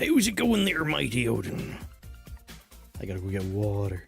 How's it going there, mighty Odin? I gotta go get water.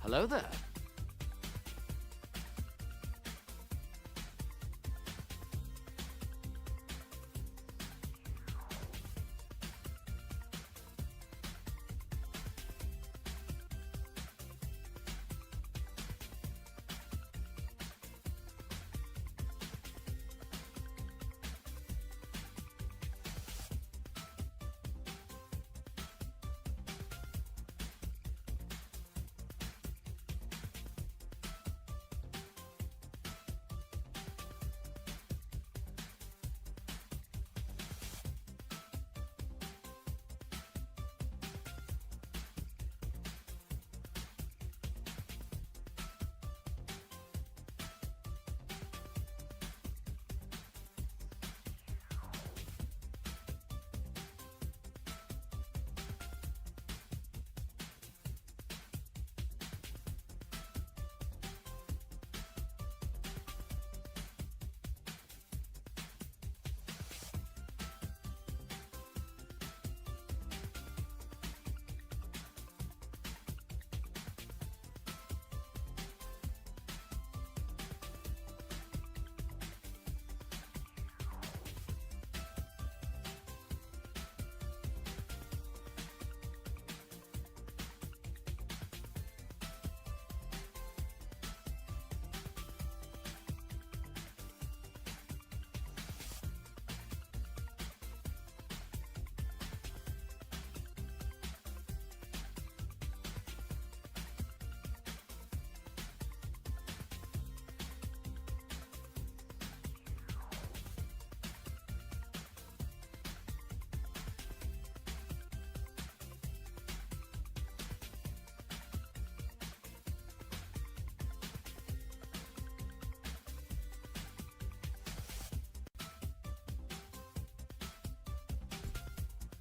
Hello there.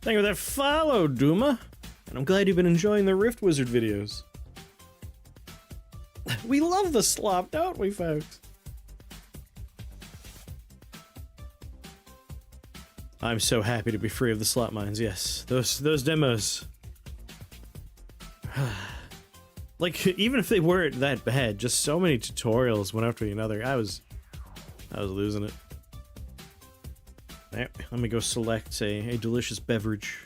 Thank you for that follow, Duma. And I'm glad you've been enjoying the Rift Wizard videos. We love the slop, don't we, folks? I'm so happy to be free of the slot mines, yes. Those demos. Like, even if they weren't that bad, just so many tutorials one after another, I was losing it. Alright, let me go select a delicious beverage.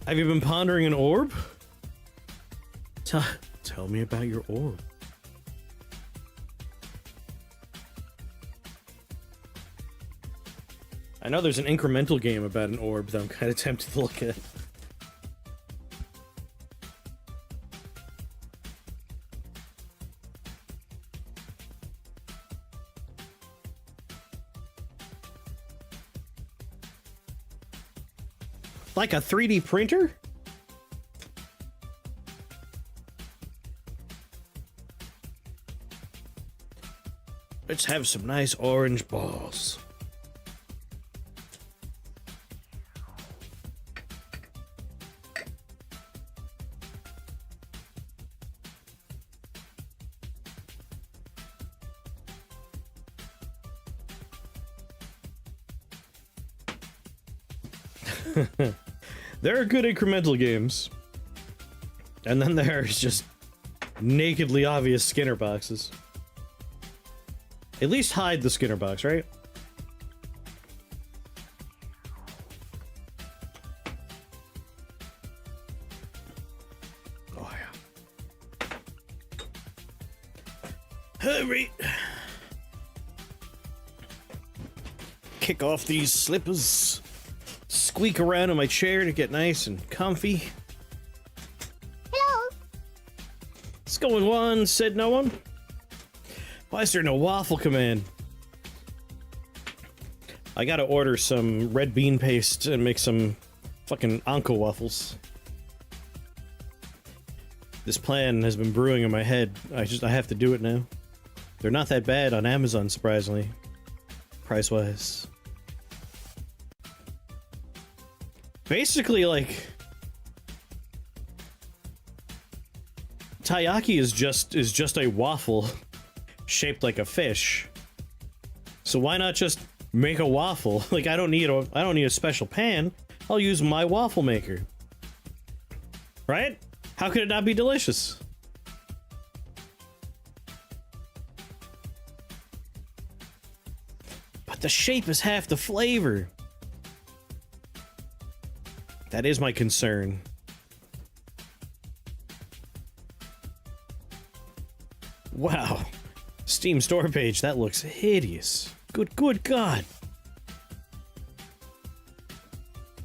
Have you been pondering an orb? Tell me about your orb. I know there's an incremental game about an orb that I'm kind of tempted to look at. Like a 3D printer? Let's have some nice orange balls. There are good incremental games. And then there's just nakedly obvious Skinner boxes. At least hide the Skinner box, right? Oh, yeah. Hurry! Kick off these slippers. Squeak around in my chair to get nice and comfy. Hello. What's going on? Said no one? Why is there no waffle command? I gotta order some red bean paste and make some fucking Anko waffles. This plan has been brewing in my head. I have to do it now. They're not that bad on Amazon, surprisingly. Price-wise. Basically, like, taiyaki is just a waffle shaped like a fish. So why not just make a waffle? Like, I don't need a special pan. I'll use my waffle maker. Right? How could it not be delicious? But the shape is half the flavor. That is my concern. Wow. Steam store page, that looks hideous. Good God.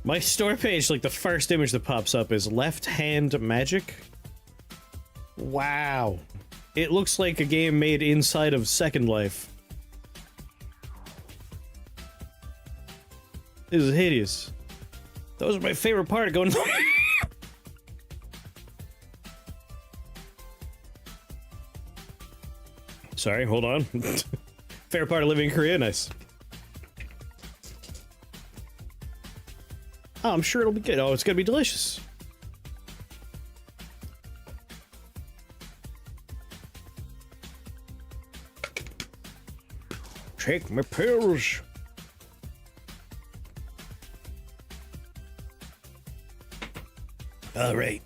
My store page, like the first image that pops up is left hand magic. Wow. It looks like a game made inside of Second Life. This is hideous. Those are my favorite part of going. Sorry, hold on. Favorite part of living in Korea, nice. Oh, I'm sure it'll be good. Oh, it's gonna be delicious. Take my pills. All right.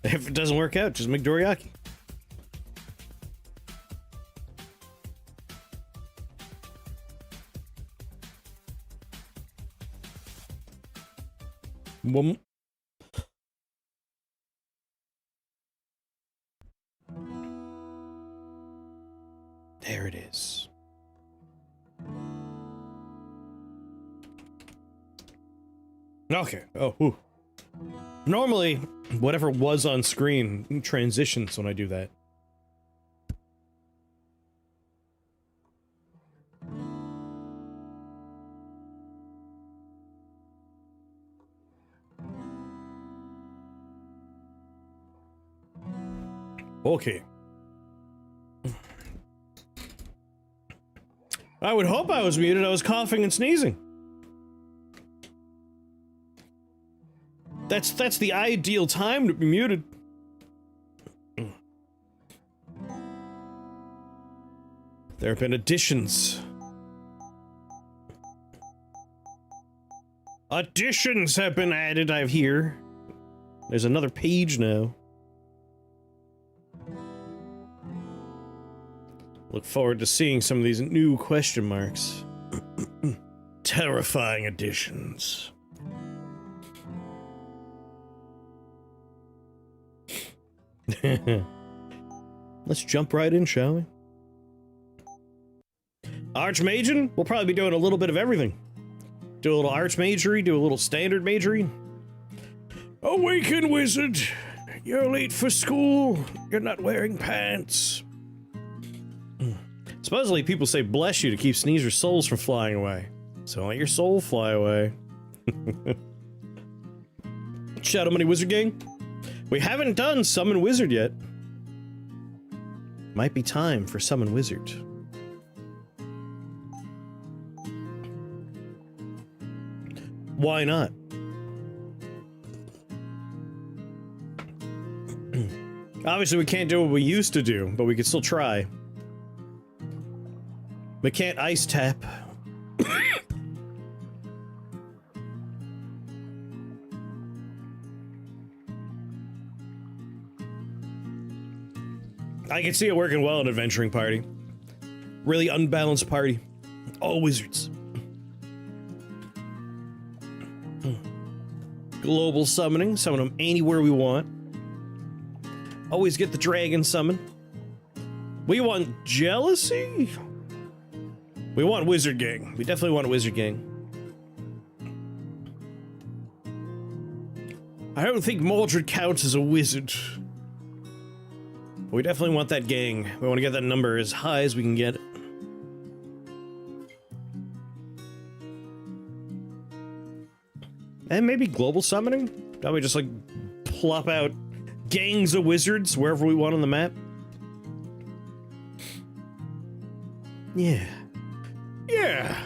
If it doesn't work out, just make dorayaki. Boom. There it is. Okay. Oh, whew. Normally, whatever was on screen transitions when I do that. Okay. I would hope I was muted. I was coughing and sneezing. That's the ideal time to be muted. There have been additions. Additions have been added, I hear. There's another page now. Look forward to seeing some of these new question marks. Terrifying additions. Let's jump right in, shall we? Archmaging? We'll probably be doing a little bit of everything. Do a little archmagery, do a little standard magery. Awaken, wizard! You're late for school. You're not wearing pants. Supposedly people say bless you to keep sneezers' souls from flying away. So let your soul fly away. Shadow Money Wizard Gang? We haven't done Summon Wizard yet. Might be time for Summon Wizard. Why not? Obviously we can't do what we used to do, but we could still try. We can't ice tap. I can see it working well in Adventuring Party. Really unbalanced party. All wizards. Global summoning. Summon them anywhere we want. Always get the dragon summon. We want jealousy? We want Wizard Gang. We definitely want a Wizard Gang. I don't think Mordred counts as a wizard. We definitely want that gang. We want to get that number as high as we can get it. And maybe global summoning? That we just like plop out gangs of wizards wherever we want on the map. Yeah. Yeah.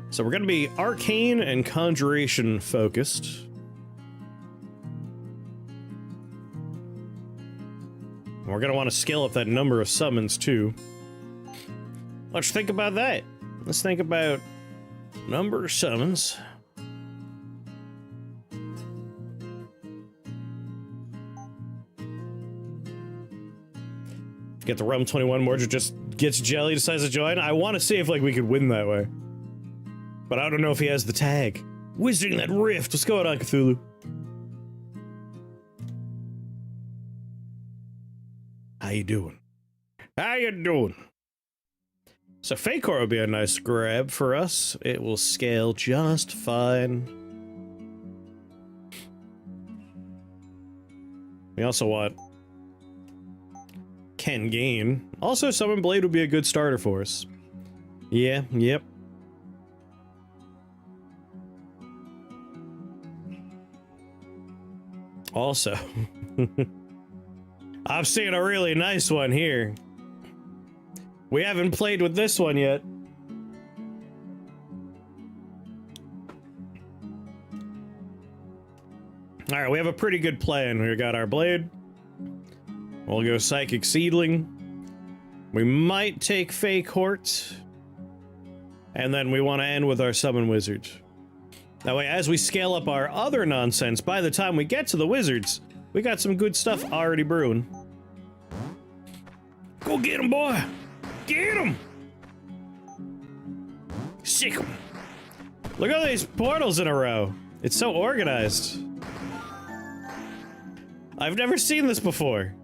So we're gonna be arcane and conjuration focused. We're gonna want to scale up that number of summons too. Let's think about that. Let's think about number of summons. Get the Realm 21 Mordred just gets jelly, decides to join. I want to see if like we could win that way. But I don't know if he has the tag. Wizarding that rift. What's going on, Cthulhu? How you doing? How you doing? So Fakor would be a nice grab for us. It will scale just fine. We also want Ken Gain. Also, Summon Blade would be a good starter for us. Yeah, yep. Also, I'm seeing a really nice one here. We haven't played with this one yet. Alright, we have a pretty good plan. We got our blade. We'll go Psychic Seedling. We might take Fake Hort. And then we want to end with our Summon Wizard. That way, as we scale up our other nonsense, by the time we get to the wizards, we got some good stuff already brewing. Go get him, boy! Get him! Sick him! Look at all these portals in a row. It's so organized. I've never seen this before.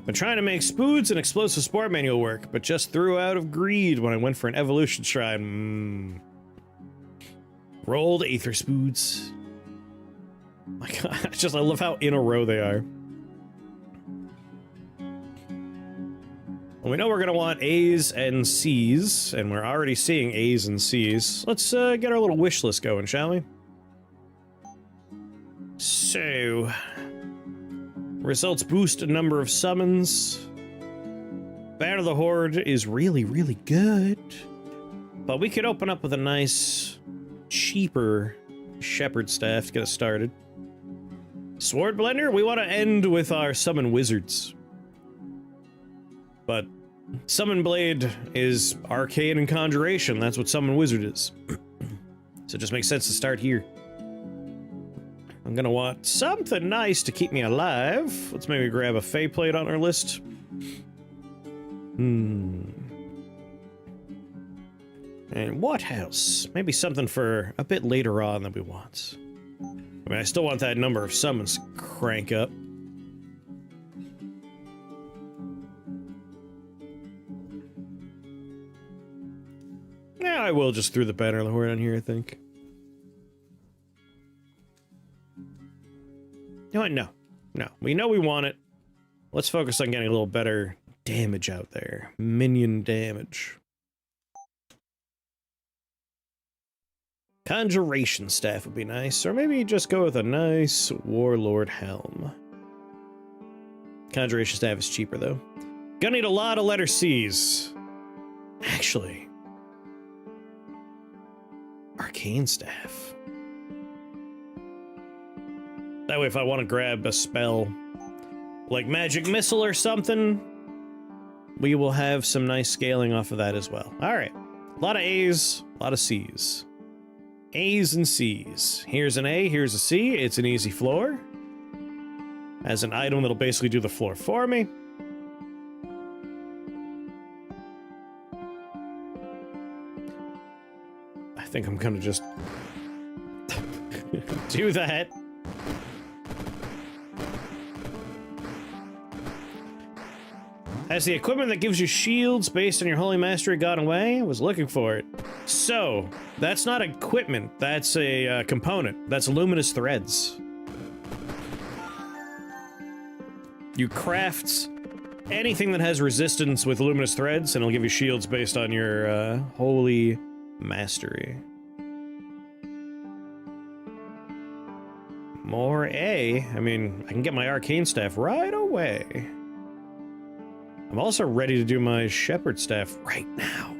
Been trying to make Spoods and Explosive Spore Manual work, but just threw out of greed when I went for an Evolution Shrine. Rolled Aether Spoods. My god, I love how in a row they are. Well, we know we're gonna want A's and C's, and we're already seeing A's and C's. Let's get our little wish list going, shall we? So... results boost a number of summons. Banner of the Horde is really, really good. But we could open up with a nice, cheaper Shepherd Staff to get us started. Sword Blender, we want to end with our Summon Wizards. But Summon Blade is Arcane and Conjuration. That's what Summon Wizard is. So it just makes sense to start here. I'm gonna want something nice to keep me alive. Let's maybe grab a Fey plate on our list. And what else? Maybe something for a bit later on that we want. I mean, I still want that number of summons crank up. Yeah, I will just throw the banner of the horde on here, I think. You know what? No. No. We know we want it. Let's focus on getting a little better damage out there. Minion damage. Conjuration staff would be nice, or maybe just go with a nice warlord helm. Conjuration staff is cheaper though. Gonna need a lot of letter C's. Actually, arcane staff. That way if I want to grab a spell like magic missile or something, we will have some nice scaling off of that as well. Alright, a lot of A's, a lot of C's. A's and C's. Here's an A, here's a C. It's an easy floor. As an item that'll basically do the floor for me. I think I'm gonna just do that. Has the equipment that gives you shields based on your holy mastery gone away? I was looking for it. So, that's not equipment, that's a component. That's luminous threads. You craft anything that has resistance with luminous threads, and it'll give you shields based on your holy mastery. More A. I mean, I can get my arcane staff right away. I'm also ready to do my shepherd staff right now.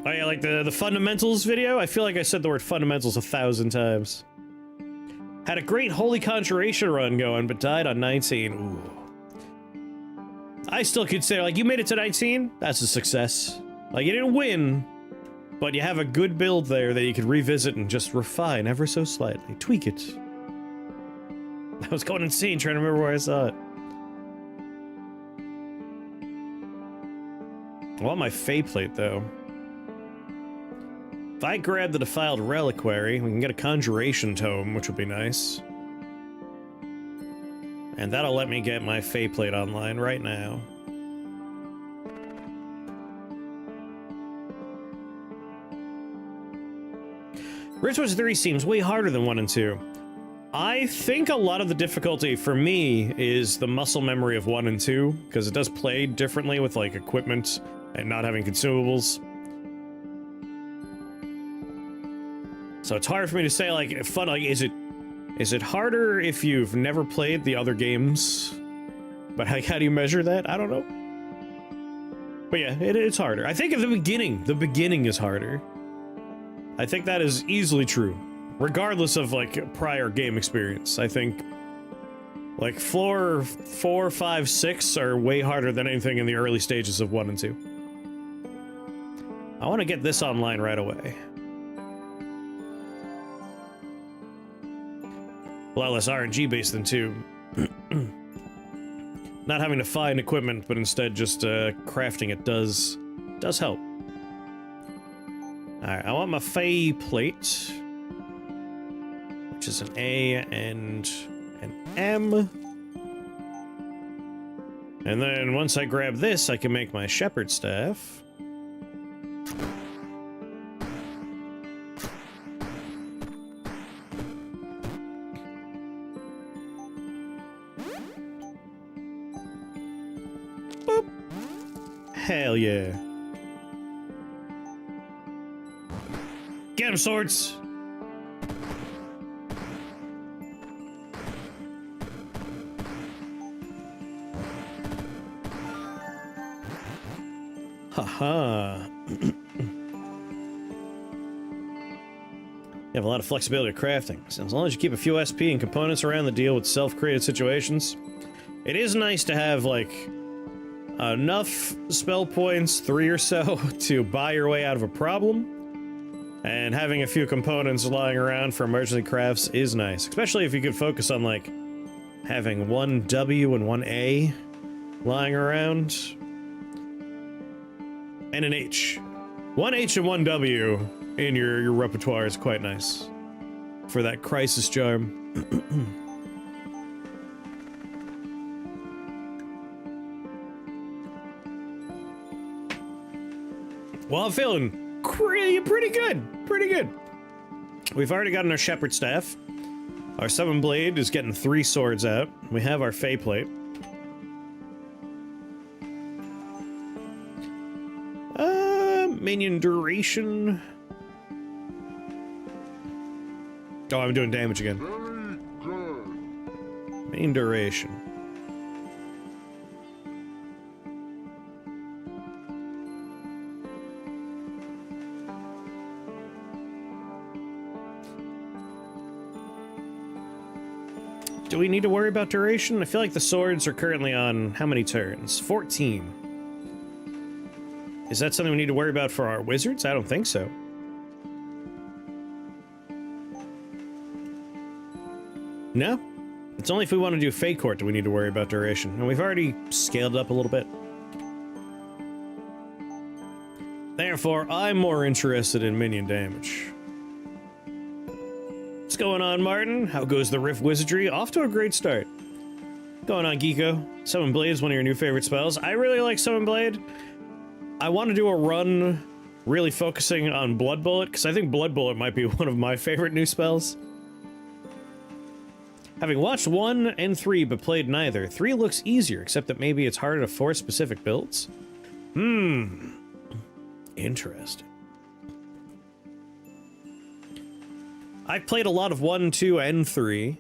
Oh yeah, like the fundamentals video? I feel like I said the word fundamentals 1,000 times. Had a great holy conjuration run going, but died on 19. Ooh. I still consider, like, you made it to 19? That's a success. Like, you didn't win, but you have a good build there that you could revisit and just refine ever so slightly. Tweak it. I was going insane trying to remember where I saw it. I want my Fey plate, though. If I grab the Defiled Reliquary, we can get a Conjuration Tome, which would be nice. And that'll let me get my Fey plate online right now. Rituals 3 seems way harder than 1 and 2. I think a lot of the difficulty for me is the muscle memory of 1 and 2, because it does play differently with, like, equipment and not having consumables. So it's hard for me to say, like, is it harder if you've never played the other games? But how do you measure that? I don't know. But yeah, it's harder. I think at the beginning is harder. I think that is easily true. Regardless of, like, prior game experience. I think, like, floor 4, 5, 6 are way harder than anything in the early stages of 1 and 2. I want to get this online right away. A lot less RNG based than 2. Not having to find equipment, but instead just crafting it does help. Alright, I want my Fey plate, which is an A and an M. And then once I grab this, I can make my shepherd staff. Boop. Hell yeah. Get him, swords! Haha. You have a lot of flexibility with crafting, so as long as you keep a few SP and components around to deal with self-created situations. It is nice to have, like, enough spell points, 3 or so, to buy your way out of a problem. And having a few components lying around for emergency crafts is nice, especially if you could focus on, like, having one W and one A lying around. And an H. One H and one W in your repertoire is quite nice for that crisis charm. Well, I'm feeling pretty good. Pretty good. We've already gotten our shepherd staff. Our summon blade is getting 3 swords out. We have our fey plate. Minion duration. Oh, I'm doing damage again. Minion duration. Do we need to worry about duration? I feel like the swords are currently on how many turns? 14. Is that something we need to worry about for our wizards? I don't think so. No? It's only if we want to do Fey Court do we need to worry about duration. And we've already scaled it up a little bit. Therefore, I'm more interested in minion damage. What's going on, Martin? How goes the Rift Wizardry? Off to a great start. Going on, Geeko. Summon Blade is one of your new favorite spells. I really like Summon Blade. I want to do a run really focusing on Blood Bullet, because I think Blood Bullet might be one of my favorite new spells. Having watched 1 and 3 but played neither, 3 looks easier, except that maybe it's harder to force specific builds. Interesting. I've played a lot of 1, 2, and 3.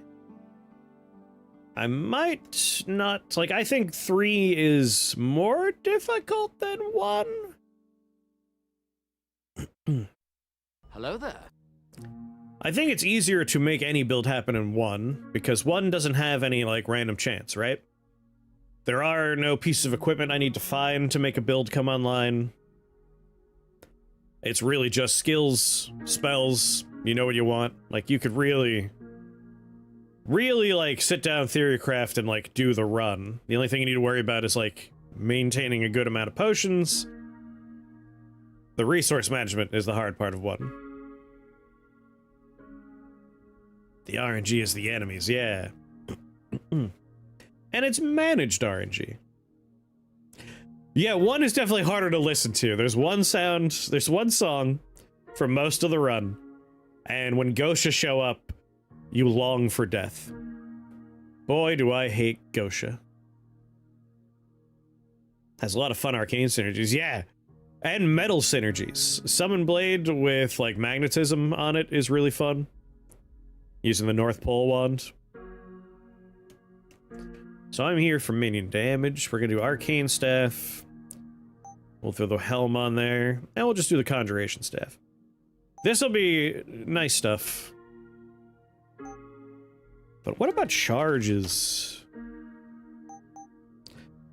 I might not... Like, I think 3 is more difficult than 1. Hello there. I think it's easier to make any build happen in 1, because 1 doesn't have any, like, random chance, right? There are no pieces of equipment I need to find to make a build come online. It's really just skills, spells, you know what you want. Like, you could really, like, sit down theorycraft and, like, do the run. The only thing you need to worry about is, like, maintaining a good amount of potions. The resource management is the hard part of 1. The RNG is the enemies, yeah. And it's managed RNG. Yeah, 1 is definitely harder to listen to. There's one sound, there's one song for most of the run. And when Gosha show up, you long for death. Boy, do I hate Gosha. Has a lot of fun arcane synergies, yeah. And metal synergies. Summon Blade with, like, magnetism on it is really fun. Using the North Pole wand. So I'm here for minion damage. We're gonna do Arcane Staff. We'll throw the Helm on there. And we'll just do the Conjuration Staff. This'll be nice stuff. But what about charges?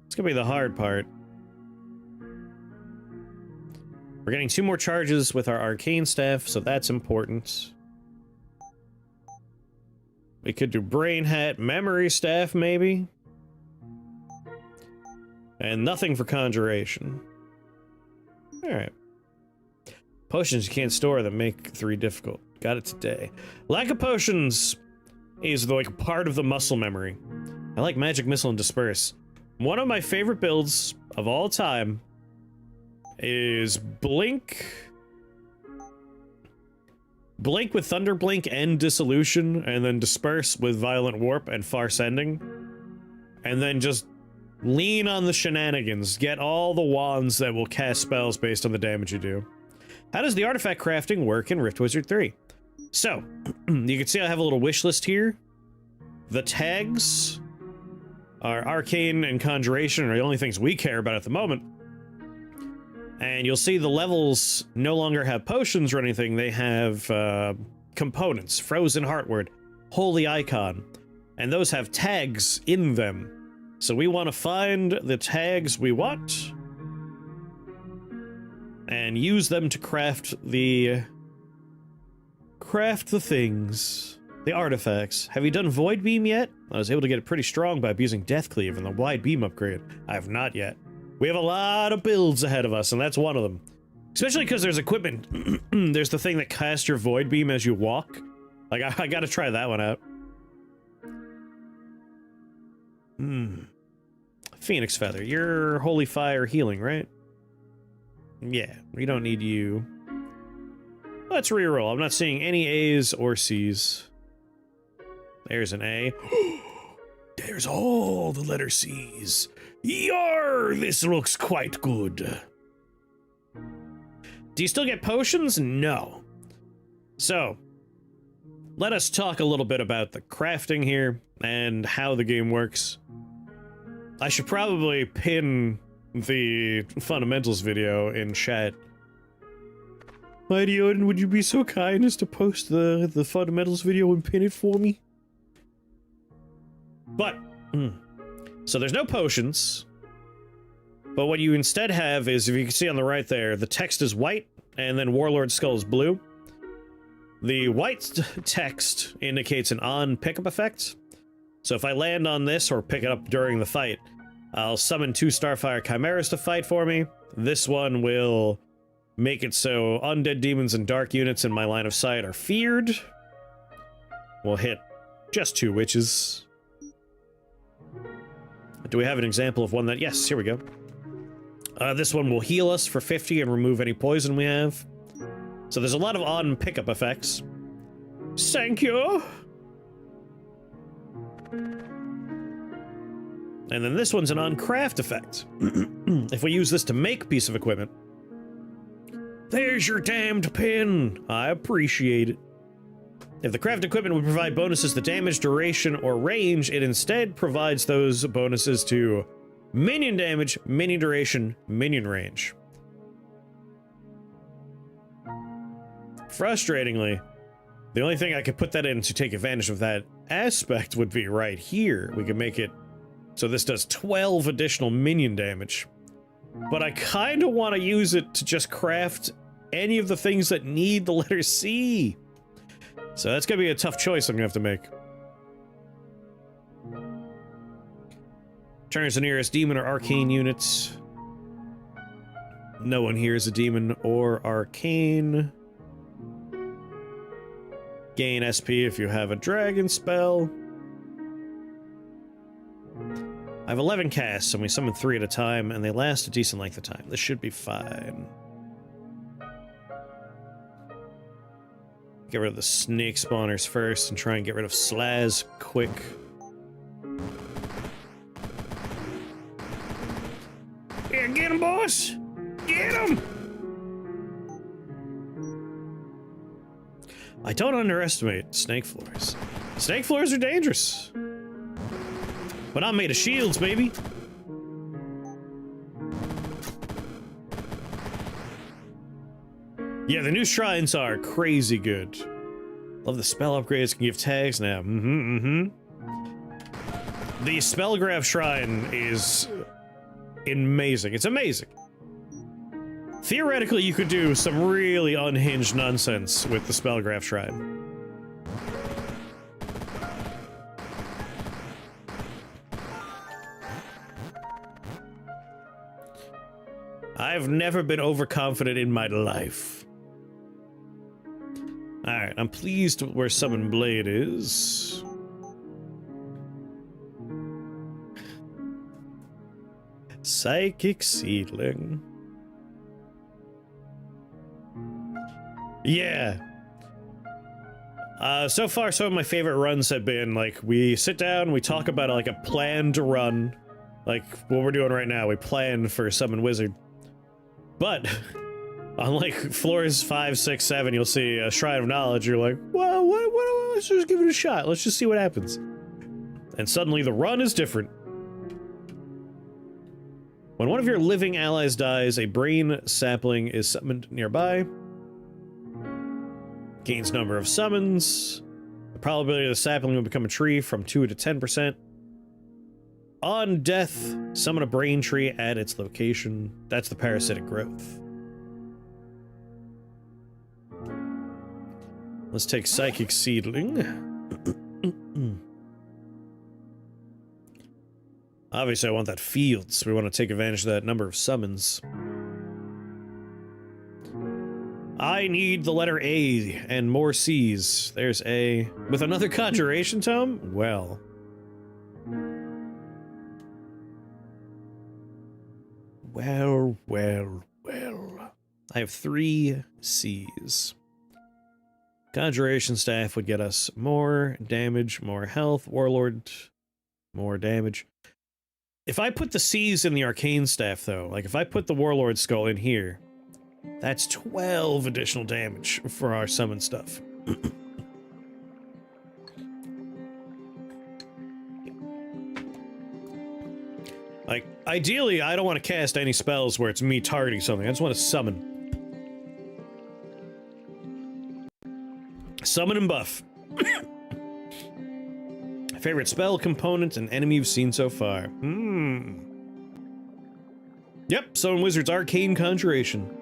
It's gonna be the hard part. We're getting 2 more charges with our Arcane Staff, so that's important. We could do Brain Hat, Memory Staff, maybe. And nothing for Conjuration. Alright. Potions you can't store that make 3 difficult. Got it today. Lack of potions is like part of the muscle memory. I like Magic Missile and Disperse. One of my favorite builds of all time is Blink with Thunder Blink and Dissolution, and then Disperse with Violent Warp and Farce Ending. And then just lean on the shenanigans. Get all the wands that will cast spells based on the damage you do. How does the artifact crafting work in Rift Wizard 3? So, you can see I have a little wish list here. The tags are Arcane and Conjuration are the only things we care about at the moment. And you'll see the levels no longer have potions or anything. They have components. Frozen Heartward, Holy Icon. And those have tags in them. So we want to find the tags we want and use them to craft the things, the artifacts. Have you done Void Beam yet? I was able to get it pretty strong by abusing Death Cleave and the Wide Beam upgrade. I have not yet. We have a lot of builds ahead of us, and that's one of them. Especially because there's equipment. There's the thing that casts your Void Beam as you walk. Like, I gotta try that one out. Phoenix Feather. You're Holy Fire healing, right? Yeah, we don't need you. Let's reroll. I'm not seeing any A's or C's. There's an A. There's all the letter C's. Yar! This looks quite good. Do you still get potions? No. So, let us talk a little bit about the crafting here and how the game works. I should probably pin the fundamentals video in chat. Mighty Odin, would you be so kind as to post the fundamentals video and pin it for me? But, so there's no potions. But what you instead have is, if you can see on the right there, the text is white, and then Warlord Skull is blue. The white text indicates an on pickup effect. So if I land on this or pick it up during the fight, I'll summon 2 Starfire Chimeras to fight for me. This one will make it so undead demons and dark units in my line of sight are feared. We'll hit just 2 witches. Do we have an example of one that... Yes, here we go. This one will heal us for 50 and remove any poison we have. So there's a lot of on pickup effects. Thank you! And then this one's an on craft effect. If we use this to make a piece of equipment. There's your damned pin! I appreciate it. If the craft equipment would provide bonuses to damage, duration, or range, it instead provides those bonuses to minion damage, minion duration, minion range. Frustratingly, the only thing I could put that in to take advantage of that aspect would be right here. We can make it so this does 12 additional minion damage. But I kind of want to use it to just craft any of the things that need the letter C. So that's going to be a tough choice I'm going to have to make. Turns the nearest demon or arcane units. No one here is a demon or arcane. Gain SP if you have a dragon spell. I have 11 casts, and we summon 3 at a time, and they last a decent length of time. This should be fine. Get rid of the snake spawners first, and try and get rid of Slaz quick. Yeah, get him, boss! Get him! I don't underestimate snake floors. Snake floors are dangerous. But I'm made of shields, baby. Yeah, the new shrines are crazy good. Love the spell upgrades, can give tags now. The Spellgraph Shrine is amazing. It's amazing. Theoretically, you could do some really unhinged nonsense with the Spellgraph Shrine. I've never been overconfident in my life. Alright, I'm pleased where Summon Blade is. Psychic Seedling. Yeah. So far, some of my favorite runs have been, like, we sit down, we talk about, like, a planned run. Like, what we're doing right now, we plan for Summon Wizard. But, on, like, floors 5, 6, 7, you'll see a Shrine of Knowledge, you're like, well, let's just give it a shot, let's just see what happens. And suddenly the run is different. When one of your living allies dies, a brain sapling is summoned nearby. Gains number of summons. The probability of the sapling will become a tree from 2 to 10%. On death, summon a brain tree at its location. That's the parasitic growth. Let's take Psychic Seedling. Obviously, I want that field, so we want to take advantage of that number of summons. I need the letter A and more C's. There's A. With another Conjuration Tome? Well. Well. I have 3 C's. Conjuration Staff would get us more damage, more health. Warlord, more damage. If I put the C's in the Arcane Staff, though, like if I put the Warlord Skull in here, that's 12 additional damage for our summon stuff. Like, ideally, I don't want to cast any spells where it's me targeting something. I just want to summon. Summon and buff. Favorite spell, component, and enemy you've seen so far. Yep, Summon Wizard's Arcane Conjuration.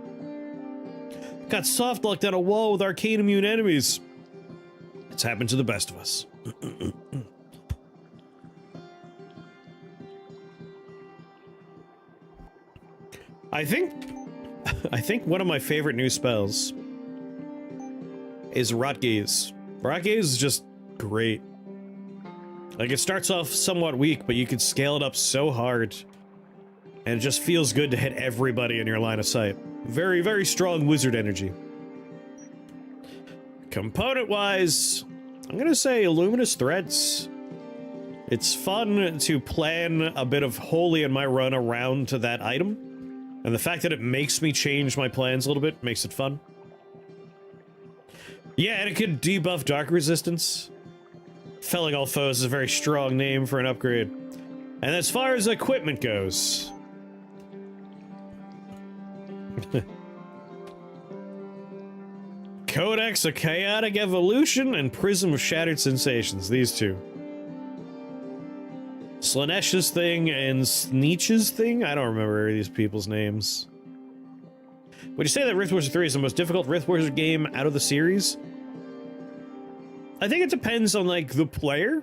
Got soft locked down a wall with arcane immune enemies. It's happened to the best of us. I think one of my favorite new spells is Rot Gaze. Rot Gaze is just great. Like, it starts off somewhat weak, but you can scale it up so hard. And it just feels good to hit everybody in your line of sight. Very, very strong wizard energy. Component-wise, I'm gonna say Luminous Threads. It's fun to plan a bit of Holy in my run around to that item. And the fact that it makes me change my plans a little bit makes it fun. Yeah, and it could debuff Dark Resistance. Felling all foes is a very strong name for an upgrade. And as far as equipment goes... Codex of Chaotic Evolution and Prism of Shattered Sensations, these two. Slanesh's thing and Sneech's thing? I don't remember these people's names. Would you say that Rift Wizard 3 is the most difficult Rift Wizard game out of the series? I think it depends on, like, the player.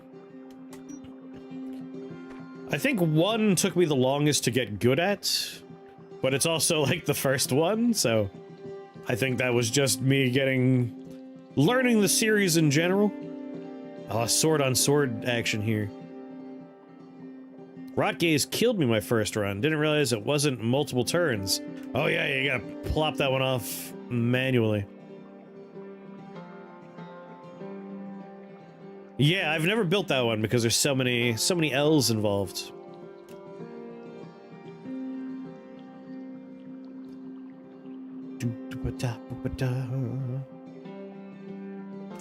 I think 1 took me the longest to get good at, but it's also, like, the first one, so... I think that was just me learning the series in general. Oh, sword on sword action here. Rot Gaze killed me my first run. Didn't realize it wasn't multiple turns. Oh yeah, you gotta plop that one off manually. Yeah, I've never built that one because there's so many L's involved. I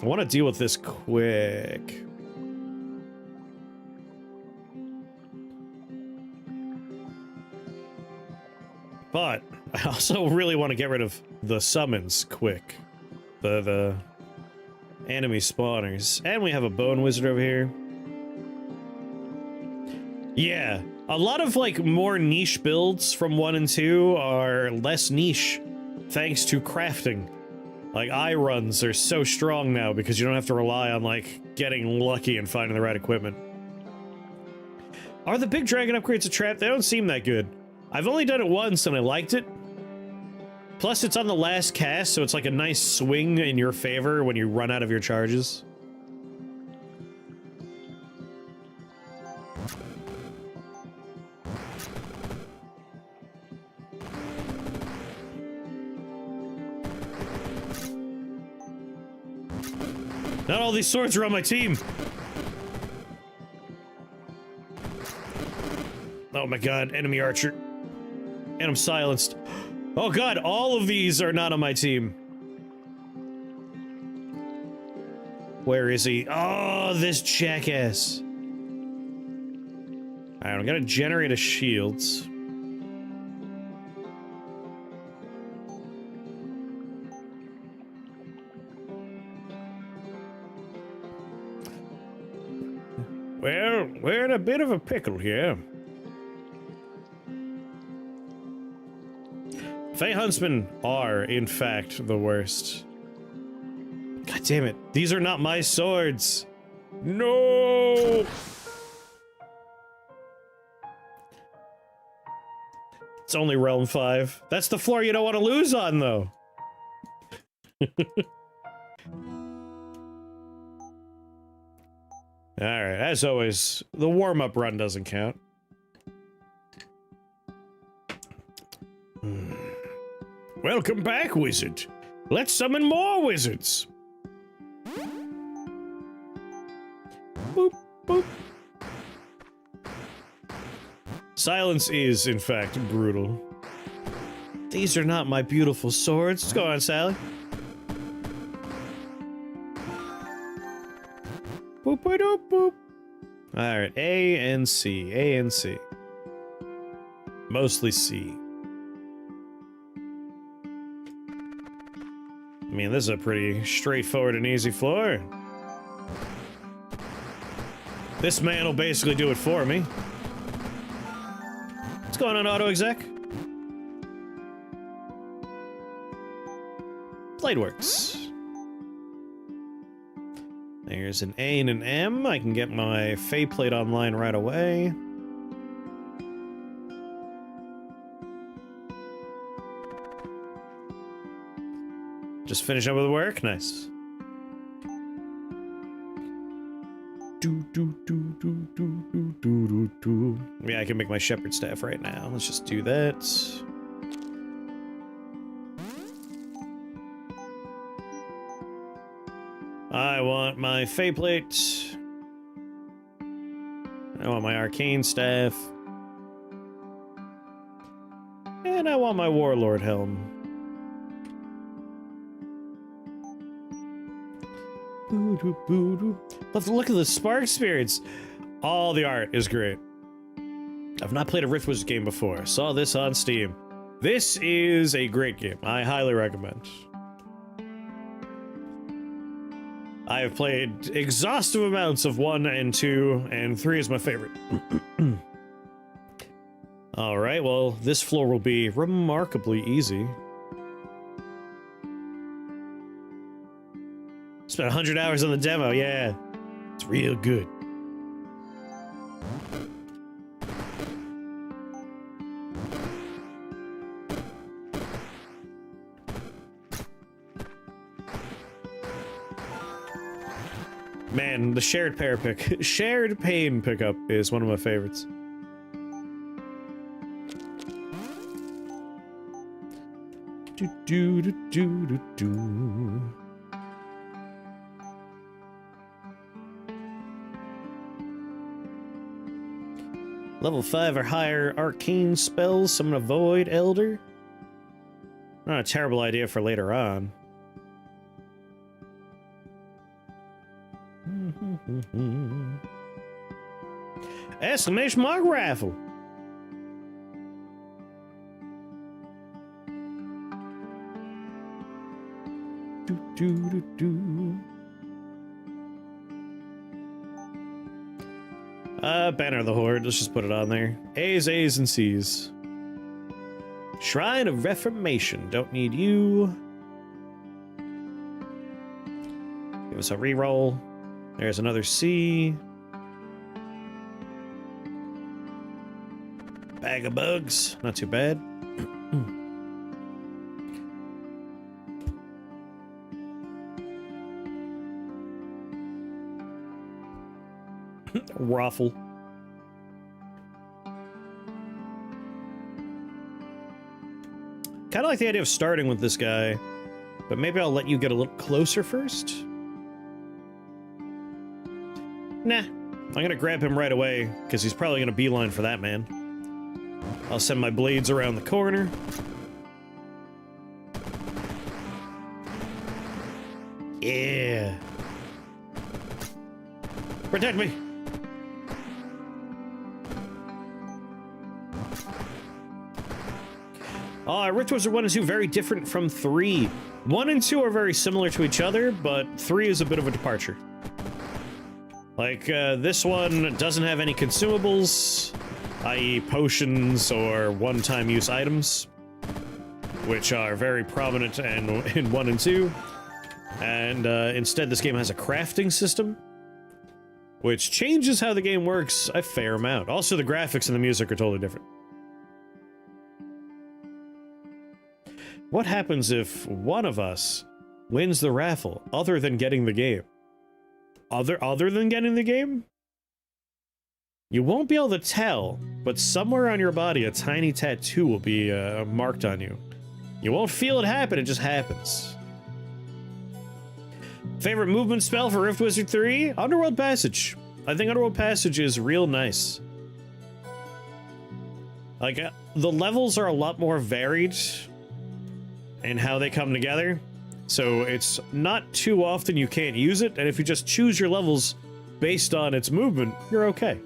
want to deal with this quick. But I also really want to get rid of the summons quick. The enemy spawners. And we have a bone wizard over here. Yeah, a lot of, like, more niche builds from 1 and 2 are less niche thanks to crafting. Like, eye runs are so strong now because you don't have to rely on, like, getting lucky and finding the right equipment. Are the big dragon upgrades a trap? They don't seem that good. I've only done it once and I liked it. Plus, it's on the last cast, so it's like a nice swing in your favor when you run out of your charges. Not all these swords are on my team. Oh my god, enemy archer. And I'm silenced. Oh god, all of these are not on my team. Where is he? Oh, this jackass. Alright, I'm gonna generate a shield. Well, we're in a bit of a pickle here. Fey huntsmen are, in fact, the worst. God damn it. These are not my swords. No! It's only Realm 5. That's the floor you don't want to lose on, though. Alright, as always, the warm-up run doesn't count. Welcome back, wizard. Let's summon more wizards. Boop, boop. Silence is, in fact, brutal. These are not my beautiful swords. What's going on, Sally? Boop, boop, boop, boop. Alright, A and C. A and C. Mostly C. I mean, this is a pretty straightforward and easy floor. This man will basically do it for me. What's going on, auto exec? Blade works. There's an A and an M. I can get my Fey plate online right away. Just finish up with work. Nice. Yeah, I can make my shepherd staff right now. Let's just do that. I want my Fey plate. I want my arcane staff. And I want my warlord helm. But look at the spark spirits. All the art is great. I've not played a Rift Wizard game before. Saw this on Steam. This is a great game. I highly recommend. I have played exhaustive amounts of 1 and 2, and 3 is my favorite. Alright, well, this floor will be remarkably easy. Spent 100 hours on the demo, yeah. It's real good. Man, the shared pain pickup is one of my favorites. Do do do do do do. Level 5 or higher arcane spells, summon a Void Elder. Not a terrible idea for later on. Exclamation mark raffle. Do do do do. Banner of the Horde, let's just put it on there. A's, A's, and C's. Shrine of Reformation, don't need you. Give us a reroll. There's another C. Bag of bugs, not too bad. Raffle. Kind of like the idea of starting with this guy, but maybe I'll let you get a little closer first. Nah, I'm gonna grab him right away, because he's probably gonna beeline for that man. I'll send my blades around the corner. Yeah. Protect me. Rift Wizard 1 and 2 very different from 3. 1 and 2 are very similar to each other, but 3 is a bit of a departure. Like, this one doesn't have any consumables, i.e. potions or one-time use items, which are very prominent in 1 and 2. And instead, this game has a crafting system, which changes how the game works a fair amount. Also, the graphics and the music are totally different. What happens if one of us wins the raffle other than getting the game? Other than getting the game? You won't be able to tell, but somewhere on your body a tiny tattoo will be marked on you. You won't feel it happen, it just happens. Favorite movement spell for Rift Wizard 3? Underworld Passage. I think Underworld Passage is real nice. Like, the levels are a lot more varied in how they come together. So it's not too often you can't use it, and if you just choose your levels based on its movement, you're okay.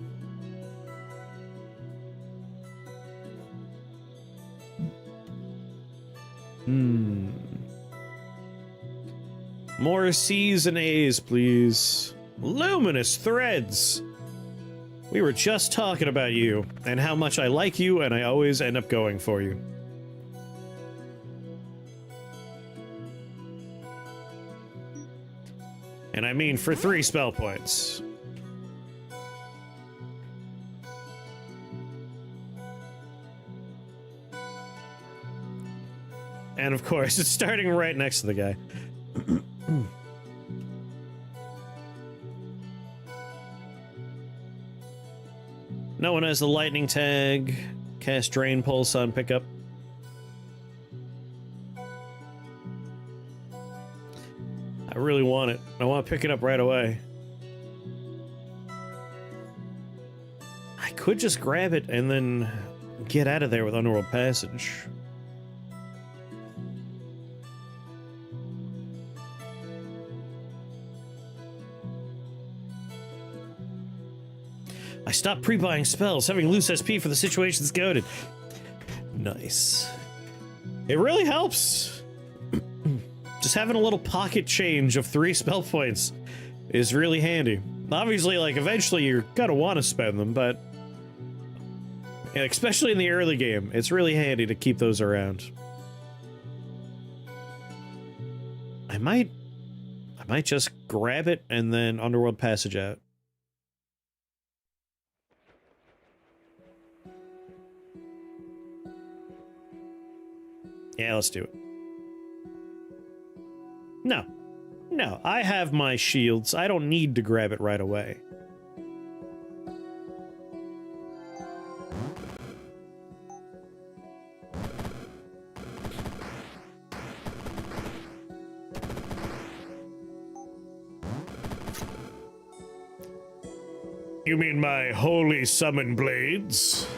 More C's and A's, please. Luminous Threads! We were just talking about you, and how much I like you, and I always end up going for you. And I mean for 3 spell points. And of course, it's starting right next to the guy. No one has the lightning tag. Cast Drain Pulse on pickup. I really want it. I want to pick it up right away. I could just grab it and then get out of there with Underworld Passage. I stopped pre-buying spells. Having loose SP for the situation's goaded. Nice. It really helps. Just having a little pocket change of 3 spell points is really handy. Obviously, like, eventually you're gonna want to spend them, but especially in the early game, it's really handy to keep those around. I might just grab it and then Underworld Passage out. Yeah, let's do it. No. No, I have my shields. I don't need to grab it right away. You mean my holy summon blades?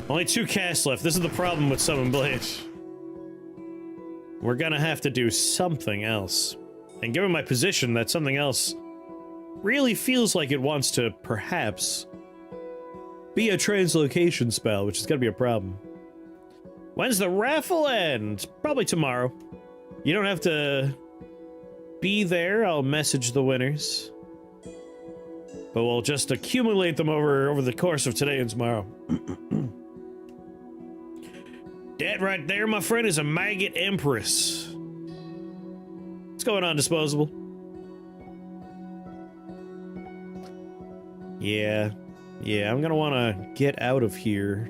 Only 2 casts left. This is the problem with Summon Blade. We're gonna have to do something else. And given my position, that something else really feels like it wants to, perhaps, be a translocation spell, which is gonna be a problem. When's the raffle end? Probably tomorrow. You don't have to be there. I'll message the winners. But we'll just accumulate them over the course of today and tomorrow. That right there, my friend, is a Maggot Empress. What's going on, Disposable? Yeah, I'm gonna want to get out of here.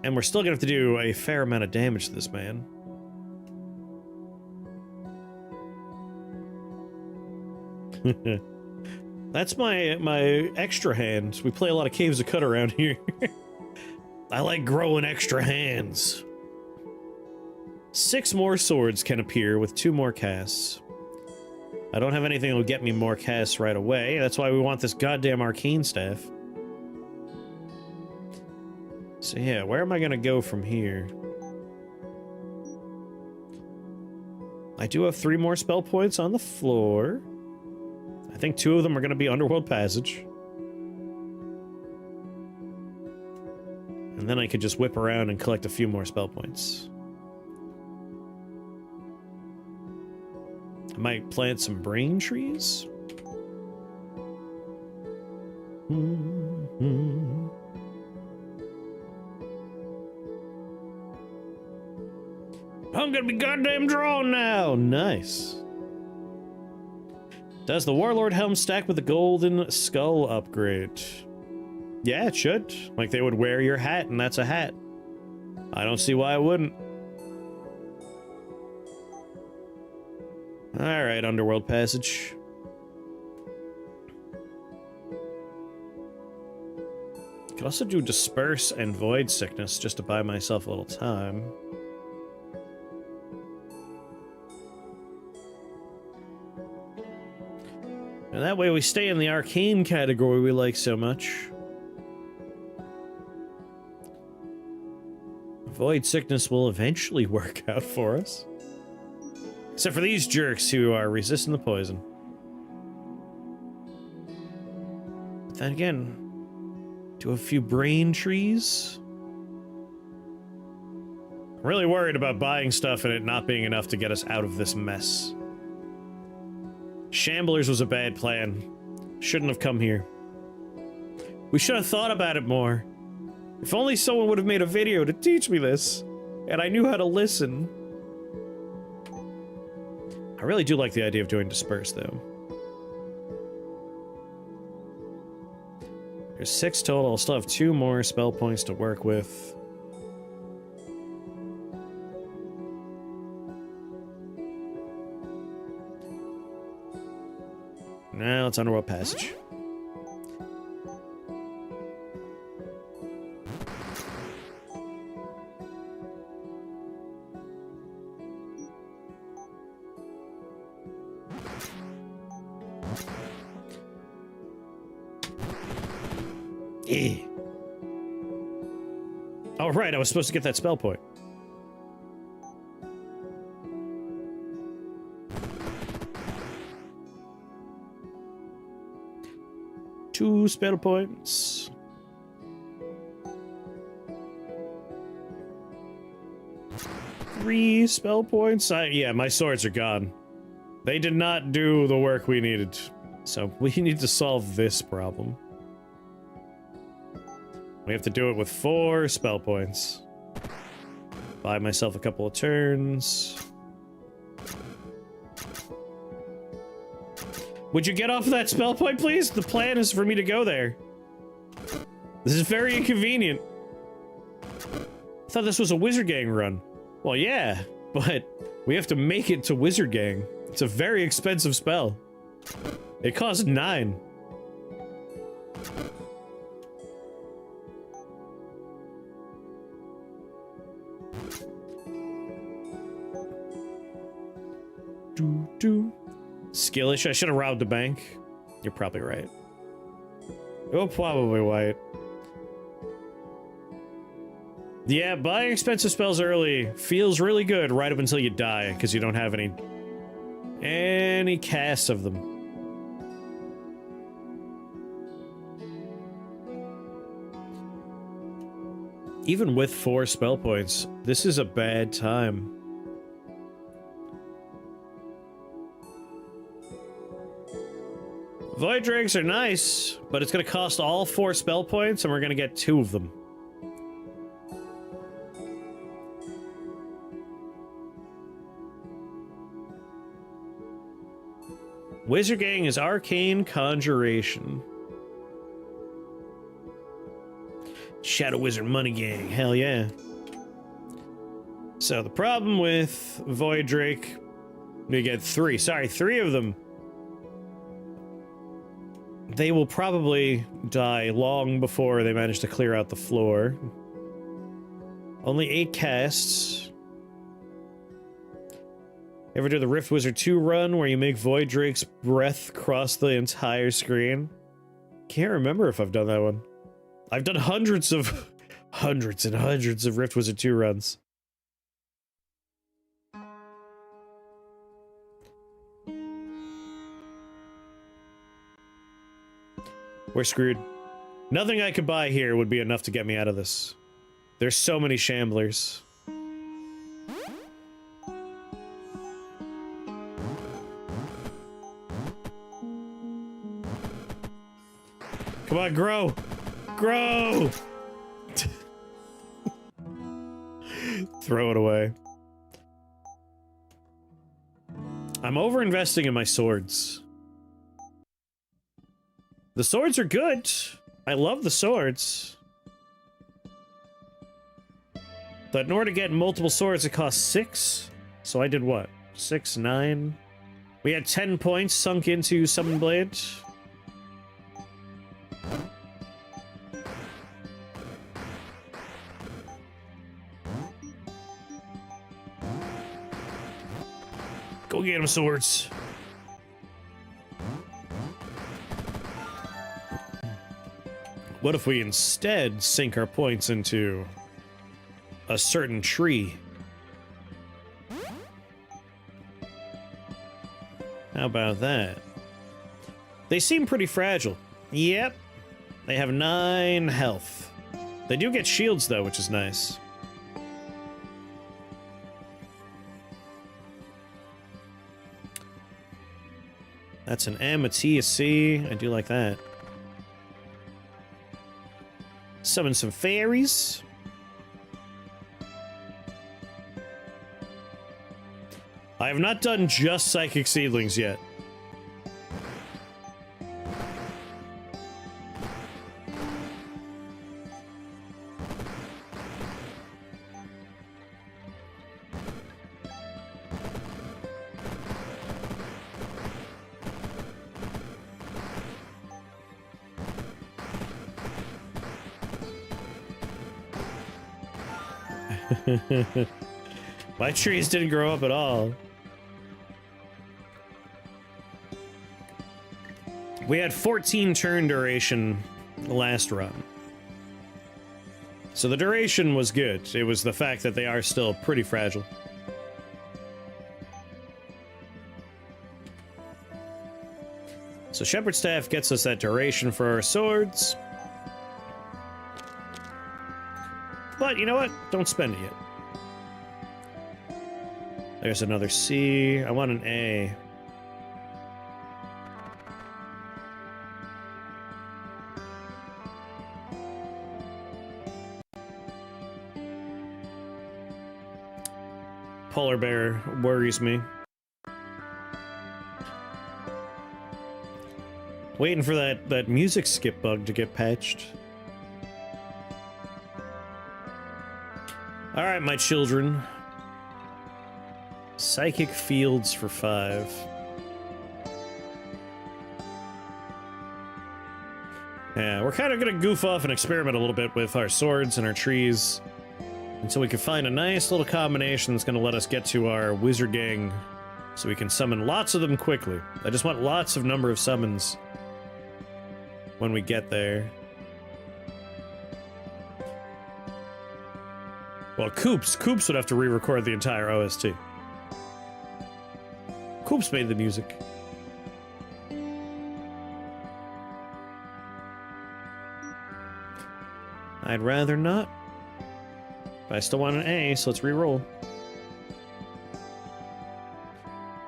And we're still gonna have to do a fair amount of damage to this man. That's my extra hand. We play a lot of Caves of Cut around here. I like growing extra hands. 6 more swords can appear with 2 more casts. I don't have anything that will get me more casts right away. That's why we want this goddamn arcane staff. So yeah, where am I gonna go from here? I do have 3 more spell points on the floor. I think 2 of them are gonna be Underworld Passage. And then I could just whip around and collect a few more spell points. I might plant some brain trees. I'm gonna be goddamn drawn now! Nice. Does the Warlord helm stack with the golden skull upgrade? Yeah, it should. Like, they would wear your hat, and that's a hat. I don't see why it wouldn't. Alright, Underworld Passage. Could also do Disperse and Void Sickness just to buy myself a little time. And that way we stay in the arcane category we like so much. Void Sickness will eventually work out for us. Except for these jerks who are resisting the poison. But then again, do a few brain trees. I'm really worried about buying stuff and it not being enough to get us out of this mess. Shamblers was a bad plan. Shouldn't have come here. We should have thought about it more. If only someone would have made a video to teach me this, and I knew how to listen. I really do like the idea of doing Disperse, though. There's 6 total. I'll still have 2 more spell points to work with. Now it's Underworld Passage. Oh, right, I was supposed to get that spell point. Two spell points. Three spell points. Yeah, my swords are gone. They did not do the work we needed. So we need to solve this problem. We have to do it with 4 spell points. Buy myself a couple of turns. Would you get off of that spell point, please? The plan is for me to go there. This is very inconvenient. I thought this was a Wizard Gang run. Well, yeah, but we have to make it to Wizard Gang. It's a very expensive spell. It costs 9. Skillish, I should have robbed the bank. You're probably right. You're probably right. Yeah, buying expensive spells early feels really good right up until you die, because you don't have any casts of them. Even with 4 spell points, this is a bad time. Void Drakes are nice, but it's going to cost all 4 spell points, and we're going to get 2 of them. Wizard Gang is Arcane Conjuration. Shadow Wizard Money Gang, hell yeah. So the problem with Void Drake, we get 3 of them. They will probably die long before they manage to clear out the floor. Only 8 casts. Ever do the Rift Wizard 2 run where you make Void Drake's breath cross the entire screen? Can't remember if I've done that one. I've done hundreds and hundreds of Rift Wizard 2 runs. We're screwed. Nothing I could buy here would be enough to get me out of this. There's so many shamblers. Come on, grow! Grow! Throw it away. I'm over-investing in my swords. The swords are good. I love the swords. But in order to get multiple swords, it costs 6. So I did what? 6, 9? We had 10 points sunk into Summon Blade. Go get him swords. What if we instead sink our points into a certain tree? How about that? They seem pretty fragile. Yep. They have 9 health. They do get shields though, which is nice. That's an Amethyst. I do like that. Summon some fairies. I have not done just Psychic Seedlings yet. My trees didn't grow up at all. We had 14 turn duration the last run. So the duration was good. It was the fact that they are still pretty fragile. So Shepherd Staff gets us that duration for our swords. But you know what? Don't spend it yet. There's another C. I want an A. Polar bear worries me. Waiting for that music skip bug to get patched. All right, my children. Psychic fields for 5. Yeah, we're kind of gonna goof off and experiment a little bit with our swords and our trees until we can find a nice little combination that's gonna let us get to our wizard gang so we can summon lots of them quickly. I just want lots of number of summons when we get there. Well, Coops would have to re-record the entire OST. Coops made the music. I'd rather not. But I still want an A, so let's re-roll.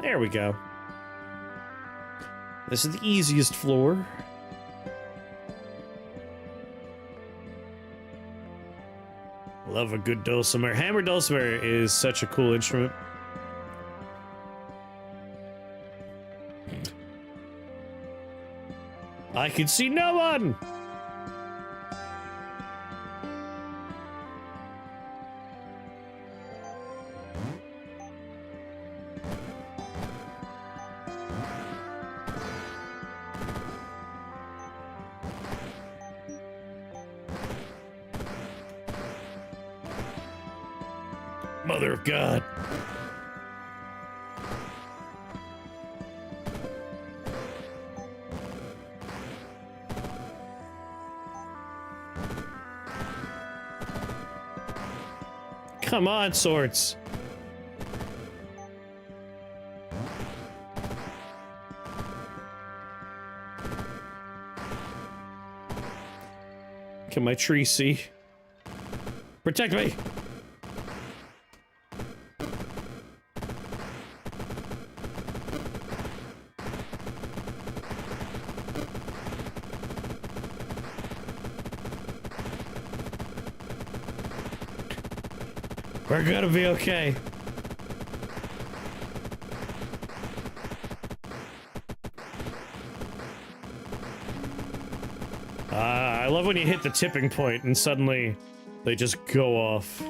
There we go. This is the easiest floor. Love a good dulcimer. Hammer dulcimer is such a cool instrument. I can see no one! Mother of God. Come on, swords. Can my tree see? Protect me! We're gonna be okay. I love when you hit the tipping point and suddenly they just go off.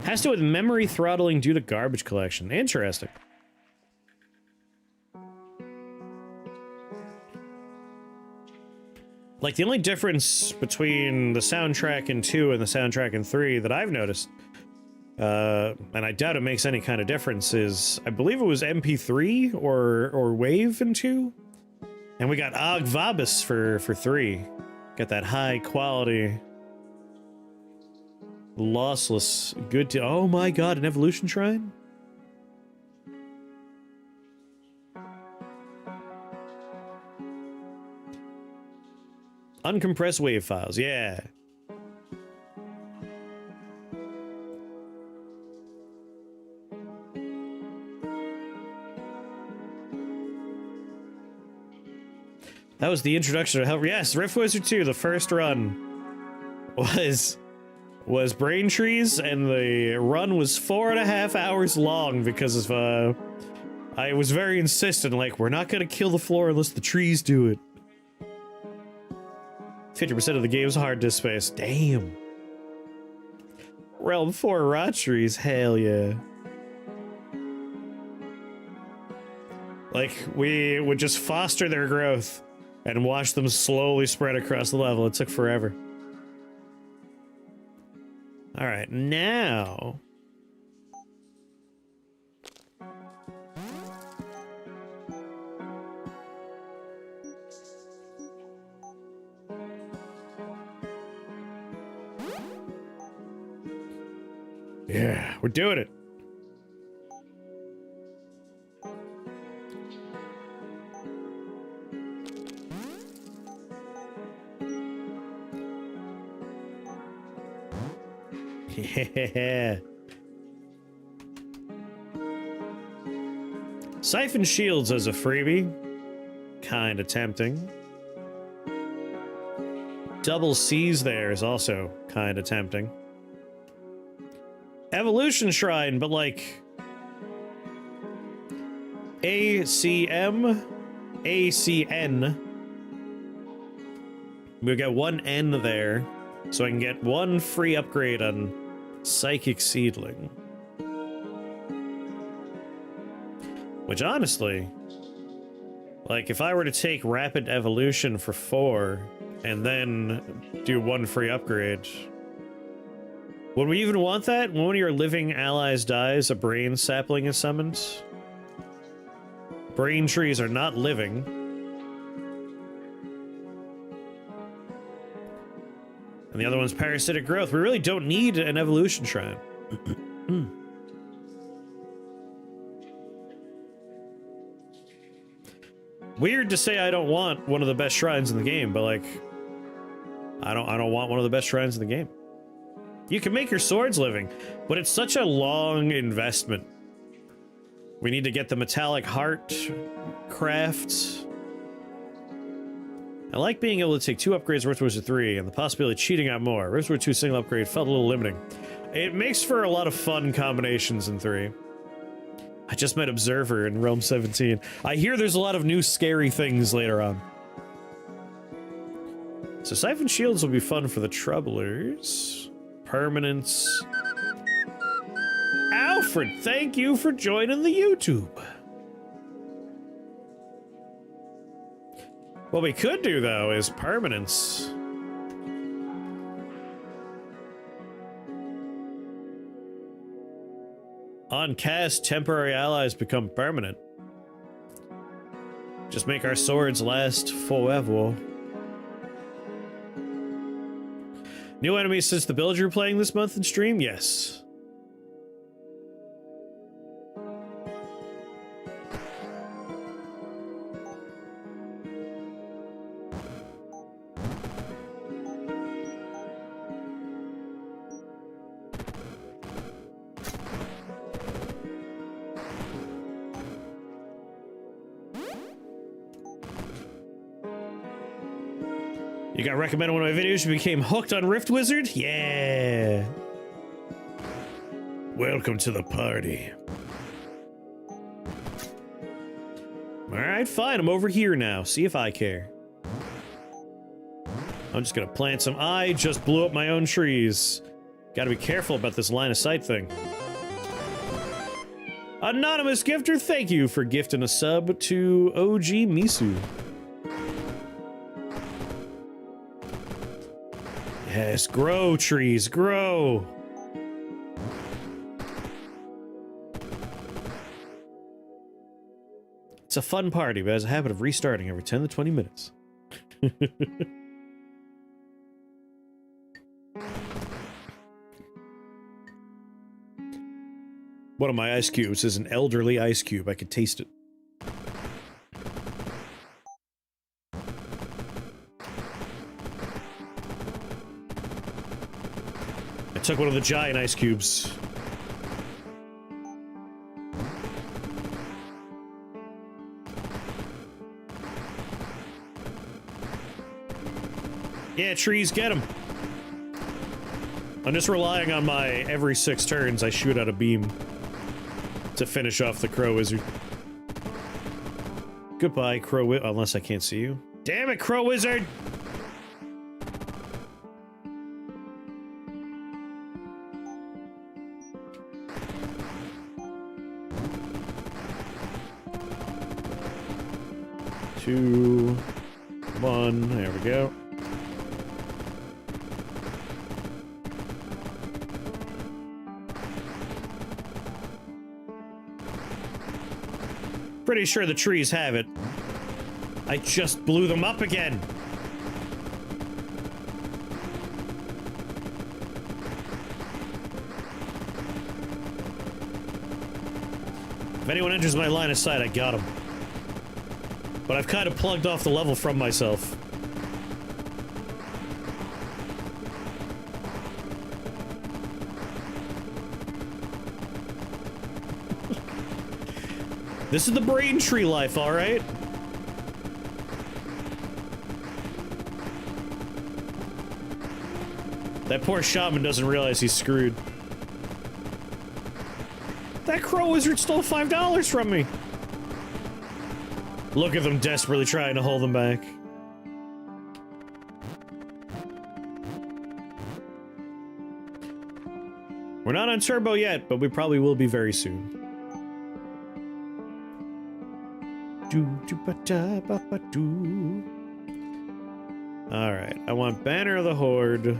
Has to do with memory throttling due to garbage collection. Interesting. Like, the only difference between the soundtrack in 2 and the soundtrack in 3 that I've noticed, and I doubt it makes any kind of difference, is I believe it was MP3 or WAV in 2, and we got Og Vabis for 3. Got that high quality, lossless, good to— oh my god, an evolution shrine? Uncompressed wave files, yeah. That was the introduction to Hell. Yes, Rift Wizard 2, the first run was Brain Trees, and the run was 4.5 hours long because of I was very insistent, like, we're not gonna kill the floor unless the trees do it. 50% of the game's hard disk space. Damn. Realm 4 rot trees, hell yeah. Like, we would just foster their growth and watch them slowly spread across the level. It took forever. Alright, now... yeah, we're doing it. Yeah. Siphon shields as a freebie. Kinda tempting. Double C's there is also kinda tempting. Evolution Shrine, but like... ACM, ACN. We get one N there, so I can get one free upgrade on Psychic Seedling. Which honestly, like if I were to take Rapid Evolution for 4 and then do one free upgrade, would we even want that? When one of your living allies dies, a brain sapling is summoned. Brain trees are not living. And the other one's parasitic growth. We really don't need an evolution shrine. Weird to say I don't want one of the best shrines in the game, but like I don't want one of the best shrines in the game. You can make your swords living, but it's such a long investment. We need to get the metallic heart craft. I like being able to take 2 upgrades Rift Wizard 3 and the possibility of cheating out more. Rift Wizard 2 single upgrade felt a little limiting. It makes for a lot of fun combinations in 3. I just met Observer in Realm 17. I hear there's a lot of new scary things later on. So Siphon Shields will be fun for the Troublers. Permanence. Alfred, thank you for joining the YouTube. What we could do, though, is permanence. On cast, temporary allies become permanent. Just make our swords last forever. New enemies since the build you're playing this month in stream? Yes. You got recommended one of my videos, you became hooked on Rift Wizard? Yeah. Welcome to the party. Alright, fine, I'm over here now. See if I care. I'm just gonna plant some. I just blew up my own trees. Gotta be careful about this line of sight thing. Anonymous gifter, thank you for gifting a sub to OG Misu. Yes, grow, trees, grow! It's a fun party, but has a habit of restarting every 10 to 20 minutes. One of my ice cubes is an elderly ice cube. I could taste it. I took one of the giant ice cubes. Yeah, trees, get them. I'm just relying on my every 6 turns I shoot out a beam to finish off the Crow Wizard. Goodbye, Crow Wizard. Unless I can't see you. Damn it, Crow Wizard! Two, one, there we go. Pretty sure the trees have it. I just blew them up again. If anyone enters my line of sight, I got him. But I've kind of plugged off the level from myself. This is the brain tree life, alright? That poor shaman doesn't realize he's screwed. That Crow Wizard stole $5 from me! Look at them desperately trying to hold them back. We're not on turbo yet, but we probably will be very soon. Alright, I want Banner of the Horde.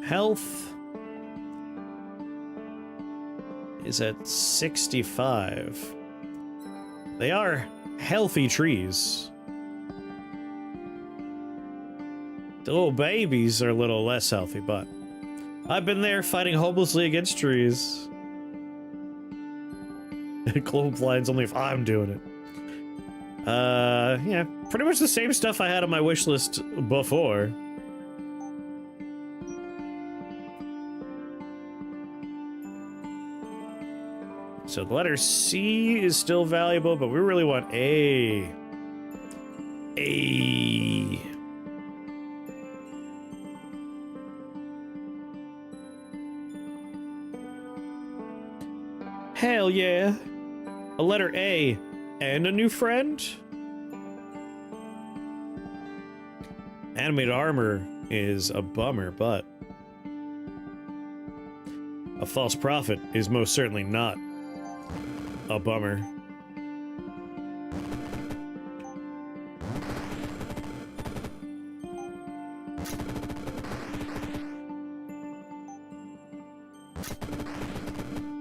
Health is at 65. They are healthy trees. The little babies are a little less healthy, but I've been there fighting hopelessly against trees. Clotheslines only if I'm doing it. Yeah, pretty much the same stuff I had on my wish list before. So the letter C is still valuable, but we really want A. A. Hell yeah. A letter A and a new friend? Animated armor is a bummer, but a false prophet is most certainly not a bummer.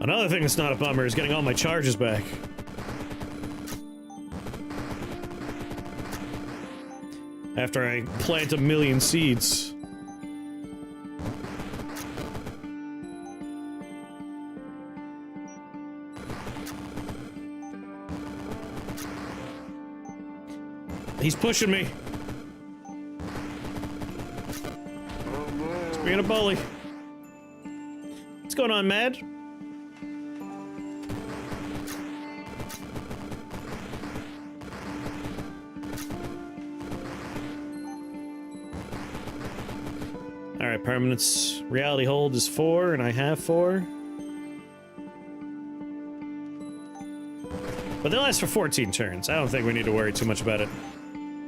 Another thing that's not a bummer is getting all my charges back. After I plant a million seeds. He's pushing me. He's being a bully. What's going on, Mad? Alright, permanence. Reality hold is 4, and I have 4. But they last for 14 turns. I don't think we need to worry too much about it.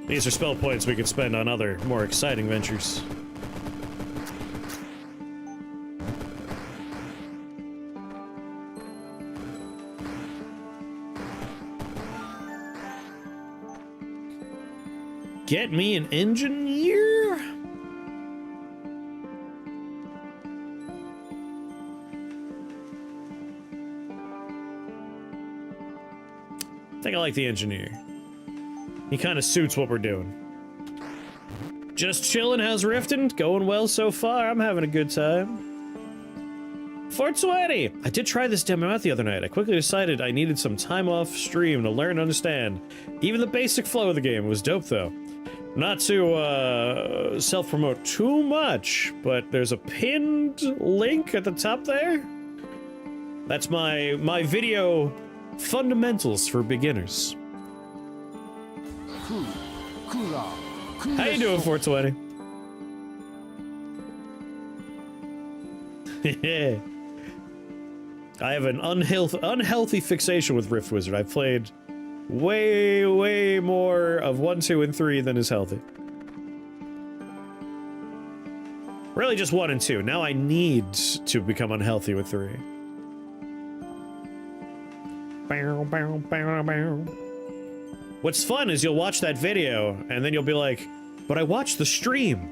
These are spell points we could spend on other, more exciting ventures. Get me an engineer? I think I like the engineer. He kind of suits what we're doing. Just chilling, how's Riften? Going well so far, I'm having a good time. 420! I did try this demo out the other night. I quickly decided I needed some time off stream to learn and understand. Even the basic flow of the game was dope though. Not to self-promote too much, but there's a pinned link at the top there. That's my video fundamentals for beginners. How you doing, 420? Yeah. I have an unhealthy fixation with Rift Wizard. I've played way more of 1, 2, and 3 than is healthy. Really just 1 and 2. Now I need to become unhealthy with 3. What's fun is you'll watch that video, and then you'll be like, but I watched the stream.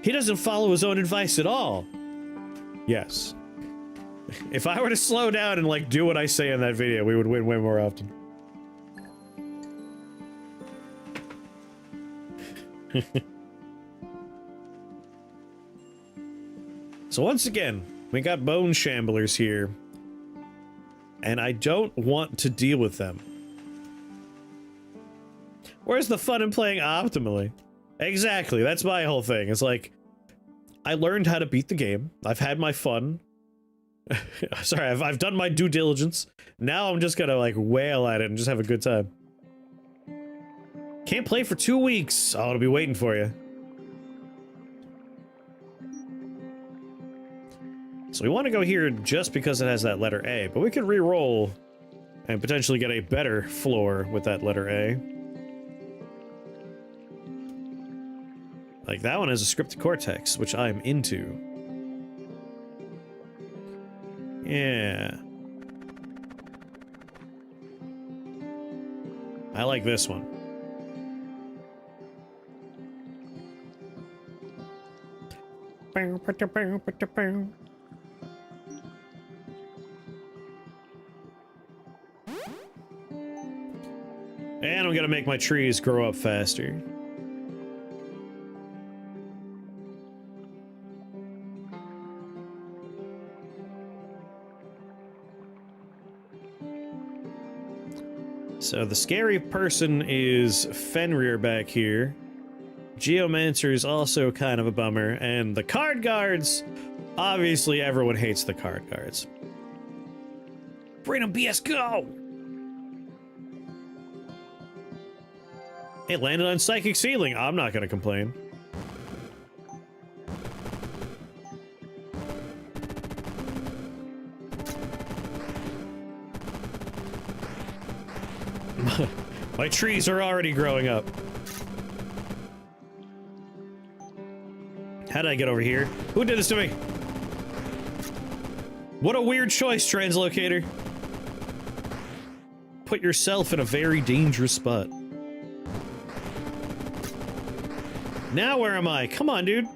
He doesn't follow his own advice at all. Yes. If I were to slow down and, like, do what I say in that video, we would win way more often. So once again, we got bone shamblers here. And I don't want to deal with them. Where's the fun in playing optimally? Exactly, that's my whole thing. It's like, I learned how to beat the game. I've had my fun. Sorry, I've done my due diligence. Now I'm just gonna, like, wail at it and just have a good time. Can't play for 2 weeks. I'll be waiting for you. So we want to go here just because it has that letter A, but we could re-roll and potentially get a better floor with that letter A. Like, that one has a scripted cortex, which I'm into. Yeah. I like this one. And I'm gonna make my trees grow up faster. So the scary person is Fenrir back here. Geomancer is also kind of a bummer, and the card guards, obviously everyone hates the card guards. Bring them, BS, go! It landed on Psychic Ceiling. I'm not gonna complain. My trees are already growing up. How did I get over here? Who did this to me? What a weird choice, Translocator. Put yourself in a very dangerous spot. Now where am I? Come on, dude.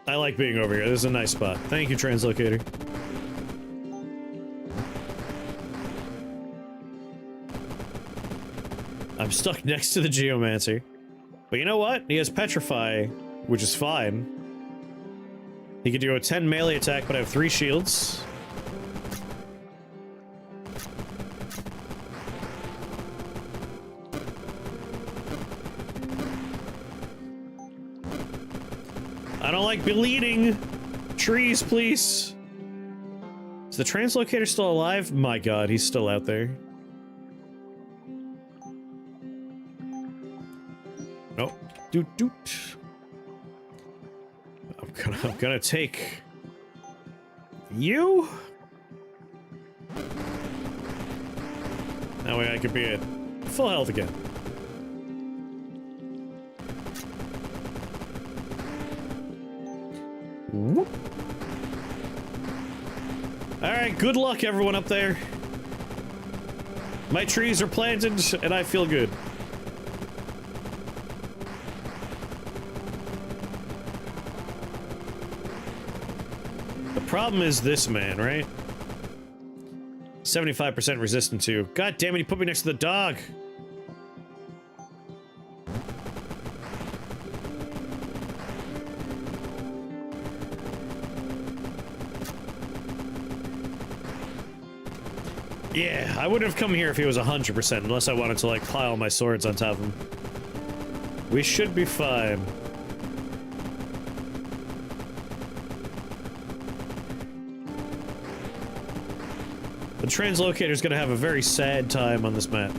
I like being over here. This is a nice spot. Thank you, Translocator. I'm stuck next to the Geomancer. But you know what? He has Petrify, which is fine. He could do a 10 melee attack, but I have 3 shields. I don't like bleeding. Trees, please. Is the translocator still alive? My god, he's still out there. Nope. Doot doot. I'm gonna take you. That way I could be at full health again. Whoop. Alright, good luck everyone up there. My trees are planted and I feel good. The problem is this man, right? 75% resistant to. God damn it, he put me next to the dog. Yeah, I wouldn't have come here if he was 100%, unless I wanted to, like, pile my swords on top of him. We should be fine. The translocator's gonna have a very sad time on this map.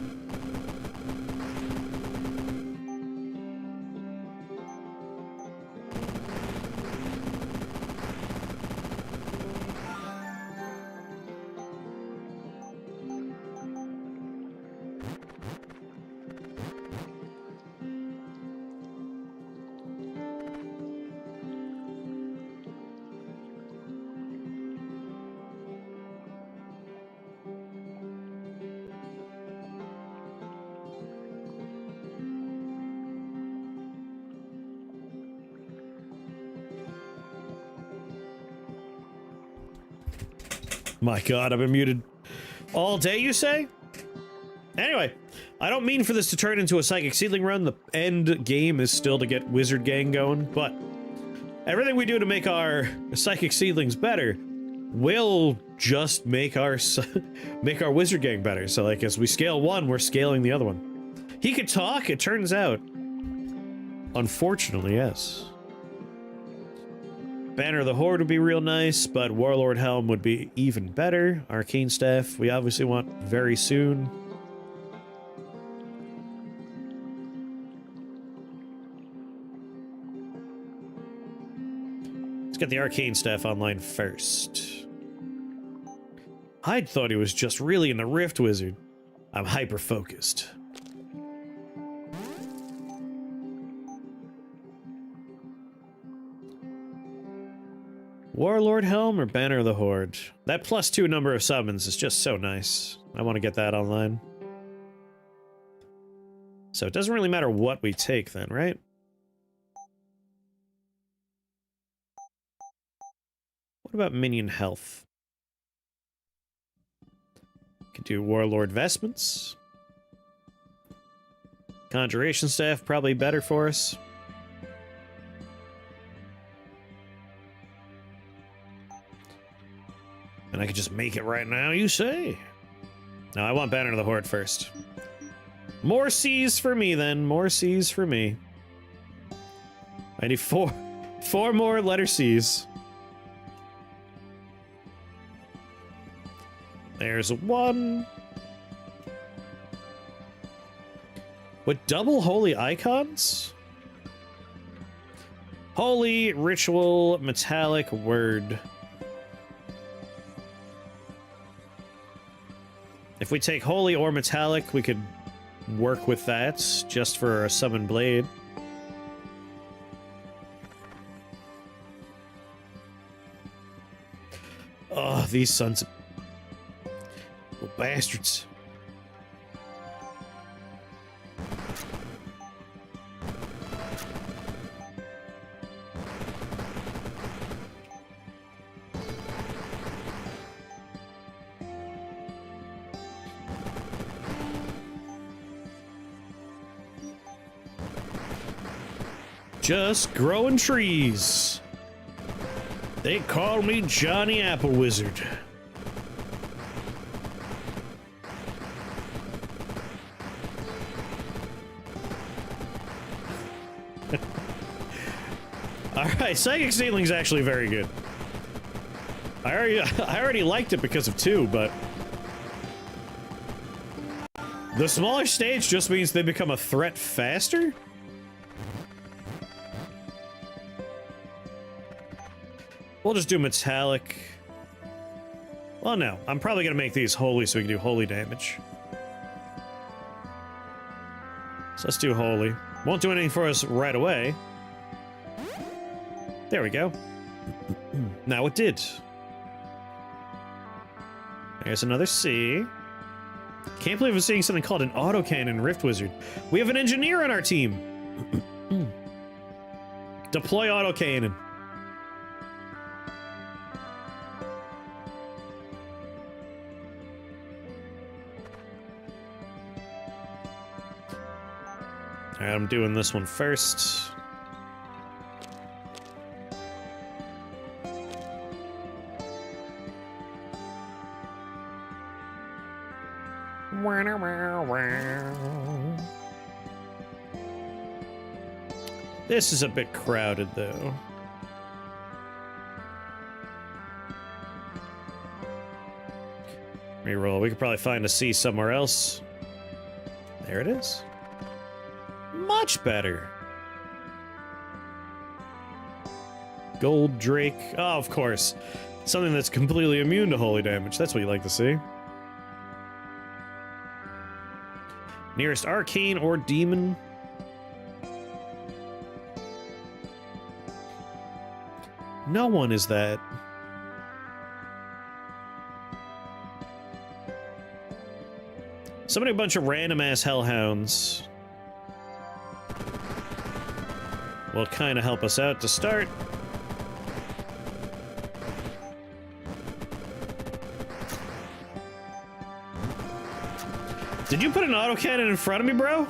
My god, I've been muted all day, you say? Anyway, I don't mean for this to turn into a psychic seedling run. The end game is still to get wizard gang going, but everything we do to make our psychic seedlings better will just make our wizard gang better. So, like, as we scale one, we're scaling the other one. He could talk, it turns out. Unfortunately, yes. Banner of the Horde would be real nice, but Warlord Helm would be even better. Arcane Staff, we obviously want very soon. Let's get the Arcane Staff online first. Hyde thought he was just really into Rift Wizard. I'm hyper-focused. Warlord Helm or Banner of the Horde? That +2 number of summons is just so nice. I want to get that online. So it doesn't really matter what we take then, right? What about minion health? Could do Warlord Vestments. Conjuration Staff, probably better for us. And I could just make it right now, you say? No, I want Banner of the Horde first. More C's for me, then. More C's for me. I need four more letter C's. There's one. With double holy icons? Holy, ritual, metallic, word. If we take holy or metallic, we could work with that just for a summon blade. Oh, these sons of little bastards. Just growing trees. They call me Johnny Apple Wizard. Alright, Psychic Seedling's actually very good. I already liked it because of 2, but... The smaller stage just means they become a threat faster? We'll just do metallic. Well, no. I'm probably gonna make these holy so we can do holy damage. So let's do holy. Won't do anything for us right away. There we go. Now it did. There's another C. Can't believe I'm seeing something called an autocannon in Rift Wizard. We have an engineer on our team. Deploy autocannon. Alright, I'm doing this one first. This is a bit crowded, though. Reroll. We could probably find a C somewhere else. There it is. Much better. Gold Drake. Oh, of course. Something that's completely immune to holy damage. That's what you like to see. Nearest arcane or demon. No one is that. Somebody a bunch of random ass hellhounds will kind of help us out to start. Did you put an autocannon in front of me, bro?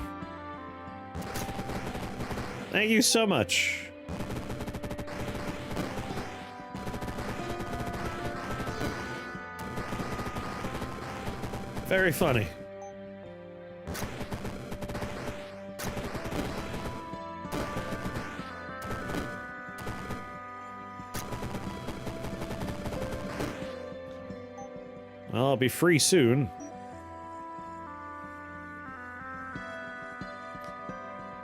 Thank you so much. Very funny. Well, I'll be free soon.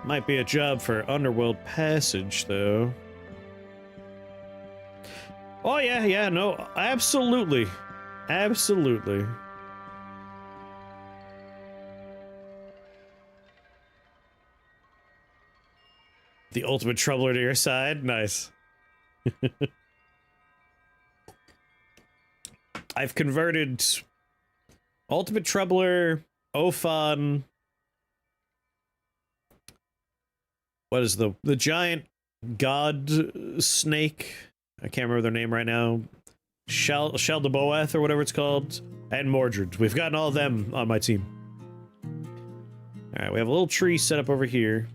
Might be a job for Underworld Passage, though. Oh, yeah, no, absolutely. Absolutely. The ultimate troubler to your side? Nice. I've converted Ultimate Troubler, Ophon. What is the giant god snake? I can't remember their name right now. Shaldaboath or whatever it's called. And Mordred. We've gotten all of them on my team. Alright, we have a little tree set up over here.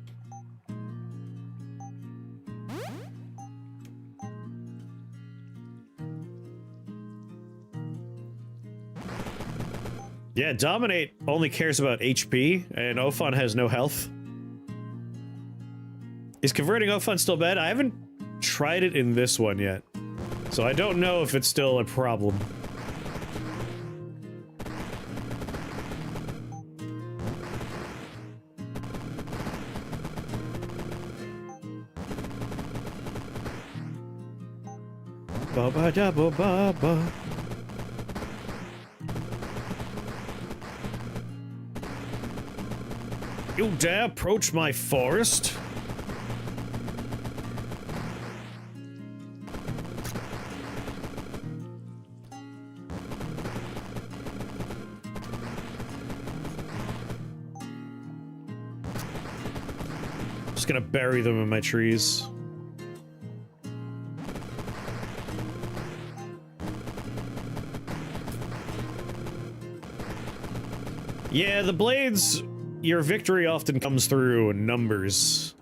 Yeah, Dominate only cares about HP, and Ophon has no health. Is converting Ophon still bad? I haven't tried it in this one yet, so I don't know if it's still a problem. Ba-ba-da-ba-ba-ba. You dare approach my forest? Just gonna bury them in my trees. Yeah, the blades, your victory often comes through in numbers.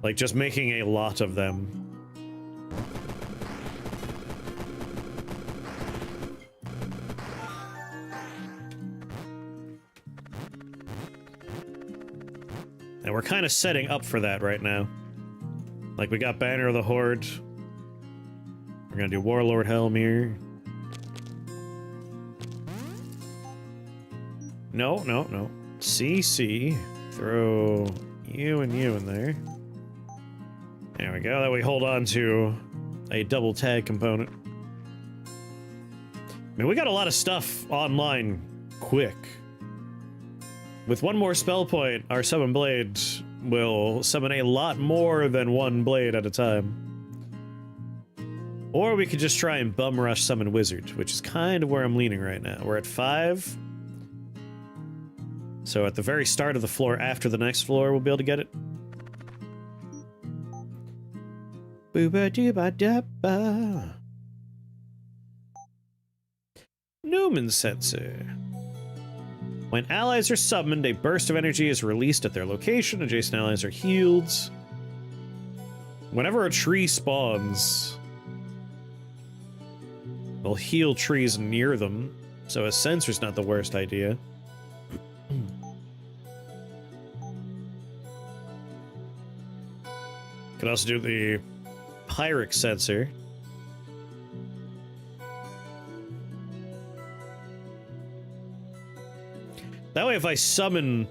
Like just making a lot of them. And we're kind of setting up for that right now. Like, we got Banner of the Horde. We're gonna do Warlord Helmir. No, no, no. CC. Throw you and you in there. There we go. That way hold on to a double tag component. I mean, we got a lot of stuff online quick. With one more spell point, our summon blade will summon a lot more than one blade at a time. Or we could just try and bum rush summon wizard, which is kind of where I'm leaning right now. We're at 5. So at the very start of the floor after the next floor, we'll be able to get it. Booba-dooba-dabba. Newman Sensor. When allies are summoned, a burst of energy is released at their location. Adjacent allies are healed. Whenever a tree spawns, they'll heal trees near them, so a sensor's not the worst idea. Could also do the Pyrex sensor. That way if I summon...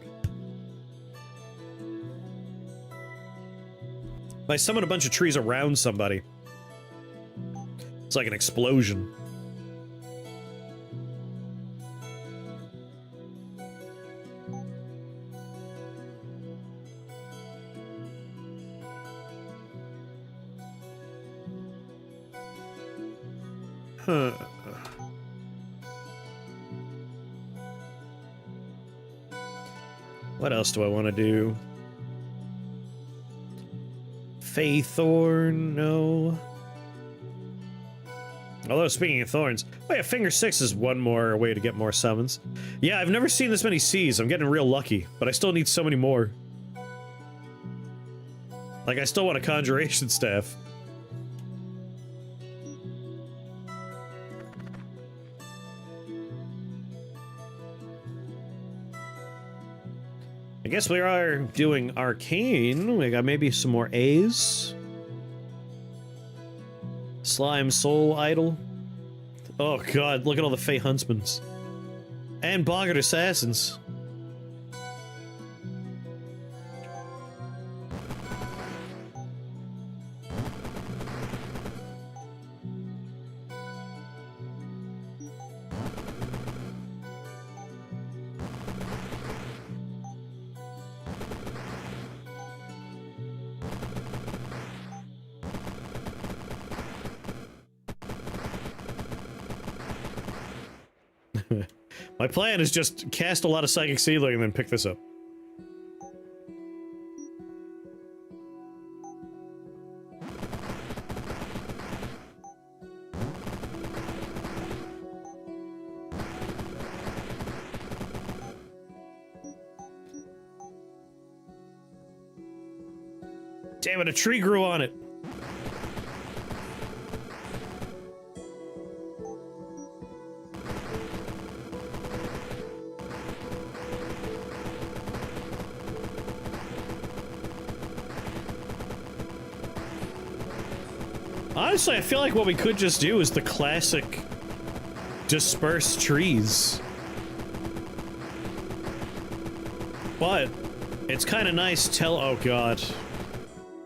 If I summon a bunch of trees around somebody, it's like an explosion. Huh. What else do I want to do? Thorn, no. Although, speaking of thorns, oh yeah, Finger 6 is one more way to get more summons. Yeah, I've never seen this many C's. I'm getting real lucky, but I still need so many more. Like, I still want a Conjuration Staff. I guess we are doing Arcane. We got maybe some more A's. Slime Soul Idol. Oh god, look at all the Fey Huntsmans. And Boggart Assassins. My plan is just cast a lot of Psychic Seedling and then pick this up. Damn it, a tree grew on it. Honestly, I feel like what we could just do is the classic disperse trees. But it's kind of nice oh god.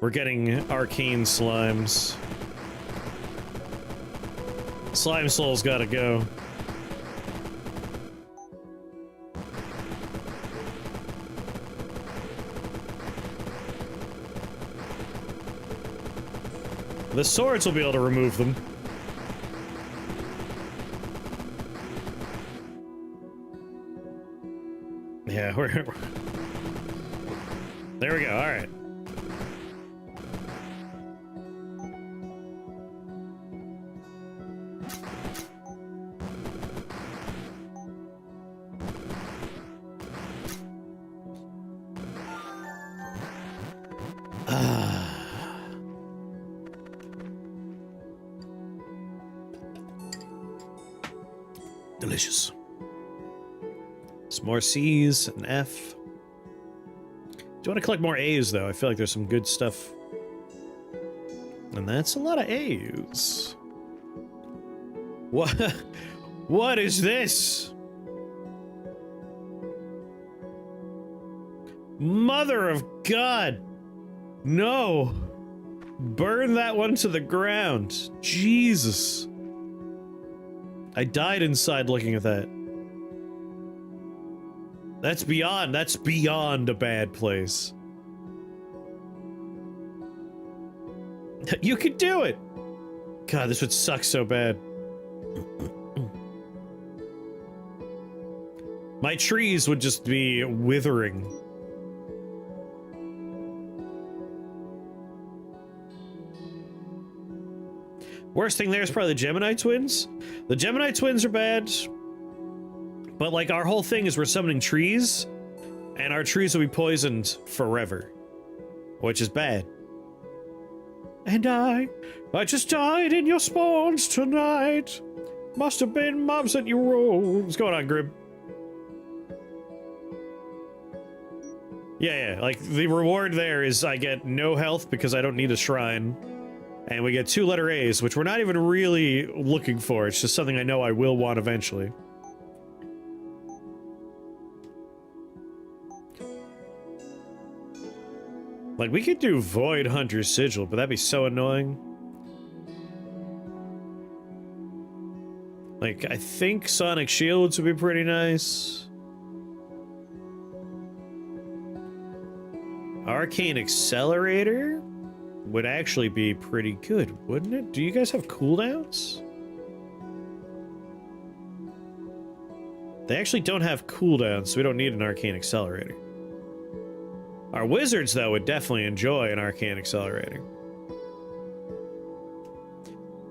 We're getting arcane slimes. Slime Soul's gotta go. The swords will be able to remove them. Yeah, we're there we go, alright. Delicious. Some more C's, an F. Do you want to collect more A's, though? I feel like there's some good stuff And that's a lot of A's. What? What is this? Mother of God! No! Burn that one to the ground. Jesus. I died inside looking at that. That's beyond a bad place. You could do it! God, this would suck so bad. My trees would just be withering. Worst thing there is probably the Gemini twins. The Gemini twins are bad, but like our whole thing is we're summoning trees, and our trees will be poisoned forever, which is bad. And I just died in your spawns tonight. Must have been mobs that you rolled. What's going on, Grib? Yeah, like the reward there is I get no health because I don't need a shrine. And we get 2 letter A's, which we're not even really looking for. It's just something I know I will want eventually. Like, we could do Void Hunter's Sigil, but that'd be so annoying. Like, I think Sonic Shields would be pretty nice. Arcane Accelerator would actually be pretty good, wouldn't it? Do you guys have cooldowns? They actually don't have cooldowns, so we don't need an Arcane Accelerator. Our wizards, though, would definitely enjoy an Arcane Accelerator.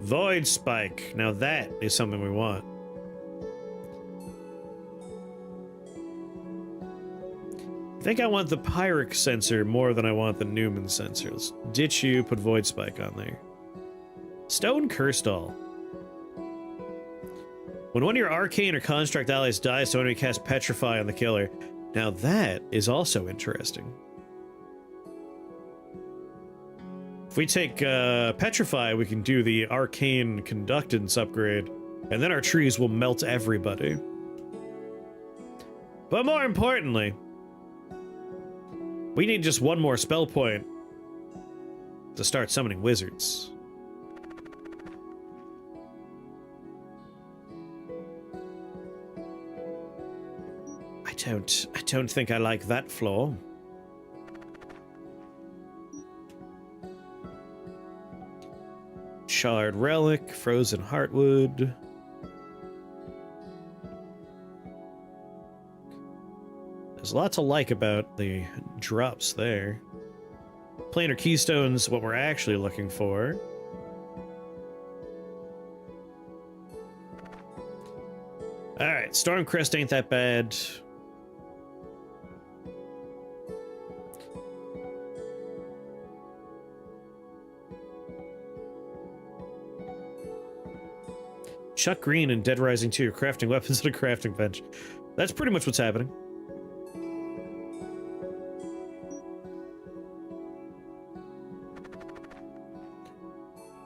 Void Spike. Now that is something we want. I think I want the Pyric sensor more than I want the Newman sensor. Let's ditch you, put Void Spike on there. Stone Curse Doll. When one of your arcane or construct allies dies, so enemy casts Petrify on the killer. Now that is also interesting. If we take Petrify, we can do the Arcane Conductance upgrade, and then our trees will melt everybody. But more importantly, we need just one more spell point to start summoning wizards. I don't think I like that floor. Charred Relic, Frozen Heartwood. There's a lot to like about the drops there. Planar Keystone's what we're actually looking for. Alright, Stormcrest ain't that bad. Chuck Green and Dead Rising 2 are crafting weapons at a crafting bench. That's pretty much what's happening.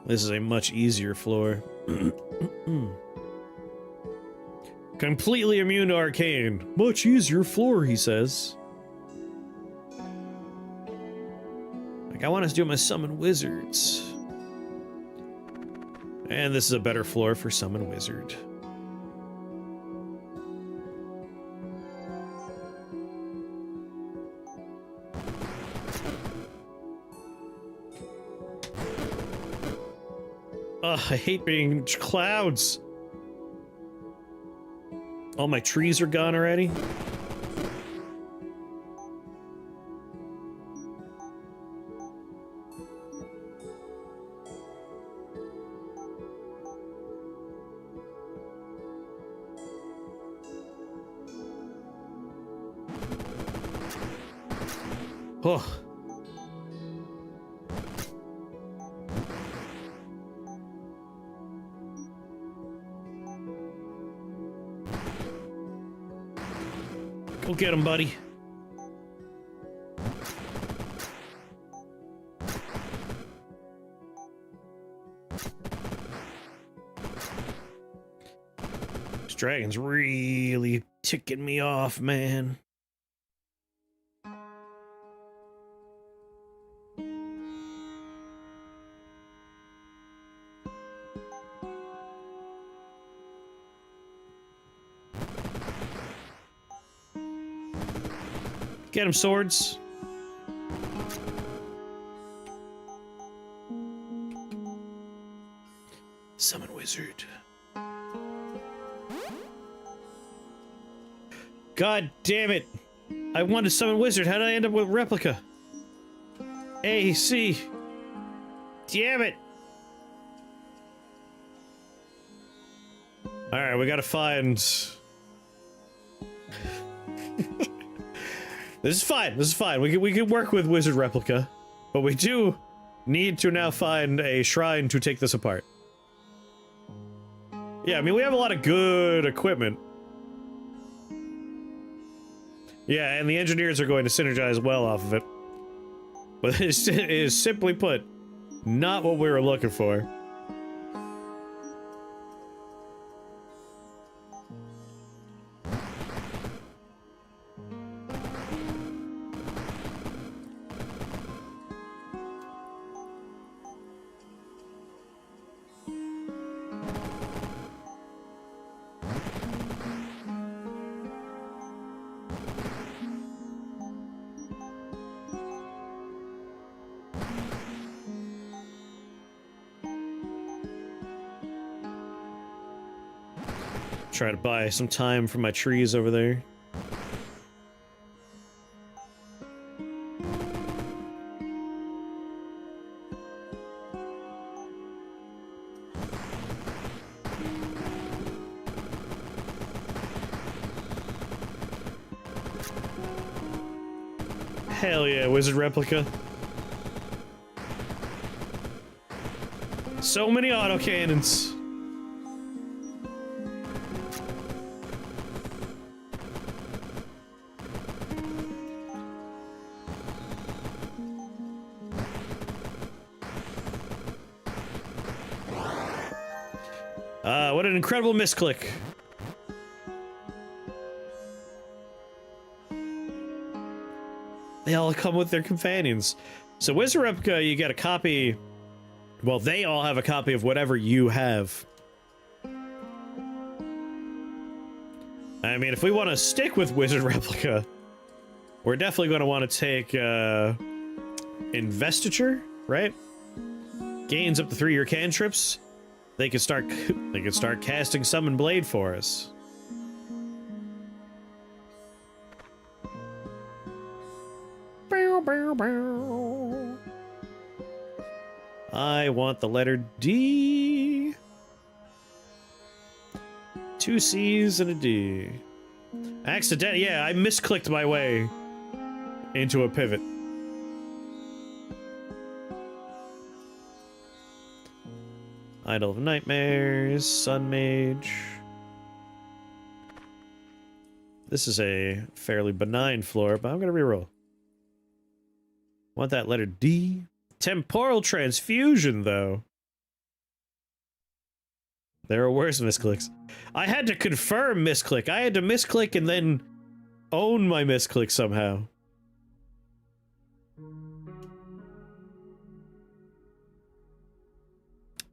This is a much easier floor. Completely immune to arcane. Much easier floor, he says. Like, I want us to do my summon wizards. And this is a better floor for summon wizard. Ugh, I hate being clouds. All my trees are gone already. Oh. Go get him, buddy. dragon's really ticking me off, man. Get him, swords. Summon wizard. God damn it! I wanted to summon wizard. How did I end up with replica? A, C. Damn it! Alright, we gotta find... This is fine, this is fine. We can work with wizard replica. But we do need to now find a shrine to take this apart. Yeah, I mean, we have a lot of good equipment. Yeah, and the engineers are going to synergize well off of it. But it is, simply put, not what we were looking for. Try to buy some time for my trees over there. Hell yeah, wizard replica. So many autocannons. What an incredible misclick. They all come with their companions. So Wizard Replica, you get a copy... Well, they all have a copy of whatever you have. I mean, if we want to stick with Wizard Replica, we're definitely going to want to take, Investiture, right? Gains up to 3-year cantrips. They can start casting Summon Blade for us. Bow, bow, bow. I want the letter D. 2 C's and a D. Accident, yeah, I misclicked my way into a pivot. Idol of Nightmares, Sun Mage. This is a fairly benign floor, but I'm gonna reroll. Want that letter D? Temporal Transfusion, though. There are worse misclicks. I had to confirm misclick. I had to misclick and then own my misclick somehow.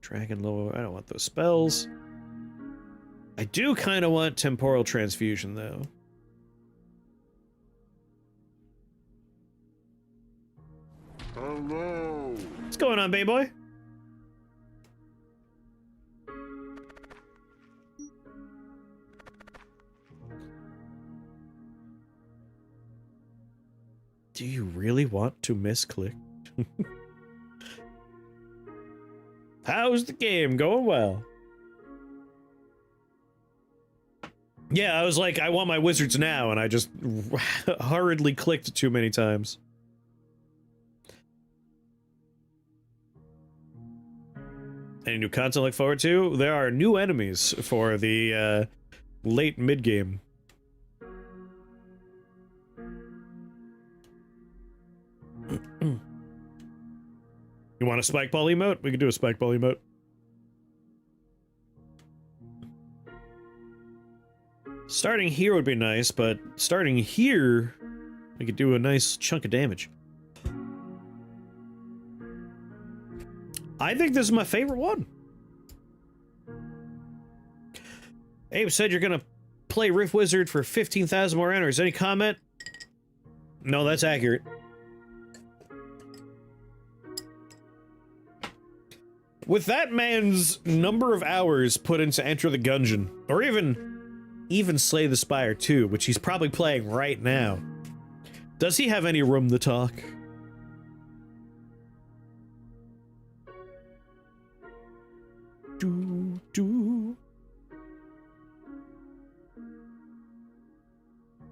Dragon Lore, I don't want those spells. I do kind of want Temporal Transfusion, though. Hello. What's going on, baby boy? Do you really want to misclick? How's the game going? Well. Yeah, I was like, I want my wizards now, and I just hurriedly clicked too many times. Any new content to look forward to? There are new enemies for the late mid-game. You want a spike ball emote? We can do a spike ball emote. Starting here would be nice, but starting here, we could do a nice chunk of damage. I think this is my favorite one. Abe said you're gonna play Rift Wizard for 15,000 more hours. Any comment? No, that's accurate. With that man's number of hours put into Enter the Gungeon, or even Slay the Spire 2, which he's probably playing right now, does he have any room to talk? Do.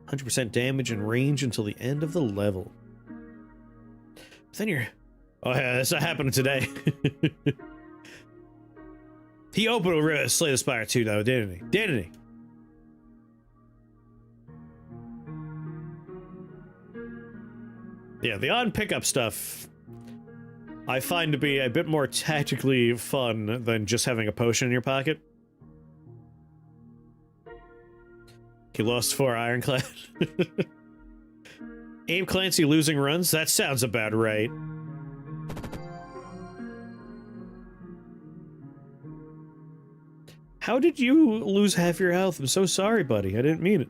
100% damage and range until the end of the level. But then you're... Oh yeah, that's not happening today. He opened with Slay the Spire 2 though, didn't he? Didn't he? Yeah, the on pickup stuff I find to be a bit more tactically fun than just having a potion in your pocket. He lost 4 Ironclad. Abe Clancy losing runs? That sounds about right. How did you lose half your health? I'm so sorry, buddy. I didn't mean it.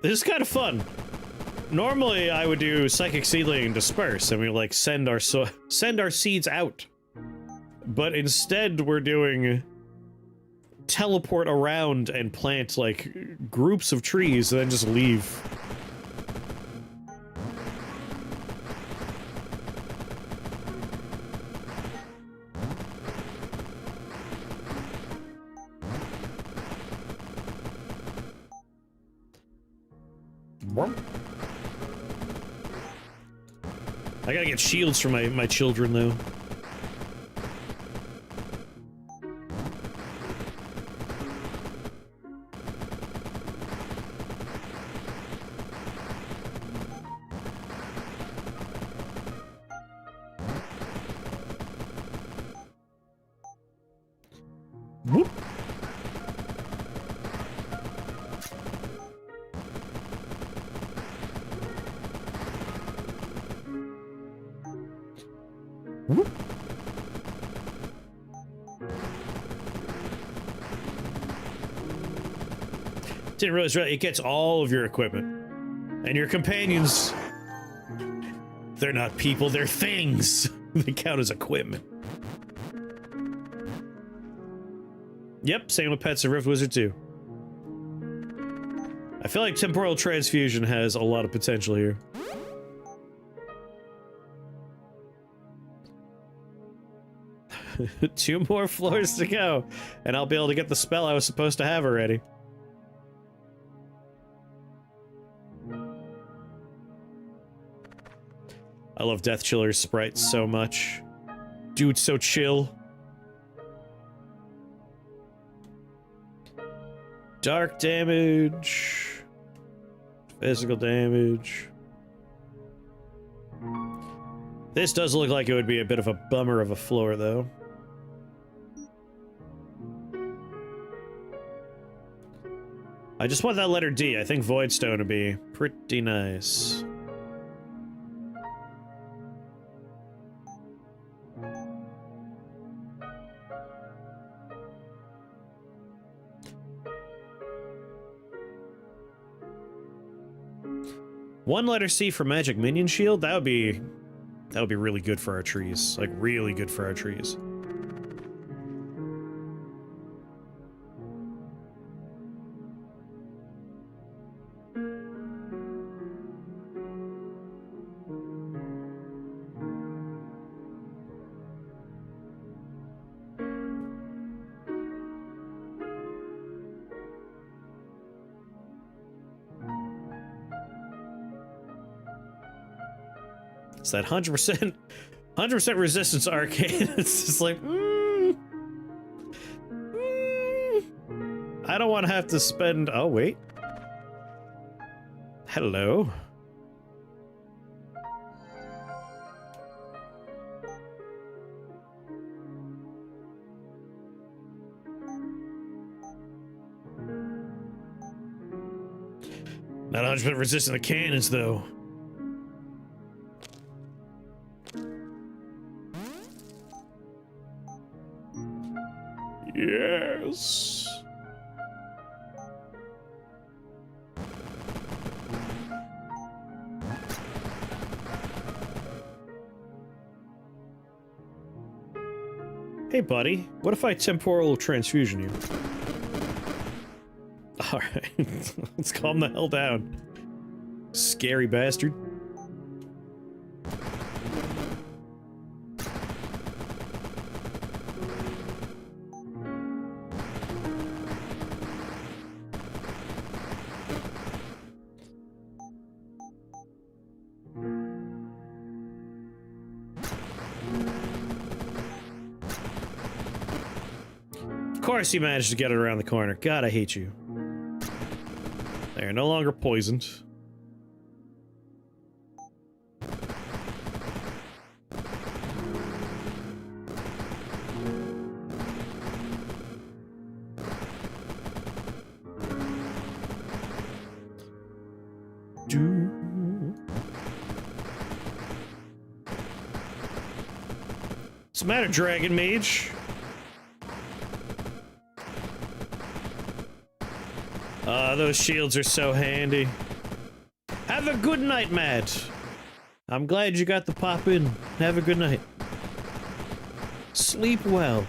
This is kind of fun. Normally, I would do Psychic Seedling and Disperse, and we like send our seeds out. But instead, we're doing teleport around and plant like groups of trees, and then just leave. I gotta get shields for my children, though. Whoop. Whoop. Didn't realize it gets all of your equipment. And your companions, they're not people, they're things. They count as equipment. Yep, same with Pets of Rift Wizard 2. I feel like Temporal Transfusion has a lot of potential here. Two more floors to go, and I'll be able to get the spell I was supposed to have already. I love Death Chiller's sprites so much. Dude's so chill. Dark damage. Physical damage. This does look like it would be a bit of a bummer of a floor, though. I just want that letter D. I think Voidstone would be pretty nice. One letter C for Magic Minion Shield? That would be really good for our trees. Like, really good for our trees. It's that 100% resistance arcade. It's just like, I don't want to have to spend. Oh wait. Hello. Not 100% resistant to cannons, though. Yes. Hey, buddy. What if I temporal transfusion you? Alright. Let's calm the hell down. Scary bastard. Of course you managed to get it around the corner. God, I hate you. They're no longer poisoned. What's the matter, Dragon Mage? Those shields are so handy. Have a good night, Matt. I'm glad you got the pop in. Have a good night. Sleep well.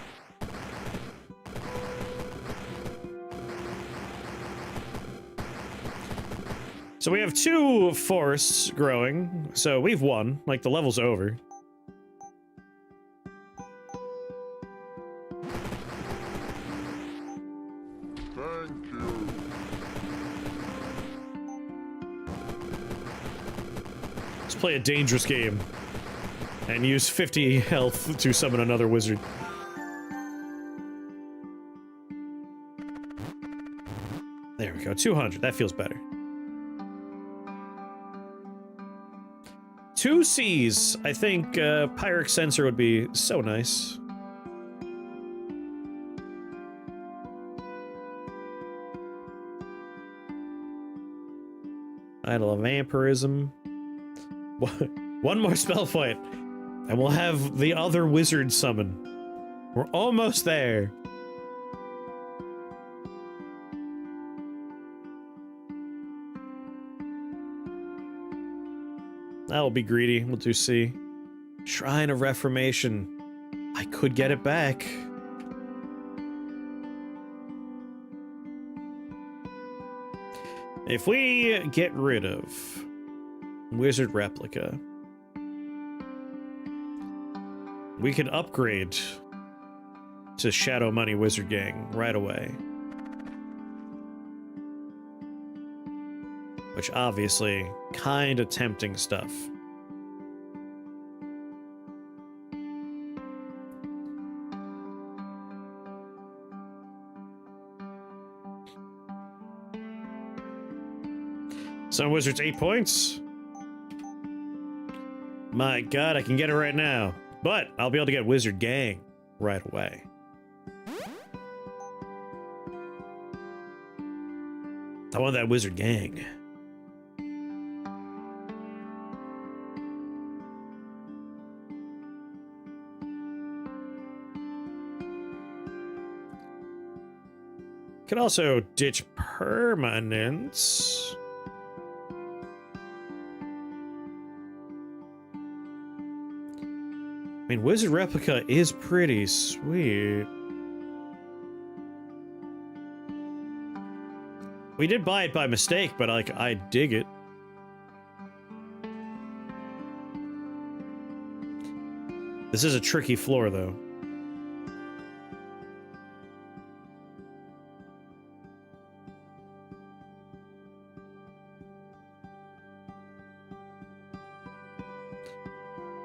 So we have 2 forests growing, so we've won. Like, the level's over. Play a dangerous game and use 50 health to summon another wizard. There we go, 200. That feels better. 2 C's. I think Pyric Sensor would be so nice. Idol of Vampirism. One more spell fight, and we'll have the other wizard summon. We're almost there. That'll be greedy. We'll do C. Shrine of Reformation. I could get it back. If we get rid of Wizard Replica, we can upgrade to Shadow Money Wizard Gang right away. Which obviously, kinda tempting stuff. Some wizards 8 points. My god, I can get it right now. But I'll be able to get Wizard Gang right away. I want that Wizard Gang. Could also ditch permanence. I mean, Wizard Replica is pretty sweet. We did buy it by mistake, but like, I dig it. This is a tricky floor, though.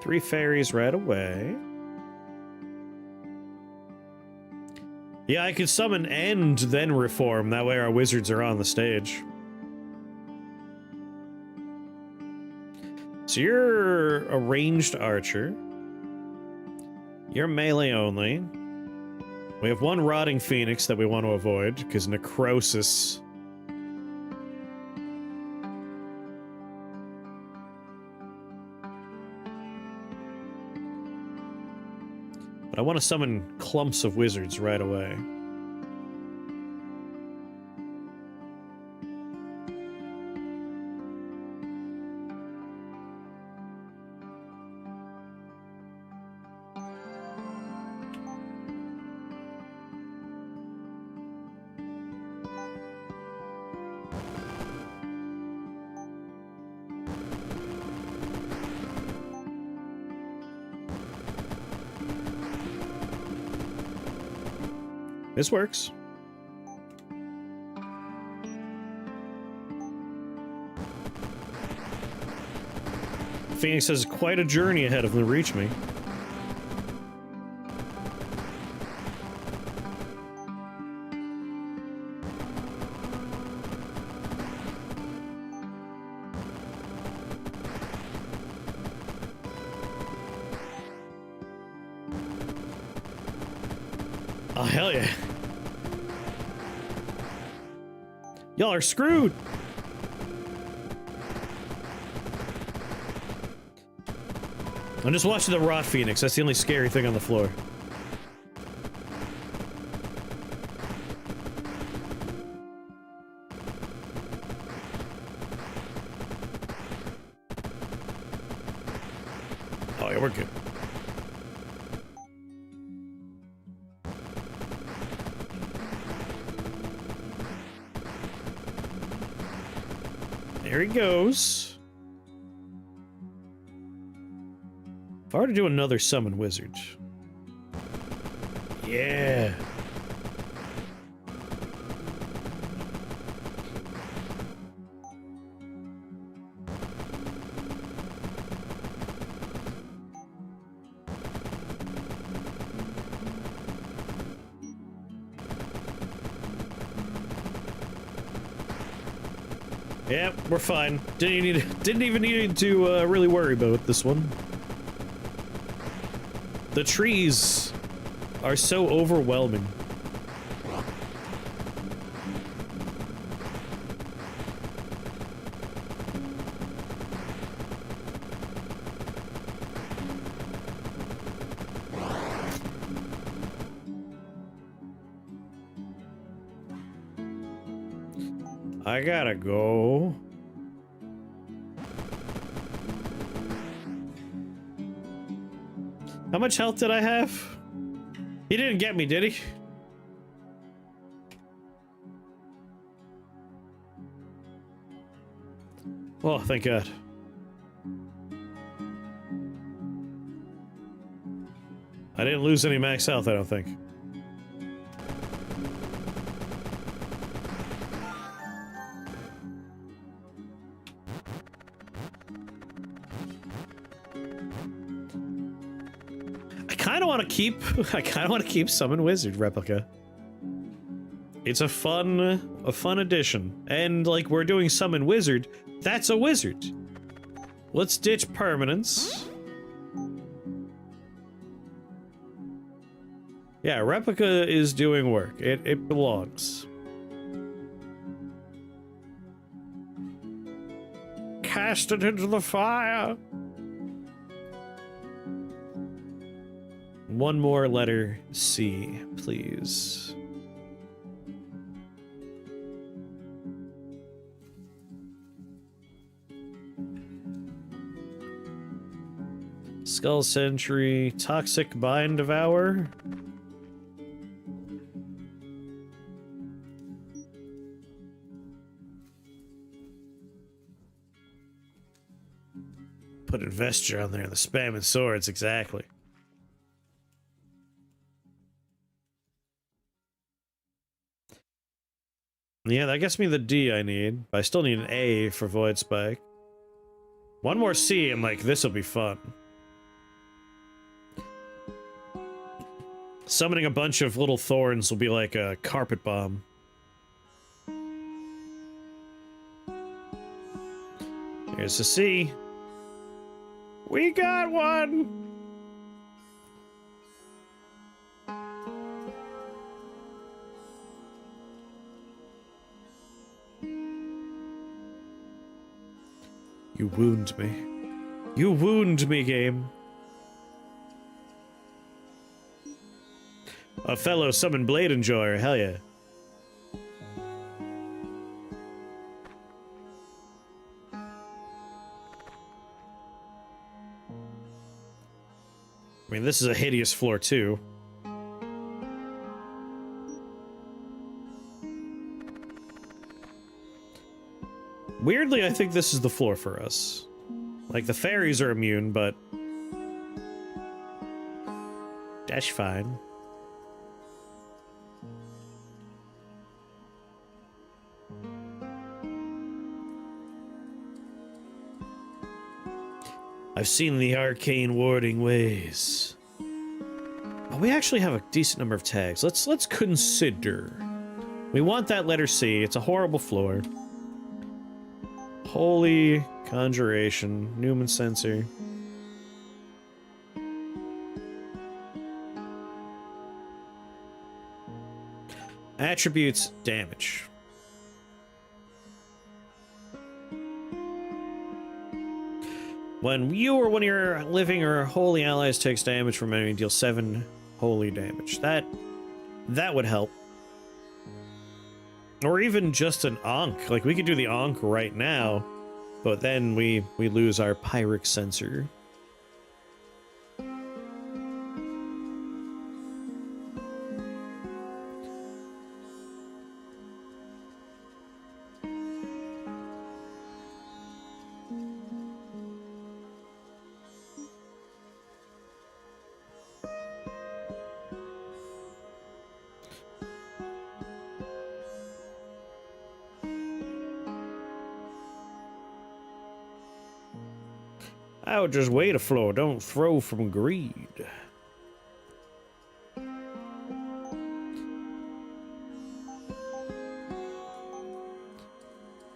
3 fairies right away. Yeah, I could summon and then reform. That way our wizards are on the stage. So you're a ranged archer. You're melee only. We have 1 rotting phoenix that we want to avoid, because necrosis. But I want to summon clumps of wizards right away. This works. Phoenix has quite a journey ahead of him to reach me. Oh, hell yeah. Y'all are screwed. I'm just watching the rot phoenix. That's the only scary thing on the floor. Oh yeah, we're good. There he goes. If I were to do another summon wizard. Yeah. Yeah, we're fine. Didn't even need to really worry about this one. The trees are so overwhelming. I gotta go. How much health did I have? He didn't get me, did he? Oh, thank God. I didn't lose any max health, I don't think. I kind of want to keep Summon Wizard Replica. It's a fun addition. And like we're doing Summon Wizard, that's a wizard. Let's ditch permanence. Yeah, Replica is doing work. It belongs. Cast it into the fire. One more letter C, please. Skull Sentry, Toxic Bind Devour. Put Investure on there, the spam and swords, exactly. Yeah, that gets me the D I need, but I still need an A for Void Spike. One more C, and like, this'll be fun. Summoning a bunch of little thorns will be like a carpet bomb. Here's the sea. We got one! You wound me. You wound me, game. A fellow summon blade enjoyer, hell yeah. I mean, this is a hideous floor, too. Weirdly, I think this is the floor for us. Like, the fairies are immune, but... that's fine. I've seen the arcane warding ways. Oh, we actually have a decent number of tags. Let's consider. We want that letter C. It's a horrible floor. Holy Conjuration. Newman Sensor. Attributes, damage. When you or one of your living or holy allies takes damage from enemy, deal 7 holy damage. That would help. Or even just an Ankh. Like, we could do the Ankh right now, but then we lose our Pyric sensor. I would just wait a floor, don't throw from greed.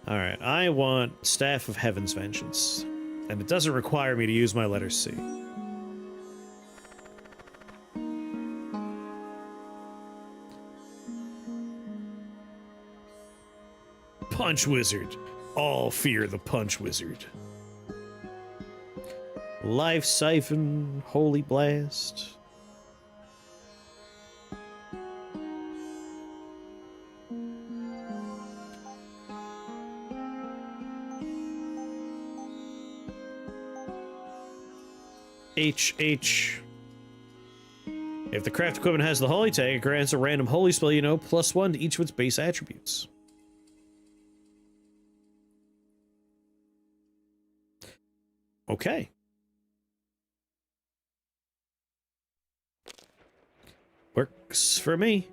Alright, I want Staff of Heaven's Vengeance. And it doesn't require me to use my letter C. Punch Wizard. All fear the Punch Wizard. Life Siphon, Holy Blast. HH. If the craft equipment has the holy tag, it grants a random holy spell you know +1 to each of its base attributes. Okay. Works for me.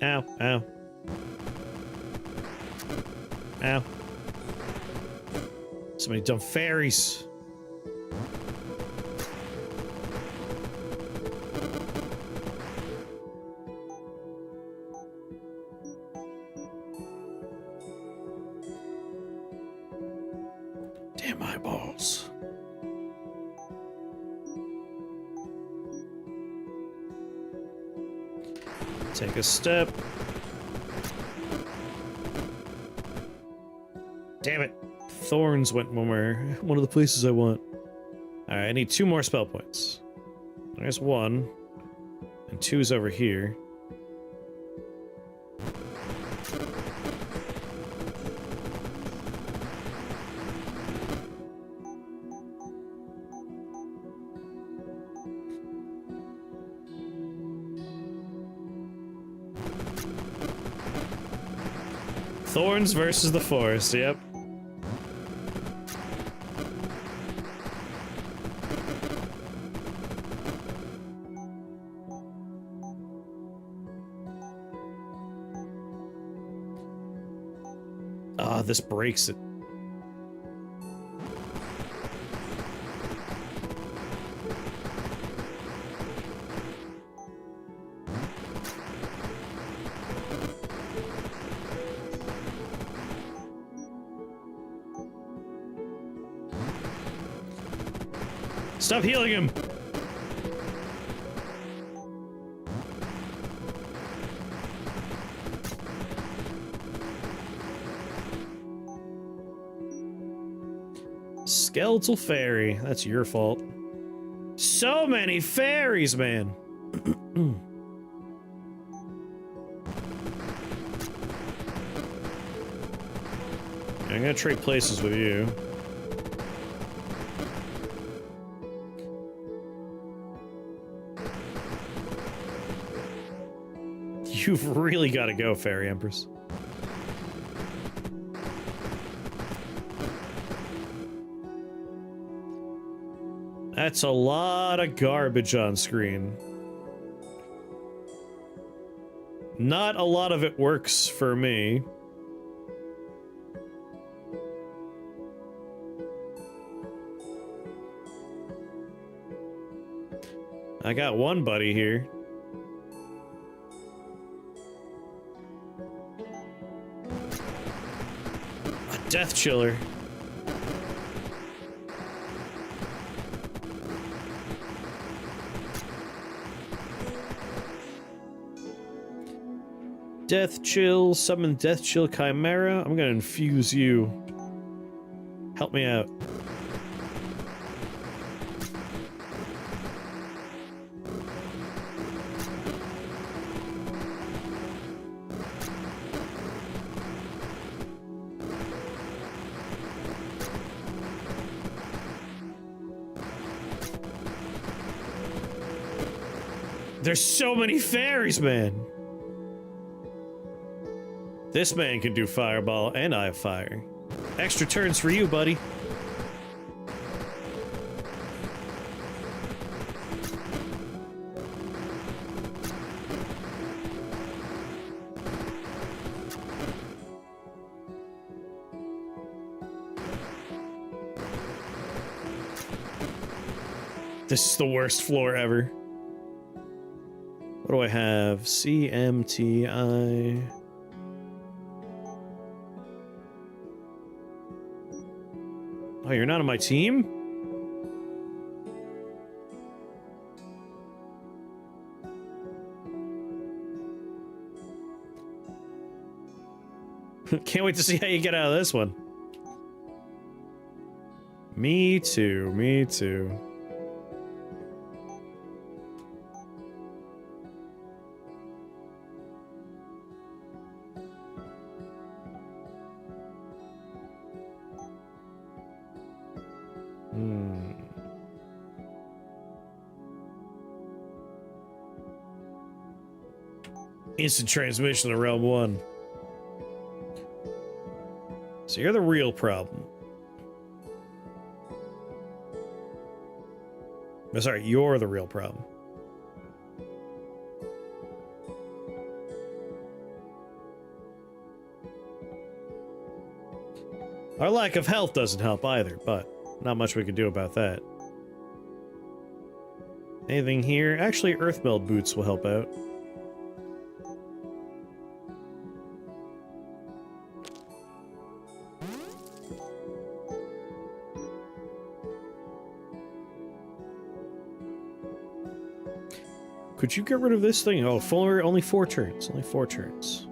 Ow, ow. Ow. So many dumb fairies. Damn eyeballs. Take a step. Damn it. Thorns went one of the places I want. Alright, I need 2 more spell points. There's 1. And 2's over here. Thorns versus the forest, yep. Ah, this breaks it. Stop healing him! Skeletal fairy. That's your fault. So many fairies, man! I'm gonna trade places with you. You've really got to go, Fairy Empress. That's a lot of garbage on screen. Not a lot of it works for me. I got one buddy here. A death chiller. Death chill, summon death chill chimera. I'm gonna infuse you. Help me out. There's so many fairies, man. This man can do fireball, and I have fire. Extra turns for you, buddy. This is the worst floor ever. What do I have? CMTI. Oh, you're not on my team? Can't wait to see how you get out of this one. Me too, me too. Instant transmission to Realm 1. So you're the real problem. Oh, sorry, you're the real problem. Our lack of health doesn't help either, but not much we can do about that. Anything here? Actually, Earthmeld boots will help out. Could you get rid of this thing? Oh, only 4 turns. Only 4 turns.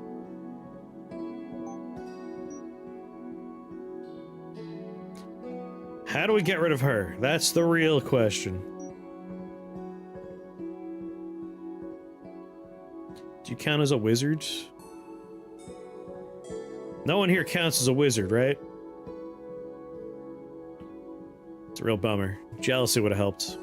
How do we get rid of her? That's the real question. Do you count as a wizard? No one here counts as a wizard, right? It's a real bummer. Jealousy would have helped.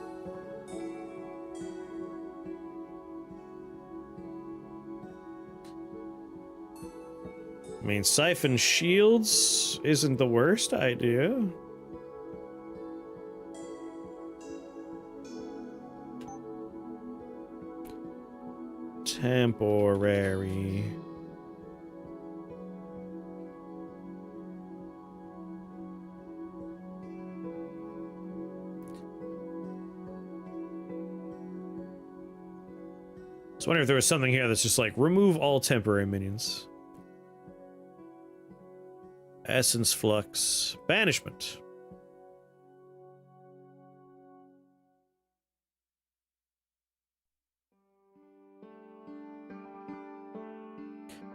I mean, siphon shields isn't the worst idea. Temporary. I wonder if there was something here that's just like, remove all temporary minions. Essence Flux. Banishment.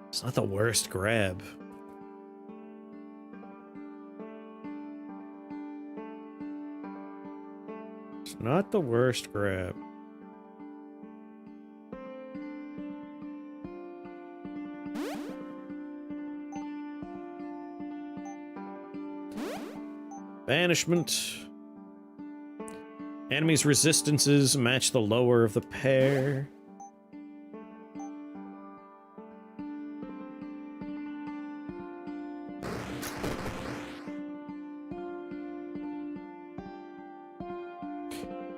It's not the worst grab. It's not the worst grab. Banishment. Enemies' resistances match the lower of the pair.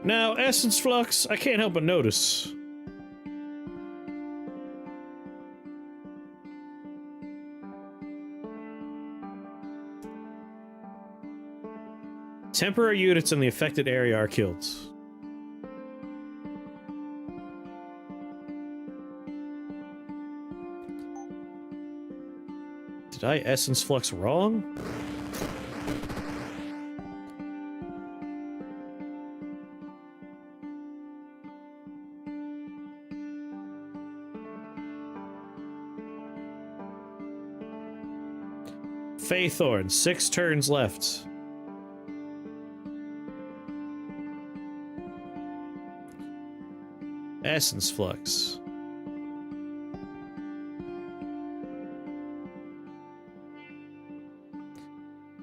Now, Essence Flux, I can't help but notice. Temporary units in the affected area are killed. Did I Essence Flux wrong? Faithorn, 6 turns left. Essence Flux.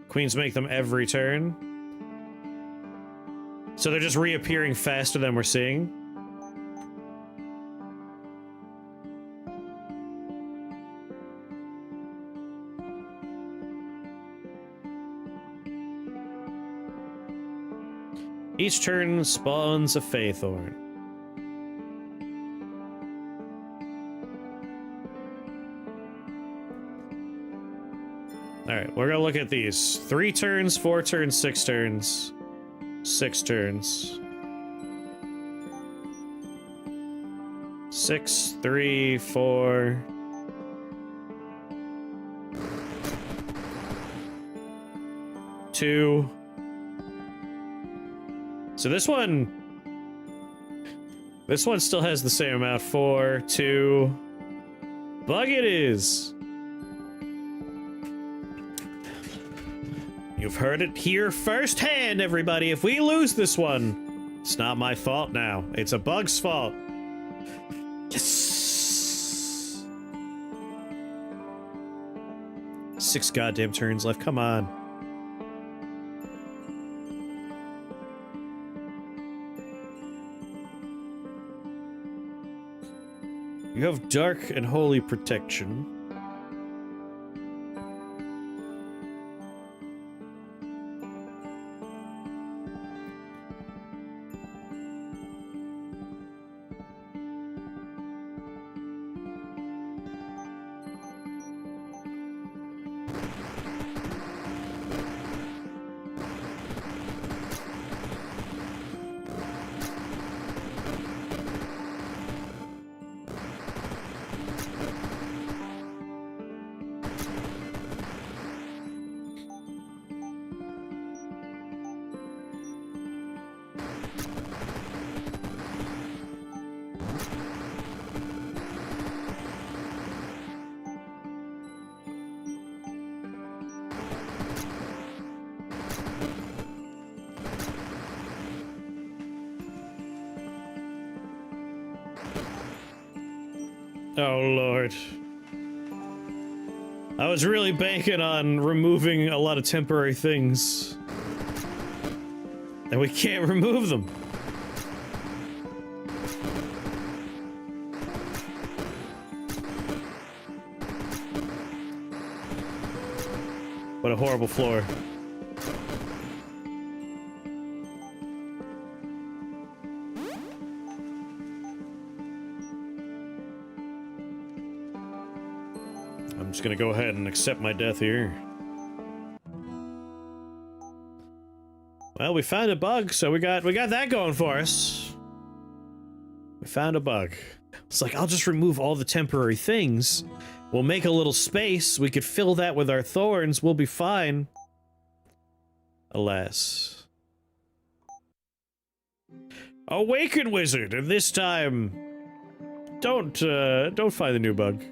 Queens make them every turn. So they're just reappearing faster than we're seeing. Each turn spawns a Faithorn. Alright, we're gonna look at these. 3 turns, 4 turns, 6 turns. 6 turns. 6, 3, 4. Two. So this one still has the same amount. 4, 2. Bug it is. You've heard it here firsthand, everybody. If we lose this one, it's not my fault now. It's a bug's fault. Yes. 6 goddamn turns left. Come on. You have Dark and Holy Protection. Oh, Lord. I was really banking on removing a lot of temporary things. And we can't remove them. What a horrible floor. I'm just gonna go ahead and accept my death here. Well, we found a bug, so we got that going for us. We found a bug. It's like, I'll just remove all the temporary things. We'll make a little space. We could fill that with our thorns. We'll be fine. Alas. Awaken, wizard, and this time, don't find the new bug.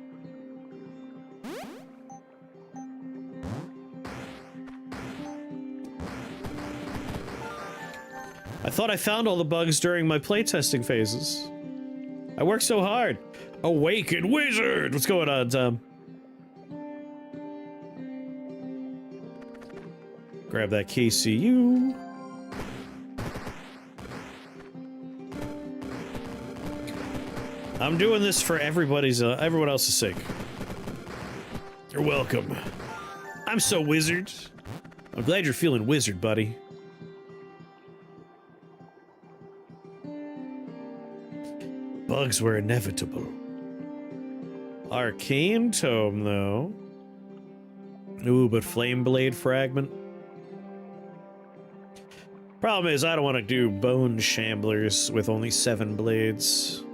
I thought I found all the bugs during my playtesting phases. I worked so hard. Awaken, wizard! What's going on, Tom? Grab that KCU. I'm doing this for everyone else's sake. You're welcome. I'm so wizard. I'm glad you're feeling wizard, buddy. Bugs were inevitable. Arcane Tome, though. Ooh, but Flame Blade Fragment. Problem is, I don't want to do Bone Shamblers with only 7 blades.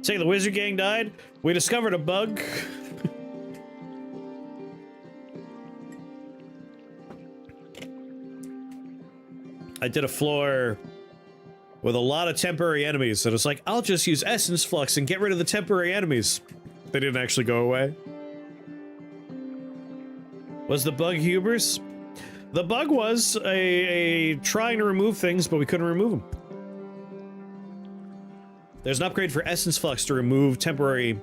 Say the wizard gang died. We discovered a bug. I did a floor with a lot of temporary enemies, and it's like, I'll just use Essence Flux and get rid of the temporary enemies. They didn't actually go away. Was the bug Hubers? The bug was a trying to remove things, but we couldn't remove them. There's an upgrade for Essence Flux to remove temporary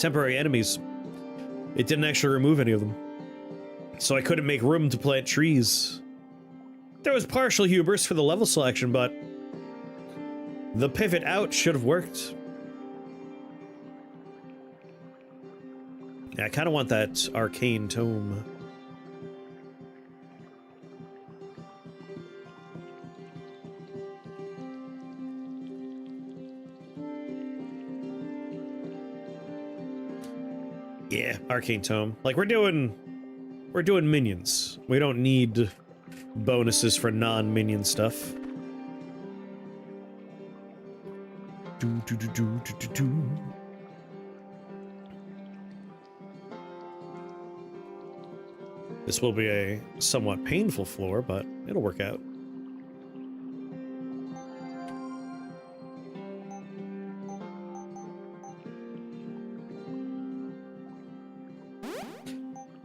enemies. It didn't actually remove any of them. So I couldn't make room to plant trees. There was partial hubris for the level selection, but the pivot out should have worked. Yeah, I kind of want that arcane tome. Yeah, arcane tome. Like we're doing minions. We don't need bonuses for non-minion stuff. This will be a somewhat painful floor, but it'll work out.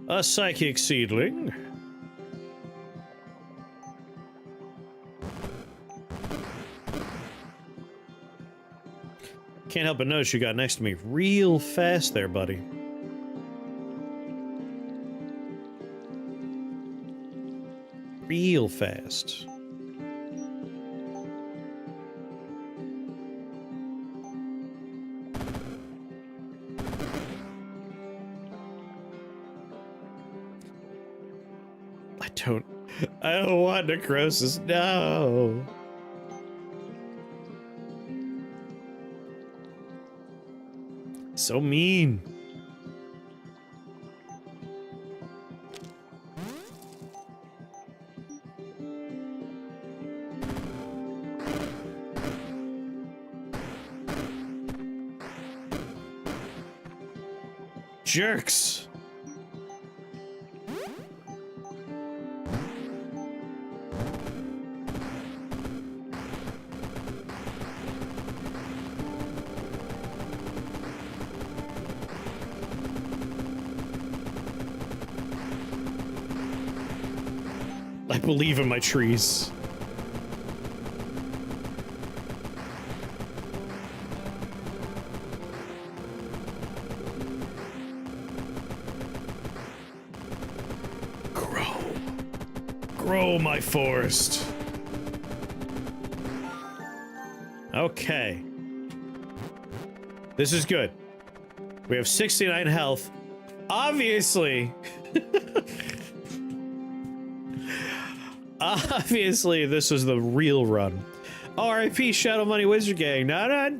A psychic seedling. Can't help but notice you got next to me real fast there, buddy. Real fast. I don't want necrosis, no. So mean. Jerks. I believe in my trees. Grow my forest. Okay. This is good. We have 69 health. Obviously. Obviously, this is the real run. RIP Shadow Money Wizard Gang. No,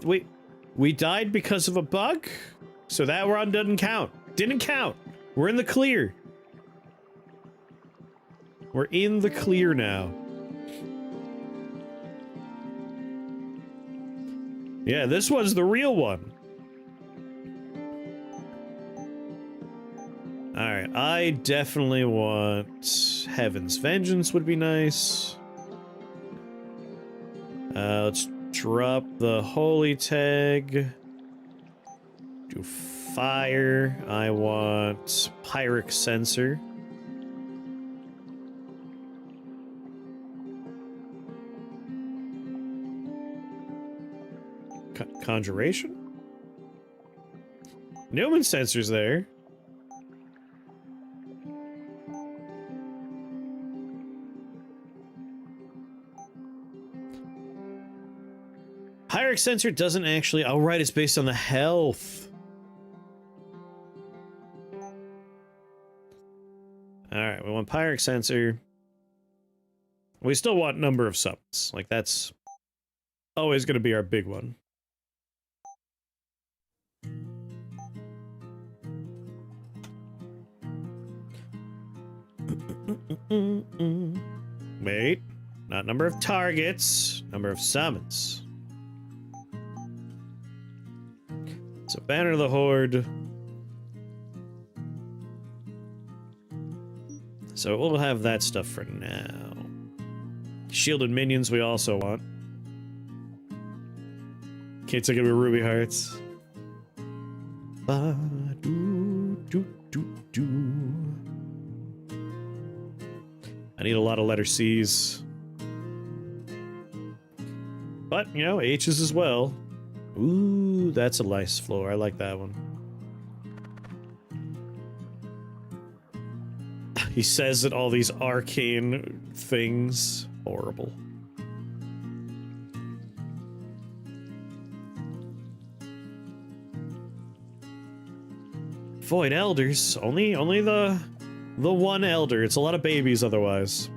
we died because of a bug, so that run doesn't count. Didn't count. We're in the clear. We're in the clear now. Yeah, this was the real one. Alright, I definitely want Heaven's Vengeance would be nice. Let's drop the Holy Tag. Do Fire. I want Pyric Sensor. Conjuration? Newman Sensor's there. Pyric Sensor doesn't actually... Oh, right, it's based on the health. Alright, we want Pyric Sensor. We still want number of summons. Like, that's always going to be our big one. Wait. Not number of targets. Number of summons. So, Banner of the Horde. So, we'll have that stuff for now. Shielded minions we also want. Can't take it with Ruby Hearts. I need a lot of letter C's. But, you know, H's as well. Ooh, that's a nice floor. I like that one. He says that all these arcane things. Horrible. Void Elders. Only the one Elder. It's a lot of babies otherwise.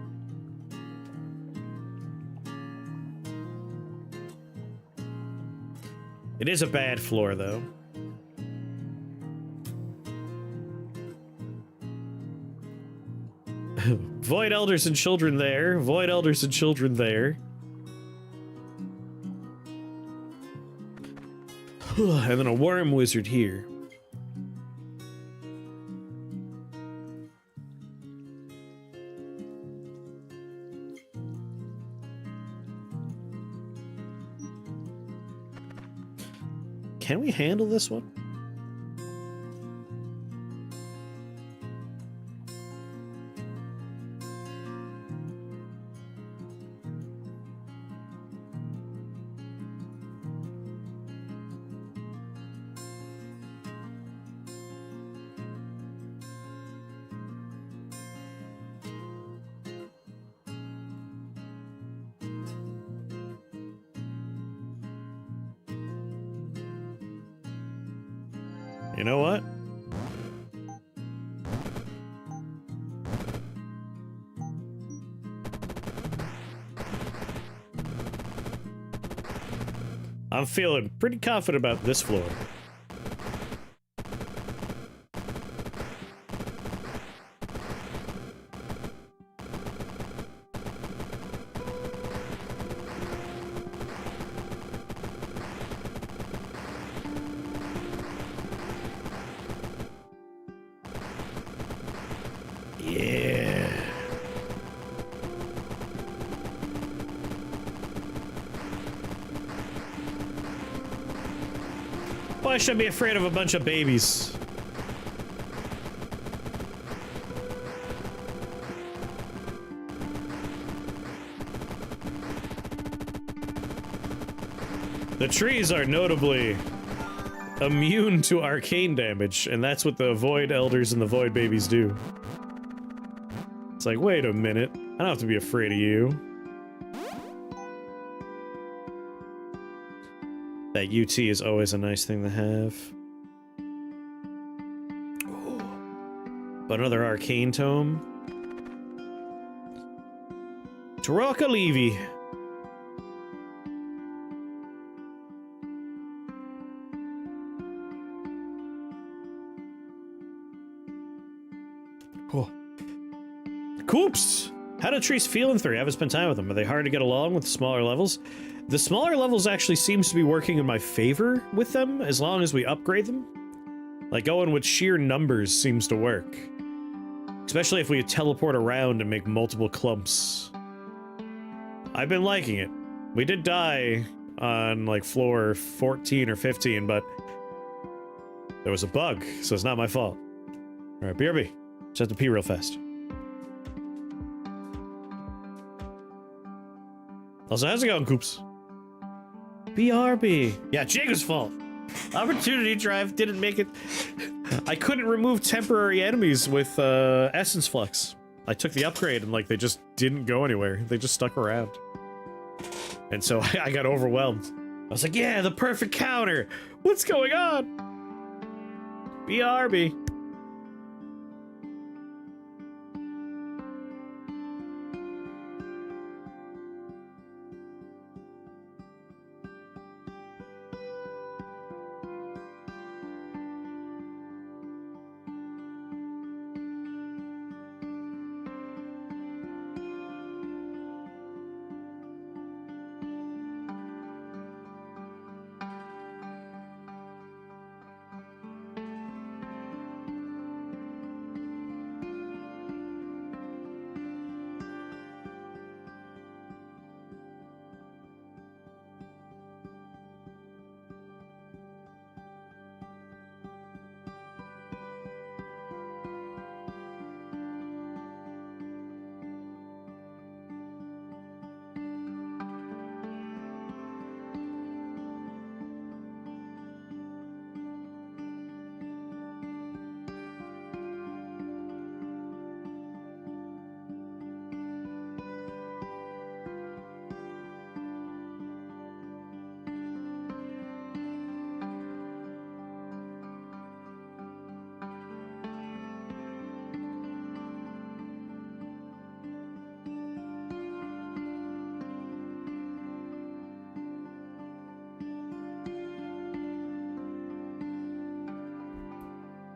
It is a bad floor, though. Void Elders and children there. Void Elders and children there. And then a Worm Wizard here. Can we handle this one? You know what? I'm feeling pretty confident about this floor. Yeah. Why should I be afraid of a bunch of babies? The trees are notably immune to arcane damage, and that's what the Void Elders and the Void Babies do. It's like, wait a minute, I don't have to be afraid of you. That UT is always a nice thing to have. Ooh. But another Arcane Tome. Taraka Levy. Cool. Coops! How do trees feel in 3? I haven't spent time with them. Are they hard to get along with the smaller levels? The smaller levels actually seems to be working in my favor with them, as long as we upgrade them. Like, going with sheer numbers seems to work. Especially if we teleport around and make multiple clumps. I've been liking it. We did die on, like, floor 14 or 15, but there was a bug, so it's not my fault. Alright, BRB. Just have to pee real fast. Also, how's it going, Coops? BRB. Yeah, Jacob's fault. Opportunity Drive didn't make it. I couldn't remove temporary enemies with Essence Flux. I took the upgrade and, like, they just didn't go anywhere. They just stuck around. And so I got overwhelmed. I was like, yeah, the perfect counter. What's going on? BRB.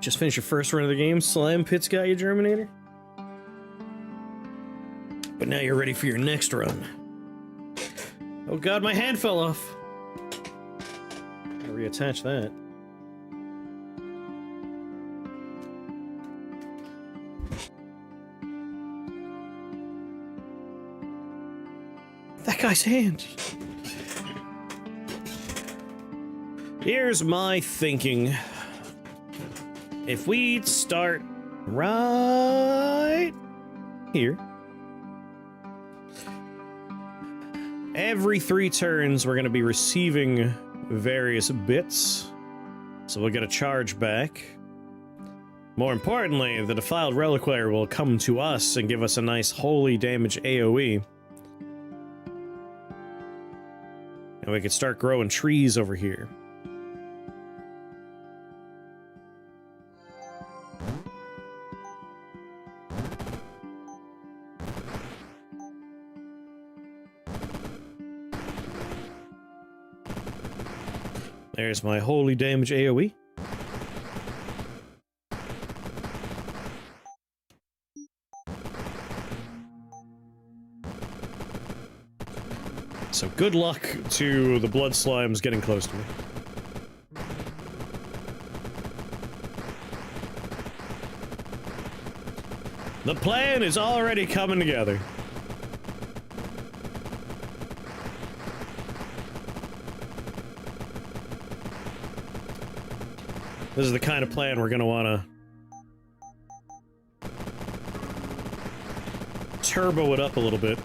Just finished your first run of the game, Slime Pits got you, Germinator. But now you're ready for your next run. Oh god, my hand fell off. I'll reattach that. That guy's hand. Here's my thinking. If we start right here, every 3 turns we're going to be receiving various bits, so we'll get a charge back. More importantly, the defiled reliquary will come to us and give us a nice holy damage AoE. And we can start growing trees over here. There's my holy damage AoE. So good luck to the blood slimes getting close to me. The plan is already coming together. This is the kind of plan we're gonna wanna turbo it up a little bit.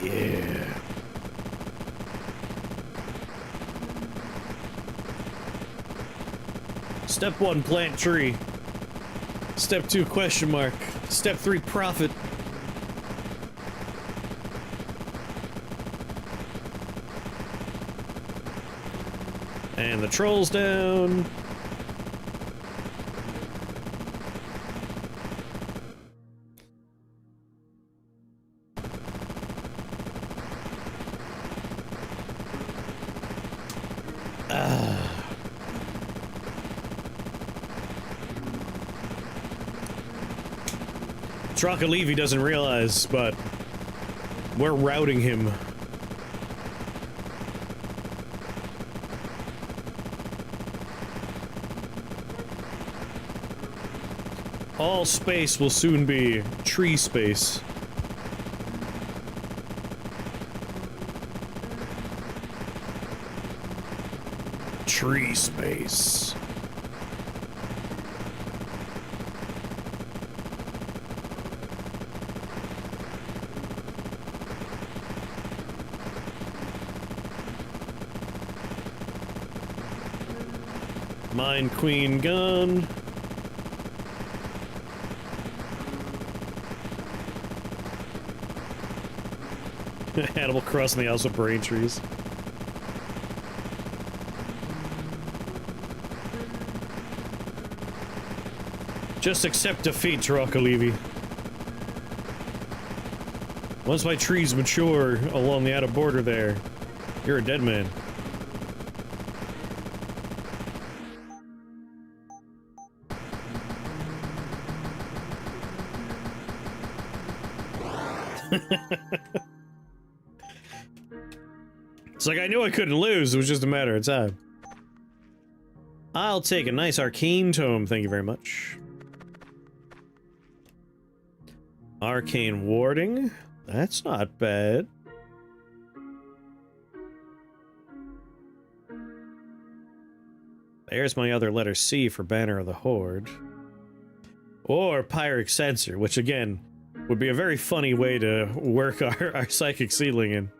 Yeah. Step 1, plant tree. Step 2, question mark. Step 3, profit. And the troll's down. Ah. Levy doesn't realize, but we're routing him. All space will soon be tree space. Tree space. Mine Queen gun. Animal Crossing the House of Brain Trees. Just accept defeat, Levy. Once my trees mature along the outer border there, you're a dead man. It's like I knew I couldn't lose, it was just a matter of time. I'll take a nice arcane tome, thank you very much. Arcane warding? That's not bad. There's my other letter C for Banner of the Horde. Or Pyric Sensor, which again, would be a very funny way to work our psychic ceiling in.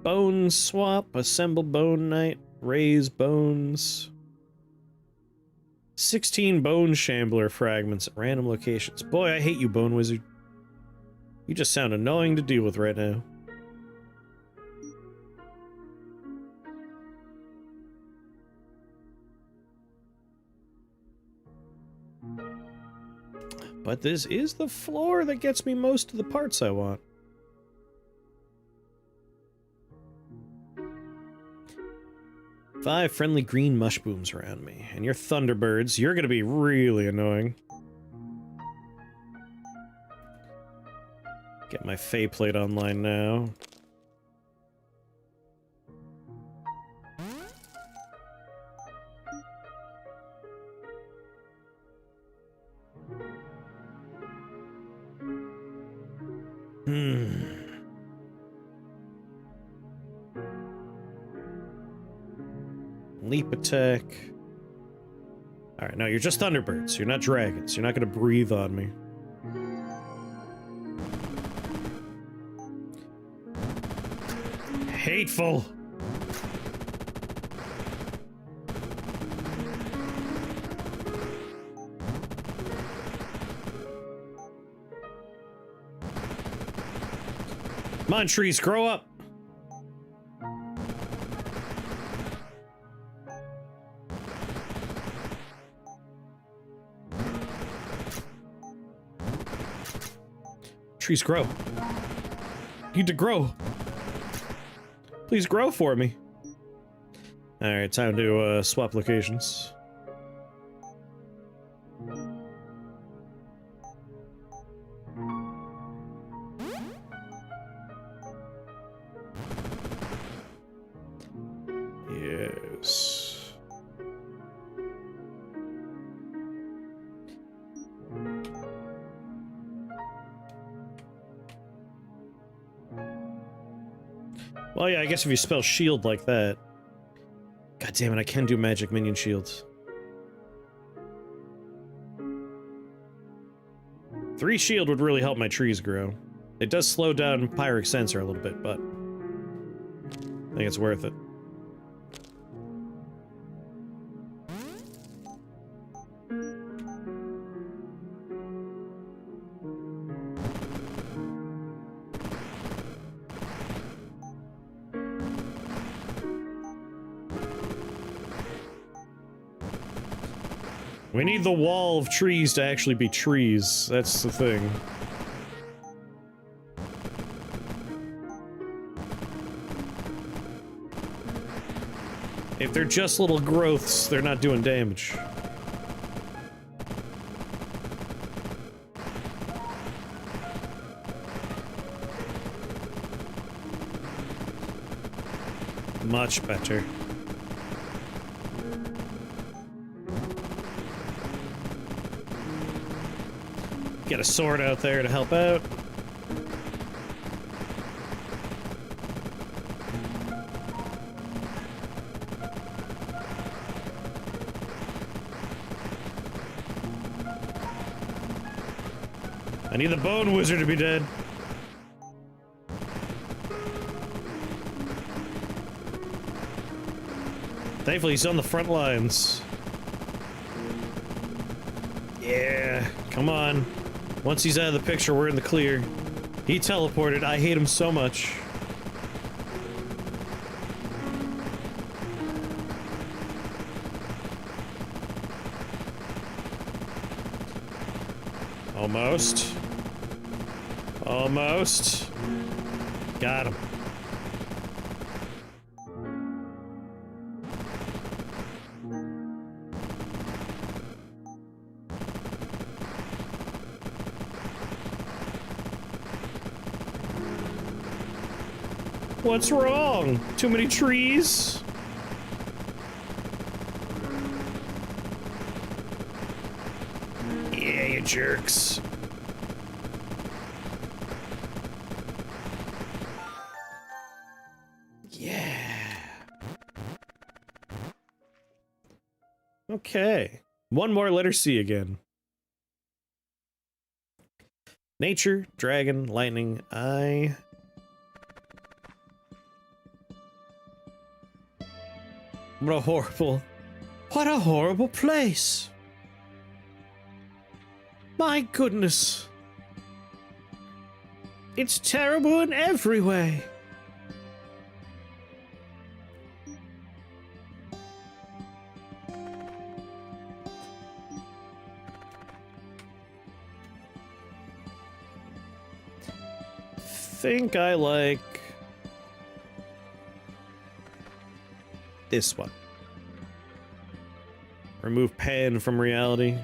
Bone swap, assemble bone knight, raise bones. 16 bone shambler fragments at random locations. Boy, I hate you, bone wizard. You just sound annoying to deal with right now. But this is the floor that gets me most of the parts I want. Five friendly green mushbooms around me, and you're Thunderbirds. You're gonna be really annoying. Get my Fey plate online now. Leap attack. Alright, no, you're just Thunderbirds. You're not dragons. You're not gonna breathe on me. Hateful! Come on, trees, grow up! Trees grow. Need to grow. Please grow for me. Alright, time to swap locations. Yes. Well, yeah, I guess if you spell shield like that. God damn it, I can do magic minion shields. 3 shield would really help my trees grow. It does slow down Pyric Sensor a little bit, but I think it's worth it. We need the wall of trees to actually be trees. That's the thing. If they're just little growths, they're not doing damage. Much better. Get a sword out there to help out. I need the bone wizard to be dead. Thankfully, he's on the front lines. Yeah, come on. Once he's out of the picture, we're in the clear. He teleported. I hate him so much. Almost. Almost. Got him. What's wrong? Too many trees? Yeah, you jerks. Yeah. Okay. One more letter C again. Nature, dragon, lightning, What a horrible place. My goodness. It's terrible in every way. Think I like this one. Remove pain from reality.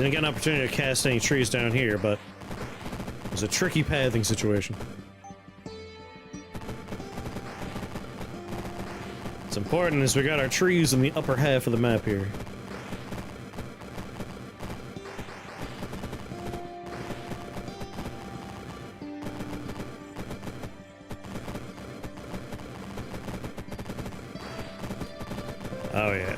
Didn't get an opportunity to cast any trees down here, but it was a tricky pathing situation. What's important is we got our trees in the upper half of the map here. Oh yeah.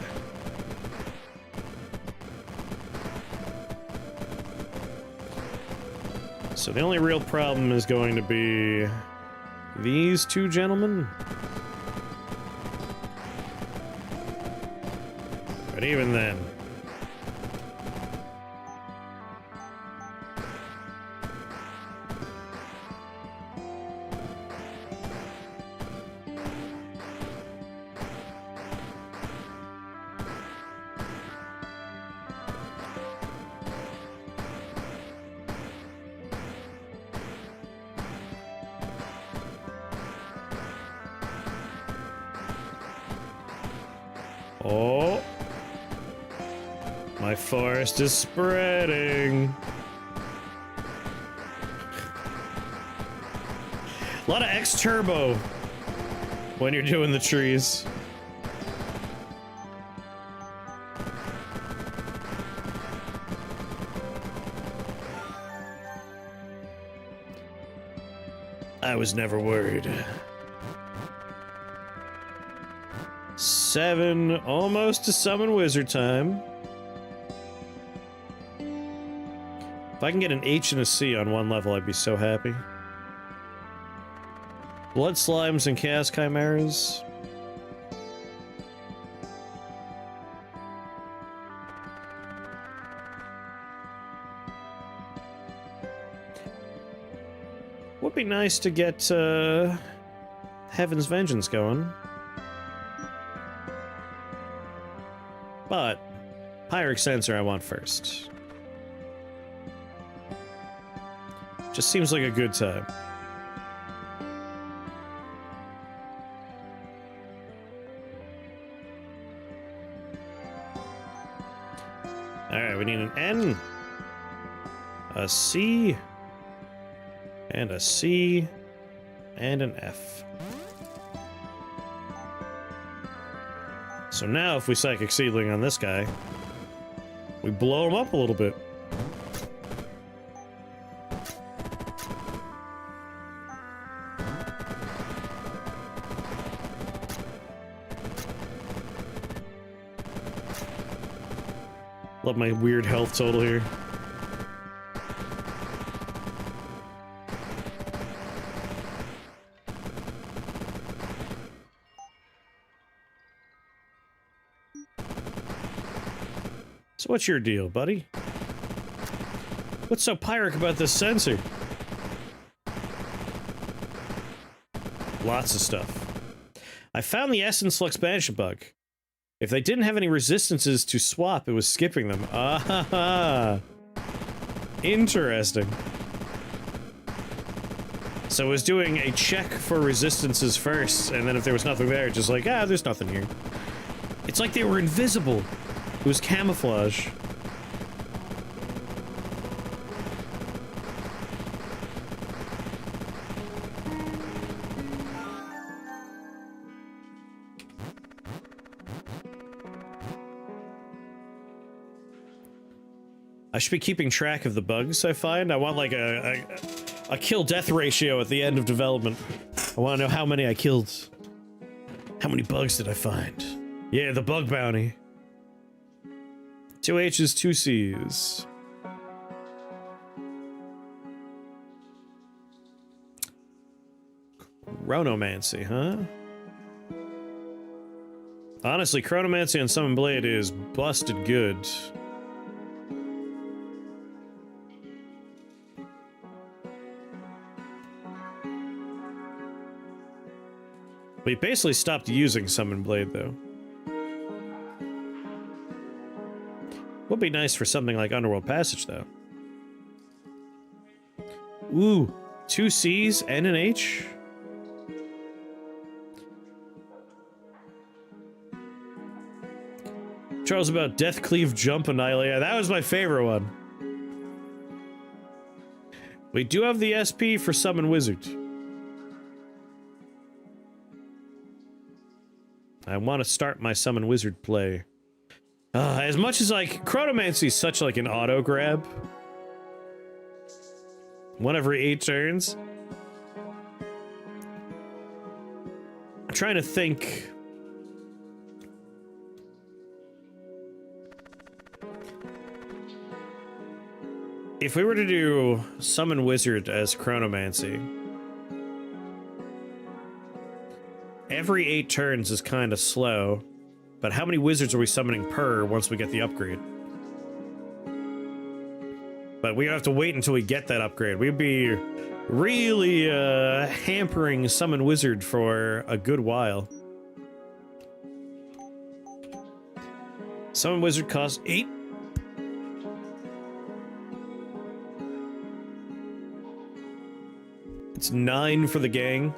So the only real problem is going to be these two gentlemen. But even then. Oh. My forest is spreading. A lot of X turbo when you're doing the trees. I was never worried. 7, almost to summon wizard time. If I can get an H and a C on one level, I'd be so happy. Blood slimes and chaos chimeras. Would be nice to get Heaven's Vengeance going. But Pyric Sensor I want first. Just seems like a good time. Alright, we need an N, a C, and a C, and an F. So now if we Psychic Seedling on this guy, we blow him up a little bit. Love my weird health total here. So what's your deal, buddy? What's so Pyric about this sensor? Lots of stuff. I found the Essence Flux Banishment bug. If they didn't have any resistances to swap, it was skipping them. Ah, interesting. So it was doing a check for resistances first, and then if there was nothing there, just like, ah, there's nothing here. It's like they were invisible. It was camouflage. I should be keeping track of the bugs I find. I want like a kill-death ratio at the end of development. I want to know how many I killed. How many bugs did I find? Yeah, the bug bounty. 2 H's, 2 C's. Chronomancy, huh? Honestly, Chronomancy on Summon Blade is busted good. We basically stopped using Summon Blade, though. Would be nice for something like Underworld Passage, though. Ooh, 2 C's and an H? Charles about Death Cleave Jump Annihilate. Yeah, that was my favorite one. We do have the SP for Summon Wizard. I want to start my Summon Wizard play. As much as like Chronomancy is such like an auto grab. 1 every 8 turns. I'm trying to think. If we were to do Summon Wizard as Chronomancy, every 8 turns is kind of slow, but how many wizards are we summoning per once we get the upgrade? But we have to wait until we get that upgrade. We'd be really hampering Summon Wizard for a good while. Summon Wizard costs 8. It's 9 for the gang.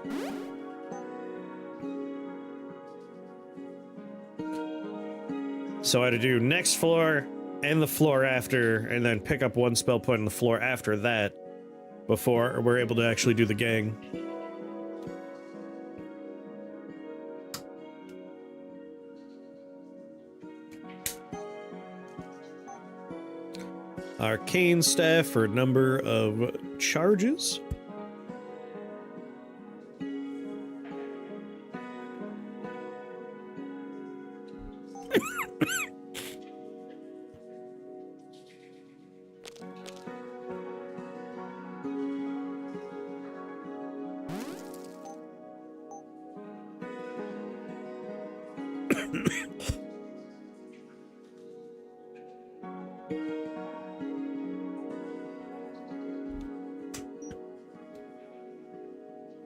So I had to do next floor and the floor after, and then pick up 1 spell point on the floor after that before we're able to actually do the gang. Arcane Staff for number of charges.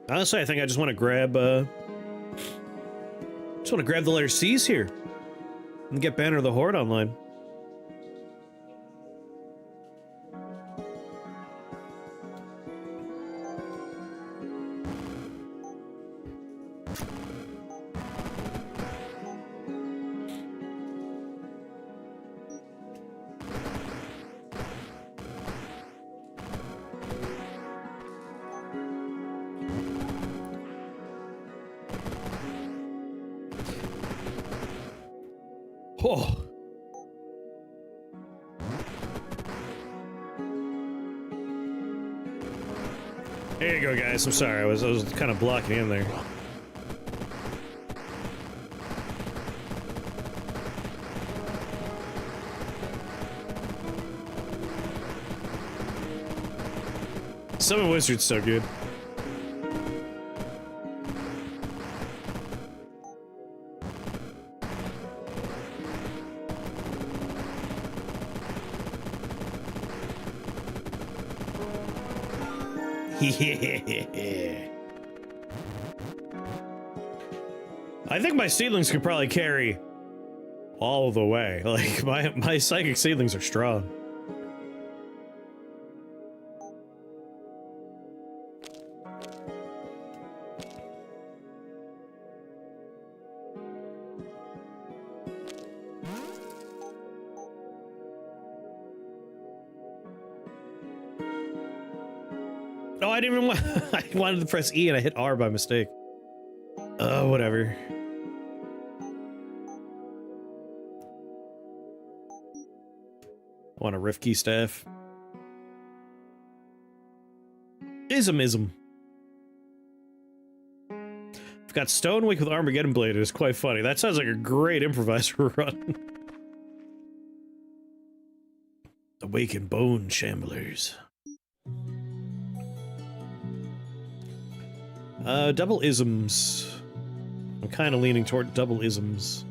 Honestly, I think I just want to grab, the letter C's here. And get Banner of the Horde online. Oh. There you go, guys. I'm sorry. I was kind of blocking in there. Summon Wizard's so good. Yeah. I think my seedlings could probably carry all the way. Like, my psychic seedlings are strong. Oh, I didn't even want. I wanted to press E and I hit R by mistake. Whatever. I want a Rifki staff. Ism. I've got Stonewick with Armageddon Blade. It's quite funny. That sounds like a great improviser run. Awaken Bone Shamblers. Double isms. I'm kind of leaning toward double isms.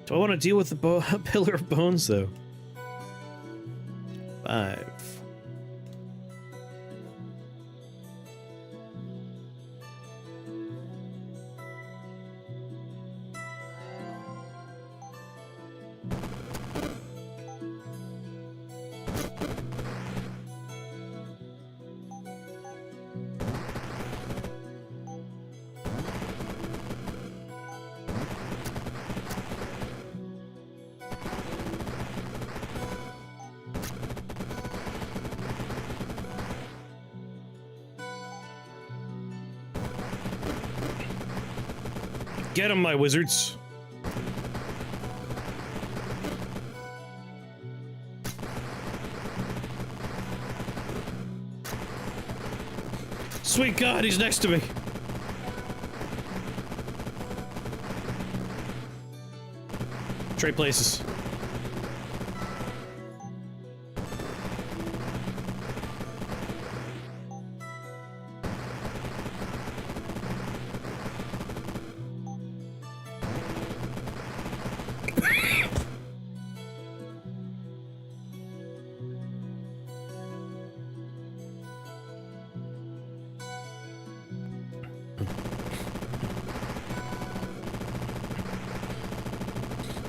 Do I want to deal with the Pillar of Bones, though? 5. Get him, my wizards. Sweet God, he's next to me. Trade places.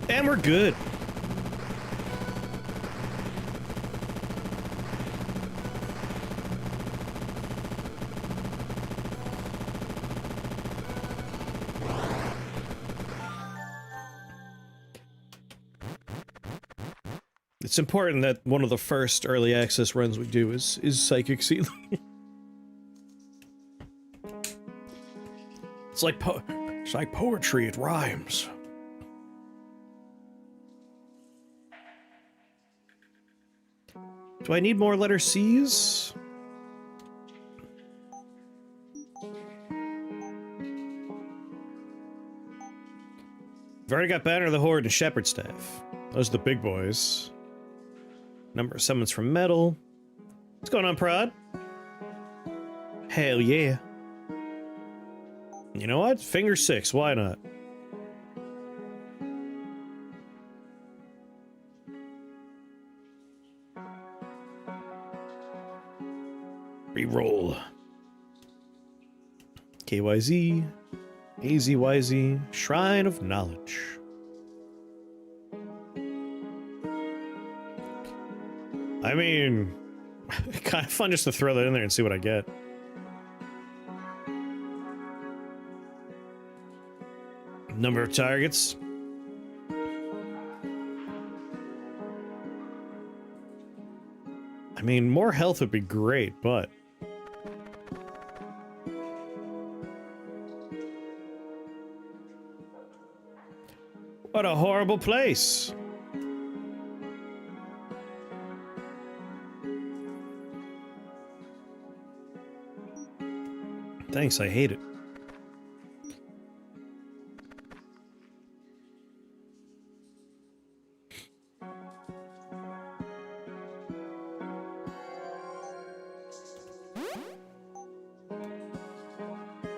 And we're good. It's important that one of the first early access runs we do is Psychic Seedling. It's like poetry, it rhymes. Do I need more letter C's? I've already got Banner of the Horde and Shepherd Staff. Those are the big boys. Number of summons from Metal. What's going on, Prod? Hell yeah. You know what? Finger 6, why not? Reroll. KYZ. AZYZ. Shrine of Knowledge. I mean, kind of fun just to throw that in there and see what I get. Number of targets. I mean, more health would be great, but... what a horrible place! Thanks, I hate it.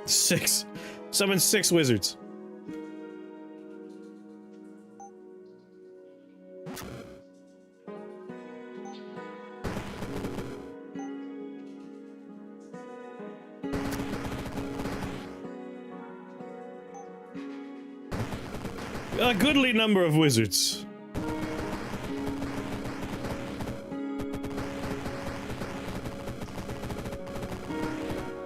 Six. Summon 6 wizards. A goodly number of wizards.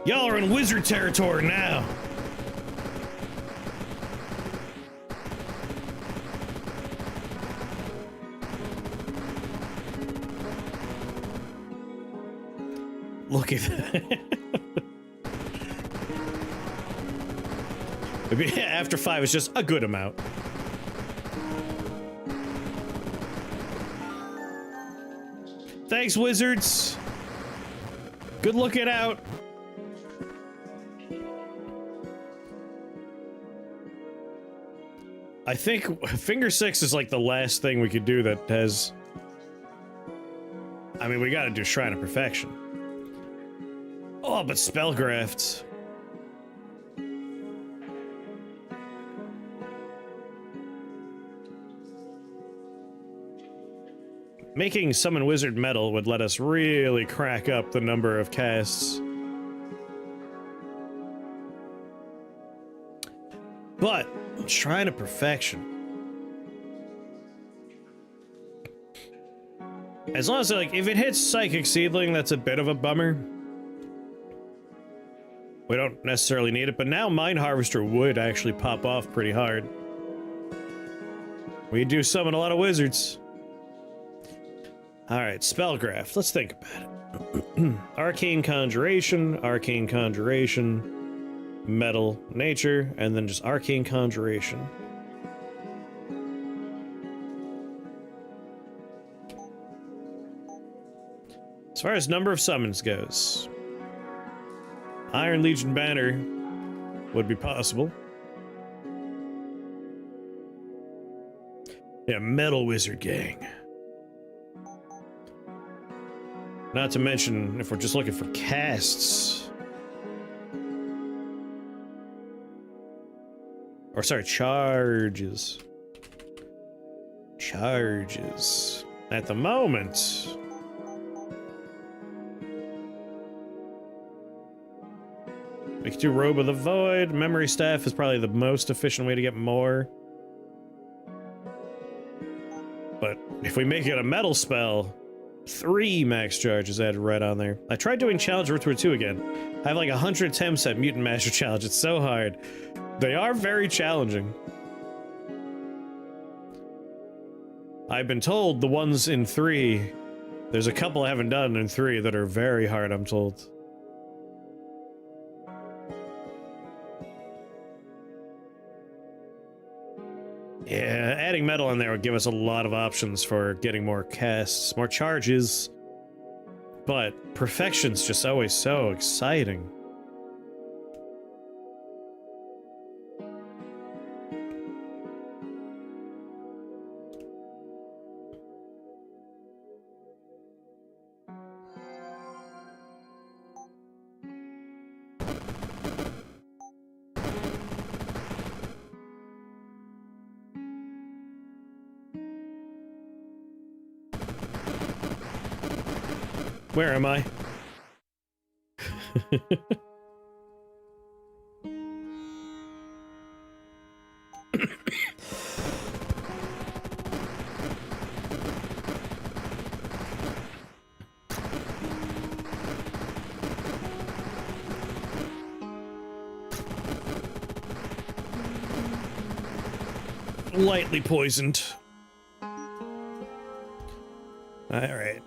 Y'all are in wizard territory now. Look at that. Maybe after 5 is just a good amount. Thanks, wizards. Good looking out. I think Finger 6 is like the last thing we could do that has... I mean, we gotta do Shrine of Perfection. Oh, but Spellgraft. Making Summon Wizard Metal would let us really crack up the number of casts. But, Shrine of Perfection. As long as, like, if it hits Psychic Seedling, that's a bit of a bummer. We don't necessarily need it, but now Mind Harvester would actually pop off pretty hard. We do summon a lot of wizards. Alright, Spellgraft. Let's think about it. Arcane Conjuration, Metal, Nature, and then just Arcane Conjuration. As far as number of summons goes, Iron Legion Banner would be possible. Yeah, Metal Wizard Gang. Not to mention, if we're just looking for casts. Or, sorry, charges. Charges. At the moment... we could do Robe of the Void. Memory Staff is probably the most efficient way to get more. But if we make it a metal spell, 3 max charges added right on there. I tried doing Challenge Ritual 2 again. I have like 100 attempts at Mutant Master Challenge. It's so hard. They are very challenging. I've been told the ones in 3, there's a couple I haven't done in 3 that are very hard, I'm told. Yeah, adding metal in there would give us a lot of options for getting more casts, more charges. But perfection's just always so exciting. Where am I? Lightly poisoned. All right.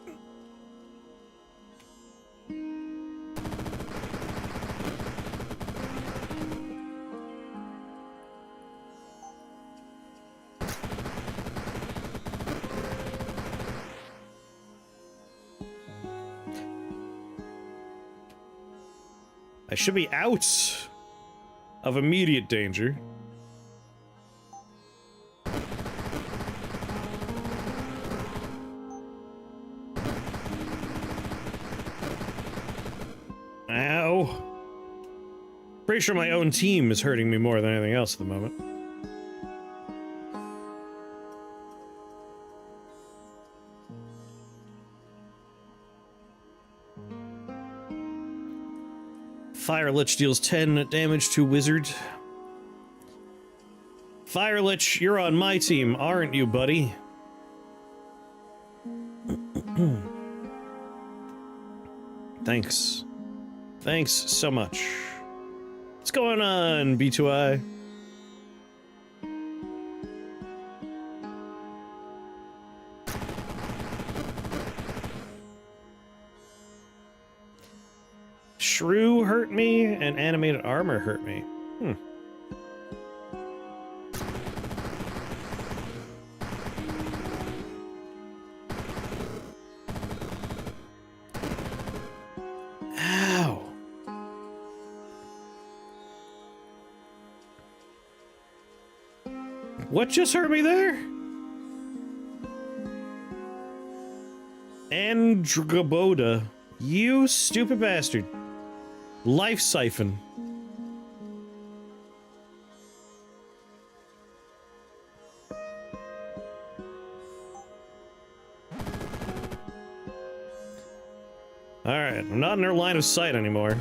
I should be out of immediate danger. Ow. Pretty sure my own team is hurting me more than anything else at the moment. Fire Lich deals 10 damage to Wizard. Fire Lich, you're on my team, aren't you, buddy? Thanks. Thanks so much. What's going on, B2I? Shrew hurt me, and animated armor hurt me. Ow. What just hurt me there? Andragoboda. You stupid bastard. Life siphon. Alright, I'm not in their line of sight anymore.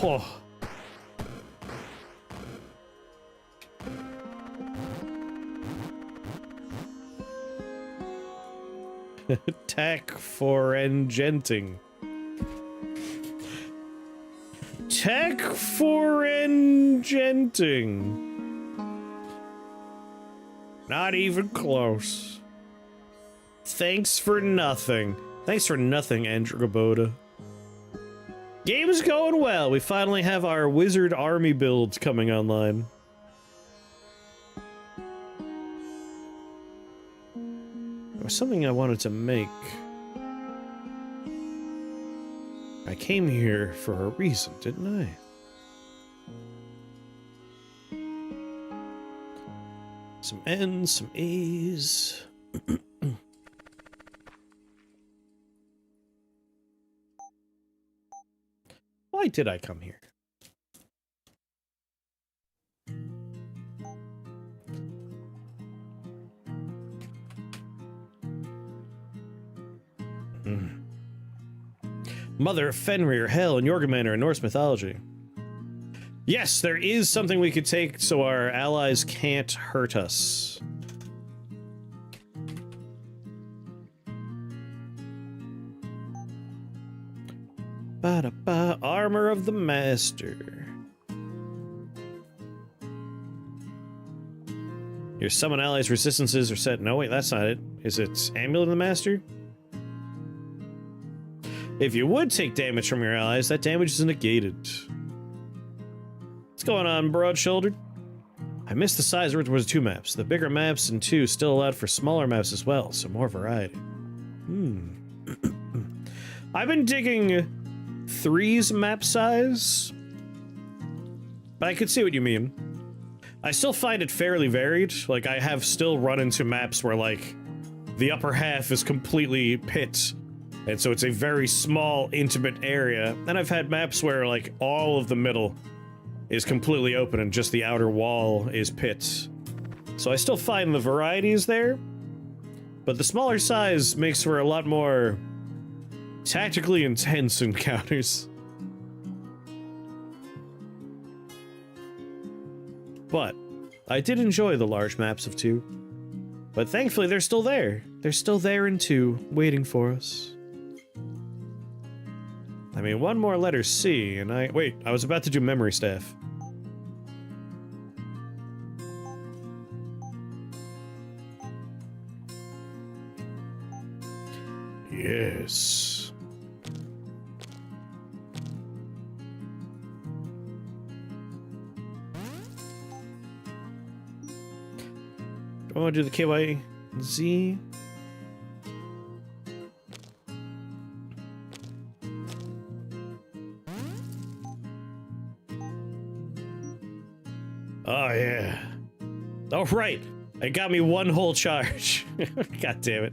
Oh. Attack for engenting. Tech for engenting. Not even close. Thanks for nothing. Thanks for nothing, Andragoboda. Game is going well. We finally have our wizard army builds coming online. There was something I wanted to make. I came here for a reason, didn't I? Some N's, some A's. Why did I come here? Mother of Fenrir, Hel, and Jormungandr in Norse mythology. Yes, there is something we could take so our allies can't hurt us. Ba-da-ba, Armor of the Master. Your summon allies' resistances are set. No, wait, that's not it. Is it Amulet of the Master? If you would take damage from your allies, that damage is negated. What's going on, broad-shouldered? I missed the size of the 2 maps. The bigger maps in 2 still allowed for smaller maps as well, so more variety. I've been digging 3's map size, but I could see what you mean. I still find it fairly varied. Like, I have still run into maps where, like, the upper half is completely pit, and so it's a very small, intimate area. And I've had maps where, like, all of the middle is completely open and just the outer wall is pit. So I still find the variety is there, but the smaller size makes for a lot more tactically intense encounters. But I did enjoy the large maps of 2. But thankfully they're still there. They're still there in 2, waiting for us. I mean, one more letter C, and wait, I was about to do memory staff. Yes. Do I want to do the KYZ? Oh, yeah. Oh, right. It got me 1 whole charge. God damn it.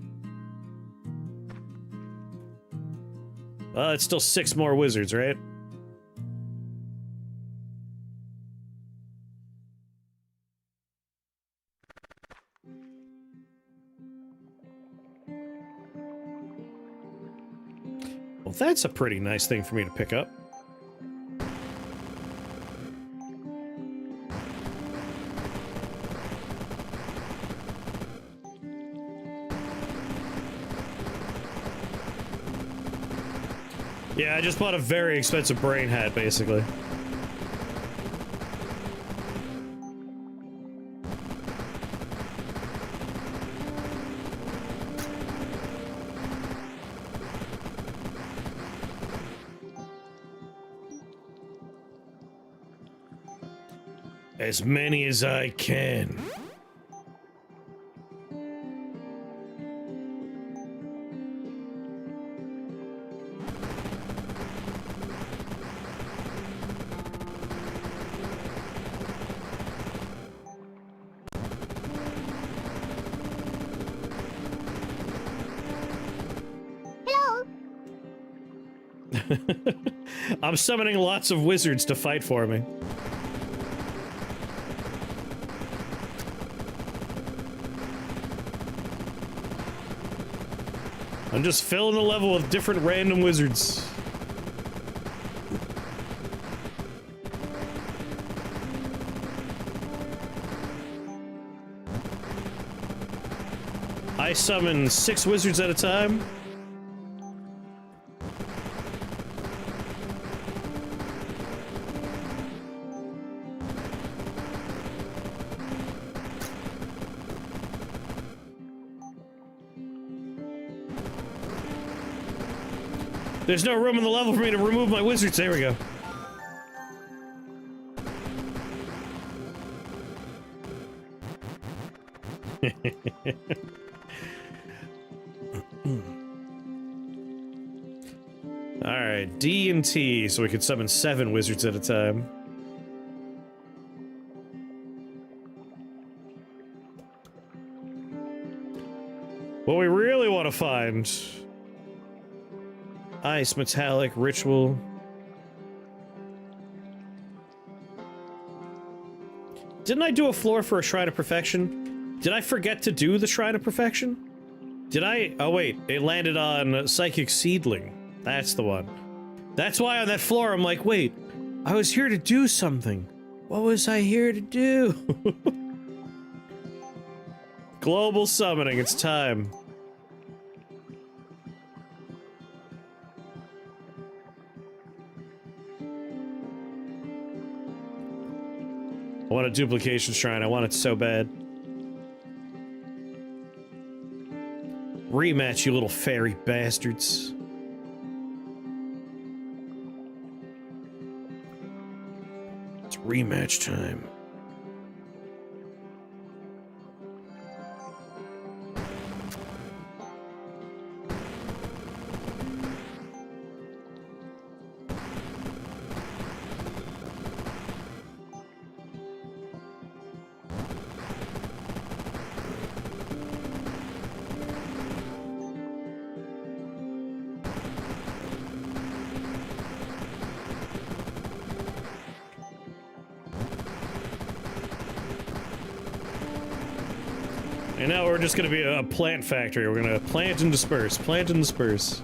Well, it's still 6 more wizards, right? Well, that's a pretty nice thing for me to pick up. Yeah, I just bought a very expensive brain hat, basically. As many as I can. I'm summoning lots of wizards to fight for me. I'm just filling the level with different random wizards. I summon 6 wizards at a time. There's no room in the level for me to remove my wizards. There we go. Alright, D and T, so we could summon 7 wizards at a time. What we really want to find... Ice, metallic, ritual. Didn't I do a floor for a Shrine of Perfection? Did I forget to do the Shrine of Perfection? Did I? Oh wait, it landed on Psychic Seedling. That's the one. That's why on that floor I'm like, wait, I was here to do something. What was I here to do? Global summoning, it's time. I want a duplication shrine. I want it so bad. Rematch, you little fairy bastards. It's rematch time. And now we're just gonna be a plant factory. We're gonna plant and disperse, plant and disperse.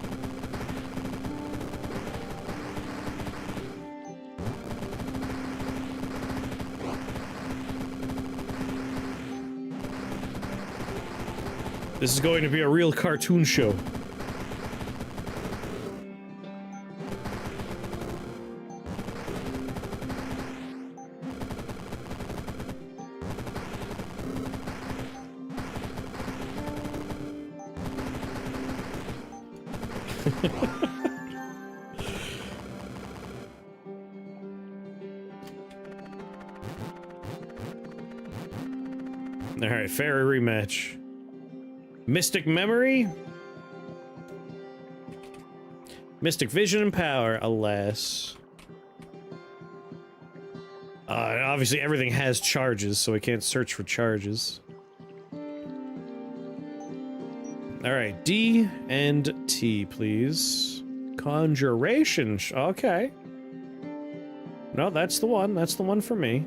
This is going to be a real cartoon show. Alright, fairy rematch. Mystic memory? Mystic vision and power, alas. Obviously everything has charges, so I can't search for charges. Alright, D and T, please. Conjuration, okay. No, that's the one for me.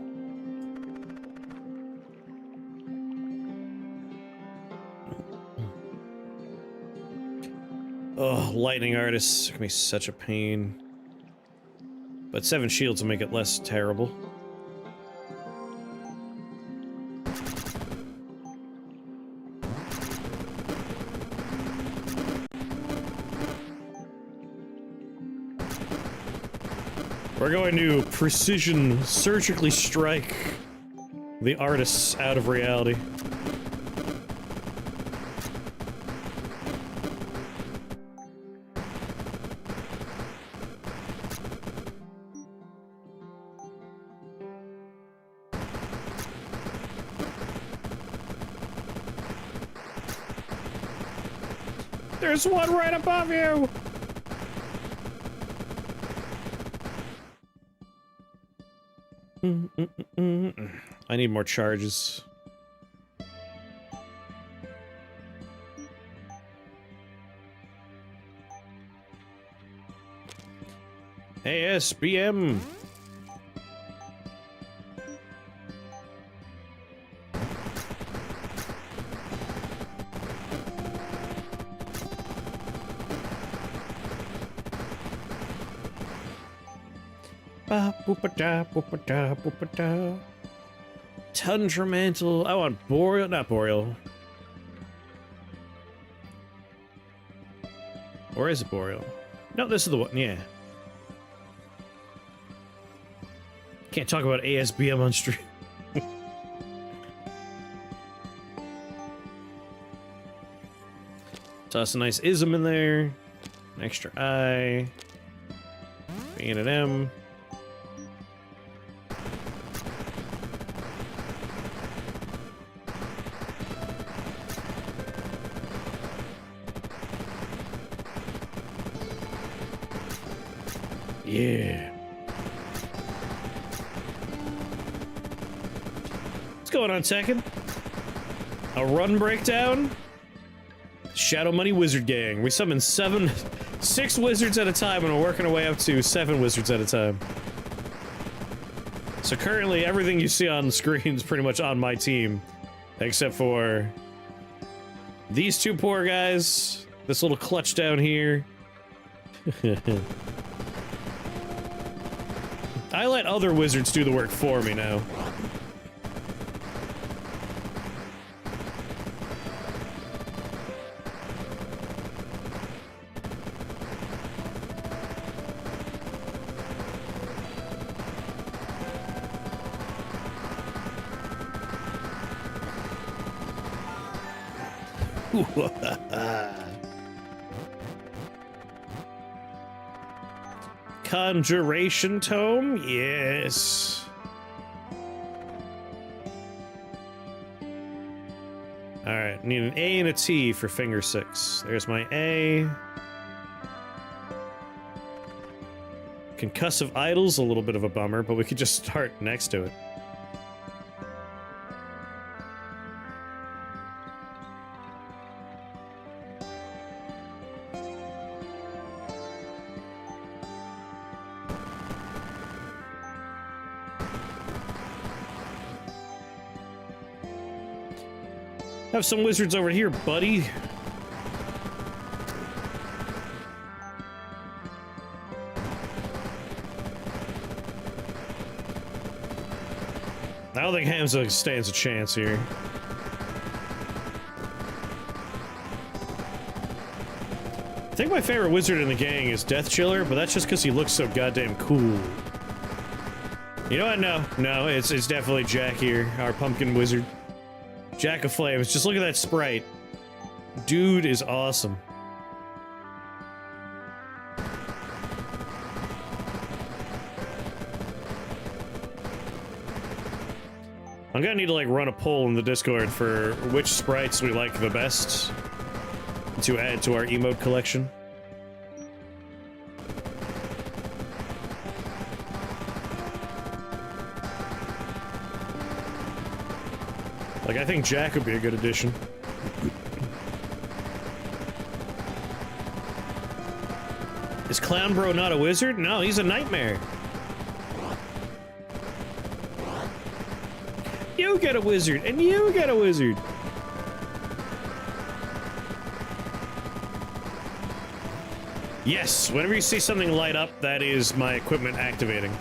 Oh, lightning artists can be such a pain. But 7 shields will make it less terrible. We're going to precision surgically strike the artists out of reality. There's one right above you! I need more charges. ASBM! Tundra mantle. I want boreal, not boreal. Or is it boreal? No, this is the one. Yeah. Can't talk about ASBM on stream. Toss a nice ism in there. An extra I. B and an M. Yeah. What's going on, second? A run breakdown? Shadow Money Wizard Gang. We summon 6 wizards at a time and we're working our way up to 7 wizards at a time. So currently everything you see on the screen is pretty much on my team. Except for these 2 poor guys, this little clutch down here. I let other wizards do the work for me now. Conjuration Tome? Yes. Alright, need an A and a T for finger 6. There's my A. Concussive Idol's a little bit of a bummer, but we could just start next to it. Have some wizards over here, buddy. I don't think Hamza stands a chance here. I think my favorite wizard in the gang is Death Chiller, but that's just because he looks so goddamn cool. You know what? No, it's definitely Jack here, our pumpkin wizard. Jack of Flames. Just look at that sprite. Dude is awesome. I'm gonna need to like run a poll in the Discord for which sprites we like the best to add to our emote collection. Like, I think Jack would be a good addition. Is Clown Bro not a wizard? No, he's a nightmare. You get a wizard, and you get a wizard. Yes, whenever you see something light up, that is my equipment activating.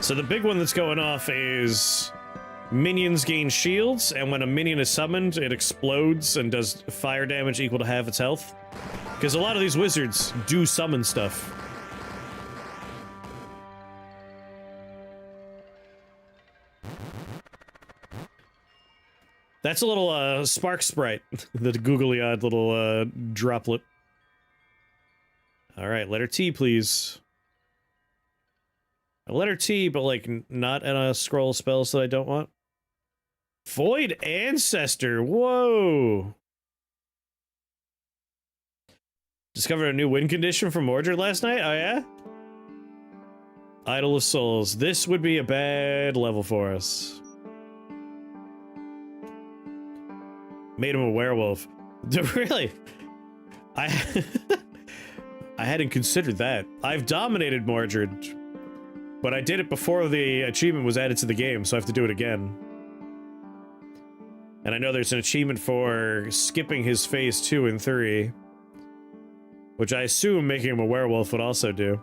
So the big one that's going off is minions gain shields, and when a minion is summoned, it explodes and does fire damage equal to half its health. Because a lot of these wizards do summon stuff. That's a little, spark sprite. The googly-eyed little, droplet. Alright, letter T, please. A letter T, but, like, not in a scroll of spells that I don't want. Void Ancestor, whoa! Discovered a new win condition for Mordred last night? Oh, yeah? Idol of Souls. This would be a bad level for us. Made him a werewolf. Really? I hadn't considered that. I've dominated Mordred, but I did it before the achievement was added to the game, so I have to do it again. And I know there's an achievement for skipping his phase 2 and 3, which I assume making him a werewolf would also do.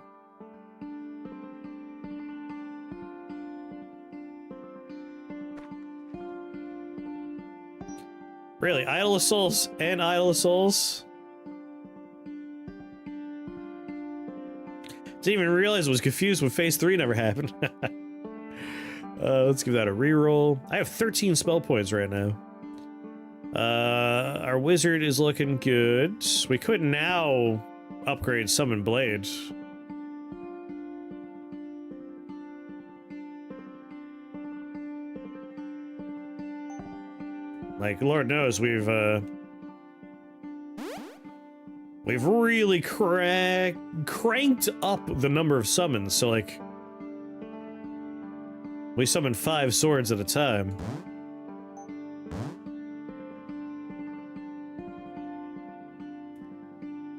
Really? Idol of Souls and Idol of Souls? Didn't even realize I was confused when phase 3 never happened. Let's give that a reroll. I have 13 spell points right now. Our wizard is looking good. We could now upgrade Summon Blade. Like, Lord knows, we've really cranked up the number of summons, so, like, we summon 5 swords at a time.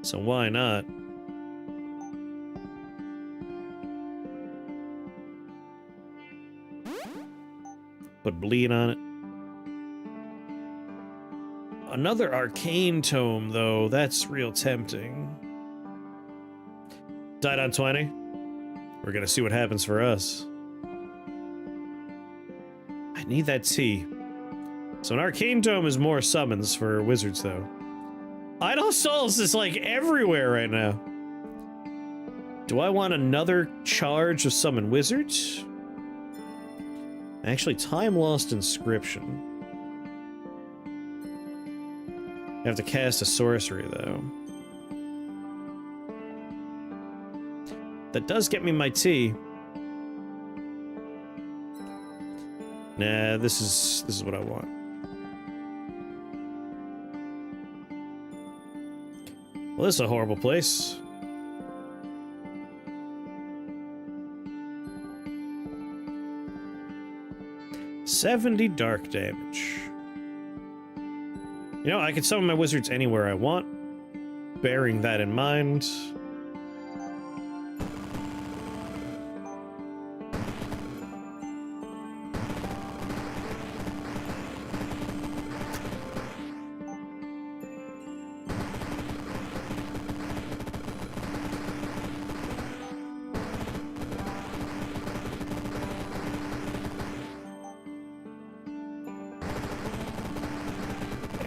So why not? Put bleed on it. Another arcane tome, though. That's real tempting. Died on 20. We're gonna see what happens for us. I need that T. So an arcane tome is more summons for wizards, though. Idol Souls is, like, everywhere right now. Do I want another charge of summon wizards? Actually, Time Lost Inscription. I have to cast a sorcery, though. That does get me my T. Nah, this is what I want. Well, this is a horrible place. $70 dark damage. You know, I can summon my wizards anywhere I want, bearing that in mind.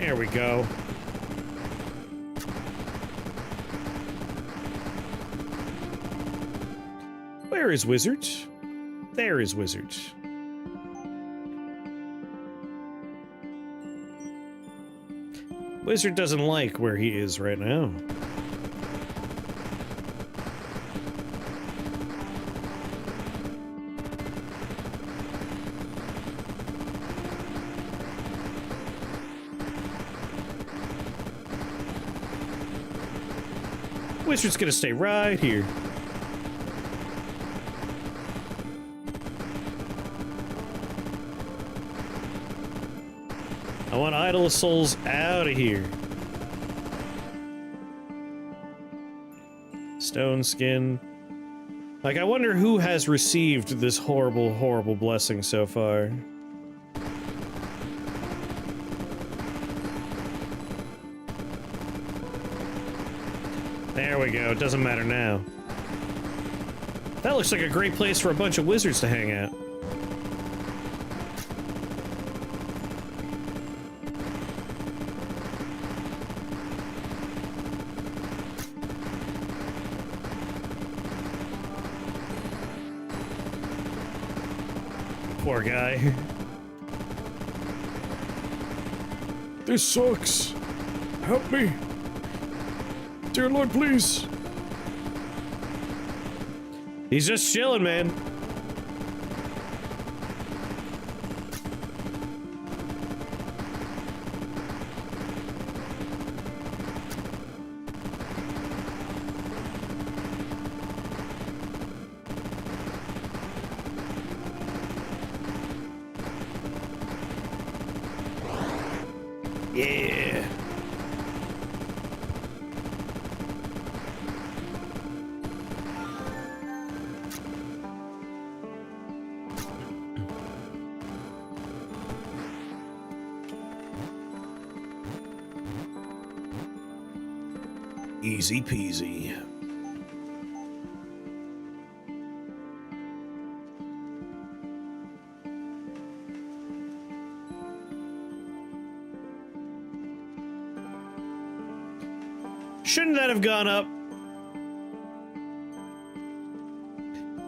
There we go. Where is Wizard? There is Wizard. Wizard doesn't like where he is right now. Wizard's gonna stay right here. I want Idol of Souls out of here. Stone skin. Like, I wonder who has received this horrible, horrible blessing so far. There we go. It doesn't matter now. That looks like a great place for a bunch of wizards to hang out. Poor guy. This sucks. Help me. Dear Lord, please. He's just chilling, man. Yeah. Easy peasy. Shouldn't that have gone up?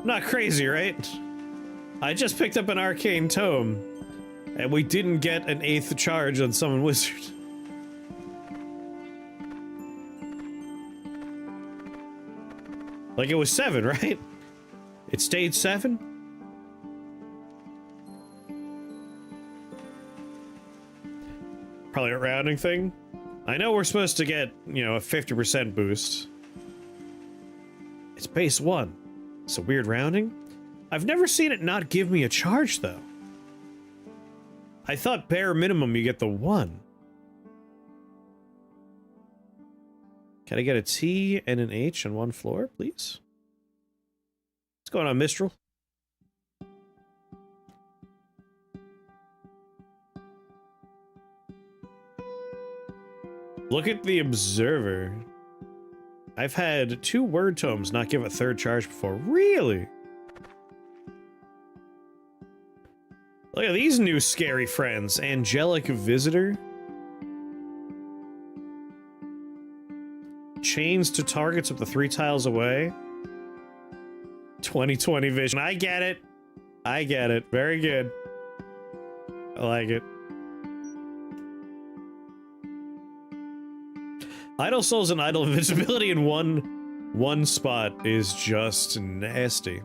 Not crazy, right? I just picked up an arcane tome, and we didn't get an 8th charge on Summon Wizard. Like, it was 7, right? It stayed 7? Probably a rounding thing. I know we're supposed to get, you know, a 50% boost. It's base 1. It's a weird rounding. I've never seen it not give me a charge, though. I thought bare minimum you get the 1. Can I get a T and an H on one floor, please? What's going on, Mistral? Look at the Observer. I've had 2 word tomes not give a 3rd charge before. Really? Look at these new scary friends. Angelic Visitor. Chains to targets up to 3 tiles away. 20/20 vision. I get it. I get it. Very good. I like it. Idle Souls and Idle Invisibility in one spot is just nasty.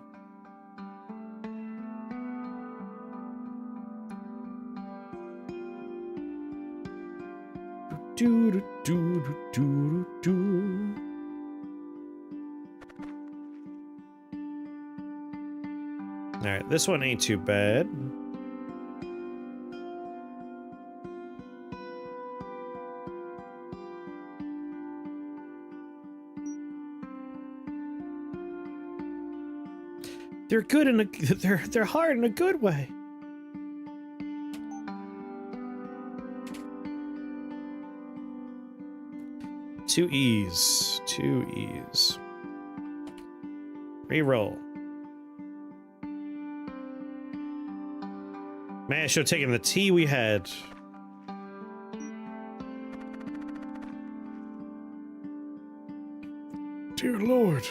Do do do do do do. All right, this one ain't too bad. They're good in a they're hard in a good way. Two E's. Reroll. Man, I should have taken the T we had. Good lord.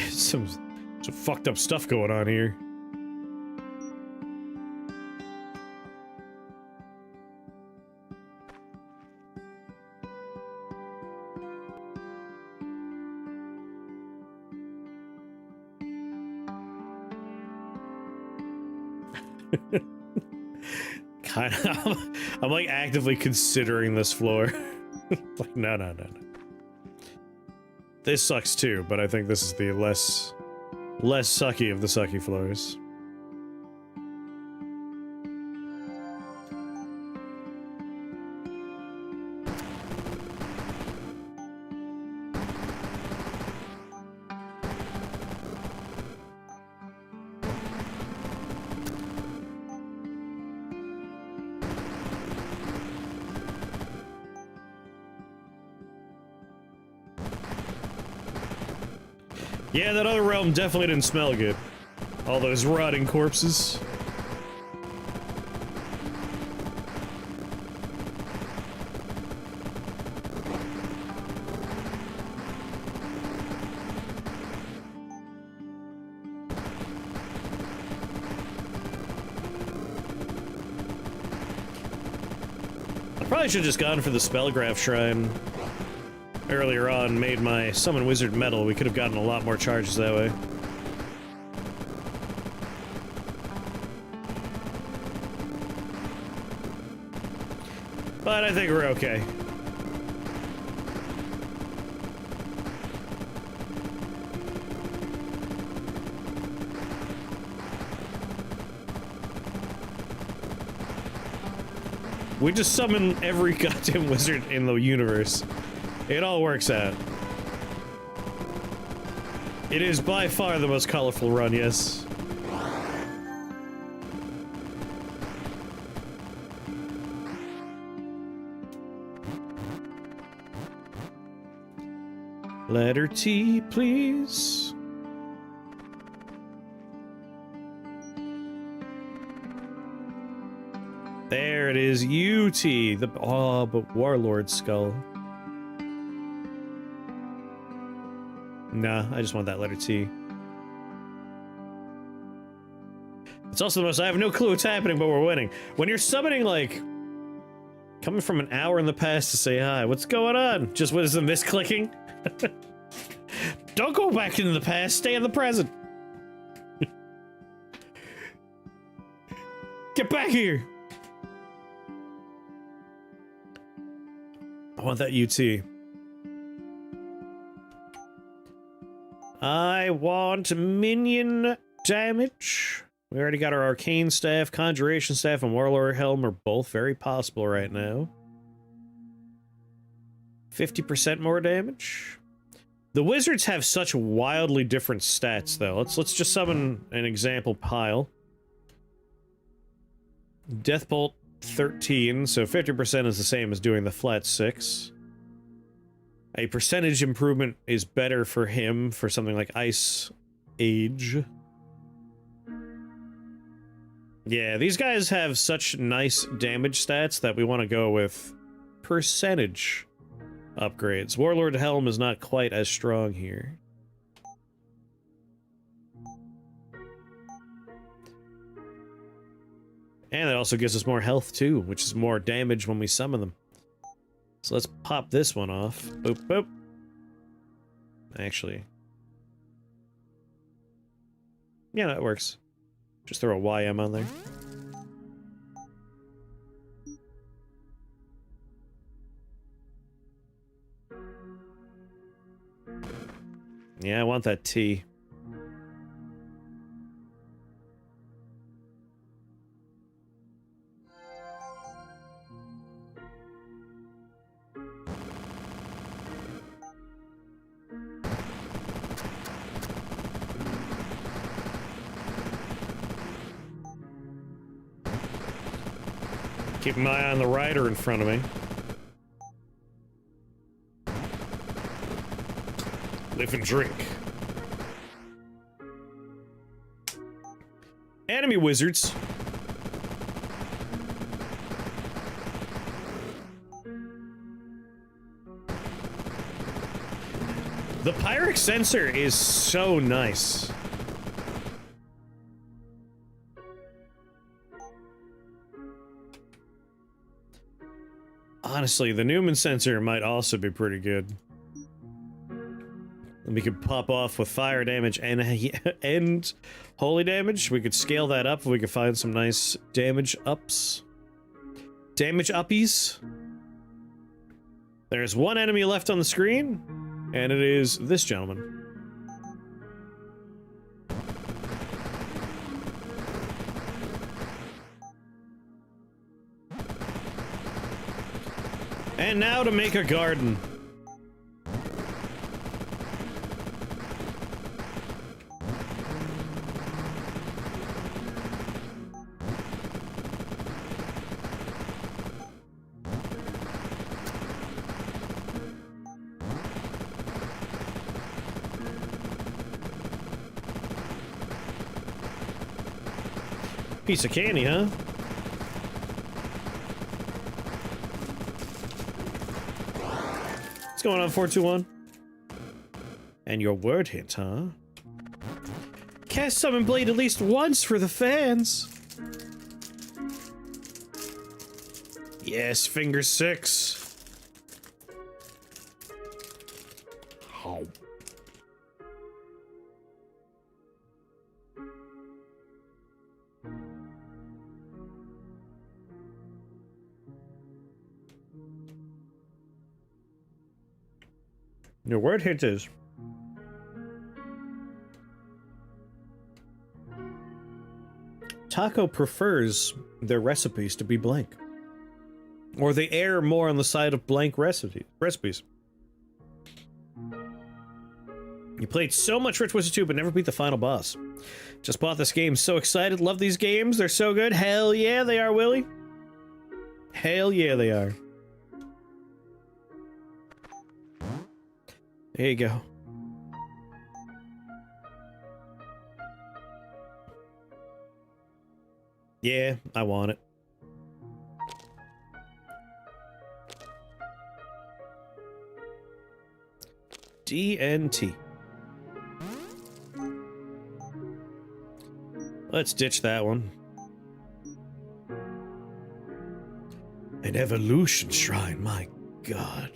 Some fucked up stuff going on here. Kind of. I'm like actively considering this floor. Like, no. This sucks too, but I think this is the less sucky of the sucky floors. Yeah, that other realm definitely didn't smell good. All those rotting corpses. I probably should have just gone for the Spellgraph Shrine earlier on, made my Summon Wizard medal. We could have gotten a lot more charges that way. But I think we're okay. We just summon every goddamn wizard in the universe. It all works out. It is by far the most colorful run, yes. Letter T, please. There it is, UT. But Warlord Skull. Nah, I just want that letter T. It's also the most— I have no clue what's happening, but we're winning. When you're summoning, like, coming from an hour in the past to say hi, what's going on? Just what is the misclicking? Don't go back into the past, stay in the present. Get back here. I want that UT. I want minion damage. We already got our Arcane Staff, Conjuration Staff, and Warlord Helm are both very possible right now. 50% more damage. The wizards have such wildly different stats, though. Let's just summon an example pile. Deathbolt 13, so 50% is the same as doing the flat 6. A percentage improvement is better for him for something like Ice Age. Yeah, these guys have such nice damage stats that we want to go with percentage upgrades. Warlord Helm is not quite as strong here. And it also gives us more health too, which is more damage when we summon them. So let's pop this one off. Boop, boop. Actually. Yeah, that works. Just throw a YM on there. Yeah, I want that T. Keep an eye on the rider in front of me. Live and drink. Enemy wizards. The Pyrex sensor is so nice. Honestly, the Newman sensor might also be pretty good. And we could pop off with fire damage and holy damage. We could scale that up if we could find some nice damage ups. Damage uppies. There's one enemy left on the screen, and it is this gentleman. And now to make a garden. Piece of candy, huh? What's going on, 421? And your word hint, huh? Cast Summon Blade at least once for the fans. Yes, finger 6. Oh. Your word hint is Taco prefers their recipes to be blank. Or they err more on the side of blank recipes. You played so much Red Twisted 2 but never beat the final boss. Just bought this game, so excited, love these games, they're so good. Hell yeah, they are, Willie. Hell yeah, they are. There you go. Yeah, I want it. DNT. Let's ditch that one. An evolution shrine, my god.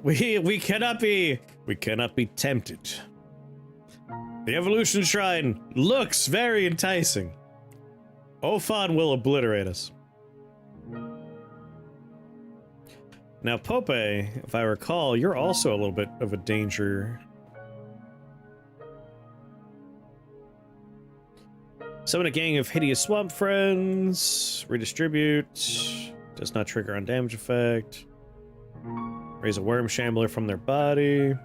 We cannot be tempted. The evolution shrine looks very enticing. Ophan will obliterate us. Now, Pope, if I recall, you're also a little bit of a danger. Summon a gang of hideous swamp friends. Redistribute. Does not trigger on damage effect. Raise a worm shambler from their body.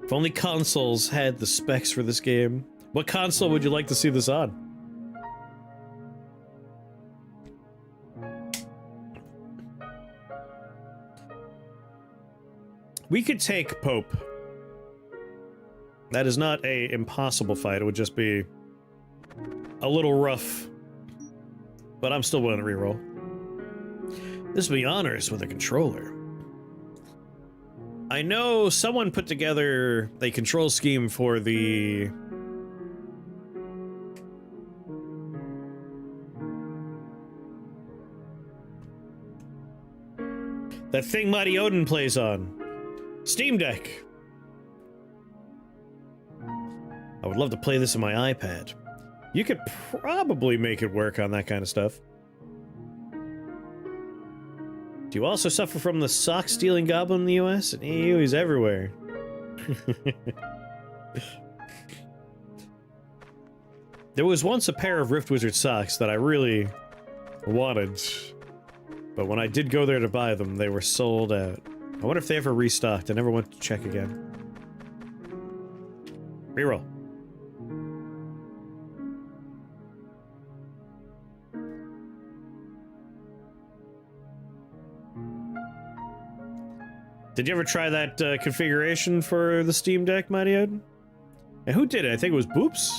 If only consoles had the specs for this game. What console would you like to see this on? We could take Pope. That is not a impossible fight. It would just be a little rough. But I'm still willing to reroll. This will be honors with a controller. I know someone put together a control scheme for the... that thing Mighty Odin plays on. Steam Deck. I would love to play this on my iPad. You could probably make it work on that kind of stuff. Do you also suffer from the sock-stealing goblin in the US? Ew, he's everywhere. There was once a pair of Rift Wizard socks that I really wanted, But when I did go there to buy them, they were sold out. I wonder if they ever restocked. I never went to check again. Reroll. Did you ever try that configuration for the Steam Deck, Mighty Odin? And who did it? I think it was Boops.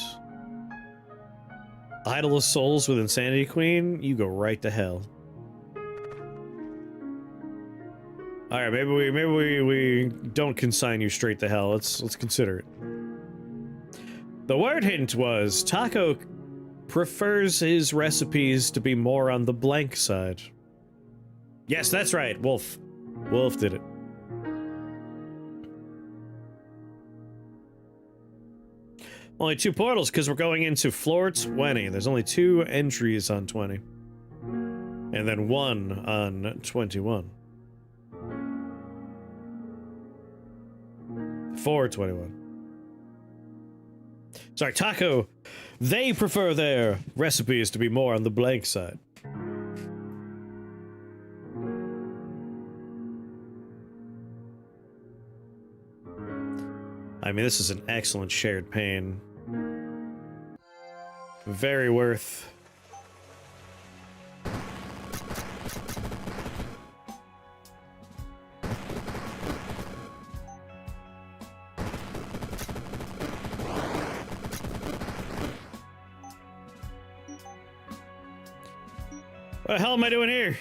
Idol of Souls with Insanity Queen? You go right to hell. Alright, maybe we don't consign you straight to hell. Let's consider it. The word hint was Taco prefers his recipes to be more on the blank side. Yes, that's right, Wolf. Wolf did it. Only 2 portals because we're going into floor 20. There's only 2 entries on 20. And then 1 on 21. 421. Sorry, Taco. They prefer their recipes to be more on the blank side. I mean, this is an excellent shared pain. Very worth. What the hell am I doing here?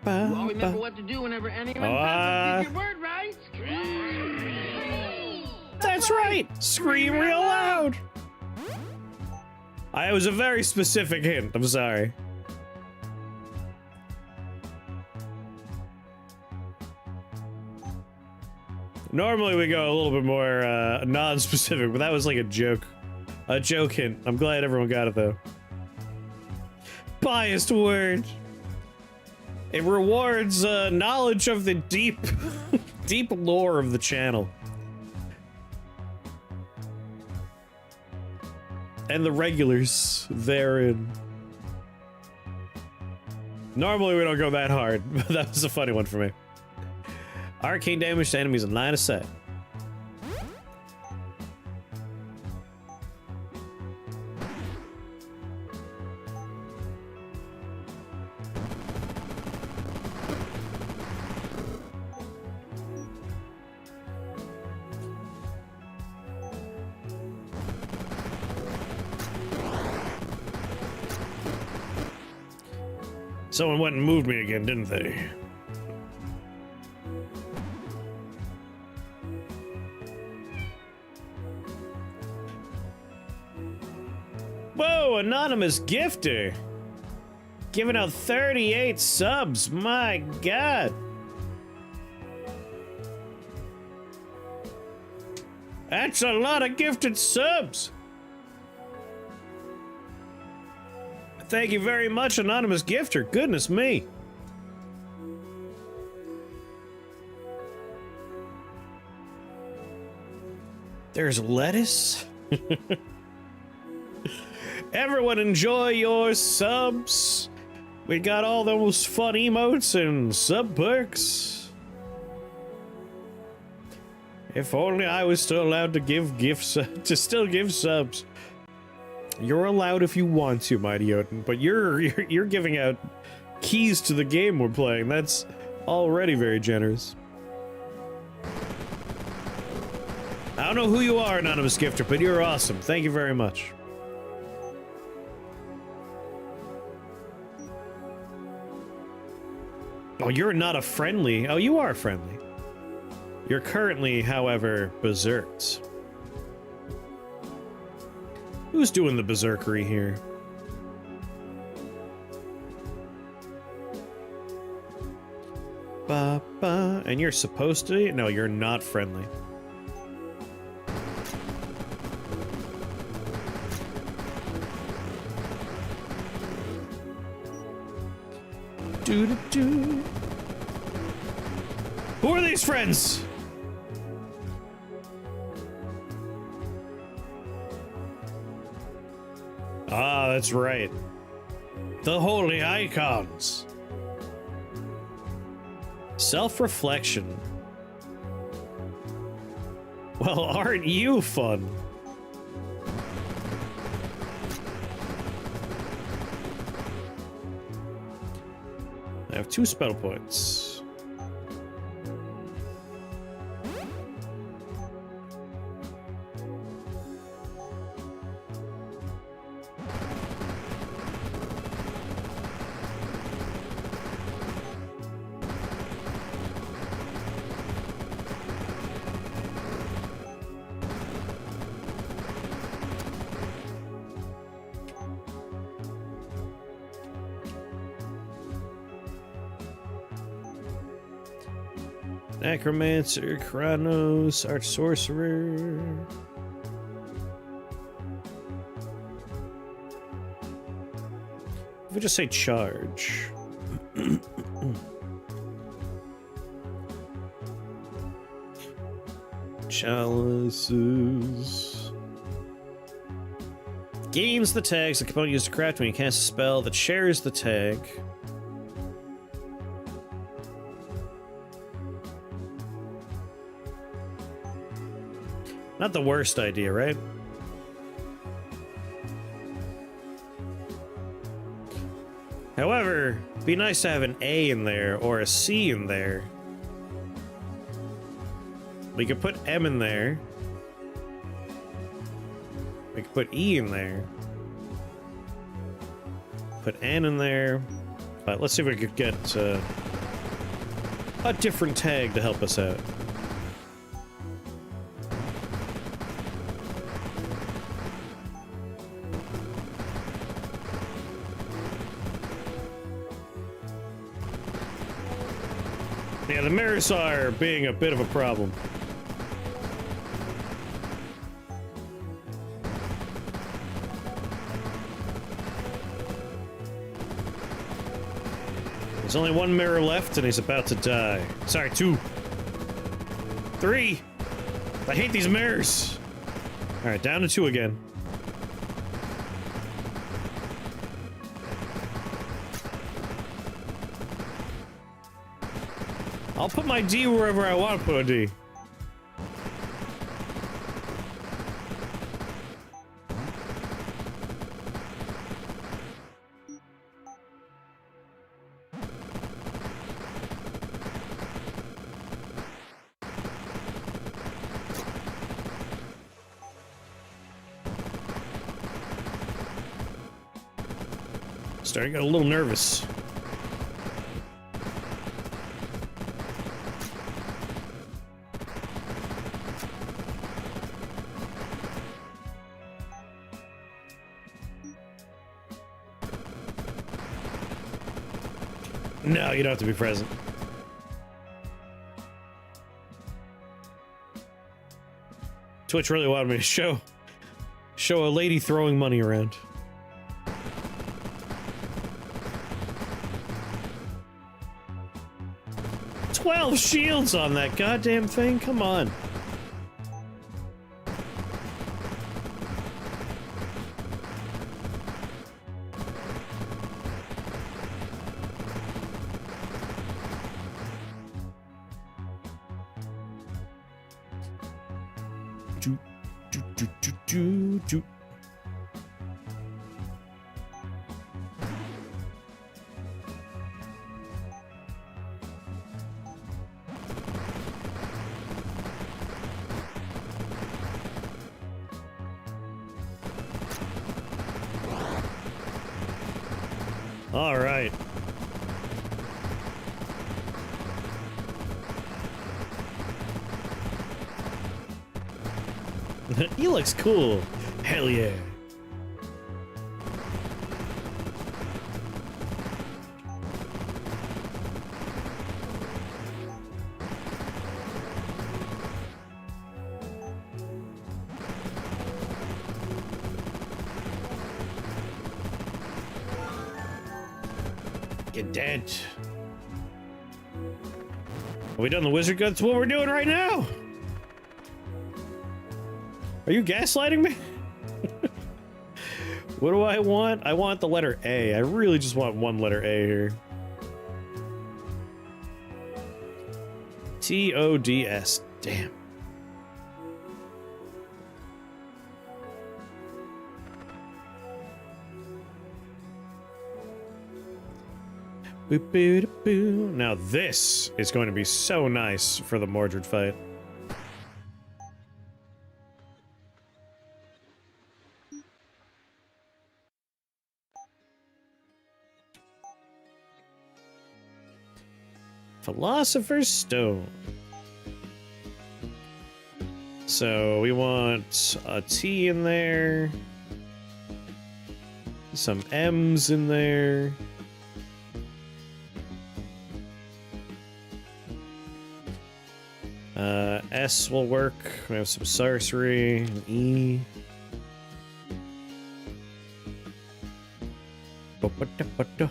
You all remember what to do whenever anyone doesn't give your word right? Scream! That's right! Scream real loud! It was a very specific hint, I'm sorry. Normally we go a little bit more non-specific, but that was like a joke. A joke hint. I'm glad everyone got it though. Biased word. It rewards knowledge of the deep, deep lore of the channel. And the regulars therein. Normally we don't go that hard, but that was a funny one for me. Arcane damage to enemies in line of sight. Someone went and moved me again, didn't they? Whoa, anonymous gifter! Giving out 38 subs, my god! That's a lot of gifted subs! Thank you very much, anonymous gifter. Goodness me. There's lettuce. Everyone enjoy your subs. We got all those fun emotes and sub perks. If only I was still allowed to give gifts, to still give subs. You're allowed if you want to, Mighty Odin, but you're giving out keys to the game we're playing. That's already very generous. I don't know who you are, anonymous gifter, but you're awesome. Thank you very much. Oh, you're not a friendly. Oh, you are friendly. You're currently, however, berserked. Who's doing the berserkery here? Ba-ba. And you're supposed to? No, you're not friendly. Do-do-do. Who are these friends? Ah, that's right. The holy icons. Self-reflection. Well, aren't you fun? I have 2 spell points. Necromancer, Chronos, Arch Sorcerer. If we just say charge. Chalices. Gains the tags the component used to craft when you cast a spell that shares the tag. Not the worst idea, right? However, it'd be nice to have an A in there or a C in there. We could put M in there. We could put E in there. Put N in there. Let's see if we could get a different tag to help us out. Yeah, the mirrors are being a bit of a problem. There's only 1 mirror left and he's about to die. Sorry, 2. 3. I hate these mirrors. Alright, down to 2 again. I'll put my D wherever I want to put a D. Starting to get a little nervous. No, you don't have to be present. Twitch really wanted me to show a lady throwing money around. "12 shields on that goddamn thing? Come on." Do. All right. He looks cool. Hell yeah. Get dead. Are we done the wizard gun? That's what we're doing right now. Are you gaslighting me? What do I want? I want the letter A. I really just want one letter A here. T-O-D-S. Damn. Now this is going to be so nice for the Mordred fight. Philosopher's Stone. So we want a T in there. Some M's in there. S will work. We have some sorcery. An E. Alright,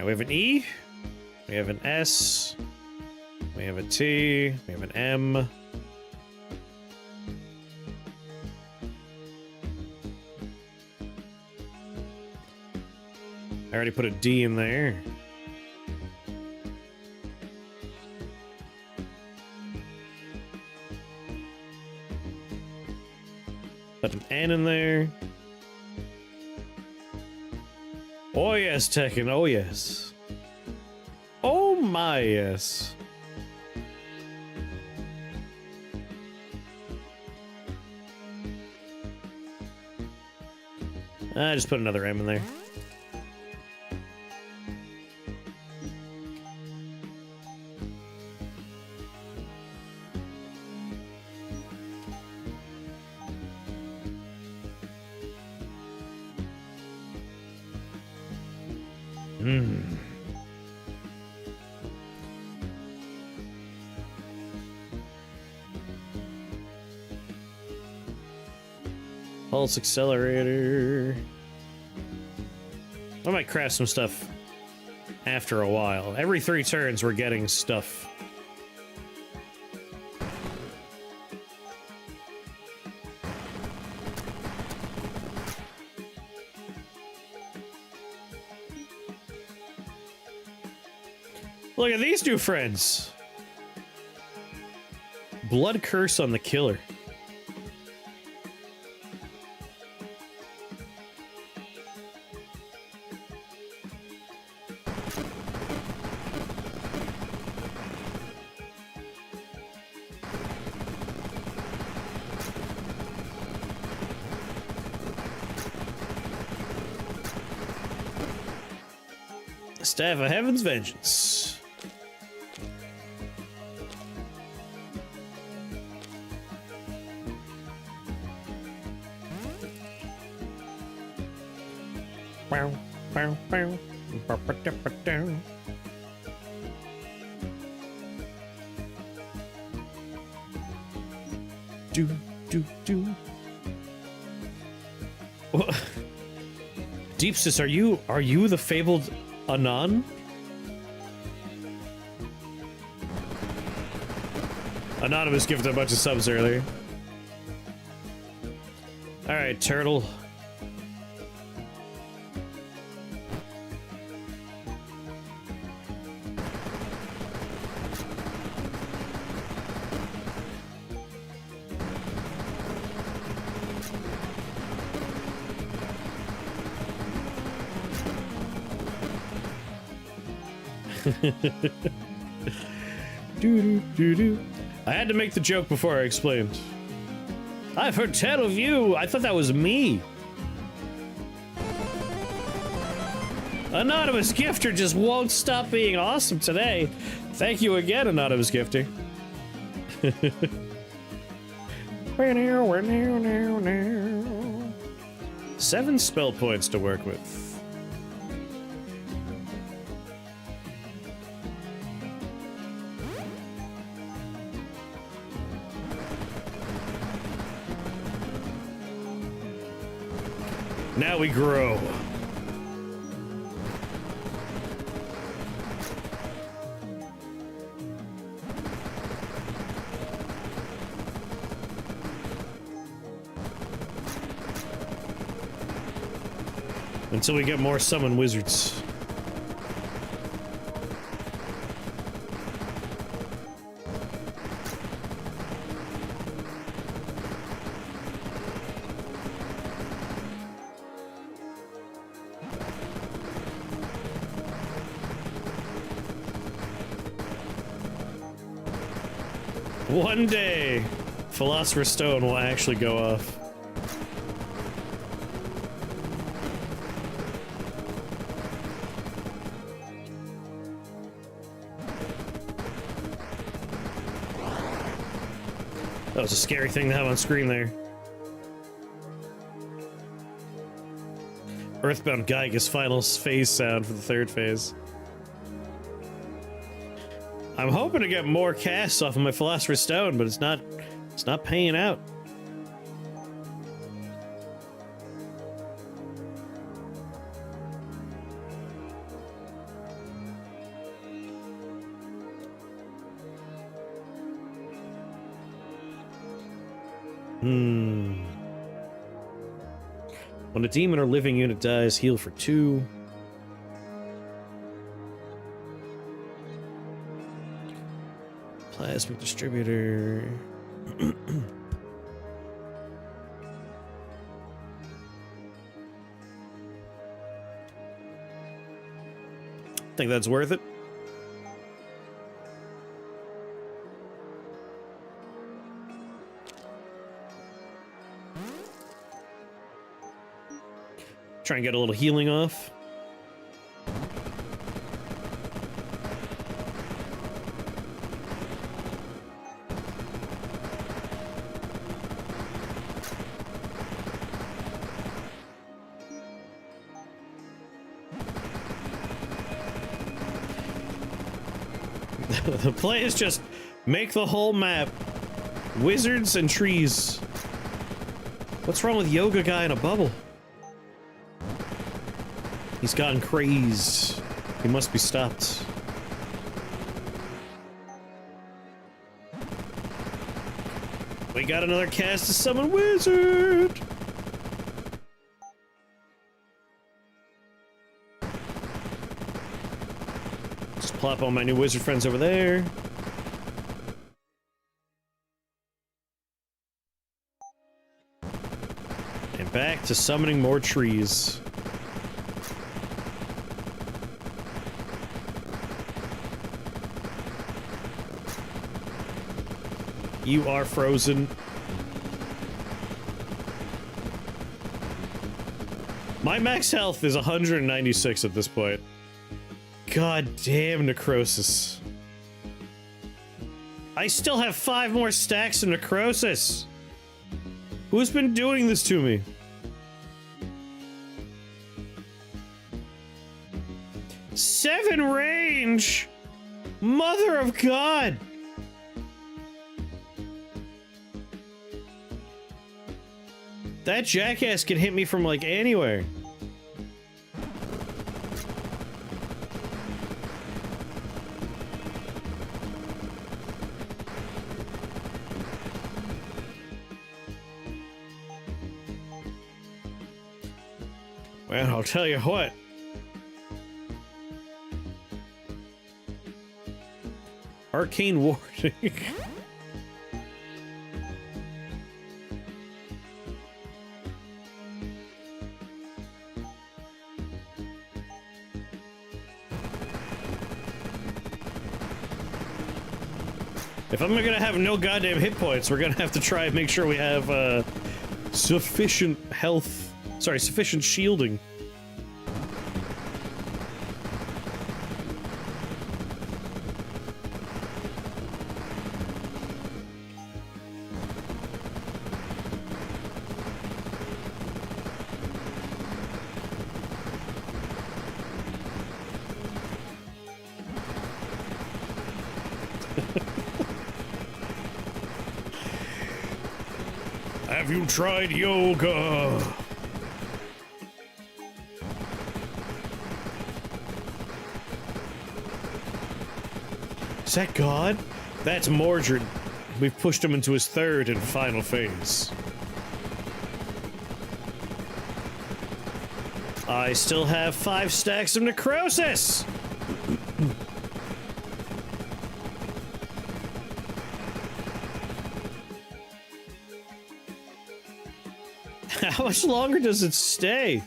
we have an E. We have an S. We have a T. We have an M. I already put a D in there. Put an N in there. Oh yes, Tekken, oh yes. Oh my yes. I just put another M in there. Pulse accelerator. I might craft some stuff after a while. Every 3 turns we're getting stuff. Look at these new friends. Blood curse on the killer. Staff of Heaven's Vengeance. Bow, bow, bow. Ba-ba-da-ba-da. Do, do, do. What? Deepsis, are you the fabled Anon? Anonymous gifted a bunch of subs earlier. Alright, turtle. Do. I had to make the joke before I explained. I've heard tell of you. I thought that was me. Anonymous Gifter just won't stop being awesome today. Thank you again, Anonymous Gifter. 7 spell points to work with. Now we grow. Until we get more summon wizards. One day, Philosopher's Stone will actually go off. That was a scary thing to have on screen there. Earthbound Geiger's final phase sound for the third phase. I'm hoping to get more casts off of my Philosopher's Stone, but it's not paying out. When a demon or living unit dies, heal for 2. Plasmic distributor. Think that's worth it? Try and get a little healing off. The play is just make the whole map wizards and trees. What's wrong with Yoga Guy in a bubble? He's gotten crazed. He must be stopped. We got another cast to summon wizard. Just plop all my new wizard friends over there. And back to summoning more trees. You are frozen. My max health is 196 at this point. God damn necrosis. I still have 5 more stacks of necrosis. Who's been doing this to me? Seven range! Mother of God! That jackass can hit me from, like, anywhere. Well, I'll tell you what. Arcane Warding. If I'm gonna have no goddamn hit points, we're gonna have to try and make sure we have sufficient health. Sorry, sufficient shielding. Have you tried yoga? Is that God? That's Mordred. We've pushed him into his third and final phase. I still have 5 stacks of necrosis! How much longer does it stay?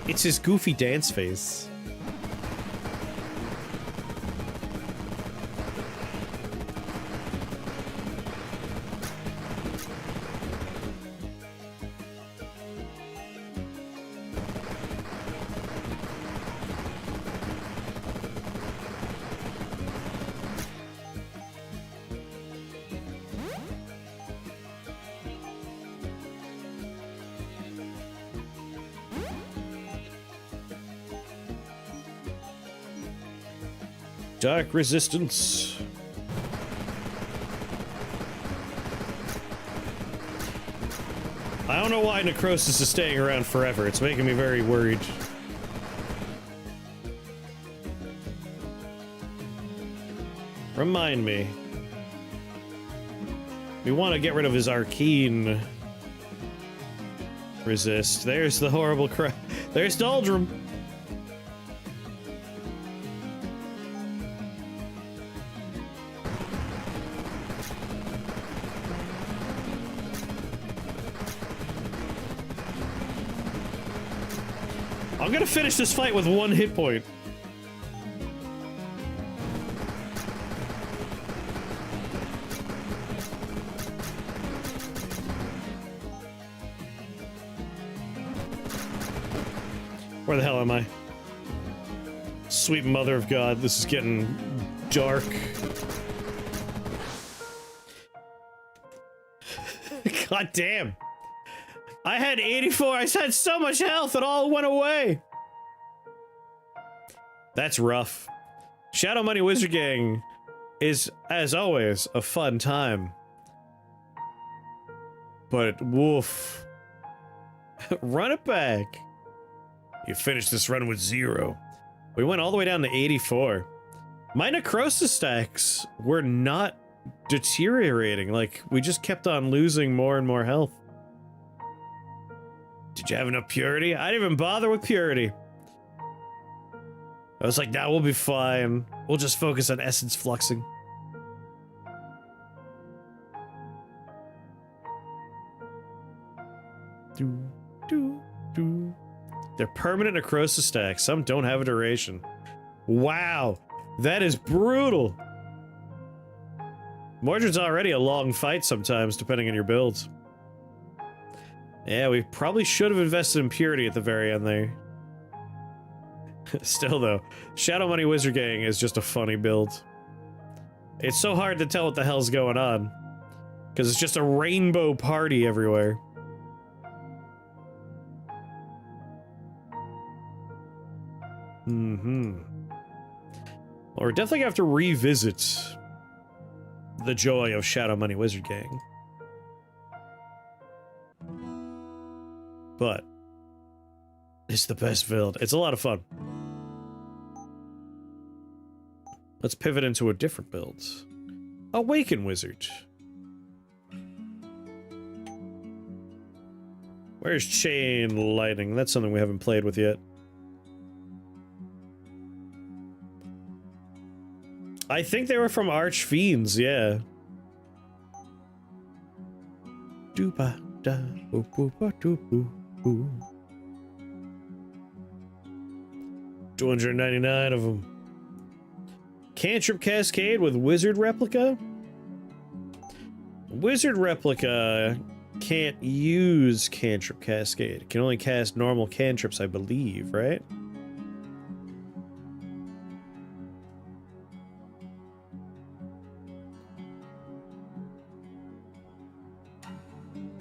It's his goofy dance face. Dark resistance. I don't know why necrosis is staying around forever. It's making me very worried. Remind me. We want to get rid of his arcane resist. There's the horrible cry. There's Doldrum. I'm gonna finish this fight with 1 hit point. Where the hell am I? Sweet mother of God, this is getting dark. God damn. I had 84, I had so much health, it all went away! That's rough. Shadow Money Wizard Gang is, as always, a fun time. But, woof. Run it back. You finished this run with 0. We went all the way down to 84. My necrosis stacks were not deteriorating, like, we just kept on losing more and more health. Did you have enough purity? I didn't even bother with purity. I was like, nah, we'll be fine. We'll just focus on essence fluxing. They're permanent necrosis stacks. Some don't have a duration. Wow, that is brutal. Mordred's already a long fight sometimes, depending on your builds. Yeah, we probably should have invested in purity at the very end there. Still though, Shadow Money Wizard Gang is just a funny build. It's so hard to tell what the hell's going on, because it's just a rainbow party everywhere. Well, we're definitely gonna have to revisit the joy of Shadow Money Wizard Gang. But it's the best build. It's a lot of fun. Let's pivot into a different build. Awaken Wizard. Where's Chain Lightning? That's something we haven't played with yet. I think they were from Archfiends, yeah. Doopa da boop boop doop boop. 299 of them. Cantrip Cascade with Wizard Replica? Wizard Replica can't use Cantrip Cascade. It can only cast normal cantrips, I believe, right?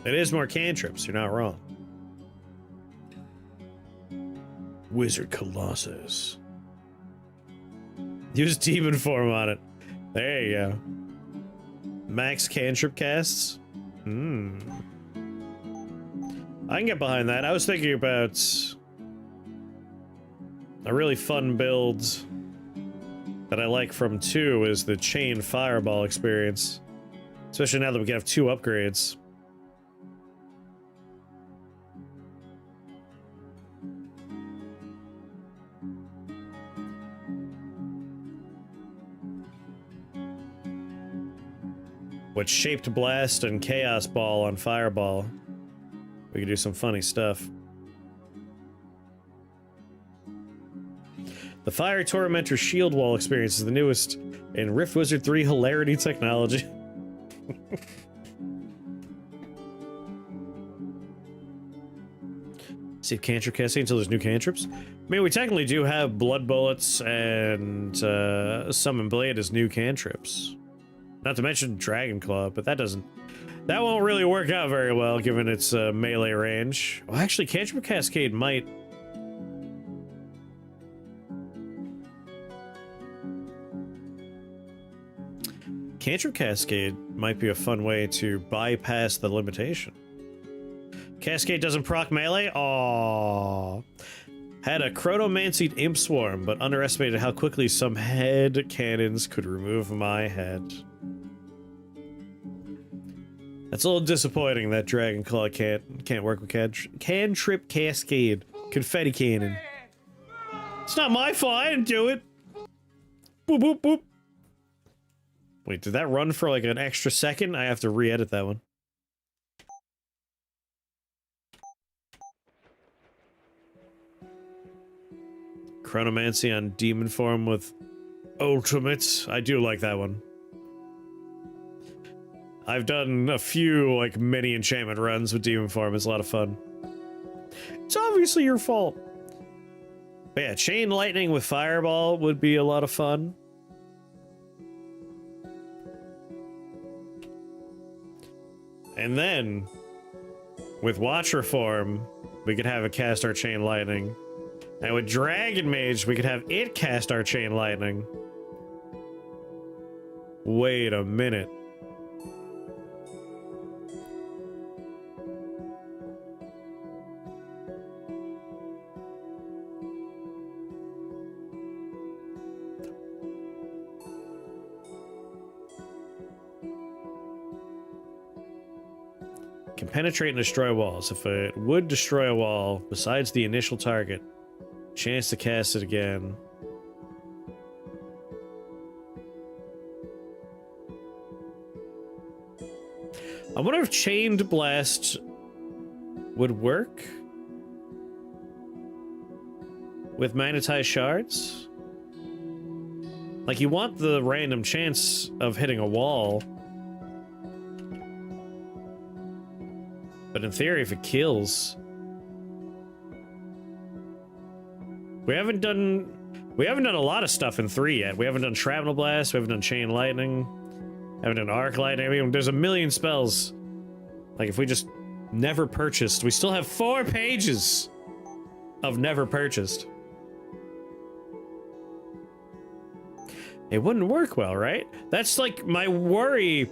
It is more cantrips, you're not wrong. Wizard Colossus. Use demon form on it. There you go. Max cantrip casts? I can get behind that. I was thinking about a really fun build that I like from 2 is the chain fireball experience. Especially now that we can have 2 upgrades. With Shaped Blast and Chaos Ball on Fireball, we can do some funny stuff. The Fire Tormentor Shield Wall experience is the newest in Rift Wizard 3 hilarity technology. Save cantrip casting until there's new cantrips. I mean, we technically do have Blood Bullets and Summon Blade as new cantrips. Not to mention Dragon Claw, but that won't really work out very well given its melee range. Well, actually, Cantrip Cascade might. Cantrip Cascade might be a fun way to bypass the limitation. Cascade doesn't proc melee? Aww. Had a Chronomancied Imp Swarm, but underestimated how quickly some head cannons could remove my head. That's a little disappointing that Dragon Claw can't work with Cantrip Cascade. Confetti Cannon. It's not my fault, I didn't do it! Boop boop boop. Wait, did that run for like an extra second? I have to re-edit that one. Chronomancy on Demon Form with Ultimates. I do like that one. I've done a few, like, mini enchantment runs with Demon Form. It's a lot of fun. It's obviously your fault. But yeah, Chain Lightning with Fireball would be a lot of fun. And then, with Watcher Form, we could have it cast our Chain Lightning. And with Dragon Mage, we could have it cast our Chain Lightning. Wait a minute. Can penetrate and destroy walls. If it would destroy a wall besides the initial target, chance to cast it again. I wonder if Chained Blast would work with Magnetized Shards. Like, you want the random chance of hitting a wall. But in theory, if it kills... We haven't done a lot of stuff in 3 yet. We haven't done Shrapnel Blast, we haven't done Chain Lightning, haven't done Arc Lightning. I mean, there's a million spells. Like, if we just never purchased, we still have 4 pages of never purchased. It wouldn't work well, right? That's like my worry,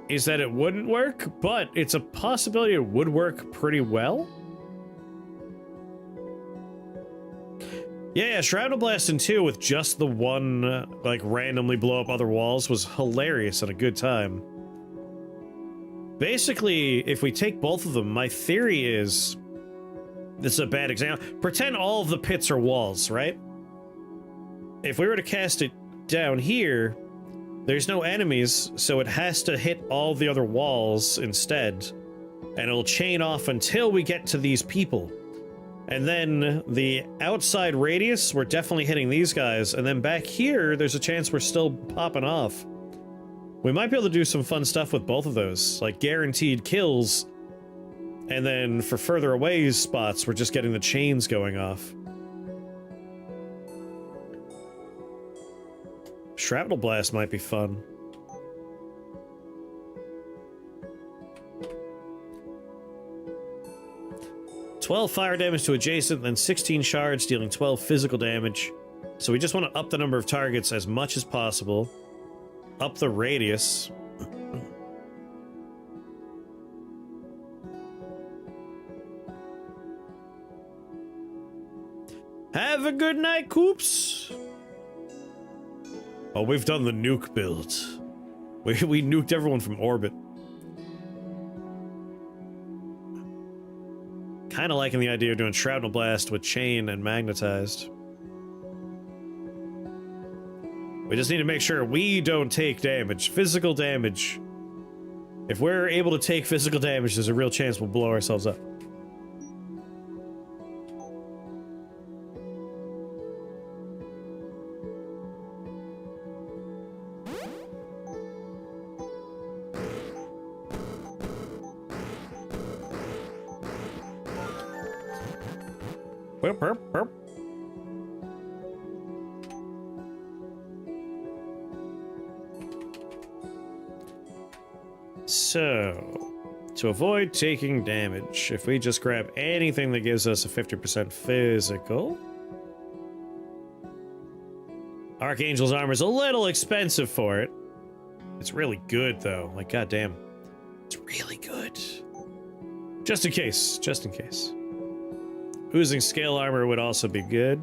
is that it wouldn't work, but it's a possibility it would work pretty well. Yeah, Shrapnel Blast in 2 with just the one, like, randomly blow up other walls was hilarious and a good time. Basically, if we take both of them, my theory is... This is a bad example. Pretend all of the pits are walls, right? If we were to cast it down here, there's no enemies, so it has to hit all the other walls instead. And it'll chain off until we get to these people. And then the outside radius, we're definitely hitting these guys. And then back here, there's a chance we're still popping off. We might be able to do some fun stuff with both of those. Like guaranteed kills. And then for further away spots, we're just getting the chains going off. Shrapnel Blast might be fun. "12 fire damage to adjacent, then 16 shards, dealing 12 physical damage." So we just want to up the number of targets as much as possible. Up the radius. Have a good night, Coops! Oh, we've done the nuke build. We nuked everyone from orbit. Kind of liking the idea of doing Shrapnel Blast with chain and magnetized. We just need to make sure we don't take damage. Physical damage. If we're able to take physical damage, there's a real chance we'll blow ourselves up. Burp, burp, burp. So, to avoid taking damage, if we just grab anything that gives us a 50% physical... Archangel's armor is a little expensive for it. It's really good, though. Like, goddamn. It's really good. Just in case. Just in case. Oozing scale armor would also be good.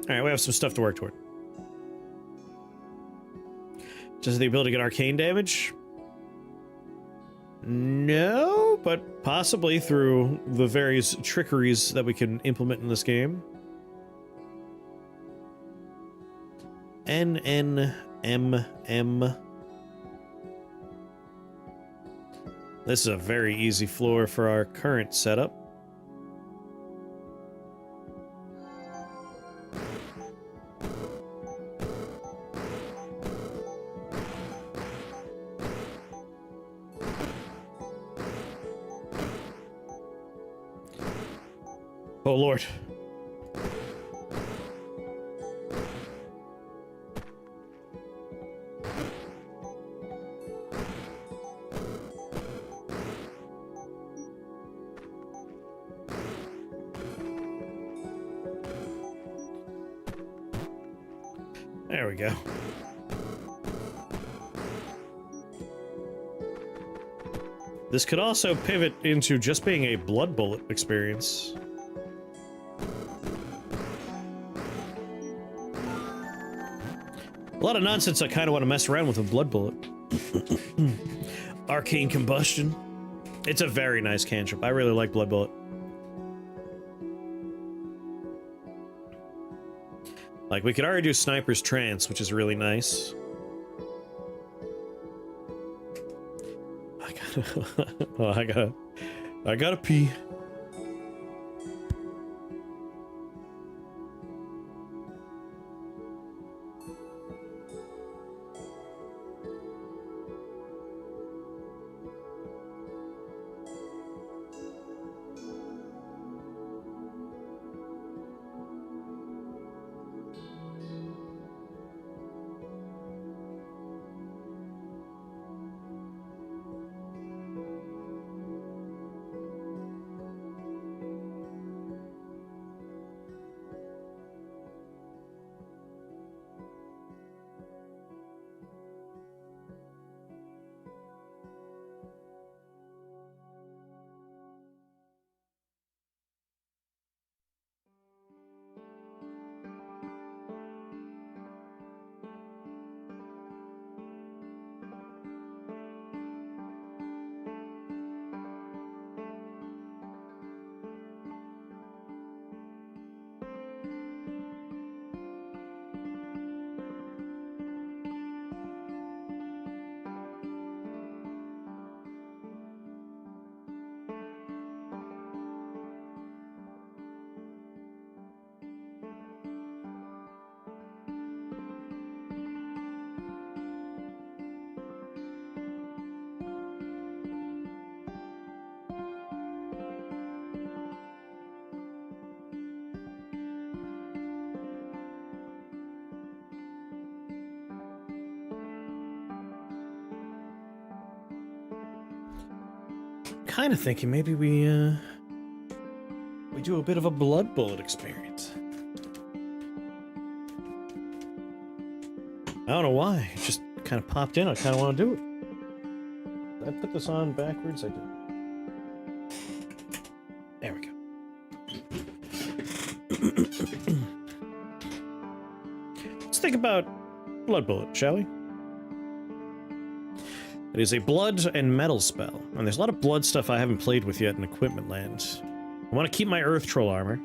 Alright, we have some stuff to work toward. Does the ability to get arcane damage? No, but possibly through the various trickeries that we can implement in this game. N, N, M, M. This is a very easy floor for our current setup. Oh, Lord. There we go. This could also pivot into just being a blood bullet experience. A lot of nonsense I kind of want to mess around with a blood bullet. Arcane combustion. It's a very nice cantrip. I really like blood bullet. Like, we could already do Sniper's Trance, which is really nice. I gotta pee. Kind of thinking maybe we do a bit of a blood bullet experience. I don't know why. It just kind of popped in. I kind of want to do it. Did I put this on backwards? I did. There we go. Let's think about Blood Bullet, shall we? It is a blood and metal spell, and there's a lot of blood stuff I haven't played with yet in Equipment Land. I want to keep my Earth Troll armor.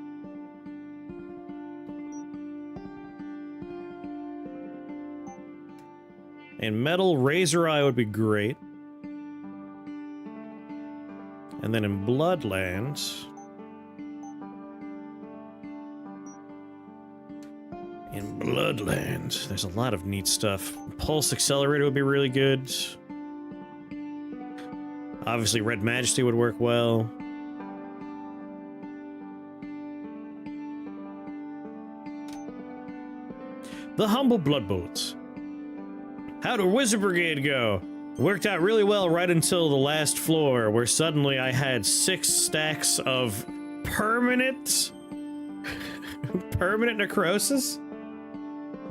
And metal Razor Eye would be great. And then in Bloodland... In Bloodland, there's a lot of neat stuff. Pulse Accelerator would be really good. Obviously, Red Majesty would work well. The Humble Blood Bullets. How'd Wizard Brigade go? Worked out really well right until the last floor, where suddenly I had 6 stacks of permanent... permanent necrosis?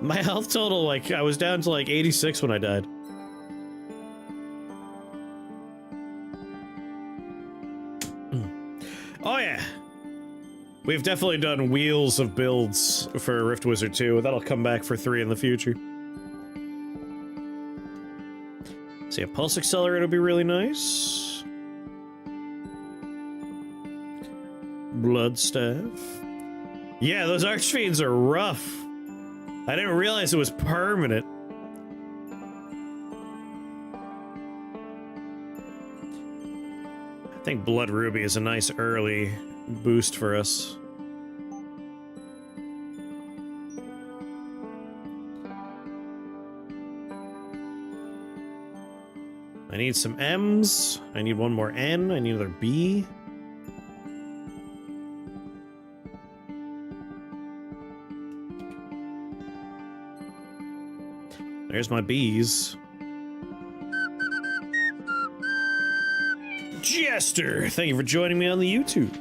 My health total, like, I was down to like 86 when I died. Oh yeah! We've definitely done wheels of builds for Rift Wizard 2. That'll come back for 3 in the future. So yeah, Pulse Accelerator would be really nice. Bloodstaff. Yeah, those Archfiends are rough. I didn't realize it was permanent. I think Blood Ruby is a nice early boost for us. I need some M's. I need one more N. I need another B. There's my B's. Jester, thank you for joining me on the YouTube.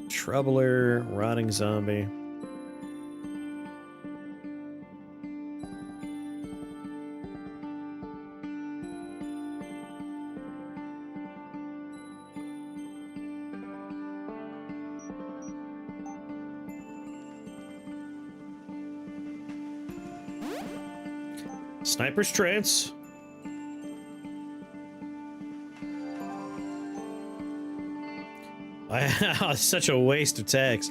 Troubler, Rotting Zombie. Sniper's Trance. Such a waste of tags.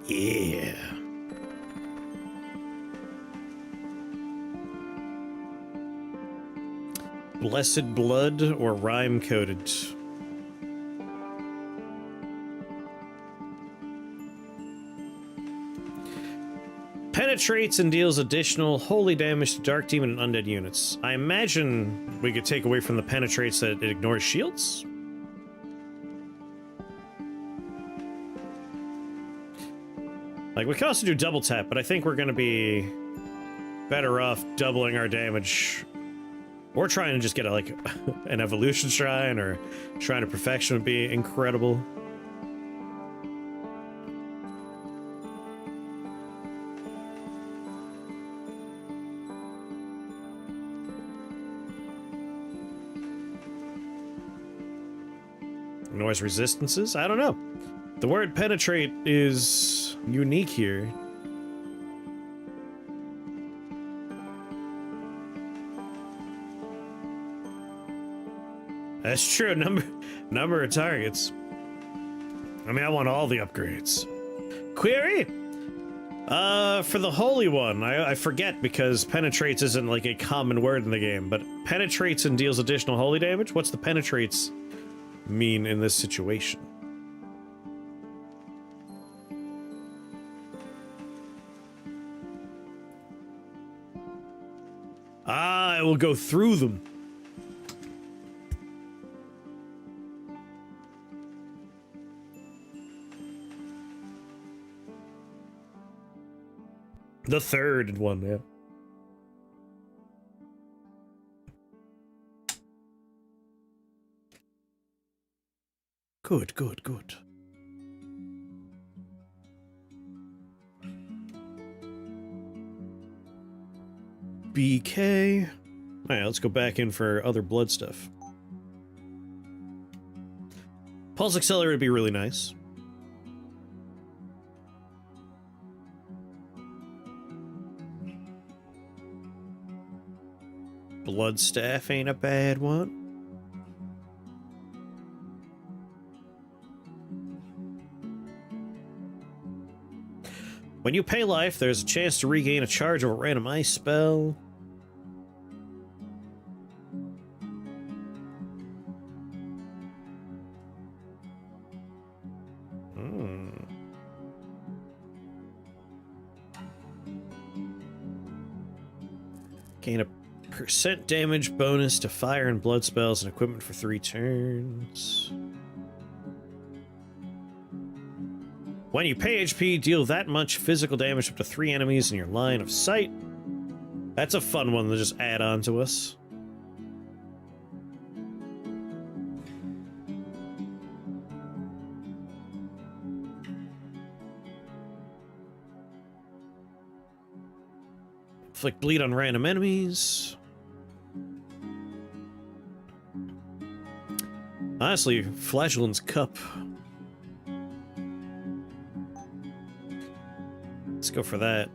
Yeah. Blessed Blood or Rhyme Coated? Penetrates and deals additional holy damage to Dark Demon and Undead units. I imagine we could take away from the penetrates that it ignores shields? Like, we could also do double tap, but I think we're gonna be better off doubling our damage. Or trying to just get, like, an evolution shrine, or shrine of perfection would be incredible. Noise resistances? I don't know. The word penetrate is unique here. That's true. Number of targets. I mean, I want all the upgrades. Query? For the Holy One, I forget because penetrates isn't like a common word in the game, but penetrates and deals additional holy damage? What's the penetrates mean in this situation? Ah, it will go through them. The third one, yeah. Good, good, good. BK. Alright, let's go back in for other blood stuff. Pulse Accelerator would be really nice. Blood Staff ain't a bad one. When you pay life, there's a chance to regain a charge of a random ice spell. Gain a % damage bonus to fire and blood spells and equipment for 3 turns. When you pay HP, deal that much physical damage up to 3 enemies in your line of sight. That's a fun one to just add on to us. Inflict bleed on random enemies. Honestly, Flagellant's Cup. Let's go for that.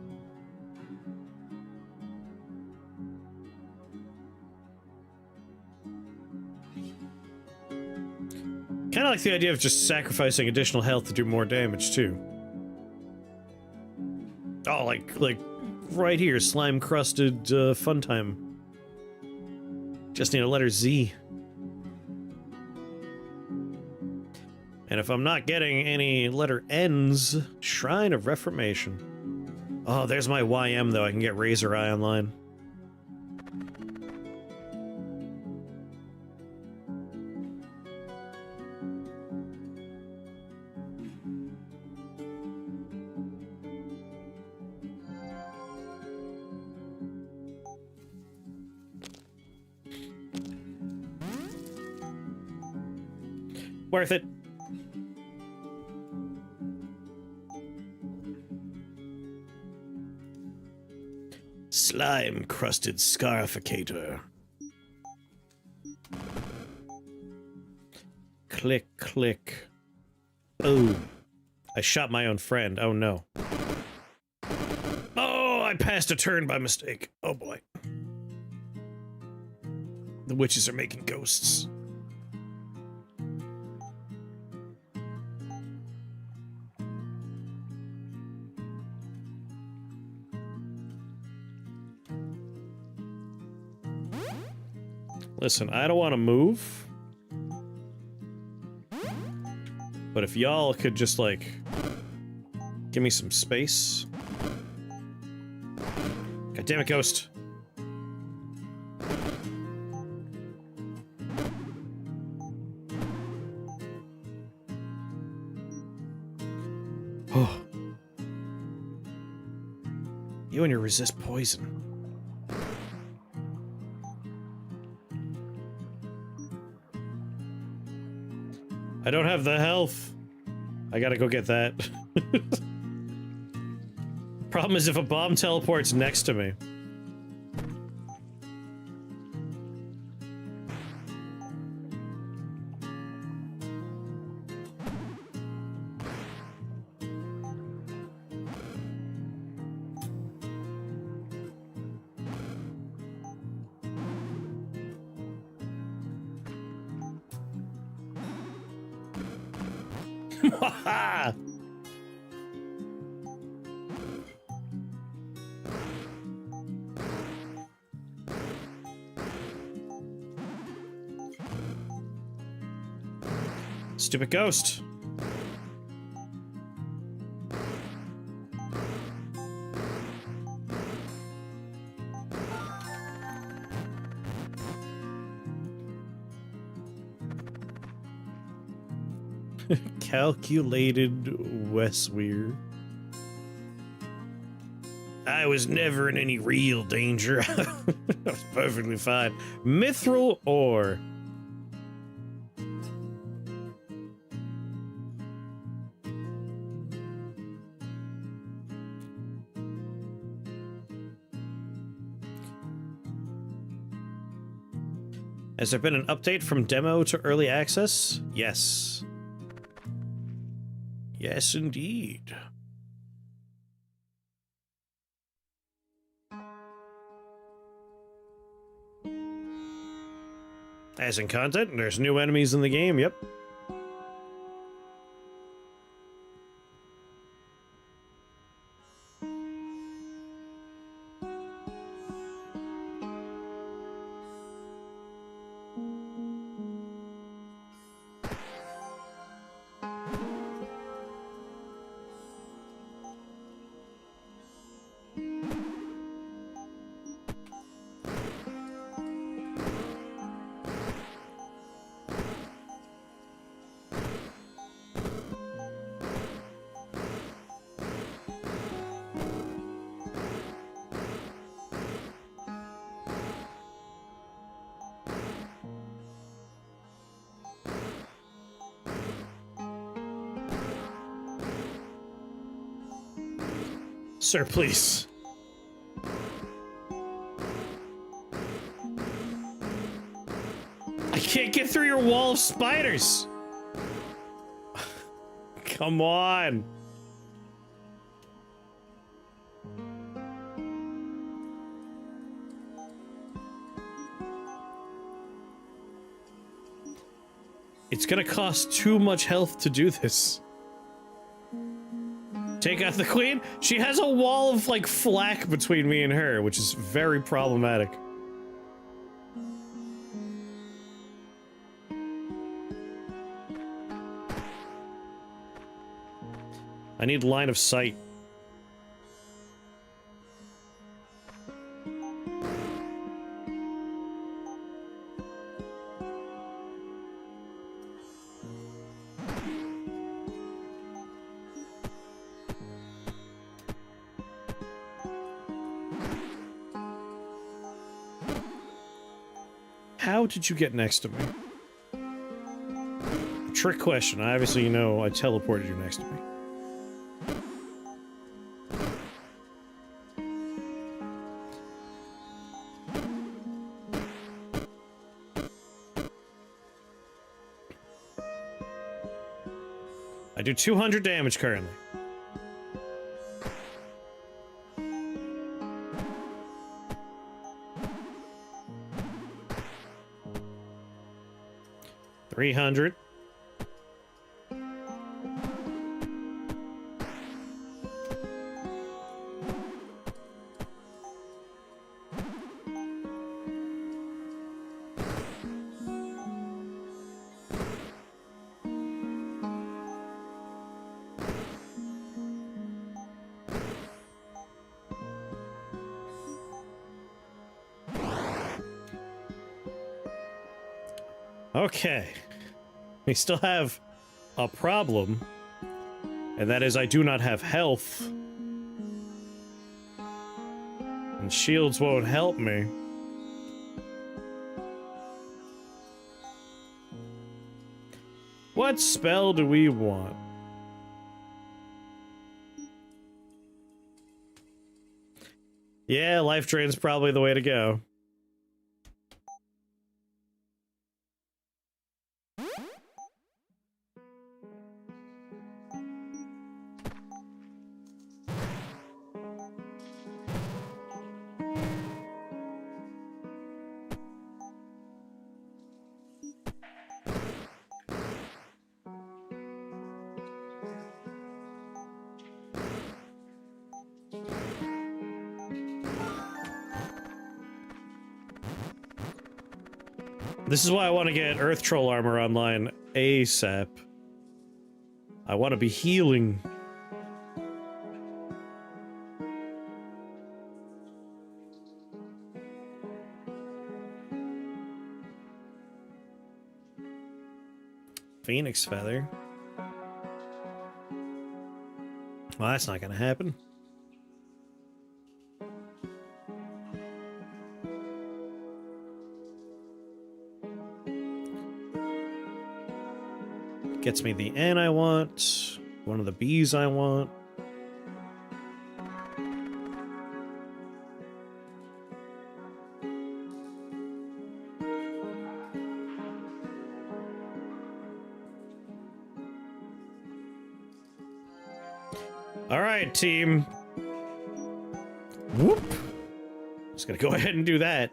Kind of like the idea of just sacrificing additional health to do more damage, too. Oh, like right here, slime-crusted fun time. Just need a letter Z. And if I'm not getting any letter N's, Shrine of Reformation. Oh, there's my YM, though. I can get Razor Eye online. Worth it. Slime-crusted scarificator. Click, click. Oh. I shot my own friend. Oh, no. Oh, I passed a turn by mistake. Oh, boy. The witches are making ghosts. Listen, I don't want to move. But if y'all could just, like, give me some space. God damn it, ghost. Oh. You and your resist poison. I don't have the health. I gotta go get that. Problem is if a bomb teleports next to me. Stupid ghost. Calculated Westweir. I was never in any real danger. I was perfectly fine. Mithril ore. Has there been an update from demo to early access? Yes. Yes, indeed. As in content, there's new enemies in the game, yep. Sir, please. I can't get through your wall of spiders. Come on. It's gonna cost too much health to do this. Take out the queen? She has a wall of, like, flak between me and her, which is very problematic. I need line of sight. How did you get next to me? Trick question. Obviously, you know I teleported you next to me. I do 200 damage currently. $300. Okay. We still have a problem, and that is I do not have health. And shields won't help me. What spell do we want? Yeah, life drain's probably the way to go. This is why I want to get Earth Troll armor online ASAP. I want to be healing. Phoenix feather. Well, that's not gonna happen. gets me the N I want. One of the B's I want. All right, team. Whoop. Just gonna go ahead and do that.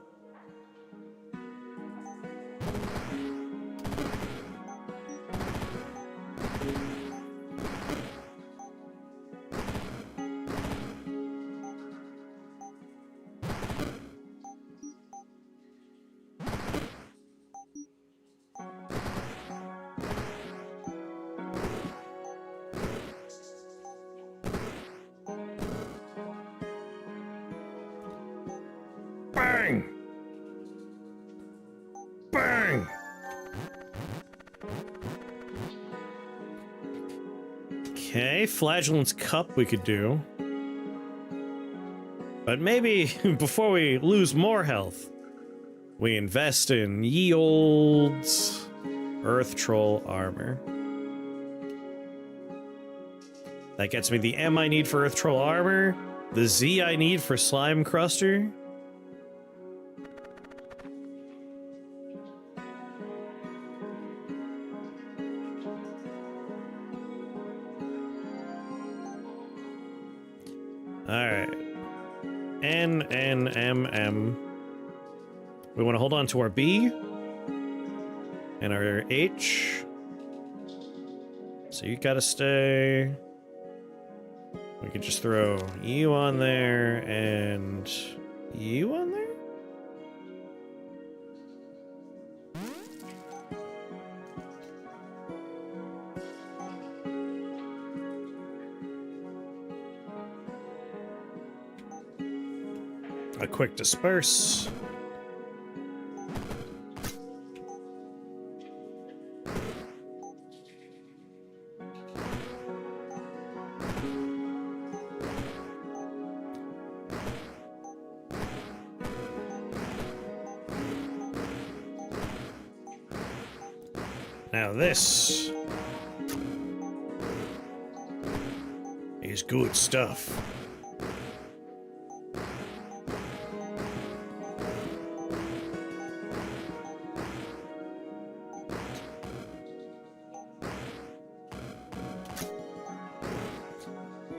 Bang! Bang! Okay, Flagellant's Cup we could do. But maybe before we lose more health, we invest in ye olde Earth Troll armor. That gets me the M I need for Earth Troll armor, the Z I need for Slime Cruster. Alright. N, N, M, M. We want to hold on to our B. And our H. So you gotta stay. We could just throw you on there and you on there? A quick disperse. Now this is good stuff.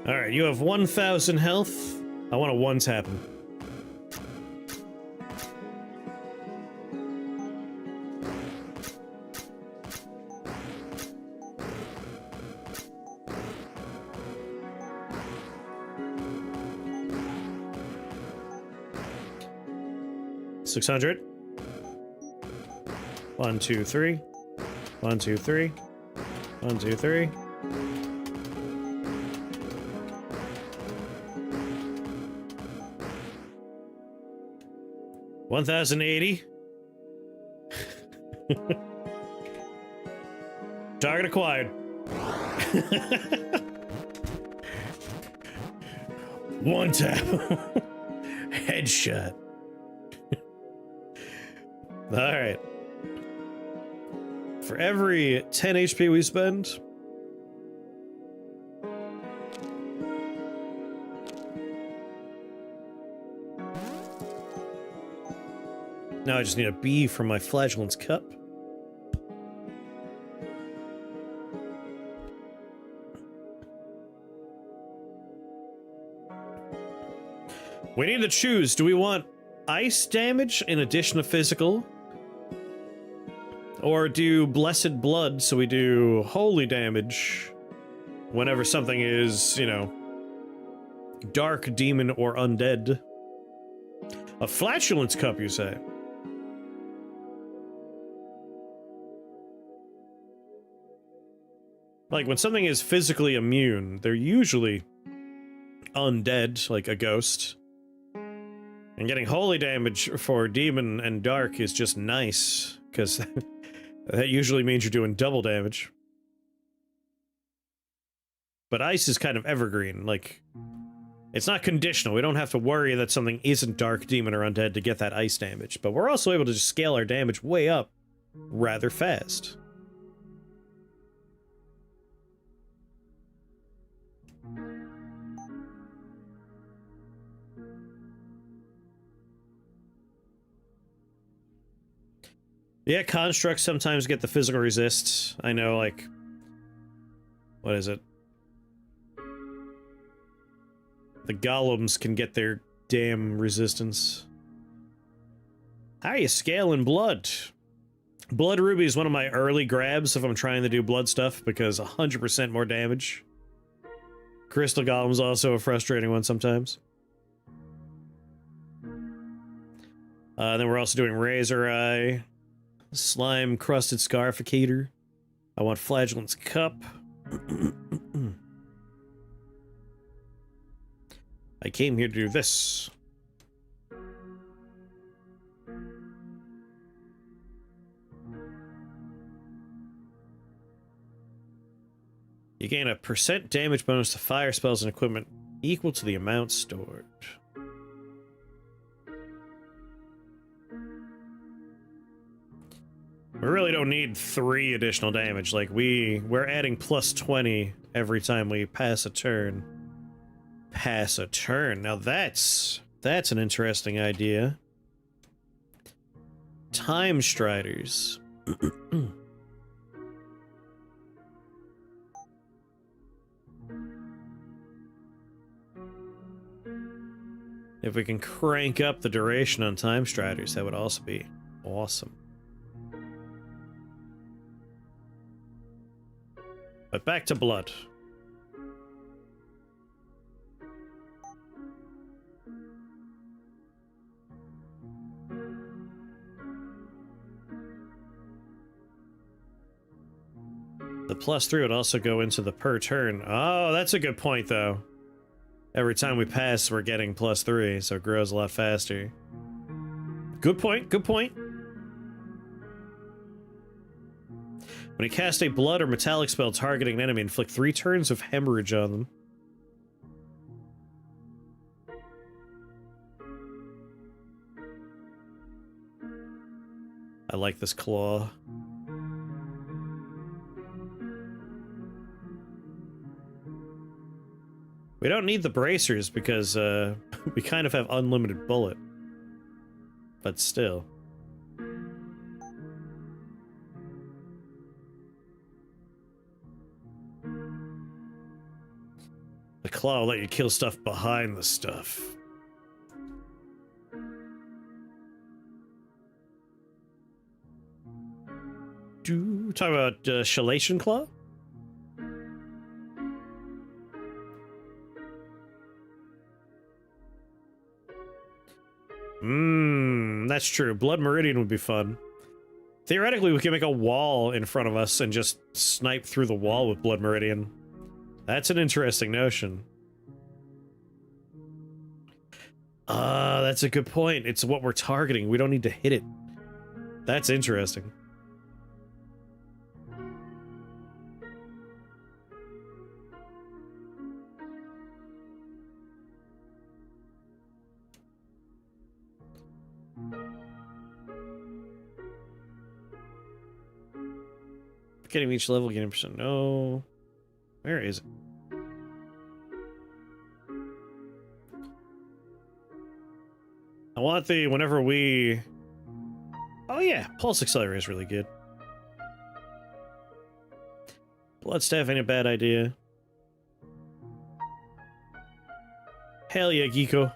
Alright, you have 1,000 health. I want a one-tap him. $600. 1, 2, 3. 1, 2, 3. 1, 2, 3. $1,080. Target acquired. One tap. Headshot. Alright. For every 10 HP we spend, now I just need a B for my Flagellant's Cup. We need to choose. Do we want ice damage in addition to physical? Or do Blessed Blood so we do holy damage whenever something is, you know, dark, demon, or undead? A Flatulence Cup, you say? Like, when something is physically immune, they're usually undead, like a ghost. And getting holy damage for demon and dark is just nice, because that usually means you're doing double damage. But ice is kind of evergreen, like, it's not conditional. We don't have to worry that something isn't dark, demon, or undead to get that ice damage. But we're also able to just scale our damage way up rather fast. Yeah, constructs sometimes get the physical resist. I know, like... What is it? The golems can get their damn resistance. How are you scaling blood? Blood Ruby is one of my early grabs if I'm trying to do blood stuff, because 100% more damage. Crystal Golem is also a frustrating one sometimes. Then we're also doing Razor Eye, Slime Crusted Scarificator. I want Flagellant's Cup. I came here to do this. You gain a % damage bonus to fire spells and equipment equal to the amount stored. We really don't need 3 additional damage. Like, we're adding plus 20 every time we pass a turn. Pass a turn. Now that's an interesting idea. Time Striders. If we can crank up the duration on Time Striders, that would also be awesome. But back to blood. The +3 would also go into the per turn. Oh, that's a good point, though. Every time we pass, we're getting +3, so it grows a lot faster. Good point, good point. When you cast a blood or metallic spell targeting an enemy, inflict 3 turns of hemorrhage on them. I like this claw. We don't need the bracers because we kind of have unlimited bullet. But still. The claw will let you kill stuff behind the stuff. Talk about Chelation Claw? That's true. Blood Meridian would be fun. Theoretically, we can make a wall in front of us and just snipe through the wall with Blood Meridian. That's an interesting notion. That's a good point. It's what we're targeting. We don't need to hit it. That's interesting. Getting each level, getting percent. No. Where is it? I want the whenever we. Oh yeah, Pulse Accelerator is really good. Bloodstaff ain't a bad idea. Hell yeah, Geeko.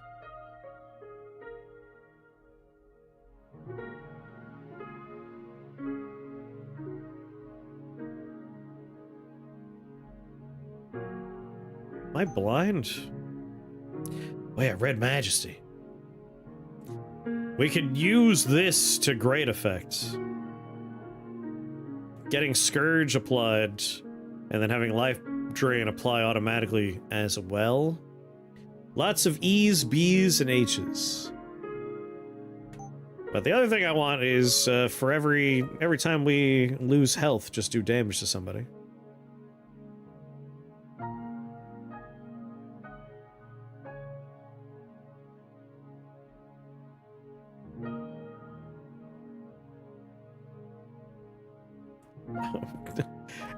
Am I blind? Oh yeah, Red Majesty. We could use this to great effect. Getting Scourge applied, and then having Life Drain apply automatically as well. Lots of E's, B's, and H's. But the other thing I want is for every time we lose health, just do damage to somebody.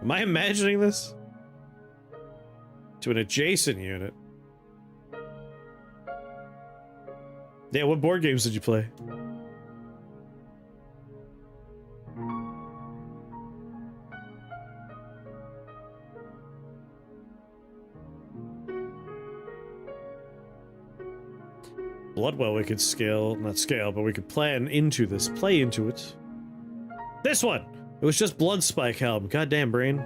Am I imagining this? to an adjacent unit. Yeah, what board games did you play? Bloodwell we could scale, not scale, but we could plan into this, play into it. This one! It was just Blood Spike Helm, goddamn brain.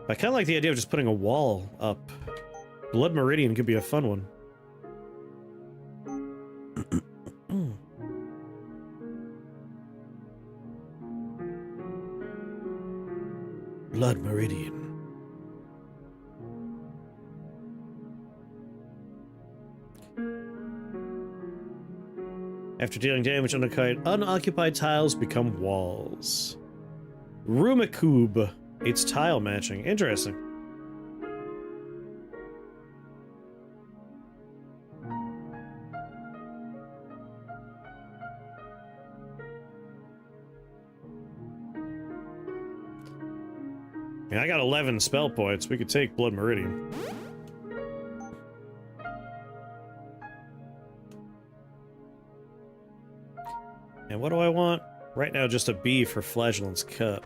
I kinda like the idea of just putting a wall up. Blood Meridian could be a fun one. Blood Meridian. After dealing damage, unoccupied tiles become walls. Rumakube. It's tile matching. Interesting. Yeah, I got 11 spell points. We could take Blood Meridian. And what do I want? Right now, just a B for Flagellant's Cut.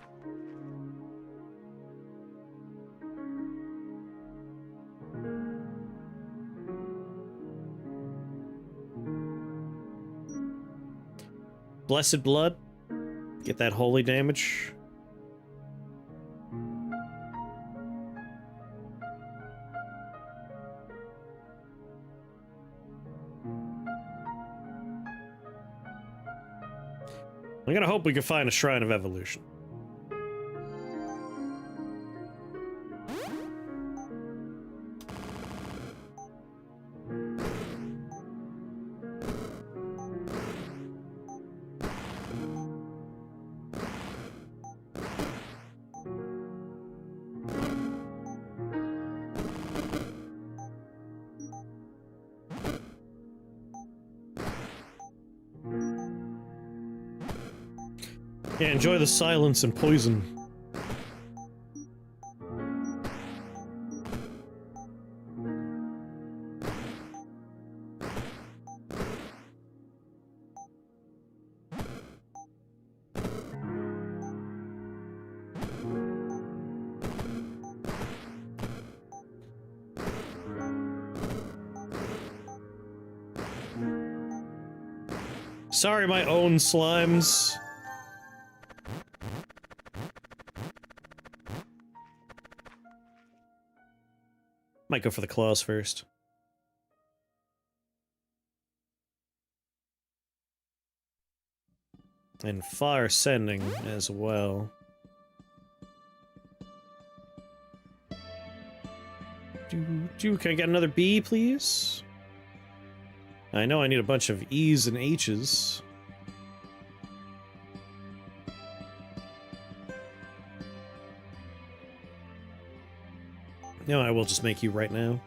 Blessed Blood. Get that holy damage. I'm gonna hope we can find a Shrine of Evolution. Yeah, enjoy the silence and poison. Sorry, my own slimes. Might go for the claws first. And fire sending as well. Can I get another B, please? I know I need a bunch of E's and H's. No, I will just make you right now.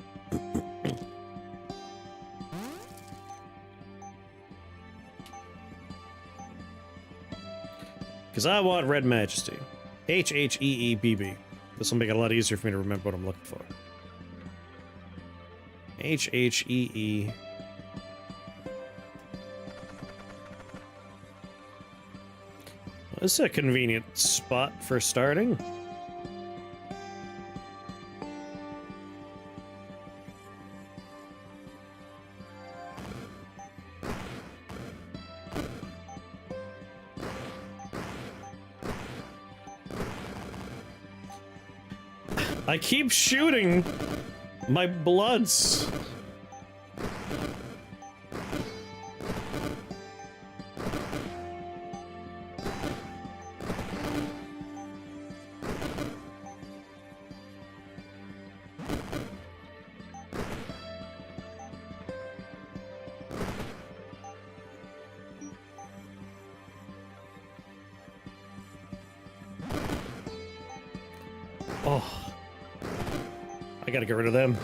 Because I want Red Majesty. H-H-E-E-B-B. This will make it a lot easier for me to remember what I'm looking for. H-H-E-E... This is a convenient spot for starting. I keep shooting my bloods. Oh. I gotta get rid of them.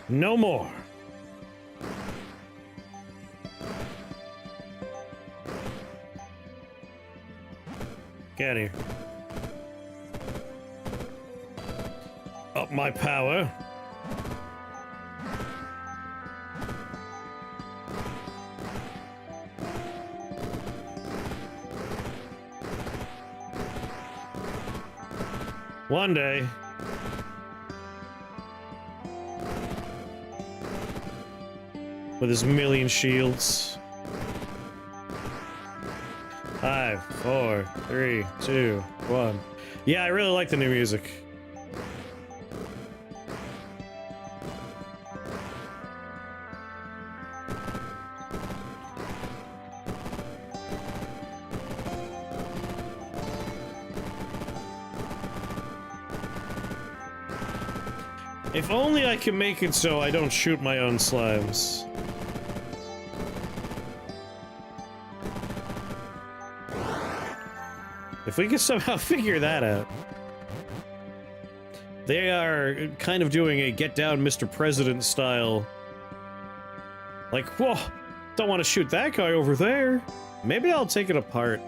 No more. Get out of here. Up my power. One day. With his million shields. 5, 4, 3, 2, 1. Yeah, I really like the new music. If only I can make it so I don't shoot my own slimes. If we could somehow figure that out. They are kind of doing a get down Mr. President style. Like, whoa, don't want to shoot that guy over there. Maybe I'll take it apart.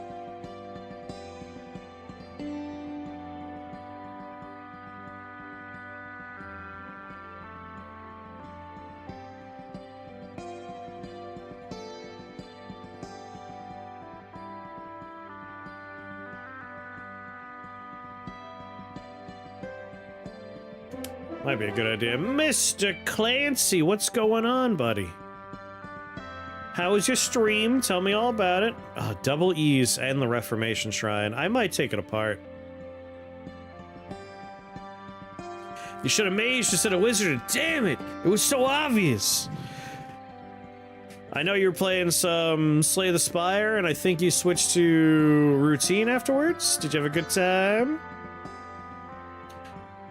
Might be a good idea. Mr. Clancy, what's going on, buddy? How was your stream? Tell me all about it. Oh, double E's and the Reformation Shrine. I might take it apart. You should have mage instead of wizard. Damn it! It was so obvious. I know you're playing some Slay the Spire, and I think you switched to routine afterwards. Did you have a good time?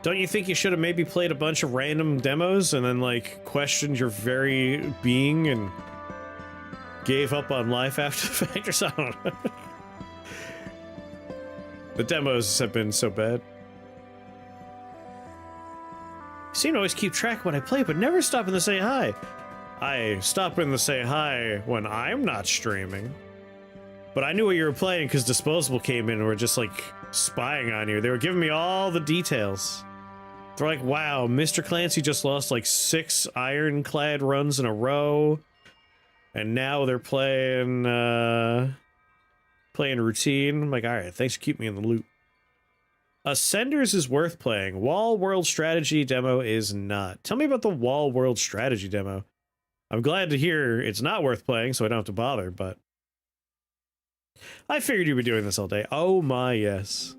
Don't you think you should have maybe played a bunch of random demos and then, like, questioned your very being and gave up on life after the fact or something? I don't know. The demos have been so bad. You seem to always keep track when I play, but never stop in to say hi. I stop in to say hi when I'm not streaming. But I knew what you were playing because Disposable came in and were just, like, spying on you. They were giving me all the details. They're like, wow, Mr. Clancy just lost like 6 ironclad runs in a row. And now they're playing routine. I'm like, alright, thanks for keeping me in the loop. Ascenders is worth playing. Wall World Strategy demo is not. Tell me about the Wall World Strategy demo. I'm glad to hear it's not worth playing, so I don't have to bother, but I figured you'd be doing this all day. Oh my, yes.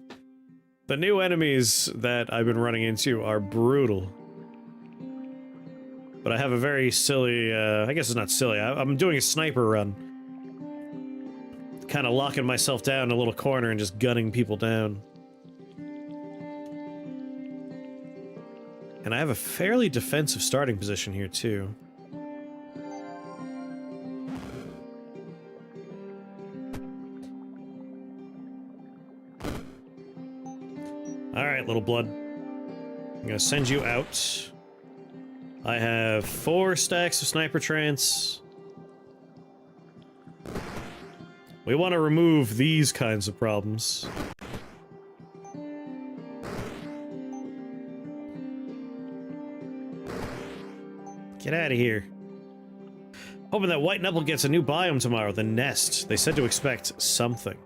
The new enemies that I've been running into are brutal. But I have a very silly, I guess it's not silly, I'm doing a sniper run. Kind of locking myself down in a little corner and just gunning people down. And I have a fairly defensive starting position here, too. Alright, little blood. I'm gonna send you out. I have 4 stacks of sniper trance. We want to remove these kinds of problems. Get out of here. Hoping that White Knuckle gets a new biome tomorrow, the Nest. They said to expect something.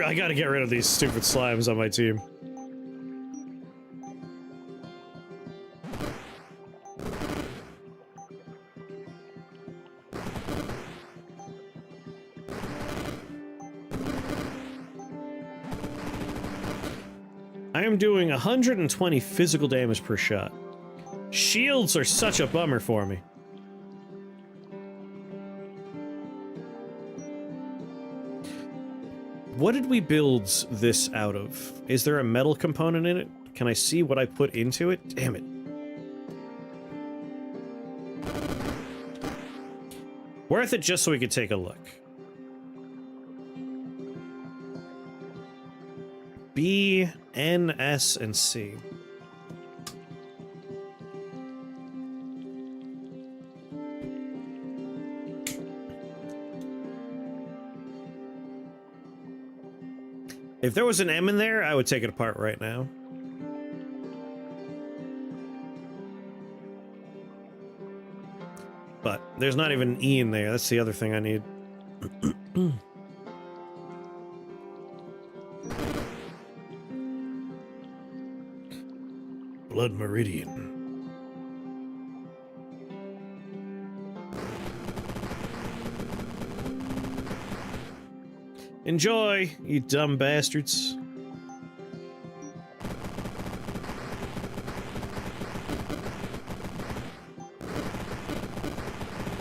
I gotta get rid of these stupid slimes on my team. I am doing 120 physical damage per shot. Shields are such a bummer for me. What did we build this out of? Is there a metal component in it? Can I see what I put into it? Damn it. Worth it just so we could take a look. B, N, S, and C. If there was an M in there, I would take it apart right now. But there's not even an E in there. That's the other thing I need. Blood Meridian. Enjoy, you dumb bastards.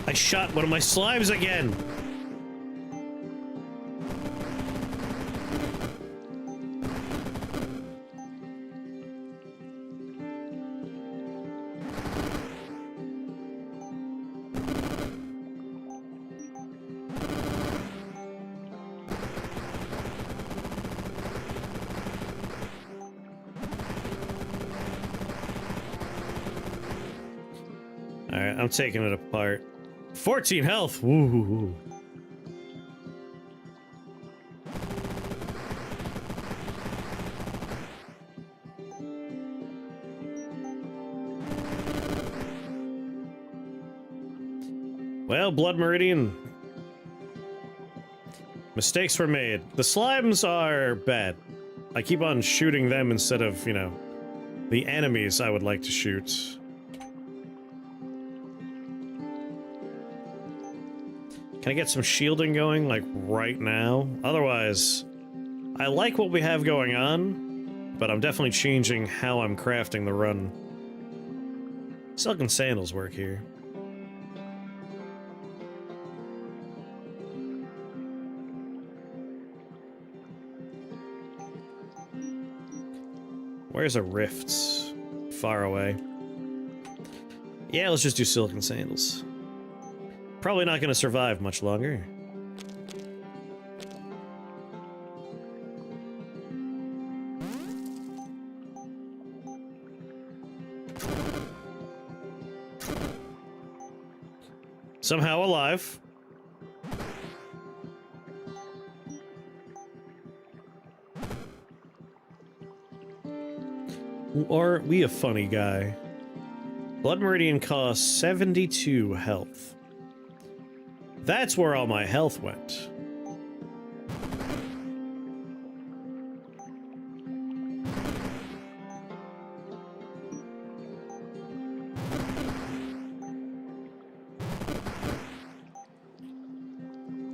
I shot one of my slimes again. Alright, I'm taking it apart. 14 health! Woo! Well, Blood Meridian. Mistakes were made. The slimes are bad. I keep on shooting them instead of, you know, the enemies I would like to shoot. Can I get some shielding going, like, right now? Otherwise, I like what we have going on, but I'm definitely changing how I'm crafting the run. Silken sandals work here. Where's a rift? Far away. Yeah, let's just do silken sandals. Probably not gonna survive much longer. Somehow alive. Are we a funny guy? Blood Meridian costs 72 health. That's where all my health went.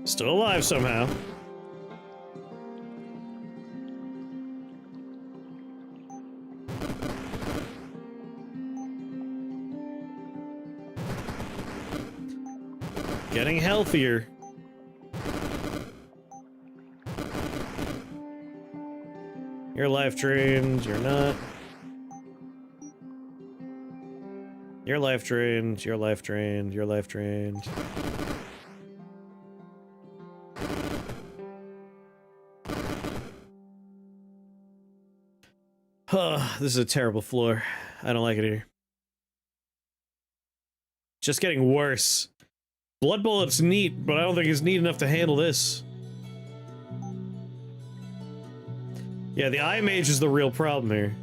Still alive somehow. Getting healthier. You're life drained, you're not. You're life drained, you're life drained, you're life drained. This is a terrible floor. I don't like it here. Just getting worse. Blood Bullet's neat, but I don't think it's neat enough to handle this. Yeah, the Eye Mage is the real problem here.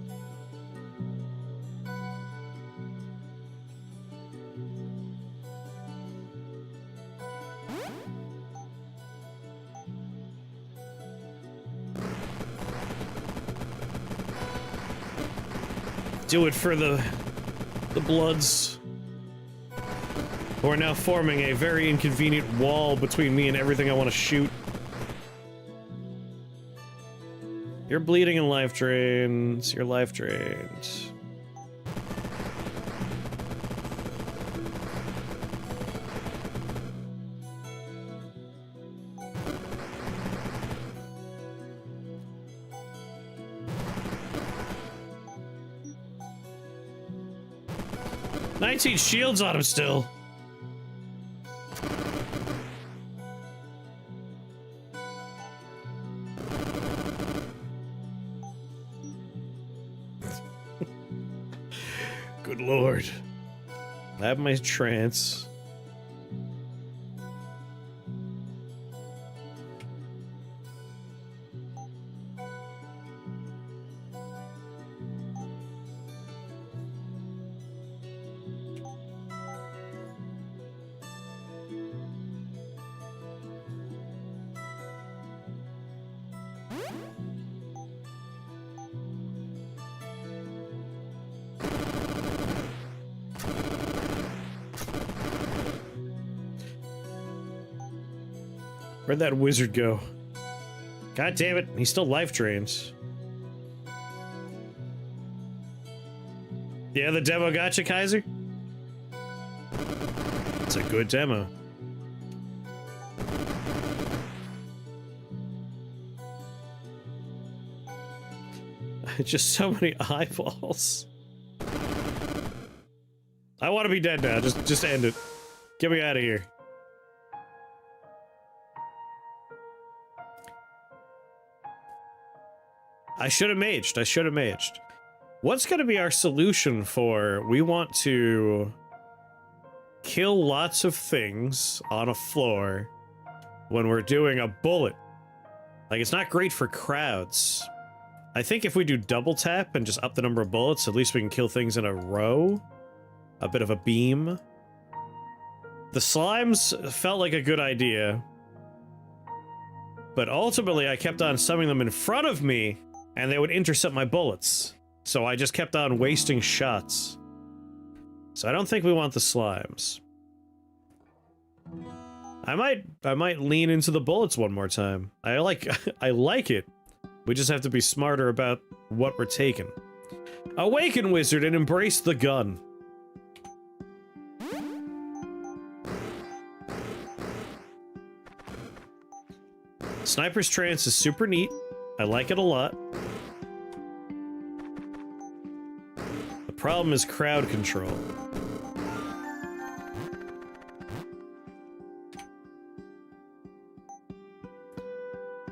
Do it for the Bloods, who are now forming a very inconvenient wall between me and everything I want to shoot. You're bleeding and life drained. You're life drained. "19 shields on him still." lord. I have my trance. Where'd that wizard go? God damn it, he's still life drains. Yeah, the demo gotcha, Kaiser? It's a good demo. Just so many eyeballs. I want to be dead now. Just end it. Get me out of here. I should have maged. I should have maged. What's going to be our solution for... We want to kill lots of things on a floor when we're doing a bullet. Like, it's not great for crowds. I think if we do double tap and just up the number of bullets, at least we can kill things in a row. A bit of a beam. The slimes felt like a good idea. But ultimately, I kept on summoning them in front of me, and they would intercept my bullets. So I just kept on wasting shots. So I don't think we want the slimes. I might lean into the bullets one more time. I like it. We just have to be smarter about what we're taking. Awaken, wizard, and embrace the gun. Sniper's trance is super neat. I like it a lot. The problem is crowd control.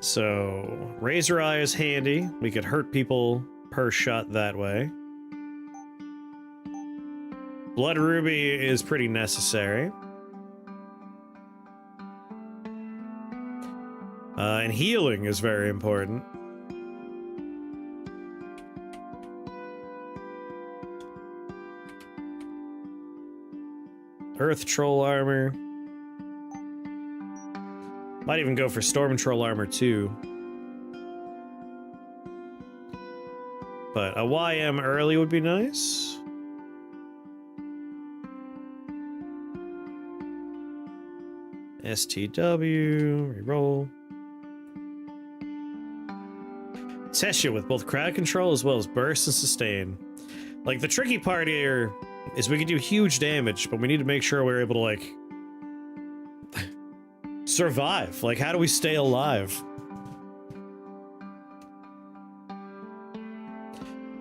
So, Razor Eye is handy. We could hurt people per shot that way. Blood Ruby is pretty necessary. And healing is very important. Earth Troll armor. Might even go for Storm Troll armor too. But a YM early would be nice. STW, reroll. Test you with both crowd control as well as burst and sustain. Like, the tricky part here is we can do huge damage, but we need to make sure we're able to, like, survive. Like, how do we stay alive?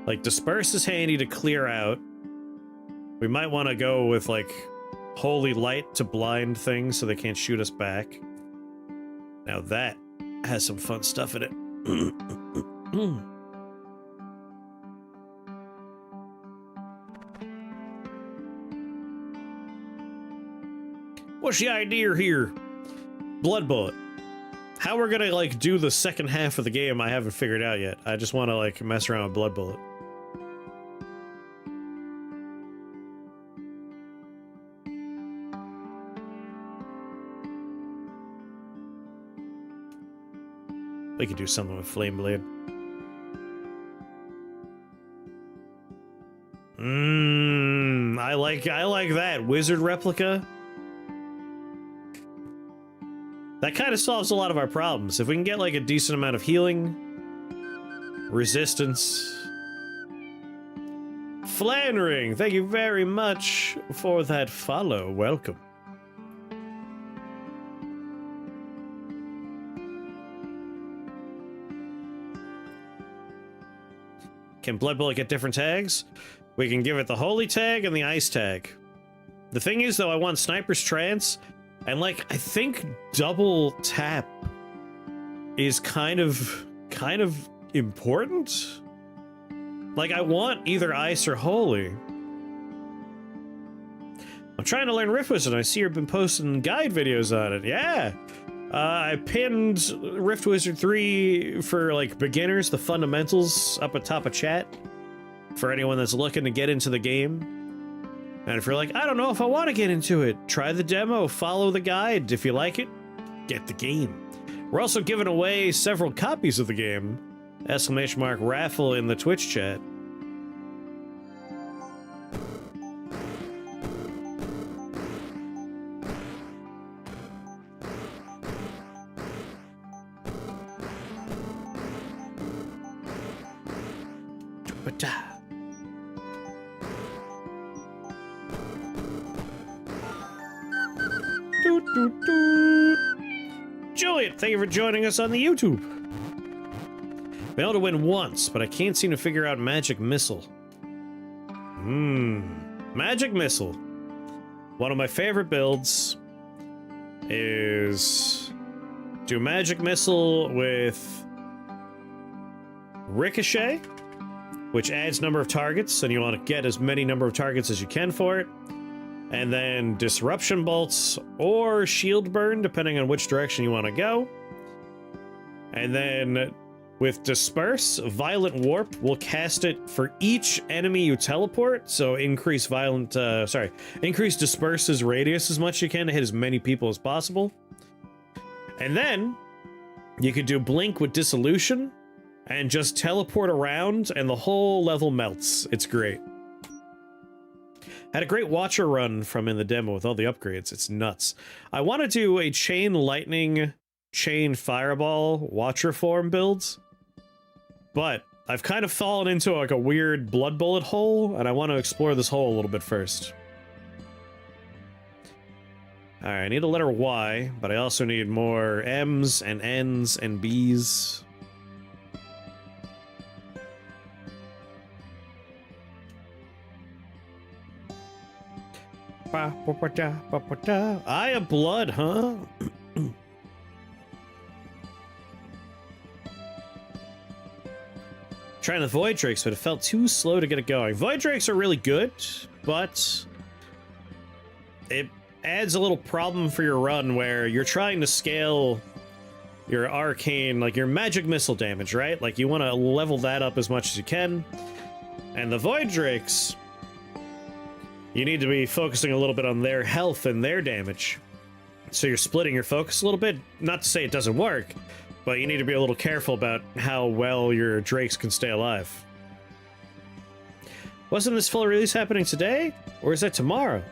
Like, disperse is handy to clear out. We might want to go with, like, holy light to blind things so they can't shoot us back. Now that has some fun stuff in it. What's the idea here? Blood bullet. How we're gonna, like, do the second half of the game, I haven't figured out yet. I just want to, like, mess around with blood bullet. We could do something with Flame Blade. I like that. Wizard replica. That kind of solves a lot of our problems. If we can get, like, a decent amount of healing, resistance. Flanring, thank you very much for that follow. Welcome. Can Blood Bullet get different tags? We can give it the Holy tag and the Ice tag. The thing is, though, I want Sniper's Trance, and, like, I think double tap is kind of important. Like, I want either Ice or Holy. I'm trying to learn Rift Wizard, and I see you've been posting guide videos on it. Yeah. I pinned Rift Wizard 3 for, like, beginners, the fundamentals, up at top of chat. For anyone that's looking to get into the game. And if you're like, I don't know if I want to get into it, try the demo, follow the guide. If you like it, get the game. We're also giving away several copies of the game. ! Raffle in the Twitch chat. Juliet, thank you for joining us on the YouTube. Been able to win once, but I can't seem to figure out Magic Missile. Magic Missile. One of my favorite builds is do Magic Missile with Ricochet, which adds number of targets, and you want to get as many number of targets as you can for it. And then Disruption Bolts or Shield Burn, depending on which direction you want to go. And then with Disperse, Violent Warp will cast it for each enemy you teleport. So increase increase Disperse's radius as much as you can to hit as many people as possible. And then you could do Blink with Dissolution and just teleport around and the whole level melts. It's great. Had a great Watcher run from in the demo with all the upgrades. It's nuts. I want to do a Chain Lightning, Chain Fireball Watcher form builds, but I've kind of fallen into like a weird blood bullet hole, and I want to explore this hole a little bit first. Alright, I need a letter Y, but I also need more M's and N's and B's. Eye of Blood, huh? Trying the Void Drakes, but it felt too slow to get it going. Void Drakes are really good, but it adds a little problem for your run where you're trying to scale your arcane, like your magic missile damage, right? Like you want to level that up as much as you can. And the Void Drakes, you need to be focusing a little bit on their health and their damage. So you're splitting your focus a little bit. Not to say it doesn't work, but you need to be a little careful about how well your Drakes can stay alive. Wasn't this full release happening today? Or is that tomorrow?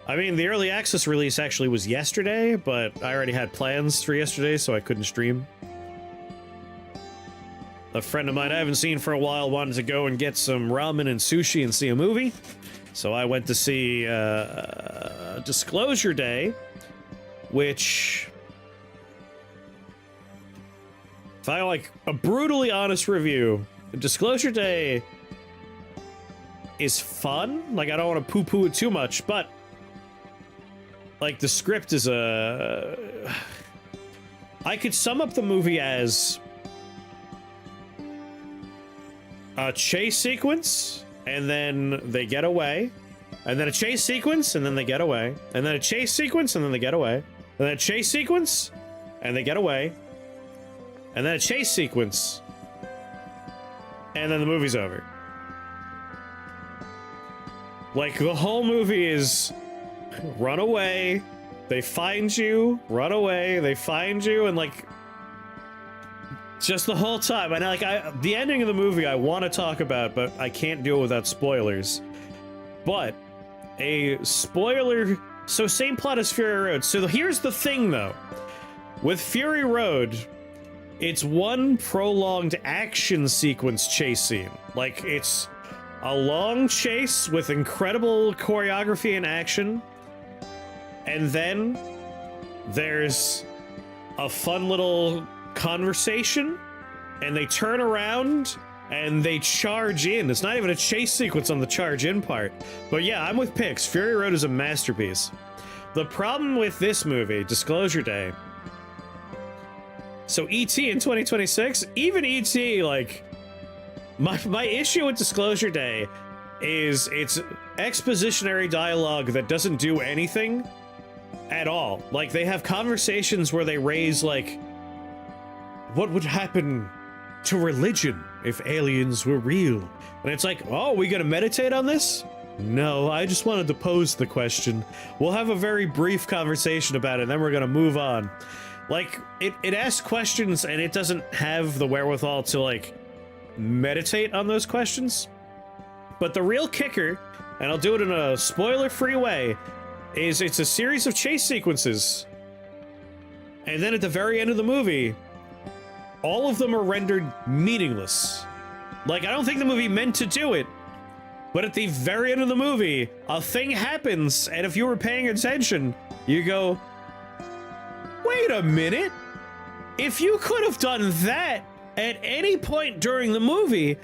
I mean, the early access release actually was yesterday, but I already had plans for yesterday, so I couldn't stream. A friend of mine I haven't seen for a while wanted to go and get some ramen and sushi and see a movie. So I went to see Disclosure Day, which, if I like a brutally honest review, Disclosure Day is fun. Like, I don't want to poo-poo it too much, but like the script is I could sum up the movie as a chase sequence, and then they get away, and then a chase sequence, and then they get away, and then a chase sequence, and then they get away, and then a chase sequence, and they get away, and then a chase sequence, and then the movie's over. Like, the whole movie is run away, they find you, run away, they find you, and like, just the whole time. And like, the ending of the movie I want to talk about, but I can't do it without spoilers. But a spoiler, so same plot as Fury Road. So here's the thing though, with Fury Road, it's one prolonged action sequence chase scene. Like, it's a long chase with incredible choreography and action, and then there's a fun little conversation, and they turn around and they charge in. It's not even a chase sequence on the charge in part. But yeah, I'm with Pix. Fury Road is a masterpiece. The problem with this movie, Disclosure Day, so E.T. in 2026, even E.T., like, my issue with Disclosure Day is it's expositionary dialogue that doesn't do anything at all. Like, they have conversations where they raise, like, what would happen to religion if aliens were real? And it's like, oh, we gonna meditate on this? No, I just wanted to pose the question. We'll have a very brief conversation about it, and then we're gonna move on. Like, it asks questions, and it doesn't have the wherewithal to, like, meditate on those questions. But the real kicker, and I'll do it in a spoiler-free way, is it's a series of chase sequences. And then at the very end of the movie, all of them are rendered meaningless. Like, I don't think the movie meant to do it, but at the very end of the movie, a thing happens, and if you were paying attention, you go, wait a minute, if you could have done that at any point during the movie,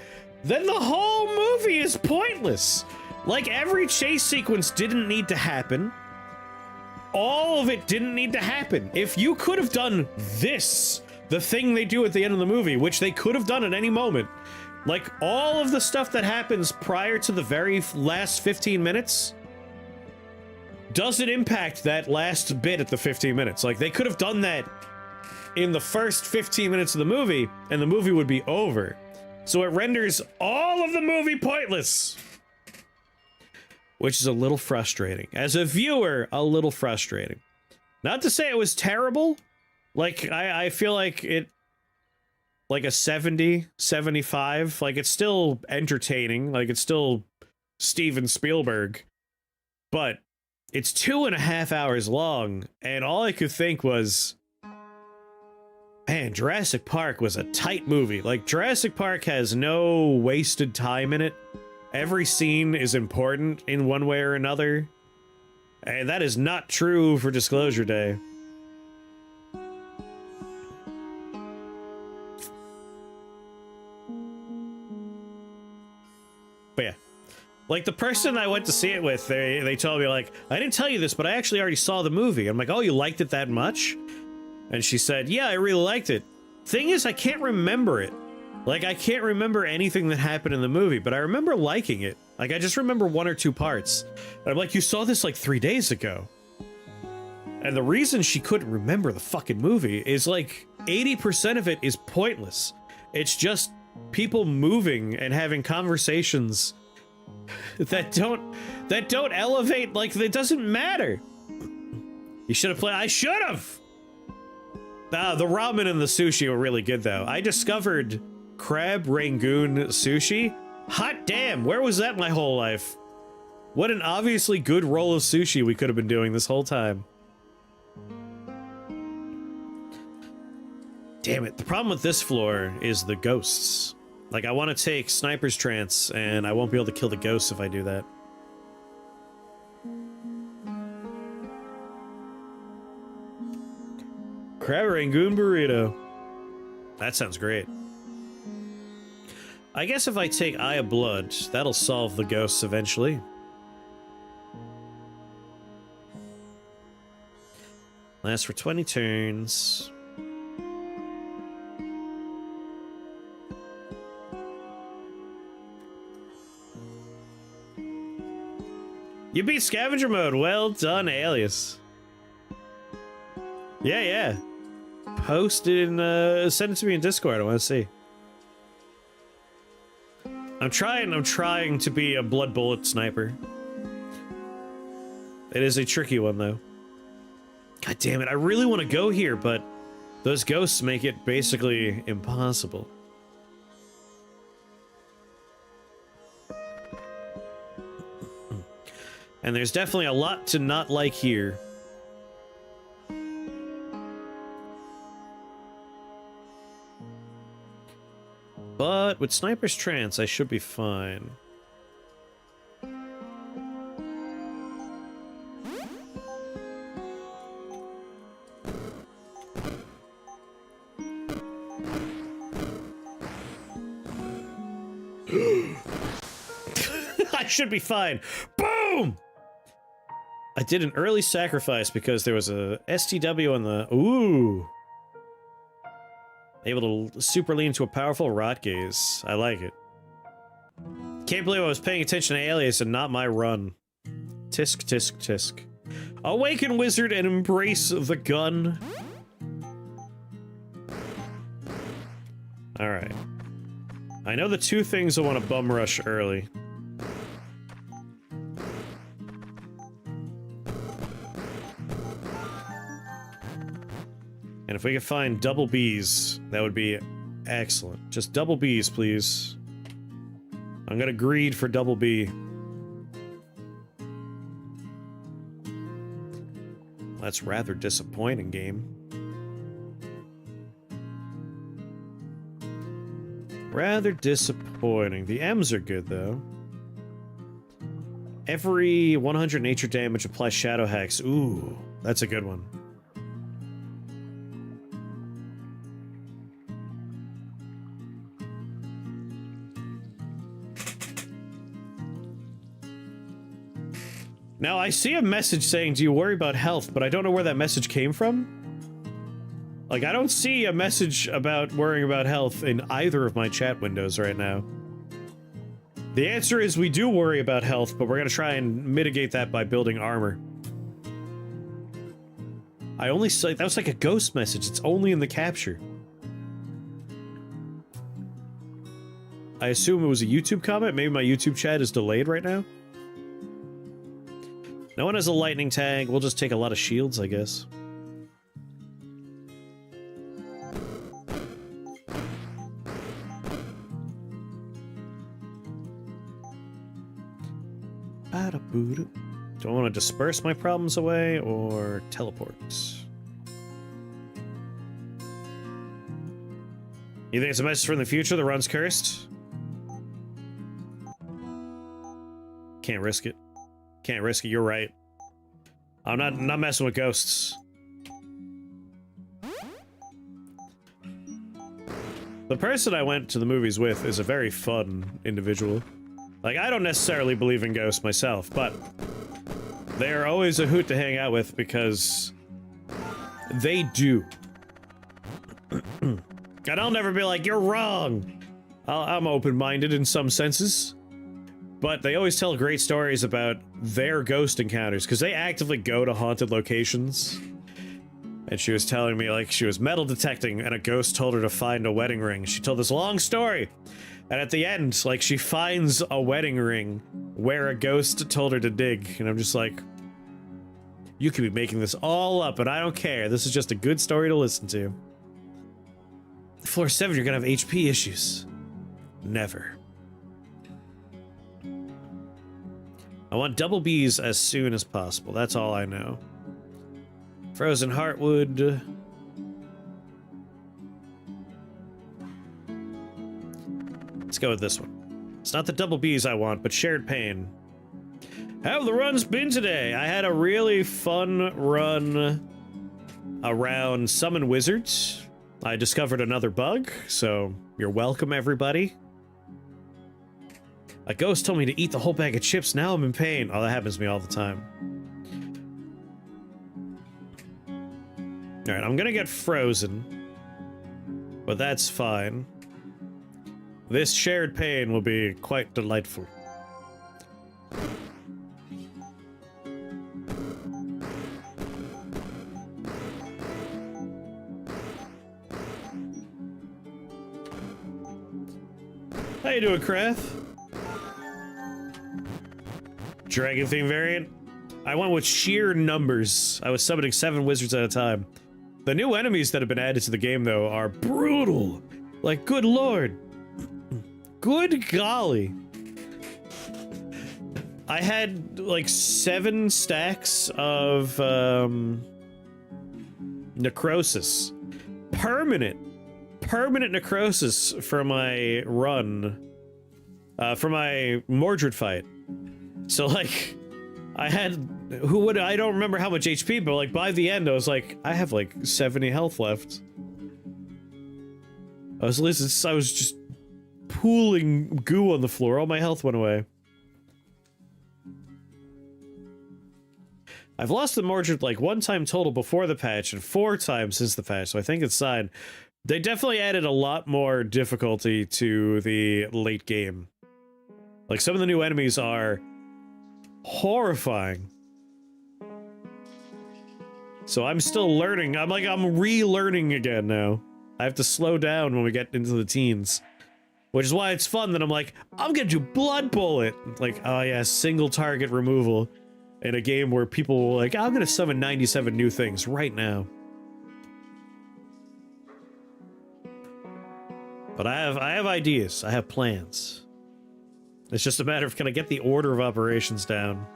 then the whole movie is pointless. Like, every chase sequence didn't need to happen. All of it didn't need to happen. If you could have done this, the thing they do at the end of the movie, which they could have done at any moment, like, all of the stuff that happens prior to the very last 15 minutes doesn't impact that last bit at the 15 minutes. Like, they could have done that in the first 15 minutes of the movie, and the movie would be over. So it renders all of the movie pointless. Which is a little frustrating. As a viewer, a little frustrating. Not to say it was terrible. Like, I feel like it... like a 70, 75. Like, it's still entertaining. Like, it's still Steven Spielberg. But it's 2.5 hours long, and all I could think was, man, Jurassic Park was a tight movie. Like, Jurassic Park has no wasted time in it. Every scene is important in one way or another. And that is not true for Disclosure Day. But yeah. Like, the person I went to see it with, they told me, like, I didn't tell you this, but I actually already saw the movie. I'm like, oh, you liked it that much? And she said, yeah, I really liked it. Thing is, I can't remember it. Like, I can't remember anything that happened in the movie, but I remember liking it. Like, I just remember 1 or 2 parts. And I'm like, you saw this like 3 days ago. And the reason she couldn't remember the fucking movie is, like, 80% of it is pointless. It's just people moving and having conversations that don't elevate. Like, it doesn't matter. You should have played. I should have. The ramen and the sushi were really good, though. I discovered crab rangoon sushi. Hot damn, where was that my whole life? What an obviously good roll of sushi we could have been doing this whole time. Damn it, the problem with this floor is the ghosts. Like, I want to take Sniper's Trance, and I won't be able to kill the ghosts if I do that. Crab Rangoon Burrito. That sounds great. I guess if I take Eye of Blood, that'll solve the ghosts eventually. Lasts for 20 turns. You beat Scavenger Mode. Well done, Alias. Yeah. Post it in, send it to me in Discord. I want to see. I'm trying to be a blood bullet sniper. It is a tricky one, though. God damn it, I really want to go here, but those ghosts make it basically impossible. And there's definitely a lot to not like here. But with Sniper's Trance, I should be fine. I should be fine. Boom! I did an early sacrifice because there was a STW on the... Ooh! Able to super lean into a powerful rot gaze. I like it. can't believe I was paying attention to Alias and not my run. Tisk, tisk, tisk. Awaken, wizard, and embrace the gun. Alright. I know the two things I want to bum rush early. And if we could find double Bs, that would be excellent. Just double Bs, please. I'm gonna greed for double B. That's rather disappointing, game. Rather disappointing. The M's are good, though. Every 100 nature damage applies Shadow Hex. Ooh, that's a good one. Now, I see a message saying, do you worry about health? But I don't know where that message came from. Like, I don't see a message about worrying about health in either of my chat windows right now. The answer is we do worry about health, but we're gonna try and mitigate that by building armor. I only saw- that was like a ghost message. It's only in the capture. I assume it was a YouTube comment. Maybe my YouTube chat is delayed right now. No one has a lightning tag. We'll just take a lot of shields, I guess. Do I want to disperse my problems away or teleport? You think it's a message from the future that runs cursed? Can't risk it. Can't risk it, you're right. I'm not messing with ghosts. The person I went to the movies with is a very fun individual. Like, I don't necessarily believe in ghosts myself, but they are always a hoot to hang out with because they do. And I'll never be like, you're wrong! I'm open-minded in some senses. But they always tell great stories about their ghost encounters, because they actively go to haunted locations. And she was telling me, like, she was metal detecting, and a ghost told her to find a wedding ring. She told this long story. And at the end, like, she finds a wedding ring where a ghost told her to dig. And I'm just like, you could be making this all up, and I don't care. This is just a good story to listen to. Floor 7, you're gonna have HP issues. Never. I want double Bs as soon as possible. That's all I know. Frozen Heartwood. Let's go with this one. It's not the double Bs I want, but shared pain. How have the runs been today? I had a really fun run around Summon Wizards. I discovered another bug, so you're welcome, everybody. A ghost told me to eat the whole bag of chips. Now I'm in pain. Oh, that happens to me all the time. Alright, I'm gonna get frozen. But that's fine. This shared pain will be quite delightful. How you doing, Krath? Dragon theme variant? I went with sheer numbers. I was summoning 7 wizards at a time. The new enemies that have been added to the game, though, are brutal. Like, good lord. Good golly. I had, like, 7 stacks of, necrosis. Permanent necrosis for my run. For my Mordred fight. So, like, I had, I don't remember how much HP, but, like, by the end, I was like, I have, like, 70 health left. I was just pooling goo on the floor. All my health went away. I've lost the Mordred, like, 1 time total before the patch, and 4 times since the patch, so I think it's fine. They definitely added a lot more difficulty to the late game. Like, some of the new enemies are horrifying. So I'm still learning. I'm relearning again now. I have to slow down when we get into the teens. Which is why it's fun that I'm like, I'm gonna do Blood Bullet! Like, oh yeah, single target removal. In a game where people were like, I'm gonna summon 97 new things right now. But I have ideas. I have plans. It's just a matter of, can I get the order of operations down?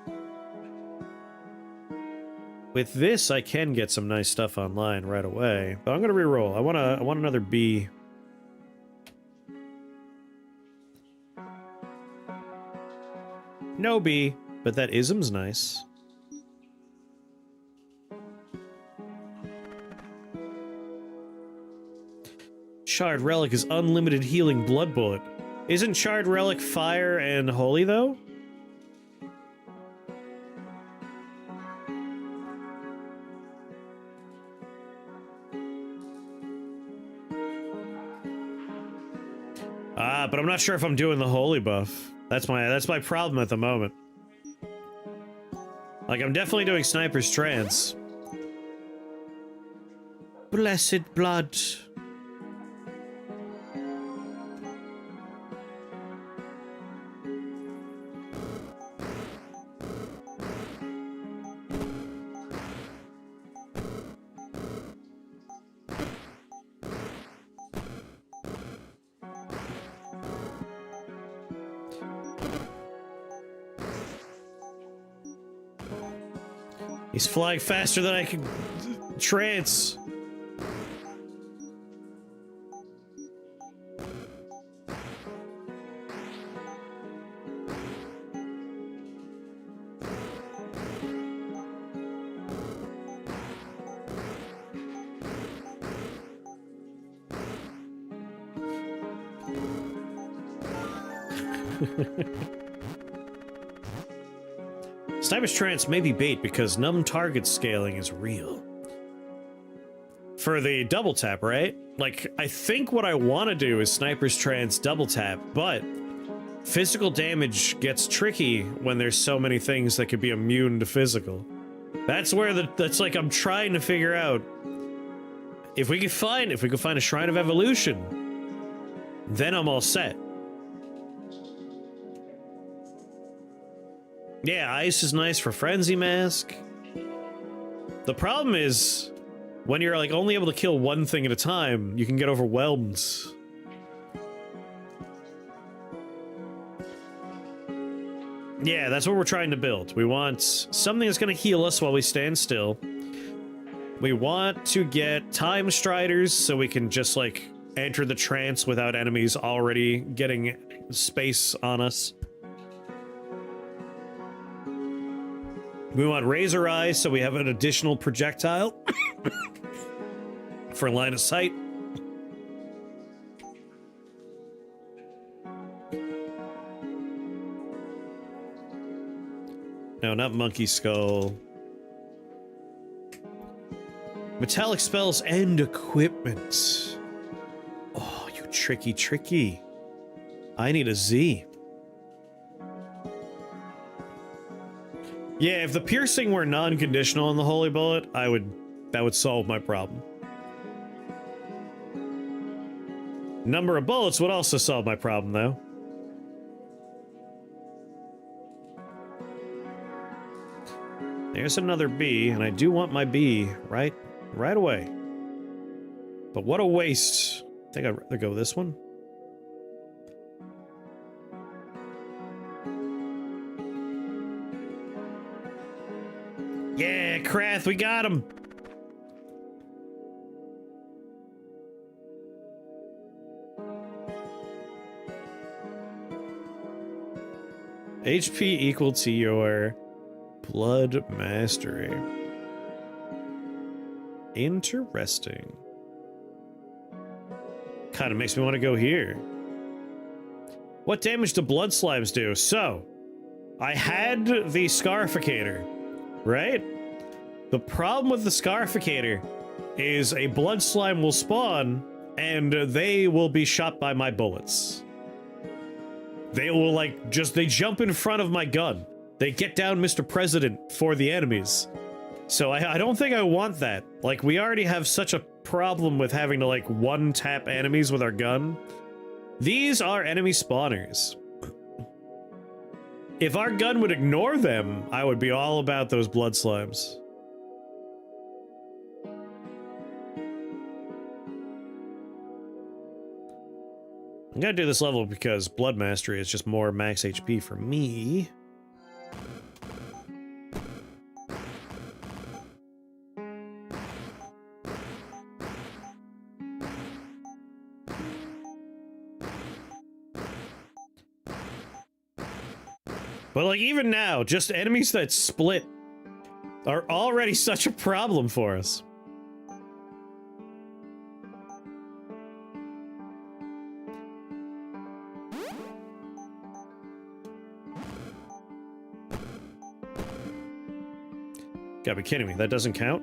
With this, I can get some nice stuff online right away. But I'm gonna reroll. I want another B. No B, but that ism's nice. Shard Relic is unlimited healing Blood Bullet. Isn't Shard Relic fire and holy, though? Ah, but I'm not sure if I'm doing the holy buff. That's my problem at the moment. Like, I'm definitely doing Sniper's Trance. Blessed blood. He's flying faster than I can trance. Sniper's Trance may be bait because numb target scaling is real. For the double tap, right? Like, I think what I want to do is Sniper's Trance double tap, but physical damage gets tricky when there's so many things that could be immune to physical. That's where that's like, I'm trying to figure out if we could find a Shrine of Evolution, then I'm all set. Yeah, ice is nice for Frenzy Mask. The problem is, when you're like only able to kill one thing at a time, you can get overwhelmed. Yeah, that's what we're trying to build. We want something that's going to heal us while we stand still. We want to get Time Striders so we can just like enter the trance without enemies already getting space on us. We want Razor Eyes so we have an additional projectile for line of sight. No, not Monkey Skull. Metallic spells and equipment. Oh, you tricky. I need a Z. Yeah, if the piercing were non-conditional in the Holy Bullet, that would solve my problem. Number of bullets would also solve my problem, though. There's another B, and I do want my B right away. But what a waste. I think I'd rather go this one. Yeah, Krath, we got him! HP equal to your blood mastery. Interesting. Kind of makes me want to go here. What damage do blood slimes do? So, I had the Scarificator, right? The problem with the Scarificator is a blood slime will spawn and they will be shot by my bullets. they will like they jump in front of my gun. They get down Mr. President for the enemies. So I don't think I want that. Like, we already have such a problem with having to like one-tap enemies with our gun. These are enemy spawners. If our gun would ignore them, I would be all about those blood slimes. I'm gonna do this level because Blood Mastery is just more max HP for me. But like even now, just enemies that split are already such a problem for us. Gotta be kidding me, that doesn't count?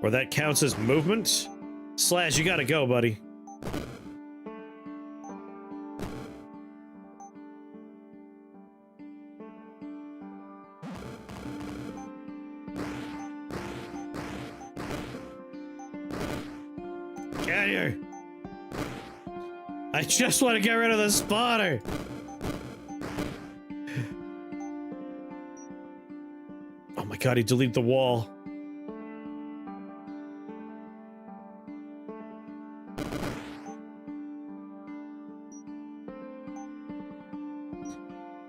Or that counts as movement? Slash, you gotta go, buddy. Get out of here. I just want to get rid of the spawner. Oh my god, he deleted the wall.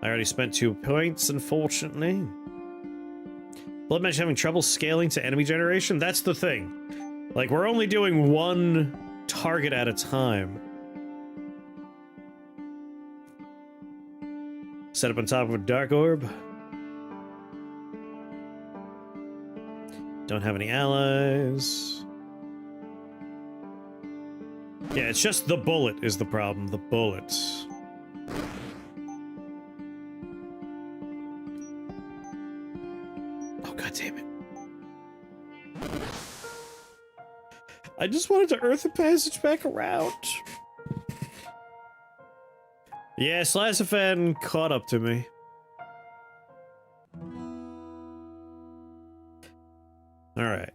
I already spent 2 points, unfortunately. Blood Mage having trouble scaling to enemy generation? That's the thing. Like, we're only doing 1 target at a time. Set up on top of a dark orb. Don't have any allies. Yeah, it's just the bullet is the problem. The bullet. Oh, god damn it. I just wanted to earth the passage back around. Yeah, Slasafan caught up to me. Alright.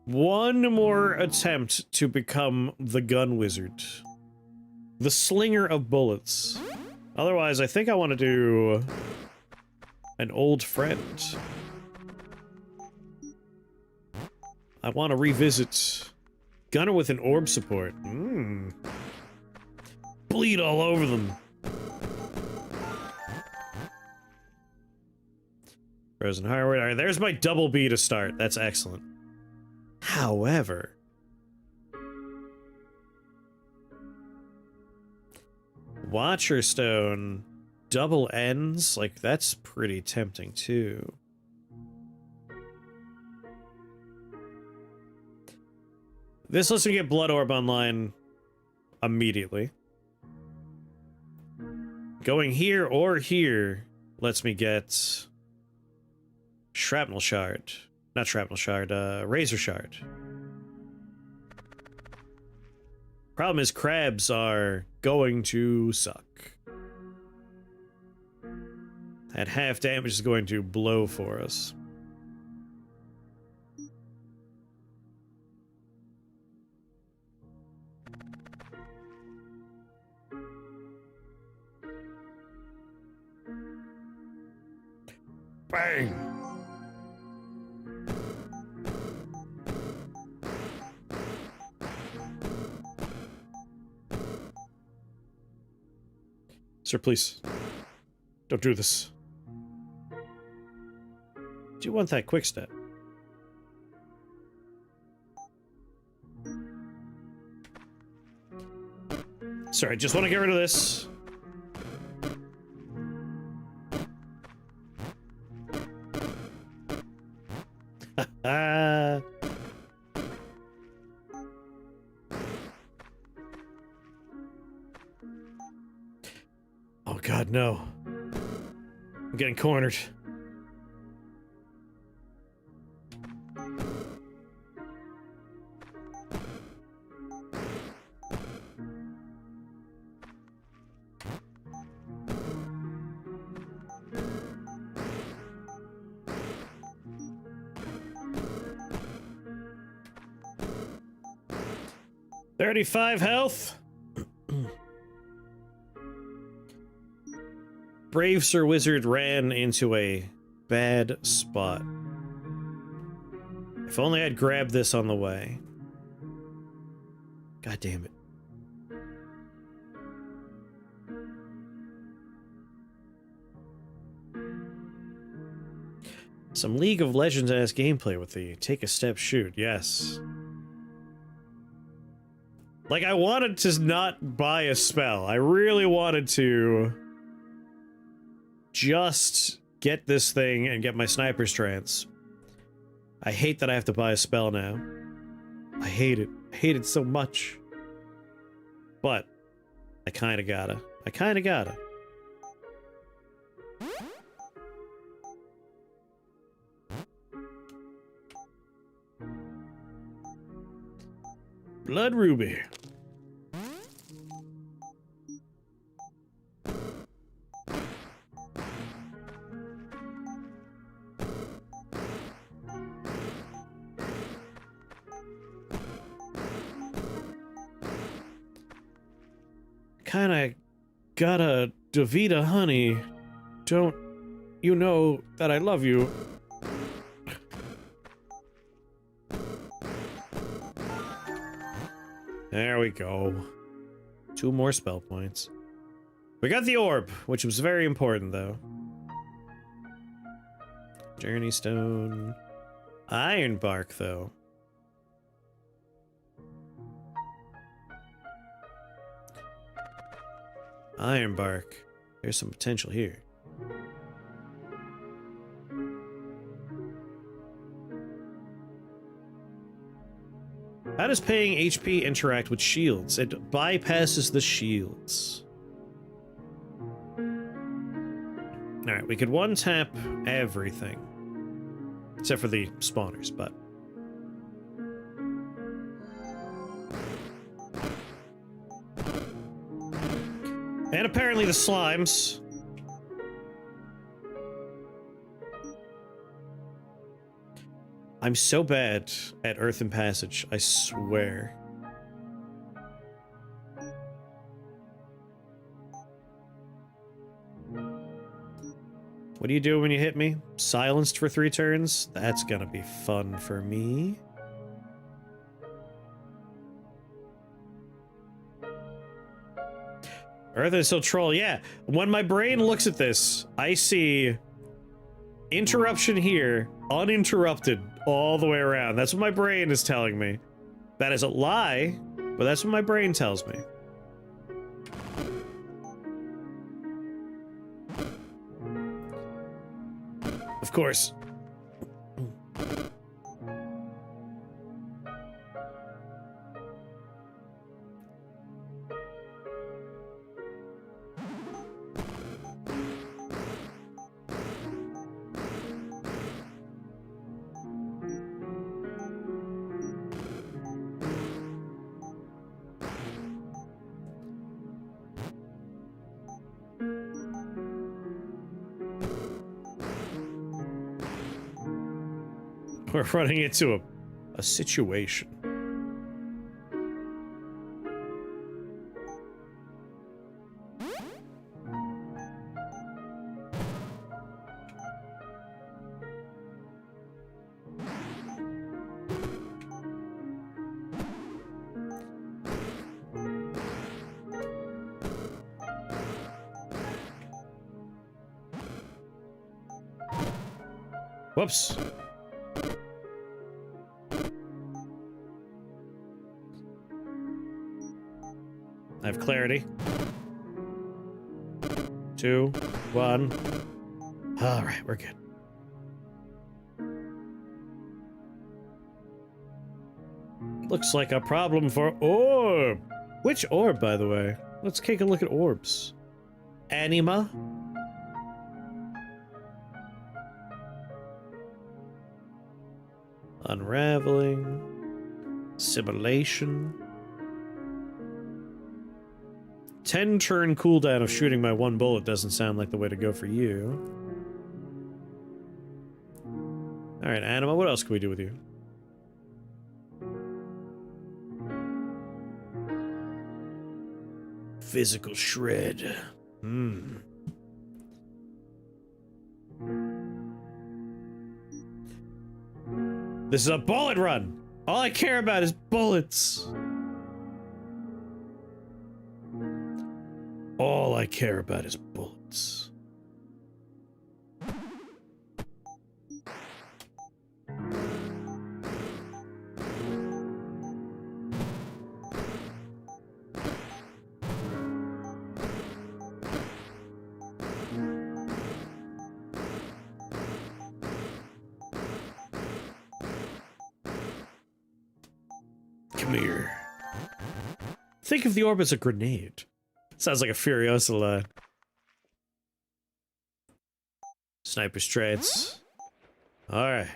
One more attempt to become the gun wizard. The slinger of bullets. Otherwise, I think I want to do an old friend. I want to revisit Gunner with an orb support. Bleed all over them. Frozen hardware. Alright, there's my double B to start. That's excellent. However, Watcher Stone double ends, like that's pretty tempting too. This lets me get Blood Orb online immediately. Going here or here lets me get Shrapnel Shard. Not Shrapnel Shard, Razor Shard. Problem is, crabs are going to suck. That half damage is going to blow for us. Bang! Sir, please. Don't do this. Do you want that quick step? Sorry, I just want to get rid of this. Oh god, no. I'm getting cornered. 35 health. Brave Sir Wizard ran into a bad spot. If only I'd grabbed this on the way. God damn it. Some League of Legends-ass gameplay with the take a step shoot, yes. Like, I wanted to not buy a spell. I really wanted to just get this thing and get my sniper's trance. I hate that I have to buy a spell now. I hate it. I hate it so much. But I kinda gotta. I kinda gotta. Blood Ruby. Kinda gotta Davida, honey. Don't you know that I love you? There we go. 2 more spell points. We got the orb, which was very important, though. Journey Stone. Iron Bark, though. Iron Bark. There's some potential here. How does paying HP interact with shields? It bypasses the shields. Alright, we could one-tap everything. Except for the spawners, but... And apparently the slimes. I'm so bad at Earthen Passage, I swear. What do you do when you hit me? Silenced for 3 turns? That's gonna be fun for me. Earth is still troll, yeah. When my brain looks at this, I see interruption here, uninterrupted all the way around. That's what my brain is telling me. That is a lie, but that's what my brain tells me. Of course. We're running into a situation. Whoops. I have clarity. 2, 1. All right, we're good. Looks like a problem for orb. Which orb, by the way? Let's take a look at orbs. Anima. Unraveling. Simulation. 10 turn cooldown of shooting my 1 bullet doesn't sound like the way to go for you. Alright, Anima, what else can we do with you? physical shred. Hmm. This is a bullet run. All I care about is bullets. All I care about is bullets. Come here. Think of the orb as a grenade. Sounds like a Furiosa line. Sniper straights. Alright.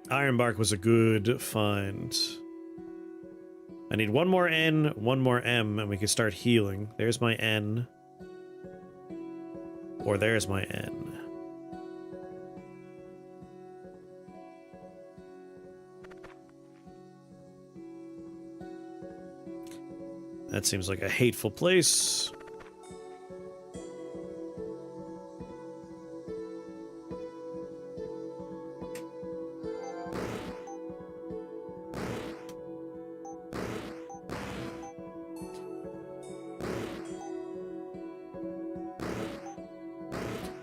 Ironbark was a good find. I need one more N, one more M, and we can start healing. There's my N. Or there's my N. That seems like a hateful place.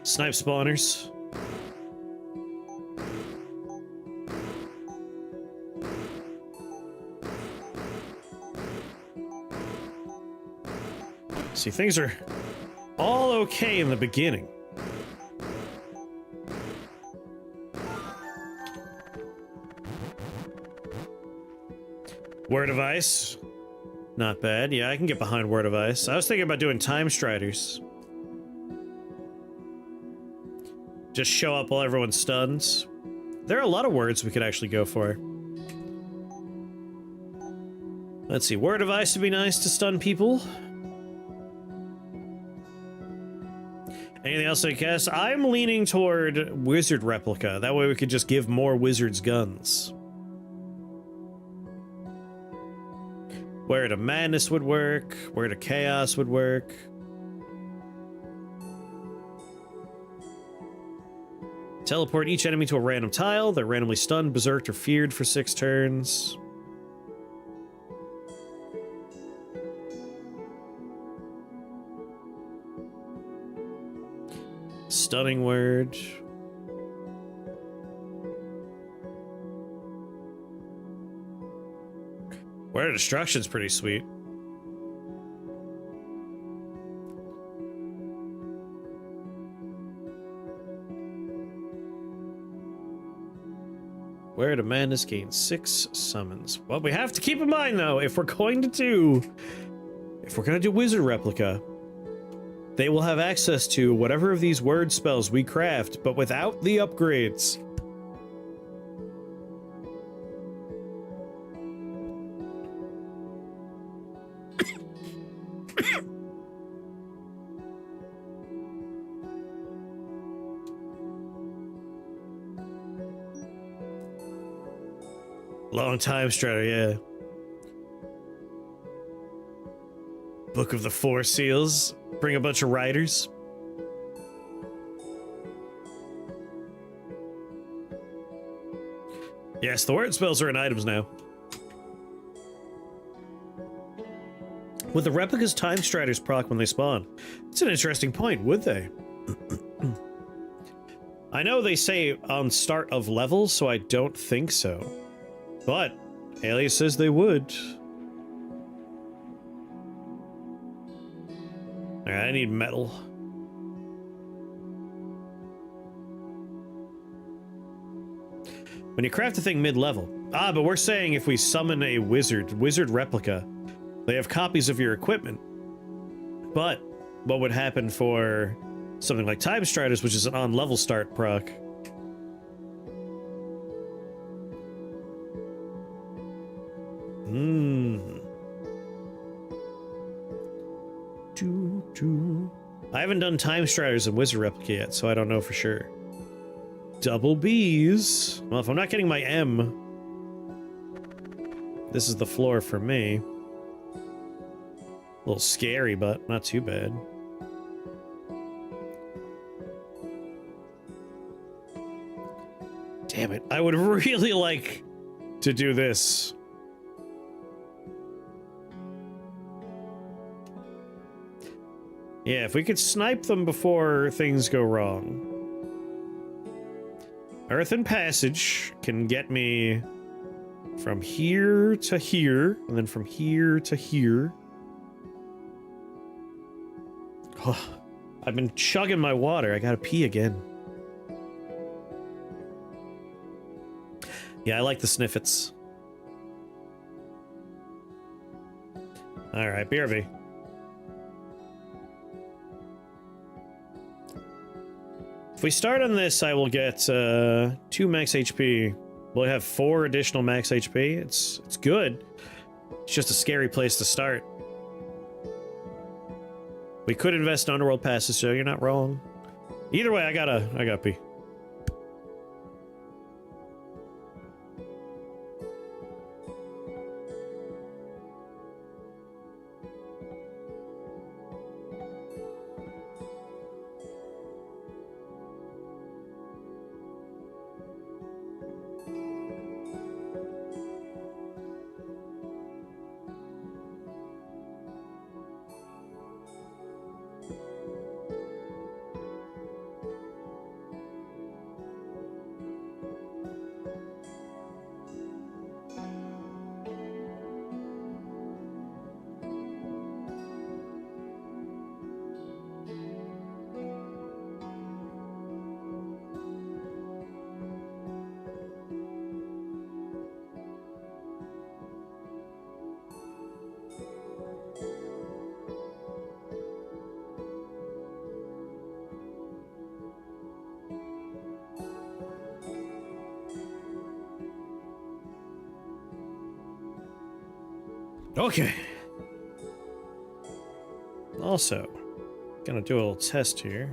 Snipe spawners. See, things are all okay in the beginning. Word of Ice. Not bad. Yeah, I can get behind Word of Ice. I was thinking about doing Time Striders. Just show up while everyone stuns. There are a lot of words we could actually go for. Let's see. Word of Ice would be nice to stun people. Anything else I guess? I'm leaning toward Wizard Replica. That way we could just give more wizards guns. Word of Madness would work. Word of Chaos would work. Teleport each enemy to a random tile. They're randomly stunned, berserked, or feared for 6 turns. Stunning word. Word of Destruction's pretty sweet. Word of Madness gains 6 summons. What we have to keep in mind, though, if we're going to do Wizard Replica, they will have access to whatever of these word spells we craft, but without the upgrades. Long time Strider, yeah. Book of the Four Seals. Bring a bunch of riders. Yes, the word spells are in items now. Would the replicas Time Striders proc when they spawn? It's an interesting point, would they? I know they say on start of levels, so I don't think so. But Alias says they would. Alright, I need metal. When you craft a thing mid-level. Ah, but we're saying if we summon a wizard replica, they have copies of your equipment. But what would happen for something like Time Striders, which is an on-level start proc? I haven't done Time Striders and Wizard Replica yet, so I don't know for sure. Double B's. Well, if I'm not getting my M, this is the floor for me. A little scary, but not too bad. Damn it. I would really like to do this. Yeah, if we could snipe them before things go wrong. Earthen Passage can get me from here to here, and then from here to here. Oh, I've been chugging my water. I gotta pee again. Yeah, I like the sniffets. Alright, BRB. If we start on this, I will get 2 max HP. We'll have 4 additional max HP. It's good. It's just a scary place to start. We could invest in Underworld passes, so you're not wrong. Either way, I gotta pee. Okay. Also, gonna do a little test here.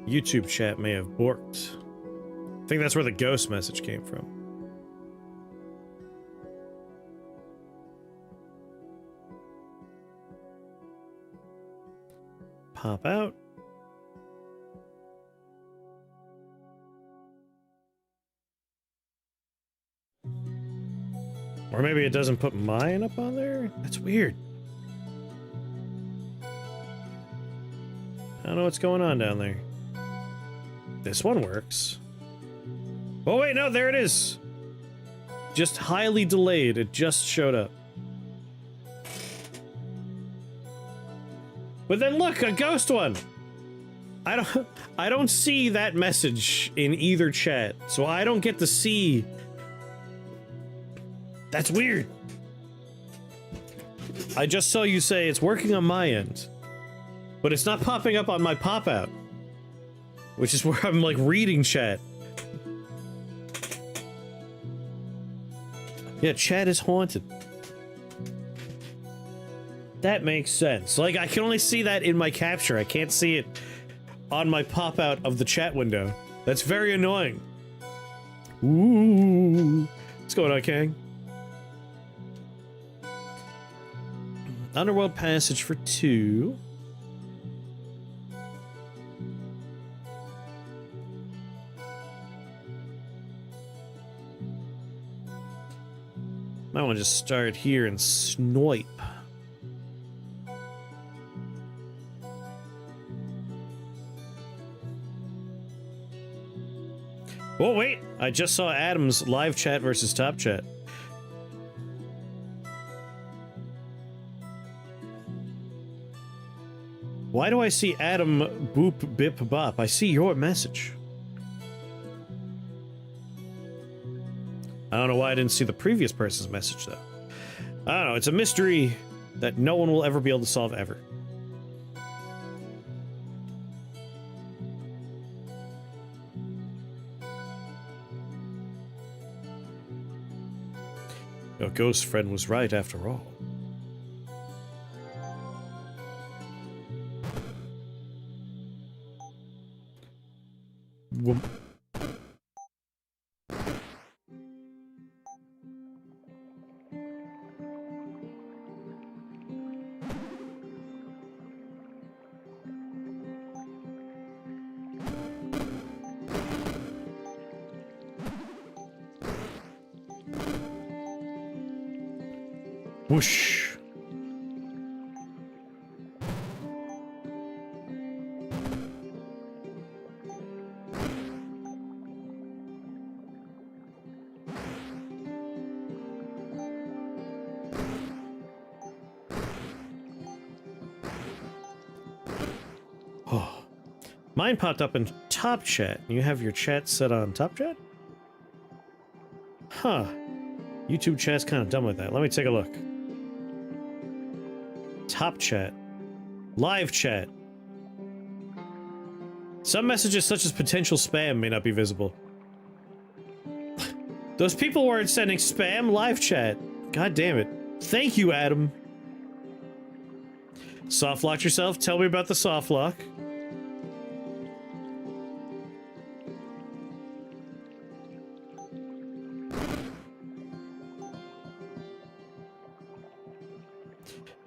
YouTube chat may have borked. I think that's where the ghost message came from. Pop out. Or maybe it doesn't put mine up on there? That's weird. I don't know what's going on down there. This one works. Oh wait, no, there it is. Just highly delayed. It just showed up. But then look, a ghost one. I don't see that message in either chat, so I don't get to see. That's weird. I just saw you say it's working on my end, but it's not popping up on my pop-out, which is where I'm like reading chat. Yeah, chat is haunted. That makes sense. Like, I can only see that in my capture. I can't see it on my pop-out of the chat window. That's very annoying. Ooh. What's going on, Kang? Underworld Passage for 2. Might want to just start here and snipe. Oh, wait! I just saw Adam's live chat versus top chat. Why do I see Adam boop bip bop? I see your message. I don't know why I didn't see the previous person's message, though. I don't know, it's a mystery that no one will ever be able to solve, ever. Your ghost friend was right after all. Whoosh. Oh. Mine popped up in top chat. You have your chat set on top chat? Huh. YouTube chat's kind of dumb with that. Let me take a look. Top chat. Live chat. Some messages such as potential spam may not be visible. Those people weren't sending spam live chat. God damn it. Thank you, Adam. Soft locked yourself? Tell me about the soft lock.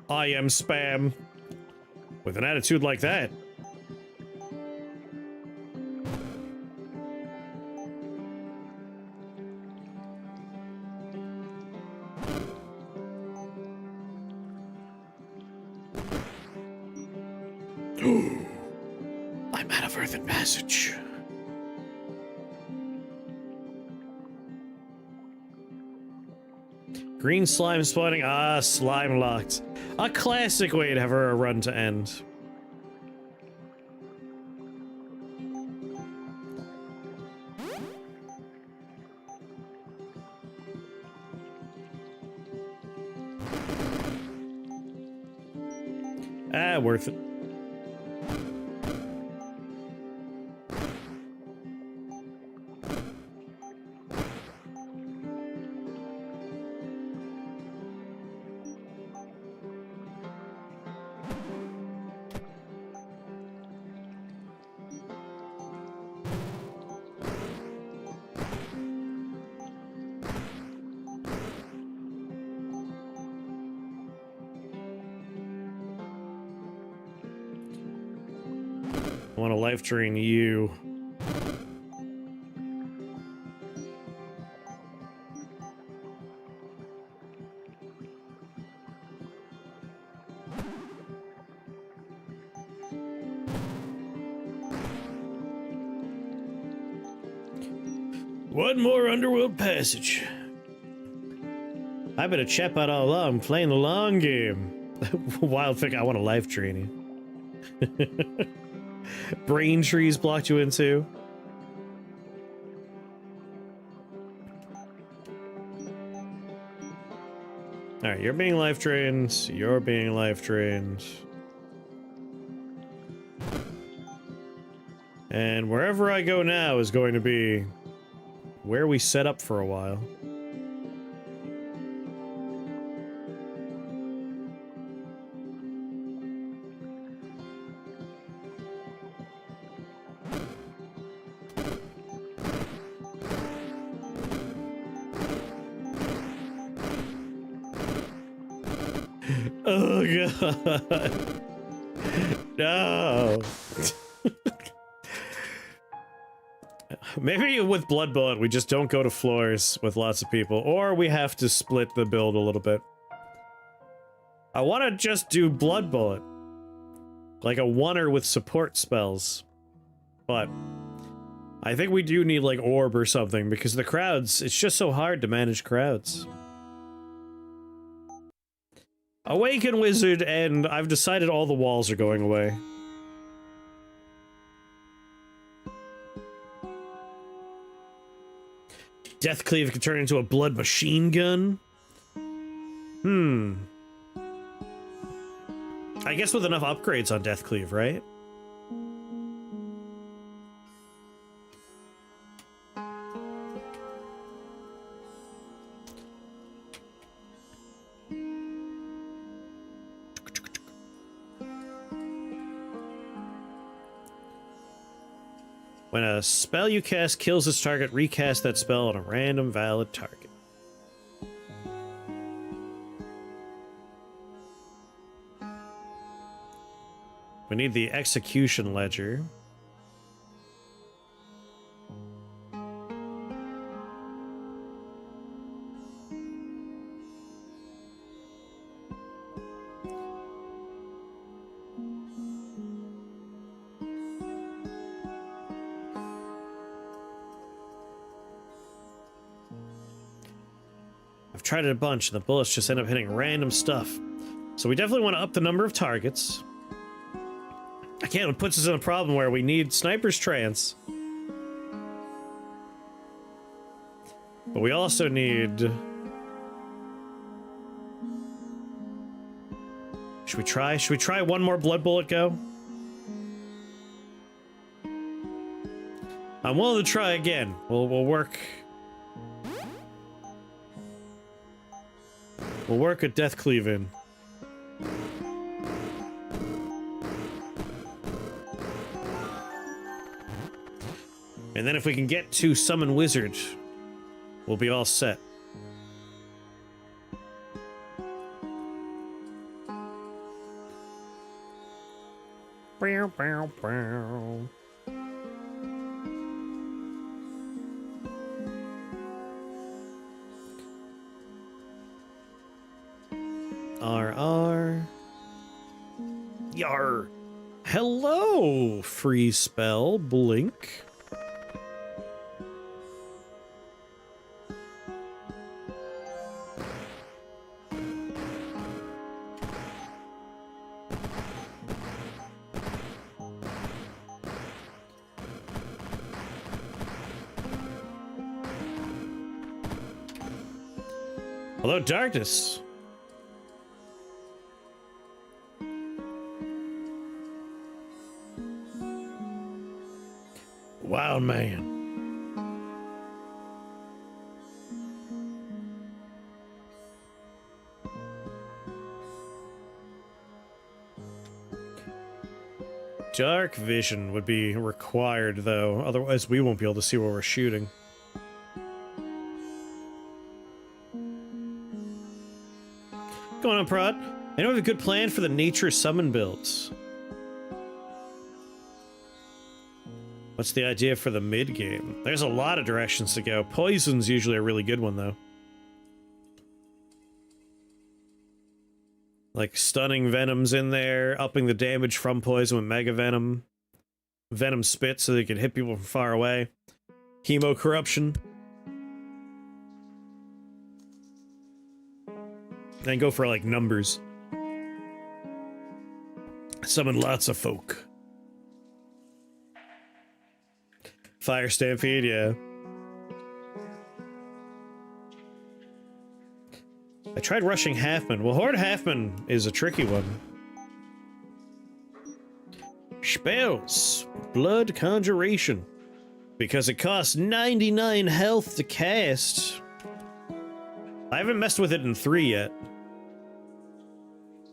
I am spam. With an attitude like that. I'm out of earthen passage. Green slime spawning. Ah, slime locked. A classic way to have a run to end. Ah, worth it. I want to life drain you. One more underworld passage. I've been a chat bot all along, playing the long game. Wild thing, I want to life drain you. Brain trees blocked you into. Alright, you're being life drained. You're being life drained. And wherever I go now is going to be where we set up for a while. Oh god. No. Maybe with Blood Bullet we just don't go to floors with lots of people, or we have to split the build a little bit. I want to just do Blood Bullet. Like a oneer with support spells. But I think we do need like Orb or something, because the crowds, it's just so hard to manage crowds. Awaken Wizard, and I've decided all the walls are going away. Death Cleave can turn into a blood machine gun? I guess with enough upgrades on Death Cleave, right? When a spell you cast kills its target, recast that spell on a random valid target. We need the execution ledger. tried it a bunch, and the bullets just end up hitting random stuff. So we definitely want to up the number of targets. Again, it puts us in a problem where we need Sniper's Trance. But we also need... Should we try? Should we try one more Blood Bullet go? I'm willing to try again. We'll work... We'll work a Death Cleave in. And then if we can get to Summon Wizard, we'll be all set. Bow, bow, bow. RR. Yar. Hello, free spell, blink. Hello, darkness. Wild man. Dark vision would be required, though. Otherwise, we won't be able to see where we're shooting. Going on, Prod? I know I have a good plan for the nature summon builds. What's the idea for the mid-game? There's a lot of directions to go. Poison's usually a really good one, though. Like stunning Venom's in there, upping the damage from poison with Mega Venom. Venom Spit so they can hit people from far away. Hemo Corruption. Then go for, like, numbers. Summon lots of folk. Fire Stampede, yeah. I tried rushing Halfman. Well, Horde Halfman is a tricky one. Spells. Blood Conjuration. Because it costs 99 health to cast. I haven't messed with it in 3 yet.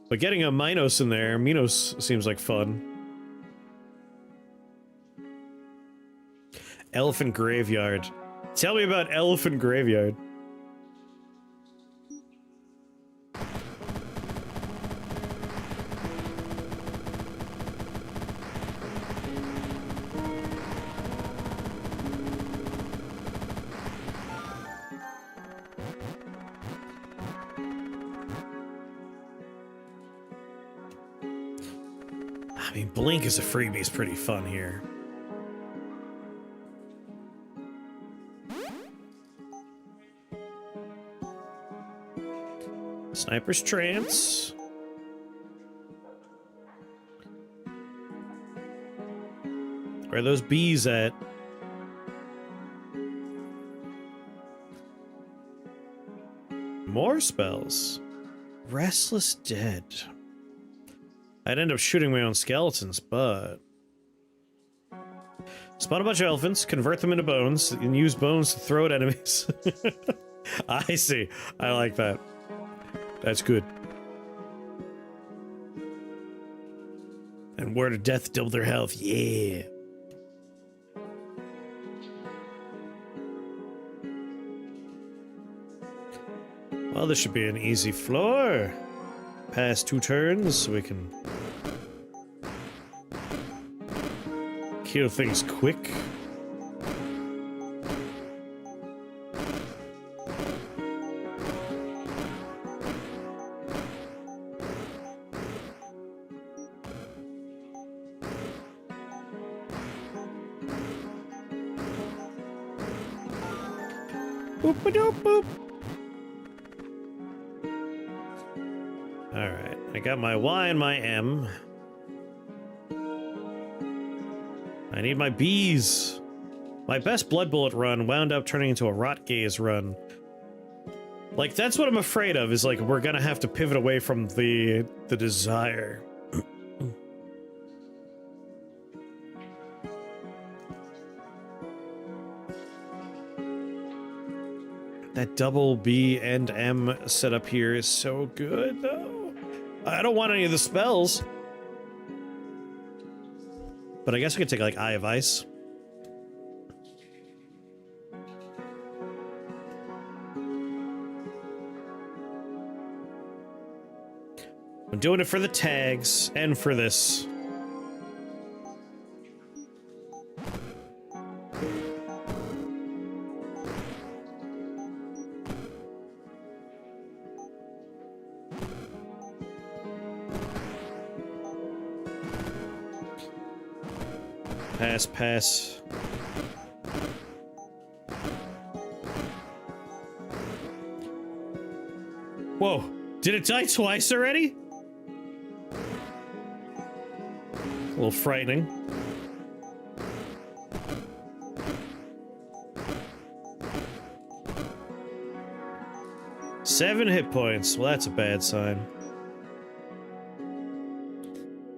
But getting a Minos in there, Minos seems like fun. Elephant Graveyard. Tell me about Elephant Graveyard. I mean, Blink as a freebie is pretty fun here. Sniper's Trance. Where are those bees at? More spells. Restless Dead. I'd end up shooting my own skeletons, but... Spawn a bunch of elephants, convert them into bones, and use bones to throw at enemies. I see. I like that. That's good. And Word of Death double their health. Yeah. Well, this should be an easy floor. Pass 2 turns so we can kill things quick. Boop-a-doop-boop. Alright, I got my Y and my M. I need my B's. My best Blood Bullet run wound up turning into a Rot Gaze run. Like, that's what I'm afraid of, is like, we're gonna have to pivot away from the desire. That double B and M setup here is so good, though. I don't want any of the spells. But I guess I could take, like, Eye of Ice. I'm doing it for the tags and for this. Pass, pass. Whoa, did it die twice already? A little frightening. Seven hit points. Well, that's a bad sign.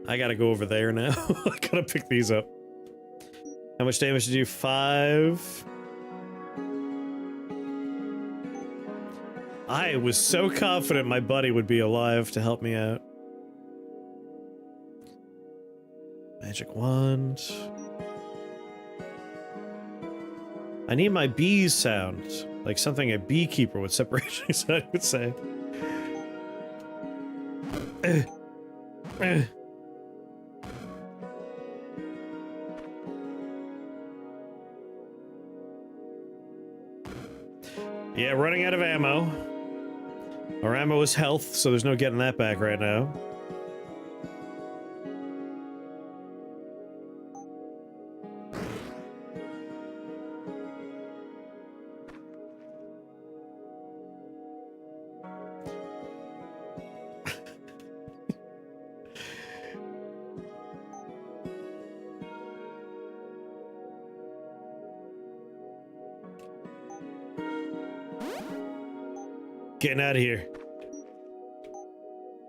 I gotta go over there now. I gotta pick these up. How much damage did you do? 5. I was so confident my buddy would be alive to help me out. Magic wand. I need my bees sound. Like something a beekeeper with separation sound would say. Yeah, running out of ammo. Our ammo is health, so there's no getting that back right now. Getting out of here.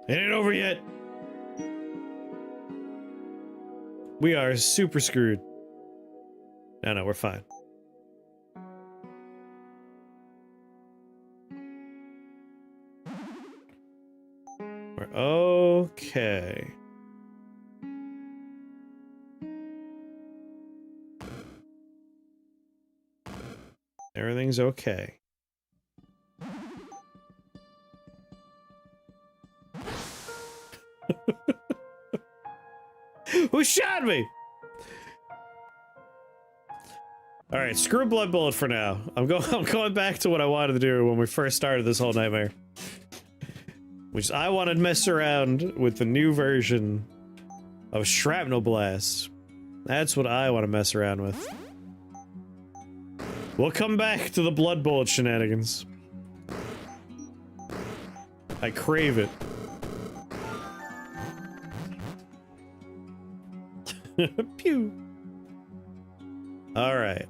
It ain't over yet. We are super screwed. No, we're fine. We're okay. Everything's okay. Who shot me? All right, screw Blood Bullet for now. I'm going back to what I wanted to do when we first started this whole nightmare. Which is I want to mess around with the new version of Shrapnel Blast. That's what I want to mess around with. We'll come back to the Blood Bullet shenanigans. I crave it. Pew. Alright.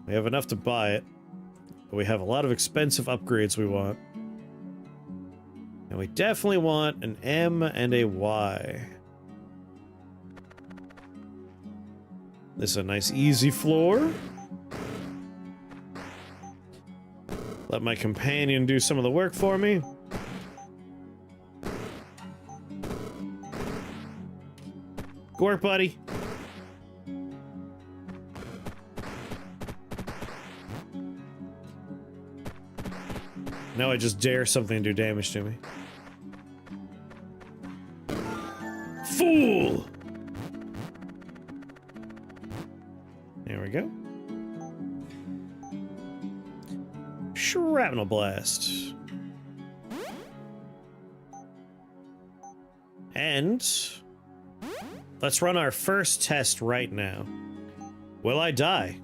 We have enough to buy it. But we have a lot of expensive upgrades we want. And we definitely want an M and a Y. This is a nice easy floor. Let my companion do some of the work for me. Good work, buddy. Now I just dare something to do damage to me. Fool! There we go. Shrapnel Blast. And let's run our first test right now. Will I die?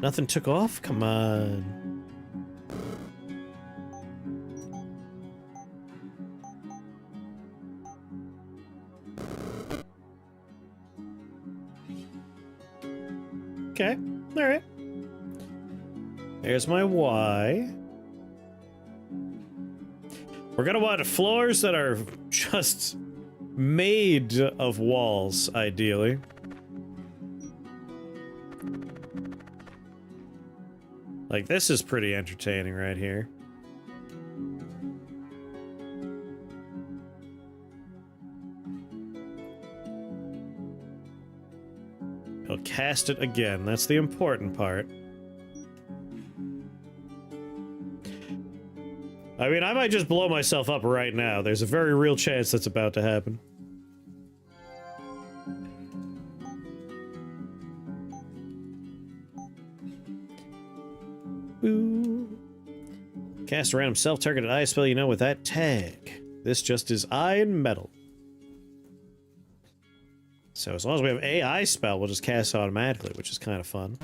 Nothing took off? Come on. Okay. Alright. There's my Y. We're gonna want floors that are just made of walls, ideally. Like, this is pretty entertaining right here. He'll cast it again. That's the important part. I mean, I might just blow myself up right now. There's a very real chance that's about to happen. Boo. Cast a random self-targeted eye spell, you know, with that tag. This just is eye and metal. So as long as we have a eye spell, we'll just cast it automatically, which is kind of fun.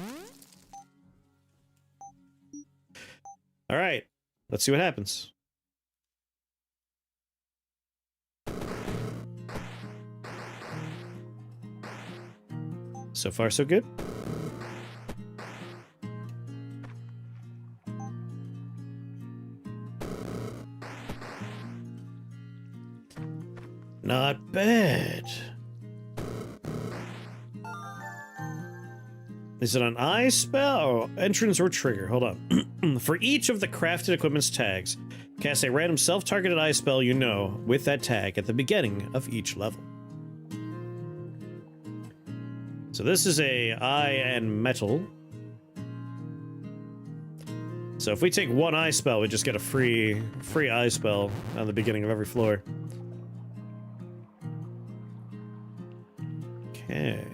Alright, let's see what happens. So far, so good. Not bad. Is it an eye spell? Oh, entrance or trigger? Hold on. For each of the crafted equipment's tags, cast a random self-targeted eye spell you know with that tag at the beginning of each level. So this is a eye and metal. So if we take one eye spell, we just get a free eye spell on the beginning of every floor. Okay.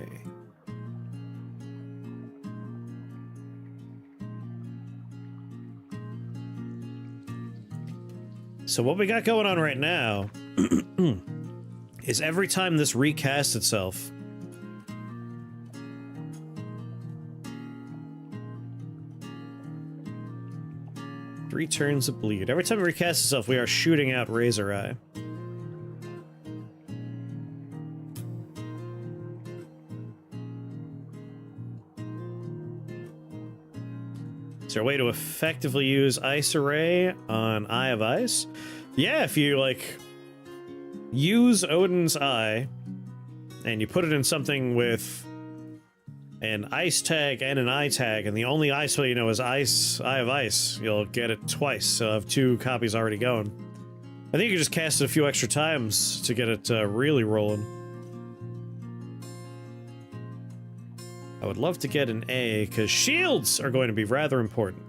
So what we got going on right now is every time this recasts itself, three turns of bleed. Every time it recasts itself, we are shooting out Razor Eye. Is there a way to effectively use Ice Array on Eye of Ice? Yeah, if you, like, use Odin's Eye, and you put it in something with an Ice tag and an Eye tag, and the only Eye spell you know is Eye of Ice, you'll get it twice, so I have 2 copies already going. I think you can just cast it a few extra times to get it really rolling. I would love to get an A, because shields are going to be rather important.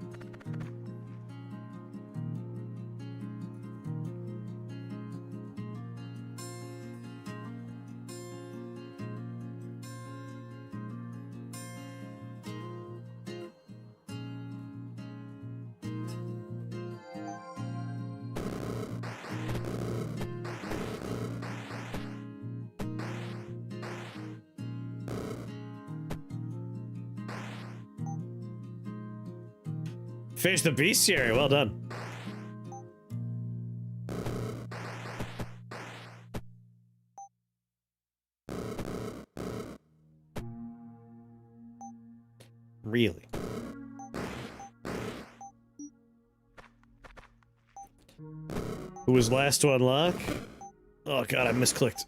Finish the bestiary, well done. Really? Who was last to unlock? Oh god, I misclicked.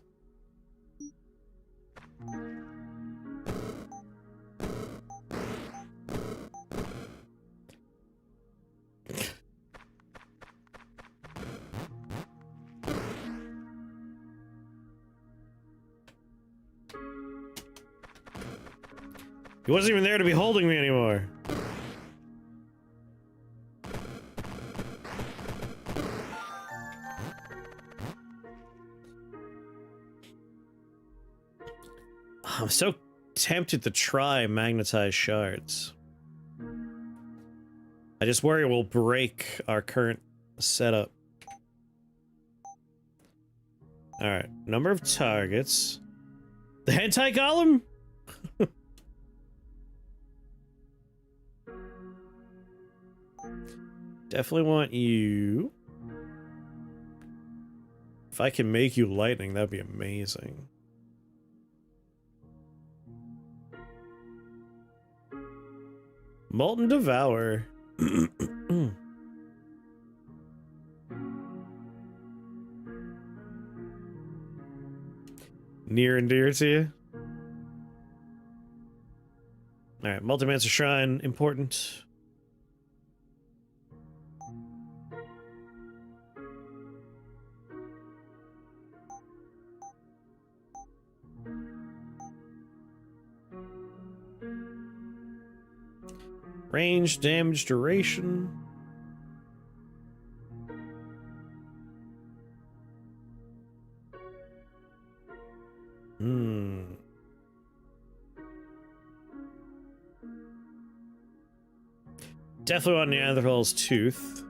He wasn't even there to be holding me anymore. I'm so tempted to try magnetized shards. I just worry we'll break our current setup. Alright, number of targets. The hentai golem? Definitely want you. If I can make you lightning, that'd be amazing. Molten Devour. Near and dear to you. Alright, Multimancer Shrine, important. Range, damage, duration. Definitely on Neanderthal's tooth.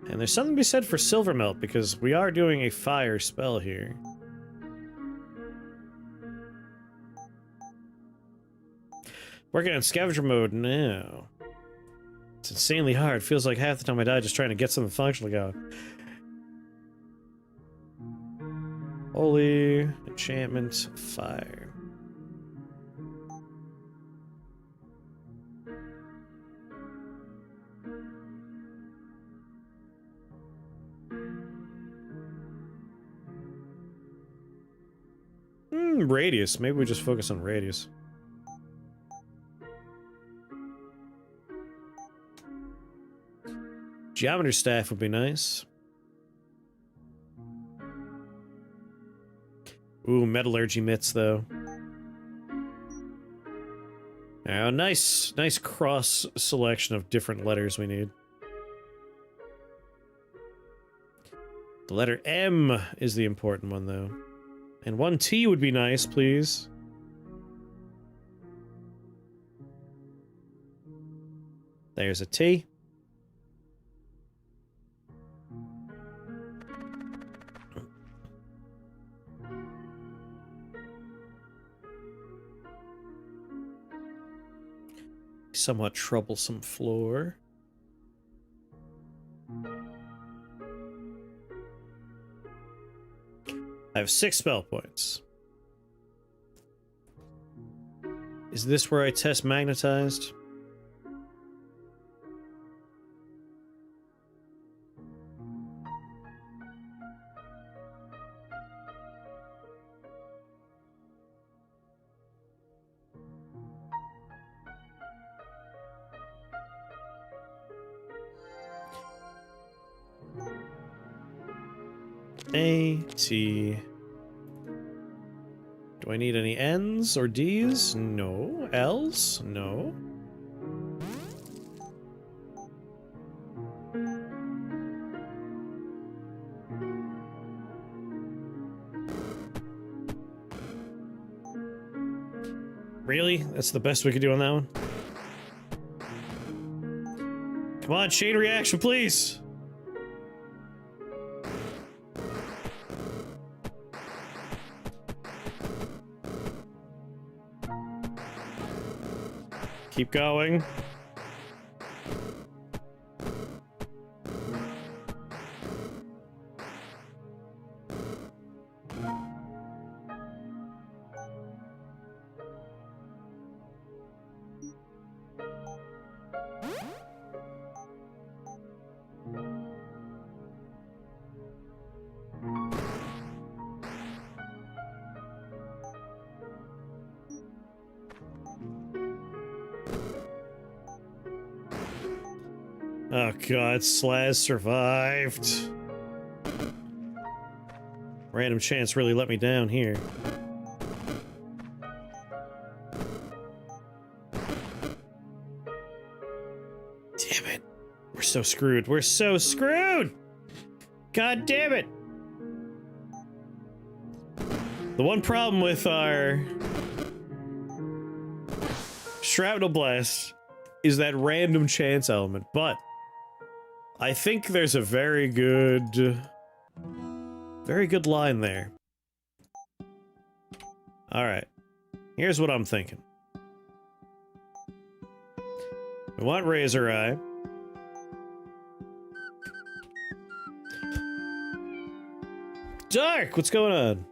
And there's something to be said for Silver Melt, because we are doing a fire spell here. Working on scavenger mode now. It's insanely hard. Feels like half the time I die just trying to get something functional going. Holy enchantment fire. Radius. Maybe we just focus on radius. Geometry staff would be nice. Ooh, metallurgy mitts though. Oh, nice cross selection of different letters we need. The letter M is the important one though. And one T would be nice, please. There's a T. Somewhat troublesome floor. I have 6 spell points. Is this where I test magnetized? A, T. Do I need any N's or D's? No. L's? No. Really? That's the best we could do on that one? Come on, chain reaction, please! Keep going. Oh god, Slaz survived. Random chance really let me down here. Damn it. We're so screwed. We're so screwed! God damn it! The one problem with our Shrapnel Blast is that random chance element, but I think there's a very good line there. Alright. Here's what I'm thinking. We want Razor Eye. Dark, what's going on?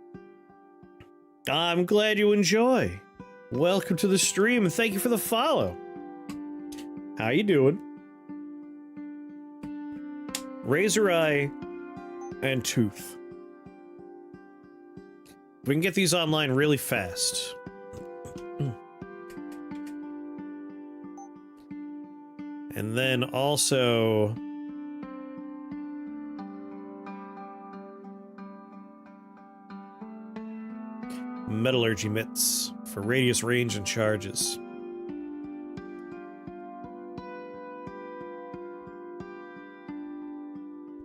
I'm glad you enjoy. Welcome to the stream and thank you for the follow. How you doing? Razor Eye and Tooth. We can get these online really fast. And then also... Metallurgy mitts for radius, range, and charges.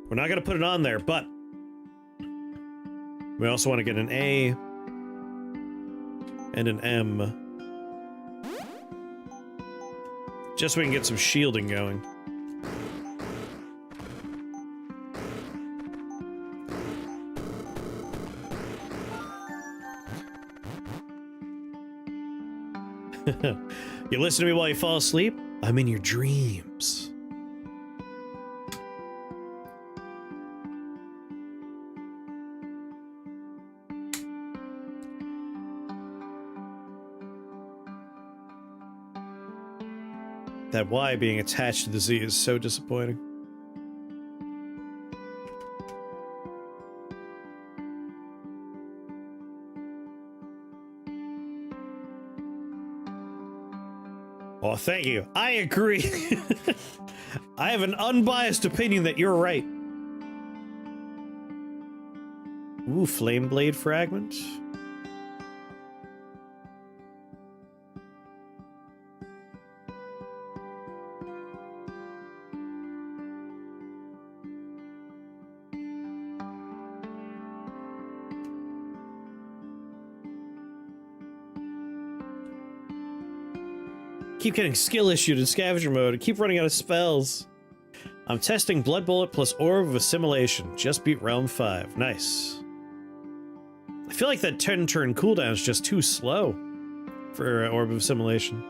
We're not going to put it on there, but we also want to get an A and an M. Just so we can get some shielding going. You listen to me while you fall asleep? I'm in your dreams. That Y being attached to the Z is so disappointing. Oh, thank you. I agree. I have an unbiased opinion that you're right. Ooh, flame blade fragment. Keep getting skill issued in scavenger mode and keep running out of spells. I'm testing Blood Bullet plus Orb of Assimilation. Just beat Realm 5. Nice. I feel like that 10-turn cooldown is just too slow for Orb of Assimilation.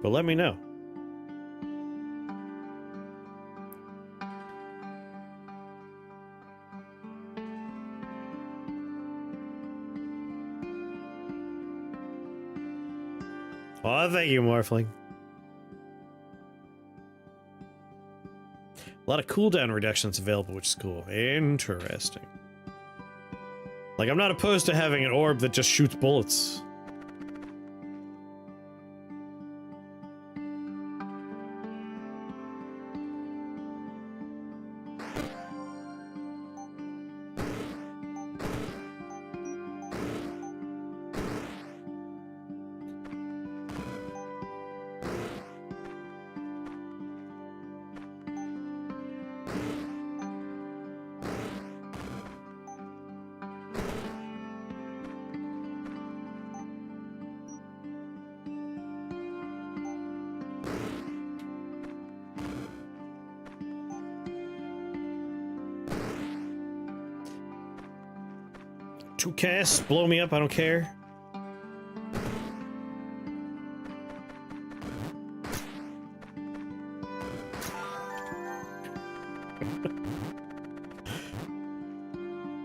But let me know. Oh, thank you, Morphling. A lot of cooldown reductions available, which is cool. Interesting. Like, I'm not opposed to having an orb that just shoots bullets. Two casts, blow me up, I don't care.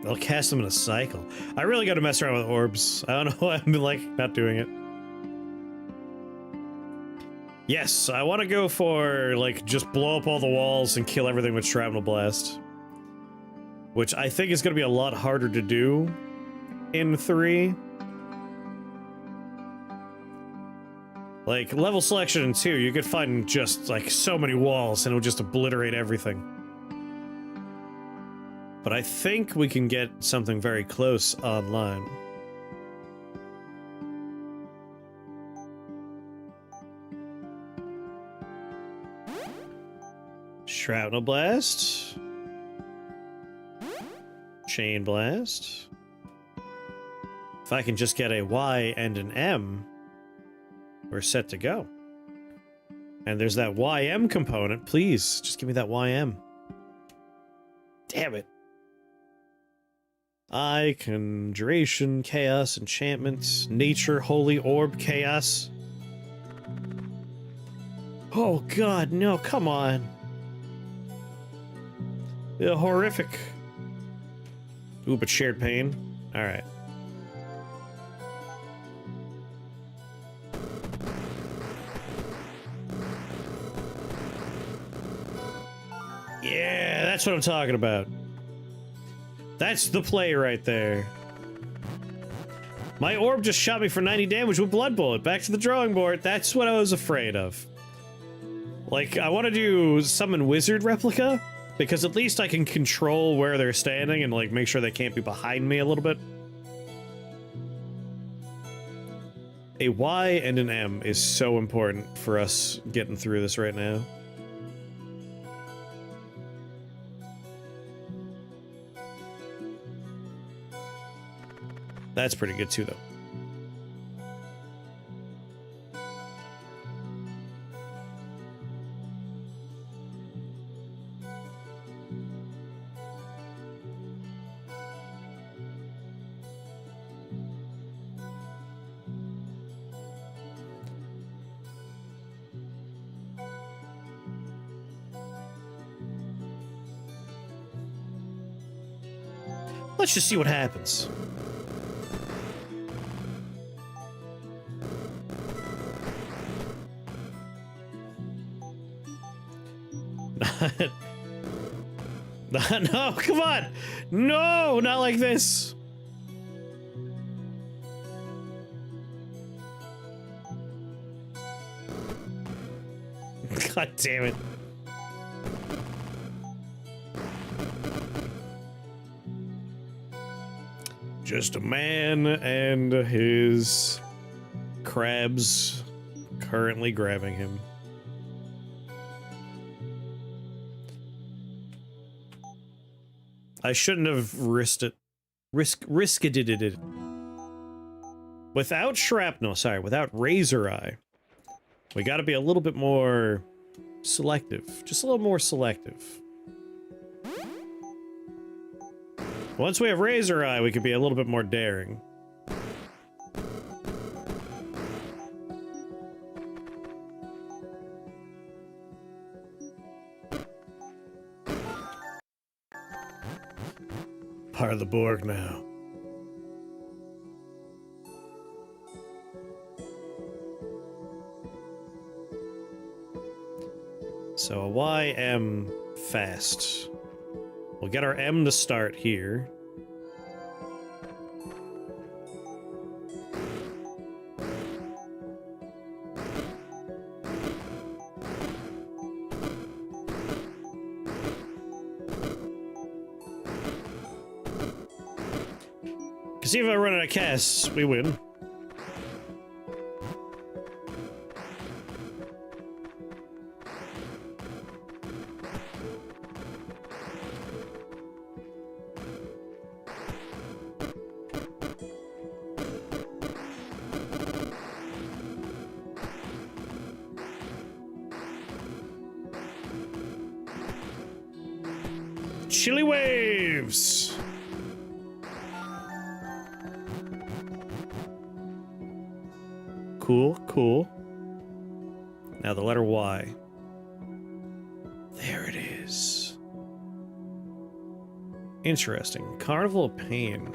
I'll cast them in a cycle. I really gotta mess around with orbs. I don't know why I'm like not doing it. Yes, I want to go for like just blow up all the walls and kill everything with Shrapnel Blast. Which I think is gonna be a lot harder to do in 3. Like, level selection in 2, you could find just, like, so many walls and it would just obliterate everything. But I think we can get something very close online. Shrapnel Blast. Chain Blast. If I can just get a Y and an M, we're set to go. And there's that YM component. Please, just give me that YM. Damn it. Eye, Conjuration, Chaos, Enchantment, Nature, Holy Orb, Chaos. Oh god, no, come on. Yeah, horrific. Ooh, but shared pain. All right. Yeah, that's what I'm talking about. That's the play right there. My orb just shot me for 90 damage with Blood Bullet. Back to the drawing board. That's what I was afraid of. Like, I want to do Summon Wizard Replica, because at least I can control where they're standing and, like, make sure they can't be behind me a little bit. A Y and an M is so important for us getting through this right now. That's pretty good too, though. Let's just see what happens. No, come on! No, not like this! God damn it. Just a man and his crabs currently grabbing him. I shouldn't have risked it. Risked it. Without shrapnel, sorry, without razor eye, we gotta be a little bit more selective. Just a little more selective. Once we have razor eye, we could be a little bit more daring. Part of the Borg now. So a YM fast. We'll get our M to start here. Because even if I run out of casts, we win. Chilly waves! Cool, cool. Now the letter Y. There it is. Interesting. Carnival of Pain.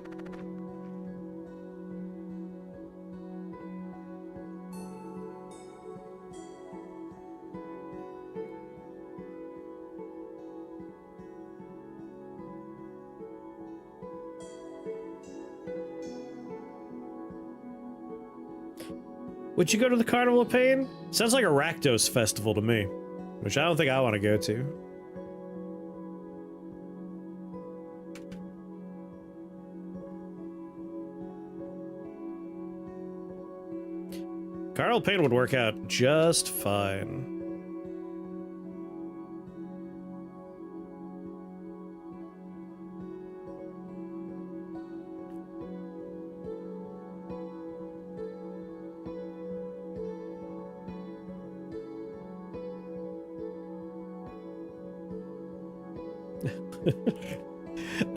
Would you go to the Carnival of Pain? Sounds like a Rakdos festival to me, which I don't think I want to go to. Carnival of Pain would work out just fine.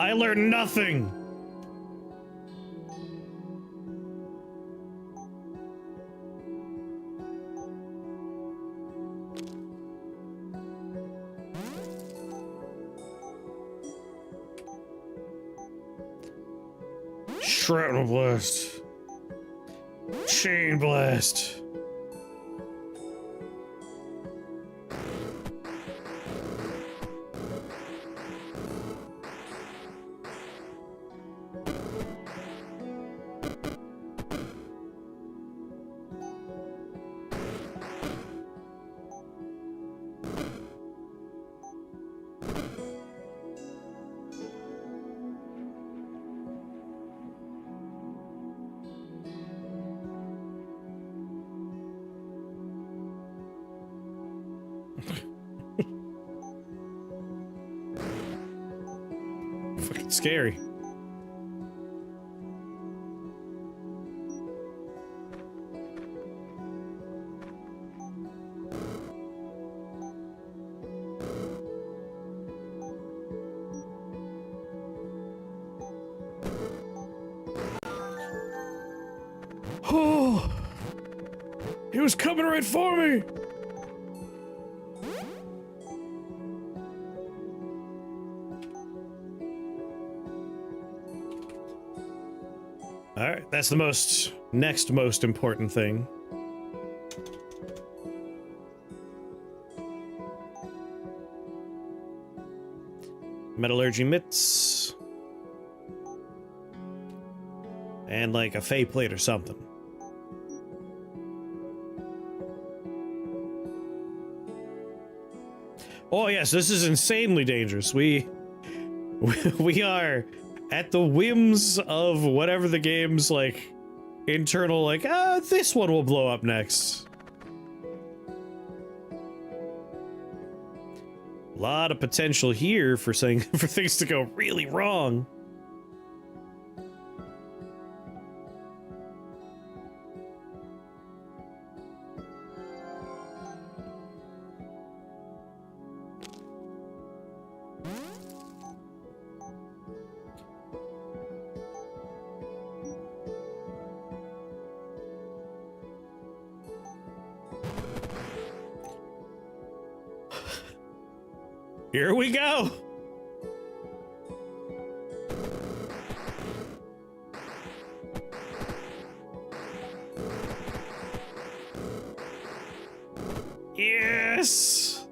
I learned nothing. Shrapnel blast. Chain blast. Fucking scary. Oh, he was coming right for me. All right, that's the next most important thing. Metallurgy mitts. And like a fey plate or something. Oh yes, this is insanely dangerous. We are at the whims of whatever the game's like internal, like, this one will blow up next. A lot of potential here for for things to go really wrong. Here we go. Yes.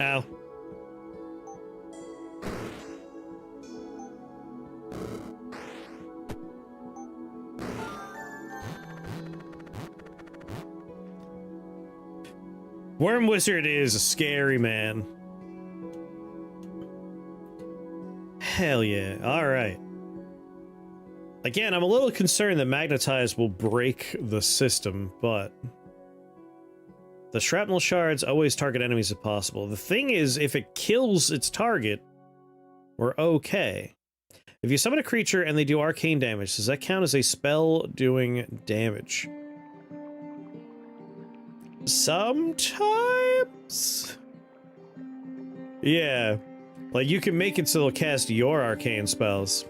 Ow. Worm Wizard is a scary man. Hell yeah. Alright. Again, I'm a little concerned that Magnetize will break the system, but the shrapnel shards always target enemies if possible. The thing is, if it kills its target, we're okay. If you summon a creature and they do arcane damage, does that count as a spell doing damage? Sometimes? Yeah. Like, you can make it so they'll cast your arcane spells.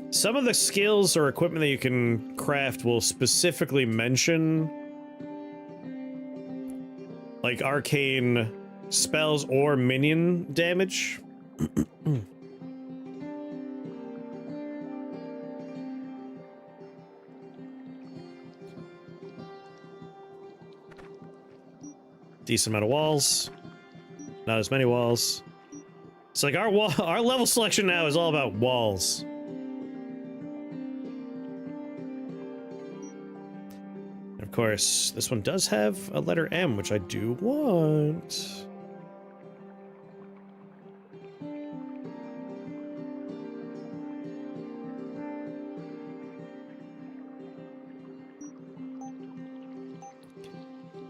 Some of the skills or equipment that you can craft will specifically mention like arcane spells or minion damage. Decent amount of walls. Not as many walls. It's like our level selection now is all about walls. course, this one does have a letter M, which I do want.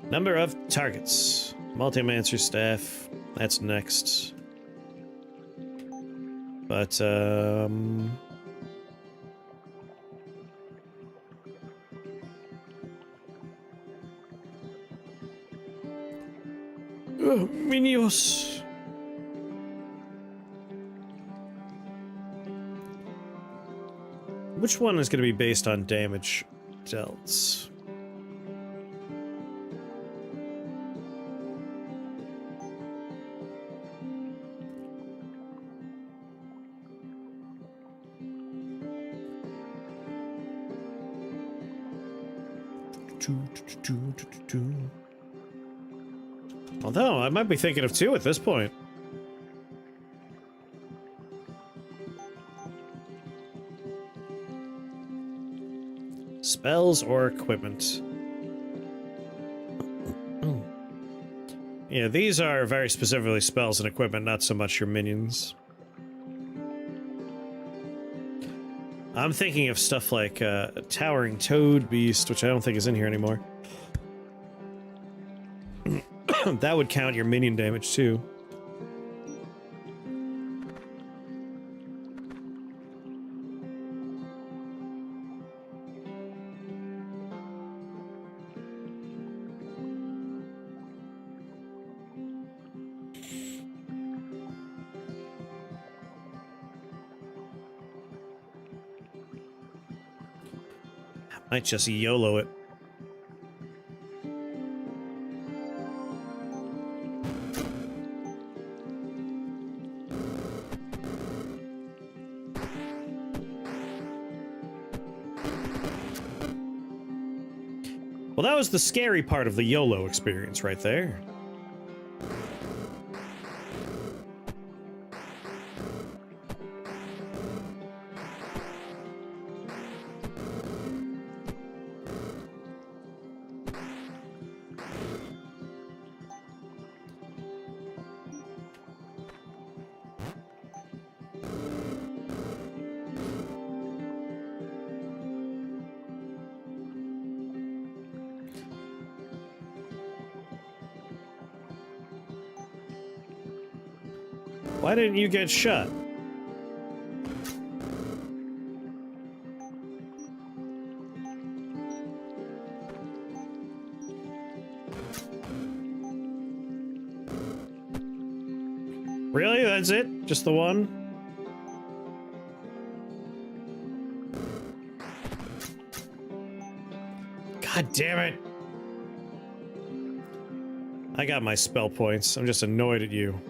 Number of targets. Multi-mancer staff. That's next. But, Minios. Which one is going to be based on damage dealt? Although, I might be thinking of two at this point. Spells or equipment? Yeah, these are very specifically spells and equipment, not so much your minions. I'm thinking of stuff like Towering Toad Beast, which I don't think is in here anymore. That would count your minion damage too. Might just YOLO it. Well, that was the scary part of the YOLO experience right there. Why didn't you get shot? Really? That's it? Just the one? God damn it. I got my spell points. I'm just annoyed at you.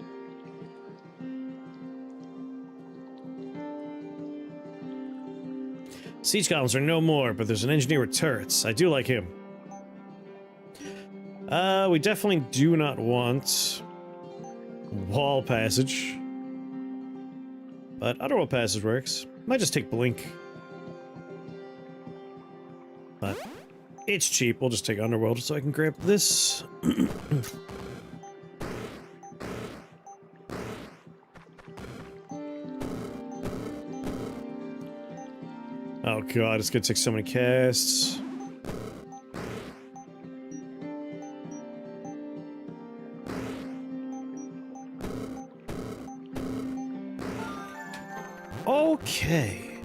Siege golems are no more, but there's an engineer with turrets. I do like him. We definitely do not want wall passage. But underworld passage works. Might just take blink. But it's cheap. We'll just take underworld so I can grab this. Oh god, it's gonna take so many casts. Okay.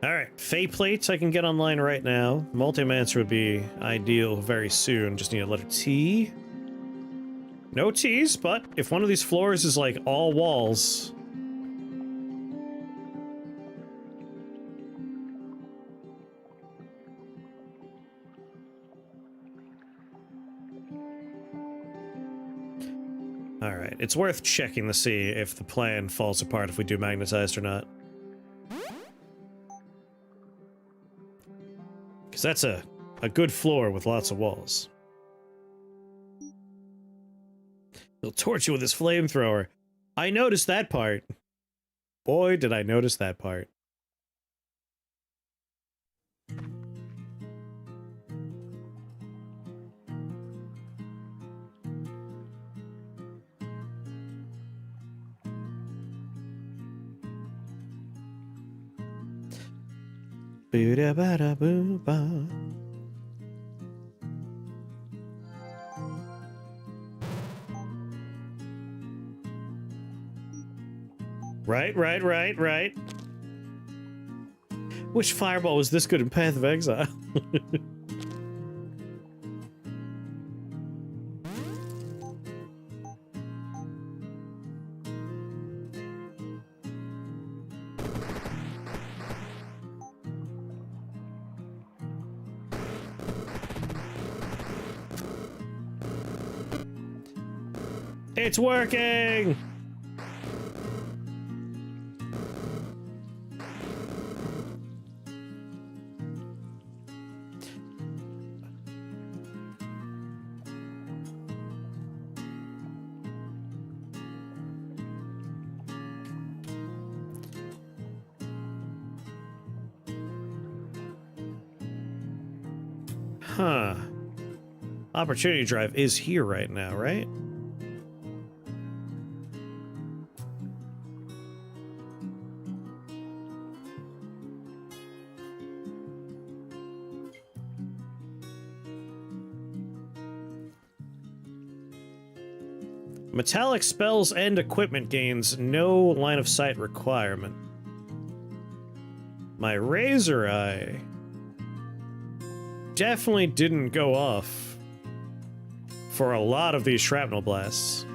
Alright, Fey plates I can get online right now. Multi-mancer would be ideal very soon. Just need a letter T. No T's, but if one of these floors is like all walls... Alright, it's worth checking to see if the plan falls apart if we do magnetized or not. Because that's a good floor with lots of walls. He'll torch you with his flamethrower. I noticed that part. Boy, did I notice that part. Boo-da-ba-da-boo-ba. Right. Which fireball was this good in Path of Exile? It's working! Huh. Opportunity Drive is here right now, right? Metallic spells and equipment gains no line of sight requirement. My Razor Eye definitely didn't go off for a lot of these shrapnel blasts.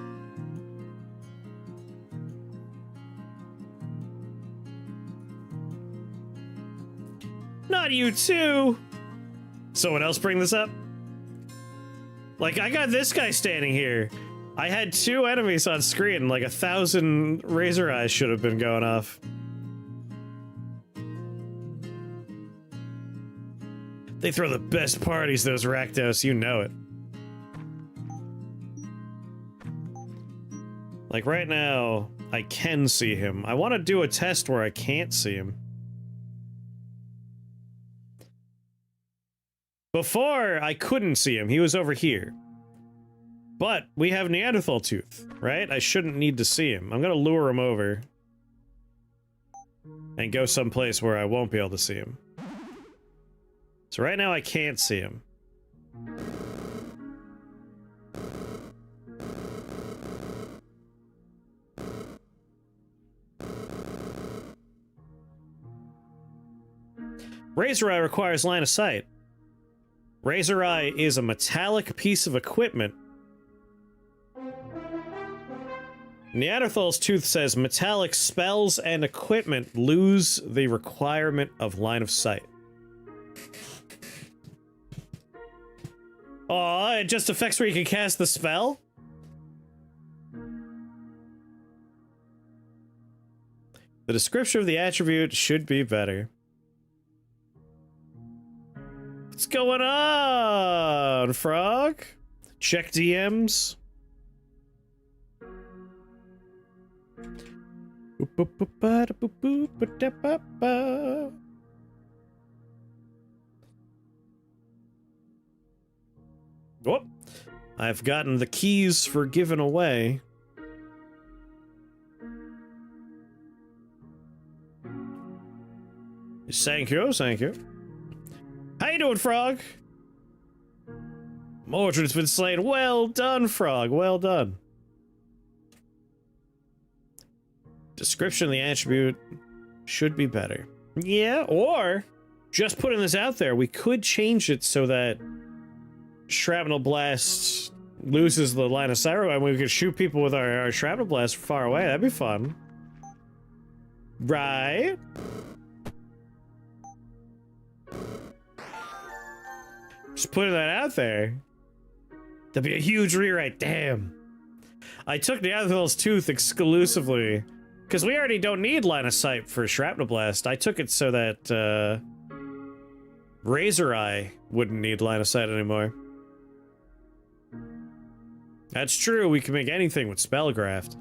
Not you too! Someone else bring this up? Like, I got this guy standing here. I had 2 enemies on screen, like 1,000 Razor Eyes should have been going off. They throw the best parties, those Rakdos, you know it. Like right now, I can see him. I want to do a test where I can't see him. Before, I couldn't see him. He was over here. But we have Neanderthal Tooth, right? I shouldn't need to see him. I'm gonna lure him over. And go someplace where I won't be able to see him. So right now I can't see him. Razor Eye requires line of sight. Razor Eye is a metallic piece of equipment. Neanderthal's Tooth says metallic spells and equipment lose the requirement of line of sight. Aw, it just affects where you can cast the spell? The description of the attribute should be better. What's going on, Frog? Check DMs. Whoop. I've gotten the keys for giving away. Thank you, thank you. How you doing, Frog? Mordred's been slain. Well done, Frog. Well done. Description of the attribute should be better. Yeah, or just putting this out there, we could change it so that Shrapnel Blast loses the line of sight, and we could shoot people with our Shrapnel Blast far away. That'd be fun. Right? Just putting that out there. That'd be a huge rewrite. Damn. I took Neanderthal's Tooth exclusively because we already don't need line of sight for Shrapnel Blast. I took it so that Razor Eye wouldn't need line of sight anymore. That's true, we can make anything with Spellgraft.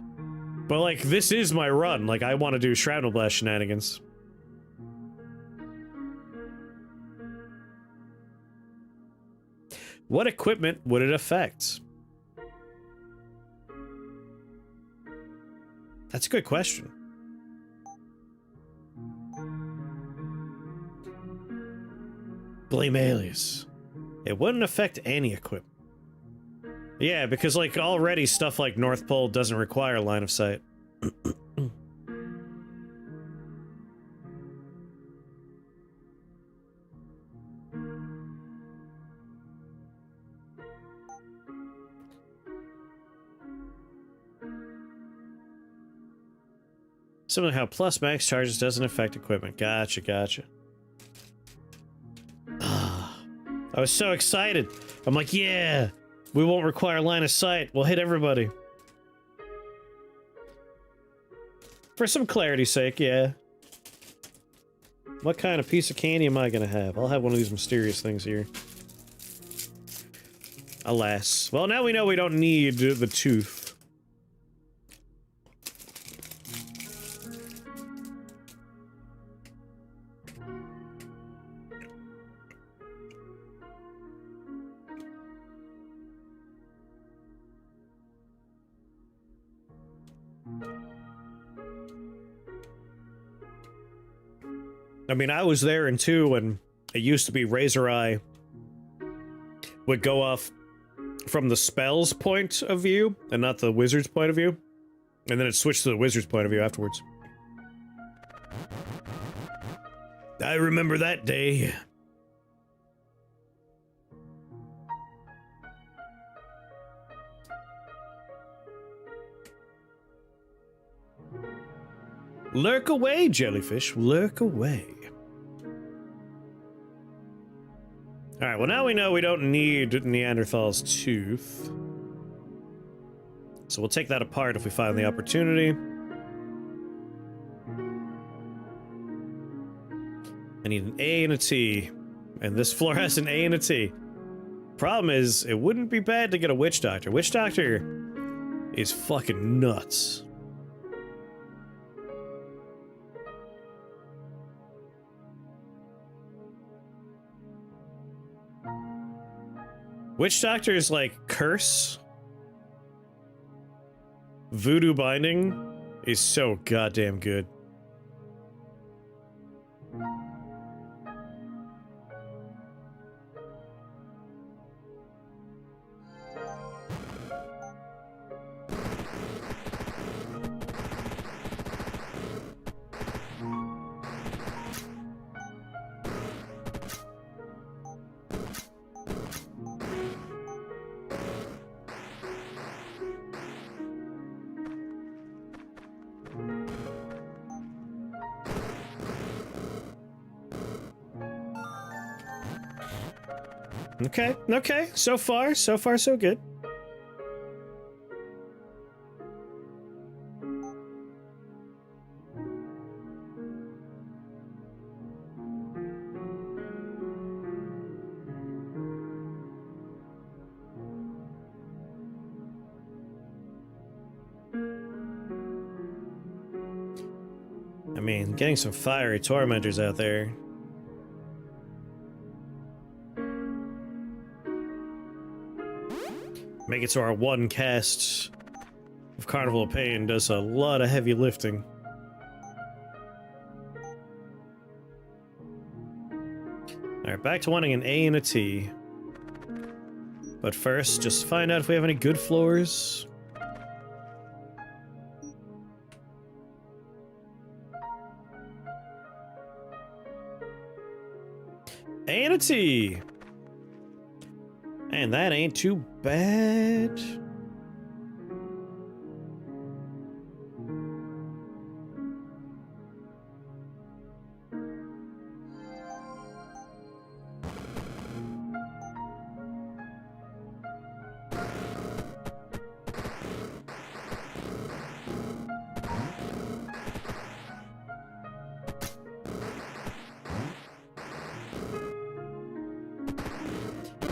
But like, this is my run. Like, I want to do Shrapnel Blast shenanigans. What equipment would it affect? That's a good question. Blame Alias. It wouldn't affect any equipment. Yeah, because, like, already stuff like North Pole doesn't require line of sight. Similar to how plus max charges doesn't affect equipment. Gotcha, gotcha. I was so excited. I'm like, yeah, we won't require line of sight. We'll hit everybody. For some clarity's sake, yeah. What kind of piece of candy am I gonna have? I'll have one of these mysterious things here. Alas. Well, now we know we don't need the tooth. I mean, I was there in 2 when it used to be Razor Eye would go off from the spell's point of view and not the wizard's point of view. And then it switched to the wizard's point of view afterwards. I remember that day. Lurk away, jellyfish. Lurk away. Alright, well now we know we don't need Neanderthal's tooth. So we'll take that apart if we find the opportunity. I need an A and a T. And this floor has an A and a T. Problem is, it wouldn't be bad to get a witch doctor. Witch doctor is fucking nuts. Witch Doctor is like curse. Voodoo Binding is so goddamn good. Okay, okay. So far, so good. I mean, getting some fiery tormentors out there. Make it so our one cast of Carnival of Pain does a lot of heavy lifting. Alright, back to wanting an A and a T. But first, just find out if we have any good floors. A and a T! And that ain't too bad.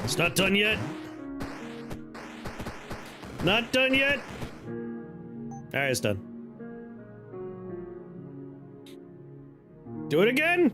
It's not done yet. Not done yet. Alright, it's done. Do it again.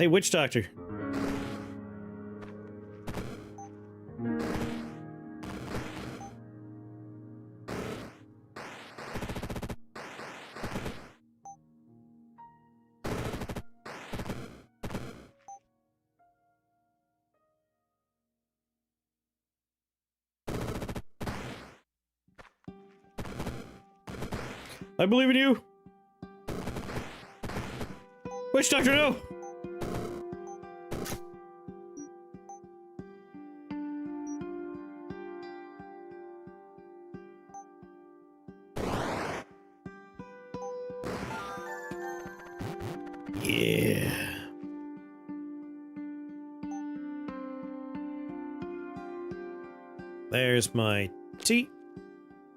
Hey, witch doctor. I believe in you. Witch doctor, no. Yeah. There's my T.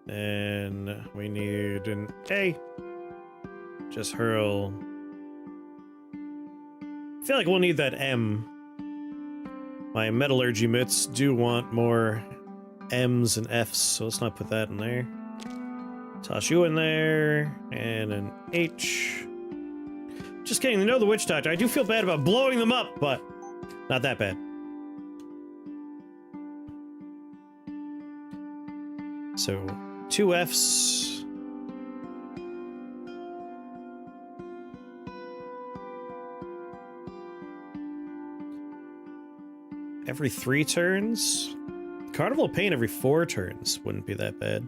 And we need an A. Just hurl. I feel like we'll need that M. My metallurgy mitts do want more M's and F's, so let's not put that in there. Toss you in there, and an H. Just kidding, they know the witch doctor. I do feel bad about blowing them up, but not that bad. So, 2 F's. Every 3 turns? Carnival of Pain every 4 turns wouldn't be that bad.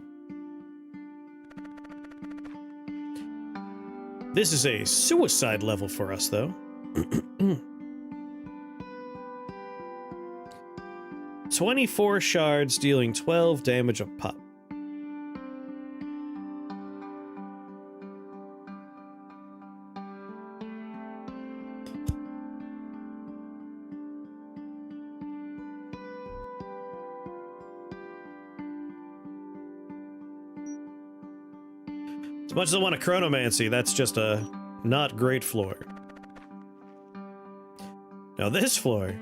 This is a suicide level for us, though. 24 shards dealing 12 damage a pop. As much as I want a chronomancy, that's just a not great floor. Now this floor.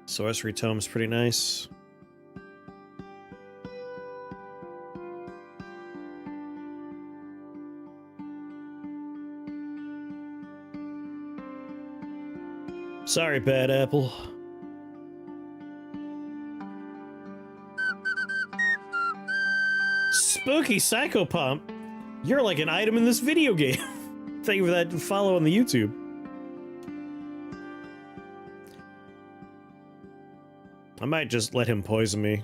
Sorcery Tome's pretty nice. Sorry, Bad Apple. Spooky Psychopomp. You're like an item in this video game. Thank you for that follow on the YouTube. I might just let him poison me.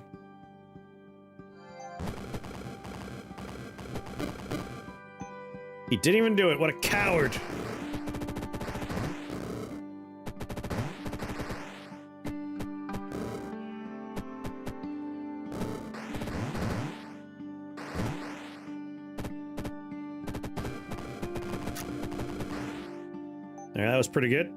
He didn't even do it. What a coward. There, that was pretty good.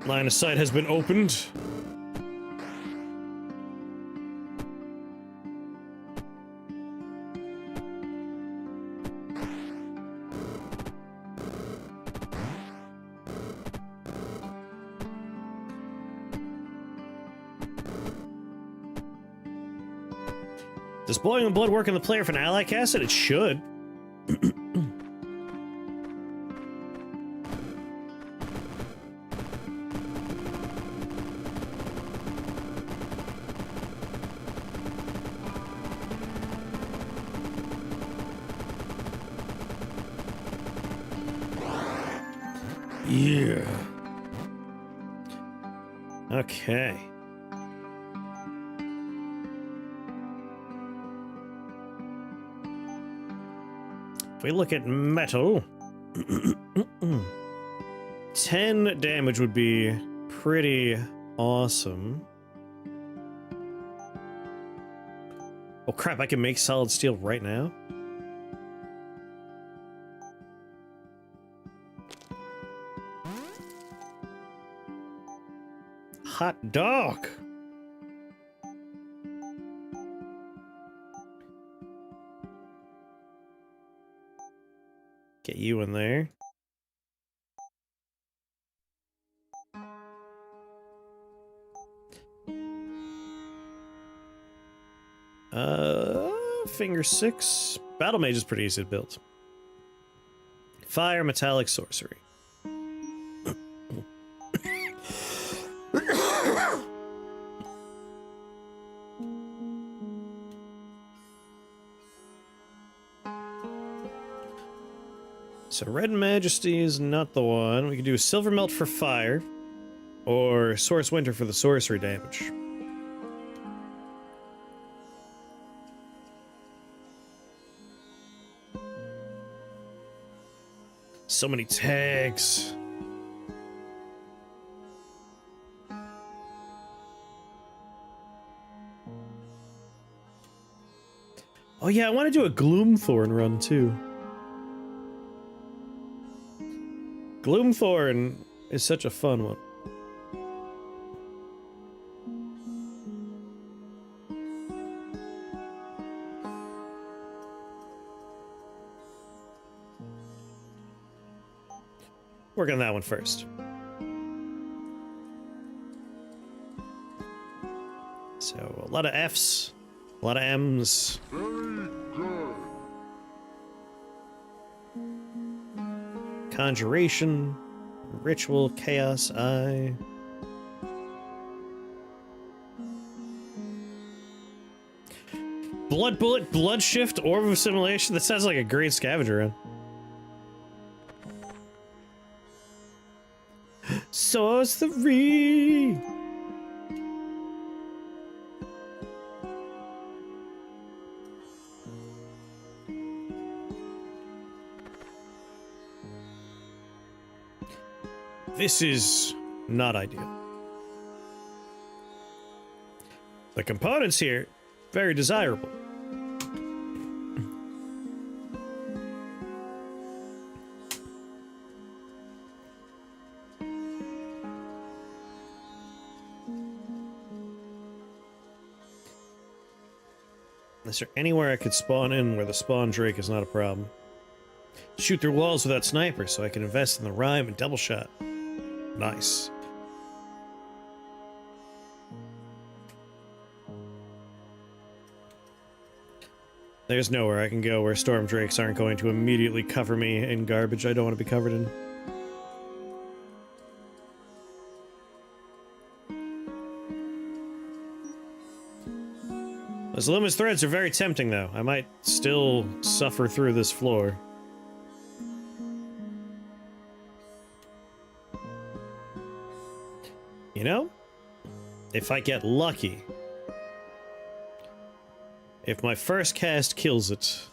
Line of sight has been opened. Does blowing the blood work on the player if an ally casts it? It should. Yeah. Okay. If we look at metal, 10 damage would be pretty awesome. crap, I can make solid steel right now? Hot dog! Get you in there. Finger 6. Battle Mage is pretty easy to build. Fire, metallic, sorcery. So Red Majesty is not the one. We can do Silver Melt for fire, or Source Winter for the sorcery damage. So many tags. Oh yeah, I want to do a Gloomthorn run too. Gloomthorn is such a fun one. Work on that one first. So, a lot of Fs, a lot of Ms. Very good. Conjuration, Ritual, Chaos, Eye. Blood Bullet, Blood Shift, Orb of Assimilation. That sounds like a great scavenger run. Sorcery! This is not ideal. The components here, very desirable. Is there anywhere I could spawn in where the spawn drake is not a problem? Shoot through walls without snipers so I can invest in the rhyme and double shot. Nice. There's nowhere I can go where storm drakes aren't going to immediately cover me in garbage I don't want to be covered in. Those Loomis threads are very tempting, though. I might still suffer through this floor. You know? If I get lucky. If my first cast kills it.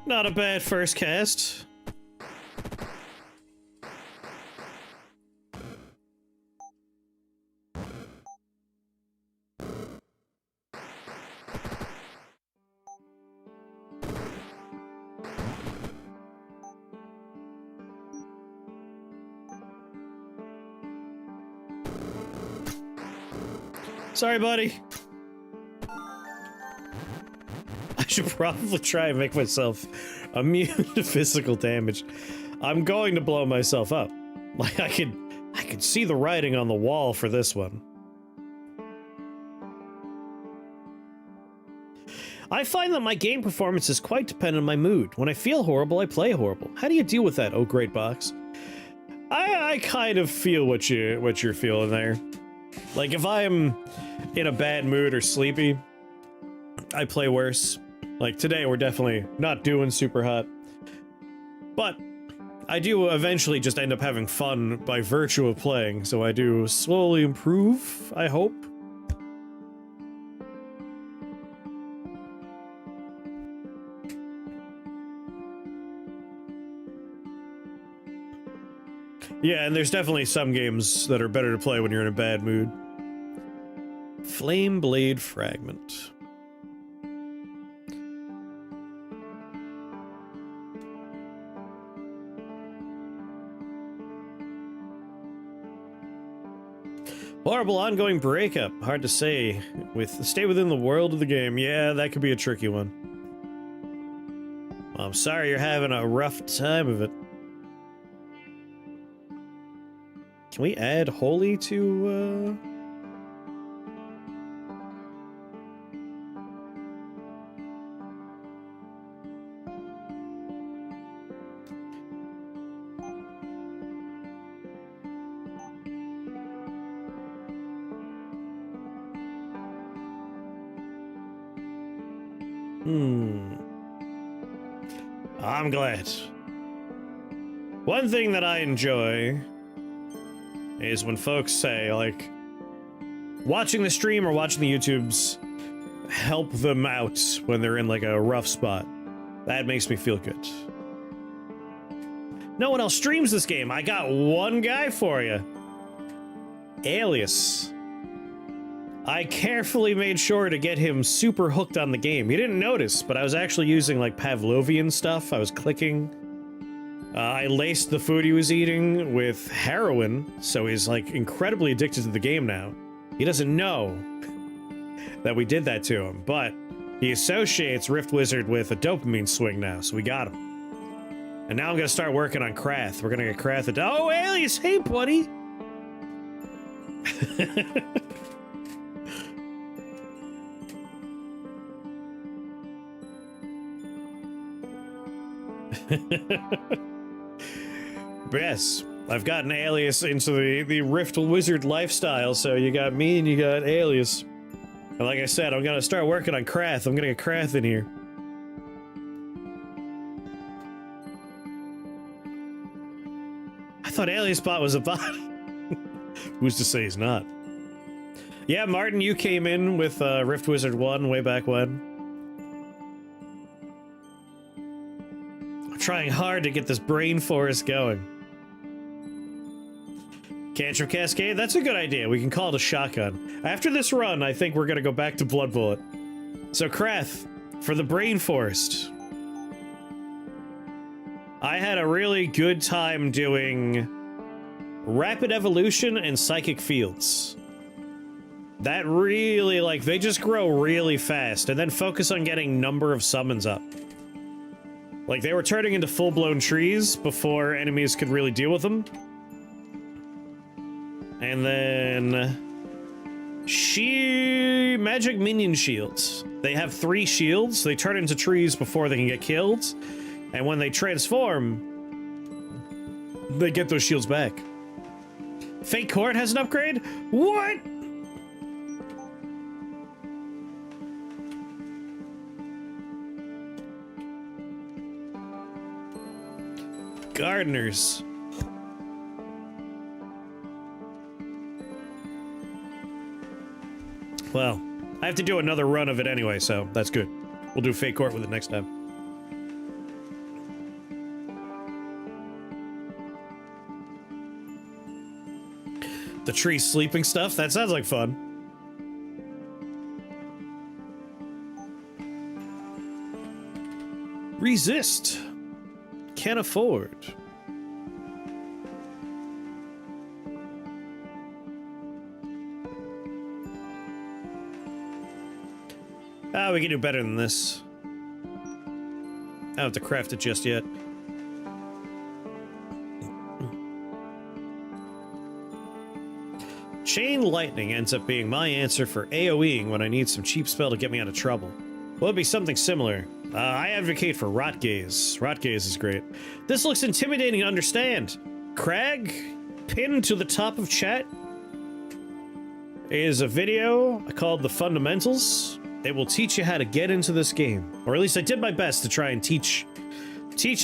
Not a bad first cast. Sorry, buddy. I should probably try and make myself immune to physical damage. I'm going to blow myself up. Like, I could see the writing on the wall for this one. I find that my game performance is quite dependent on my mood. When I feel horrible, I play horrible. How do you deal with that, oh great box? I kind of feel what you're feeling there. Like, if I'm in a bad mood or sleepy, I play worse. Like, today we're definitely not doing super hot. But I do eventually just end up having fun by virtue of playing, so I do slowly improve, I hope. Yeah, and there's definitely some games that are better to play when you're in a bad mood. Flame Blade Fragment. Horrible ongoing breakup. Hard to say. Stay within the world of the game. Yeah, that could be a tricky one. Well, I'm sorry you're having a rough time of it. Can we add Holy to, I'm glad. One thing that I enjoy is when folks say, like, watching the stream or watching the YouTubes help them out when they're in, like, a rough spot. That makes me feel good. No one else streams this game. I got one guy for you. Alias. I carefully made sure to get him super hooked on the game. He didn't notice, but I was actually using, like, Pavlovian stuff. I was clicking. I laced the food he was eating with heroin, so he's, like, incredibly addicted to the game now. He doesn't know that we did that to him, but he associates Rift Wizard with a dopamine swing now, so we got him. And now I'm gonna start working on Krath. We're gonna get Krath a— Oh, Alias! Hey, buddy! Yes, I've gotten Alias into the Rift Wizard lifestyle, so you got me and you got Alias. And like I said, I'm gonna start working on Krath. I'm gonna get Krath in here. I thought Alias bot was a bot. Who's to say he's not? Yeah, Martin, you came in with Rift Wizard 1 way back when. I'm trying hard to get this brain forest going. Cantrip Cascade, that's a good idea. We can call it a shotgun. After this run, I think we're gonna go back to Blood Bullet. So, Krath, for the brain forest. I had a really good time doing Rapid Evolution and Psychic Fields. That really, like, they just grow really fast, and then focus on getting number of summons up. Like, they were turning into full-blown trees before enemies could really deal with them. And then magic minion shields. They have 3 shields. They turn into trees before they can get killed. And when they transform, they get those shields back. Fake Court has an upgrade? What? Gardeners. Well, I have to do another run of it anyway, so that's good. We'll do Fake Court with it next time. The tree sleeping stuff? That sounds like fun. Resist. Can't afford. Ah, we can do better than this. I don't have to craft it just yet. Chain Lightning ends up being my answer for AoEing when I need some cheap spell to get me out of trouble. Well, it'd be something similar. I advocate for Rot Gaze. Rot Gaze is great. This looks intimidating to understand. Crag, pinned to the top of chat, is a video called The Fundamentals. It will teach you how to get into this game. Or at least I did my best to try and teach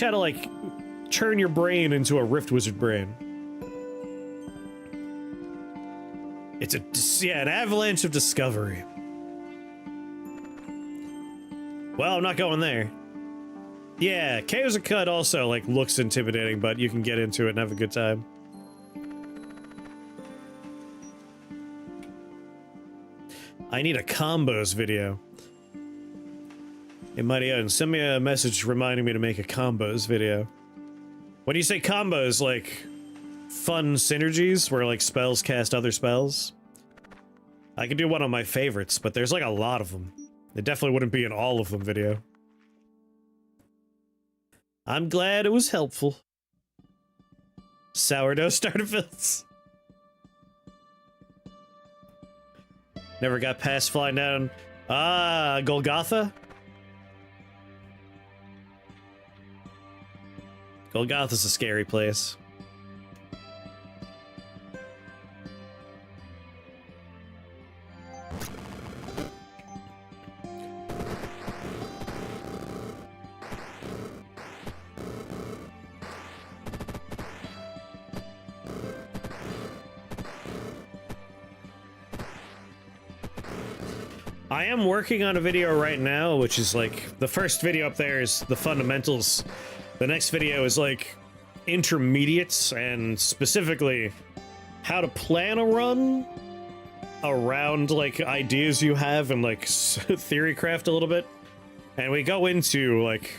how to, like, turn your brain into a Rift Wizard brain. It's an avalanche of discovery. Well, I'm not going there. Yeah, Chaos of Cut also, like, looks intimidating, but you can get into it and have a good time. I need a combos video. Hey, Mighty Owen, send me a message reminding me to make a combos video. When you say combos, like fun synergies where like spells cast other spells, I could do one of my favorites, but there's like a lot of them. It definitely wouldn't be an all of them video. I'm glad it was helpful. Sourdough starter fills. Never got past flying down. Ah, Golgotha? Golgotha's a scary place. I am working on a video right now, which is like, the first video up there is the fundamentals. The next video is like intermediates and specifically how to plan a run around like ideas you have and like theory craft a little bit. And we go into like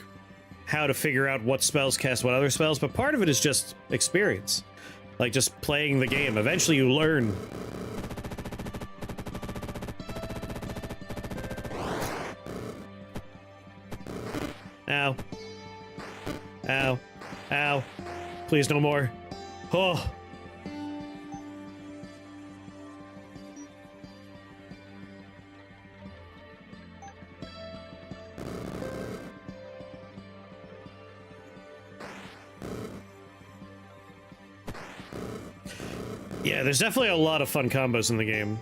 how to figure out what spells cast what other spells, but part of it is just experience. Like just playing the game. Eventually you learn. Ow. Ow. Ow. Please, no more. Oh. Yeah, there's definitely a lot of fun combos in the game.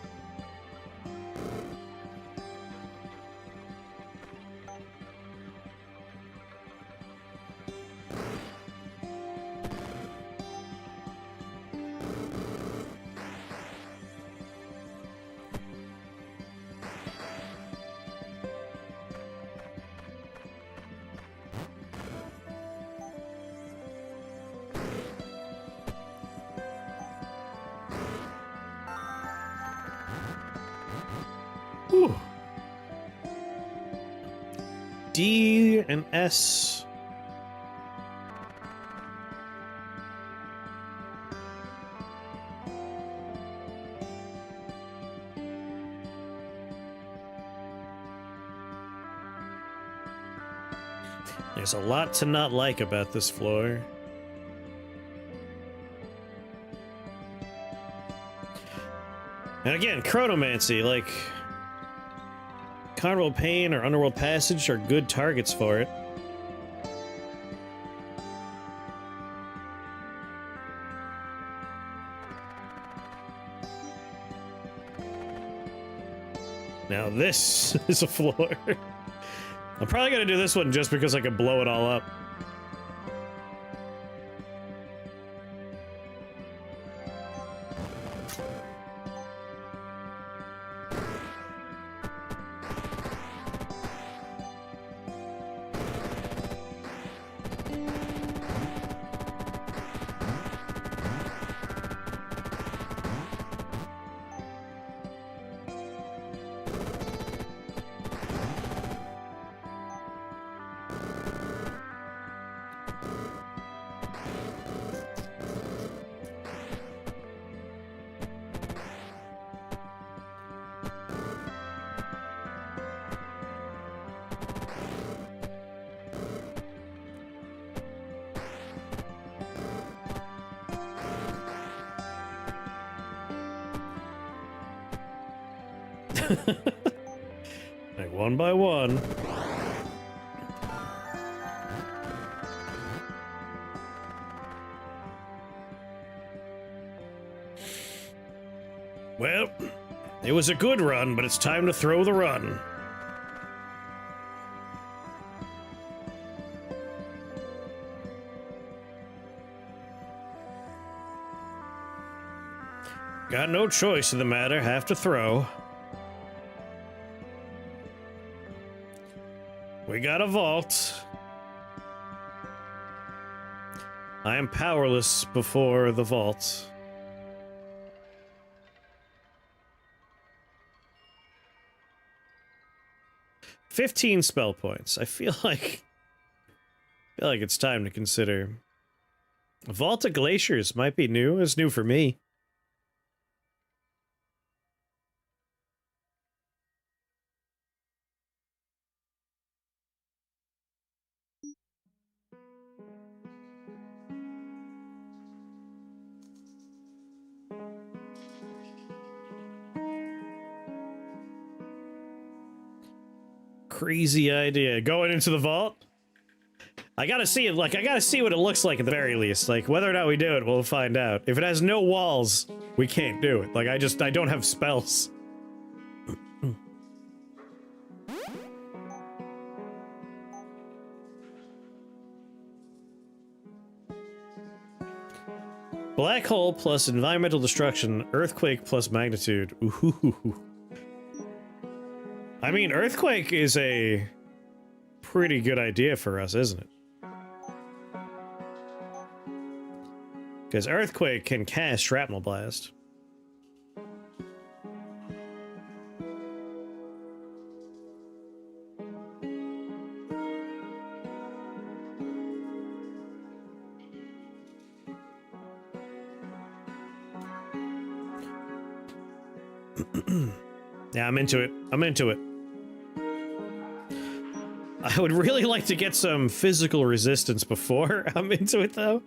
Whew. D and S. There's a lot to not like about this floor. And again, chronomancy, like Carnival Pain or Underworld Passage are good targets for it. Now this is a floor. I'm probably gonna do this one just because I can blow it all up. Like one by one. Well, it was a good run, but it's time to throw the run. Got no choice in the matter, have to throw. We got a vault. I am powerless before the vault. 15 spell points. I feel like it's time to consider. Vault of Glaciers might be new. It's new for me. Crazy idea. Going into the vault? I gotta see it, like, I gotta see what it looks like at the very least. Like, whether or not we do it, we'll find out. If it has no walls, we can't do it. Like, I don't have spells. Black hole plus environmental destruction, earthquake plus magnitude. Ooh. I mean, earthquake is a pretty good idea for us, isn't it? Because earthquake can cast shrapnel blast. Yeah, I'm into it. I'm into it. I would really like to get some physical resistance before I'm into it, though.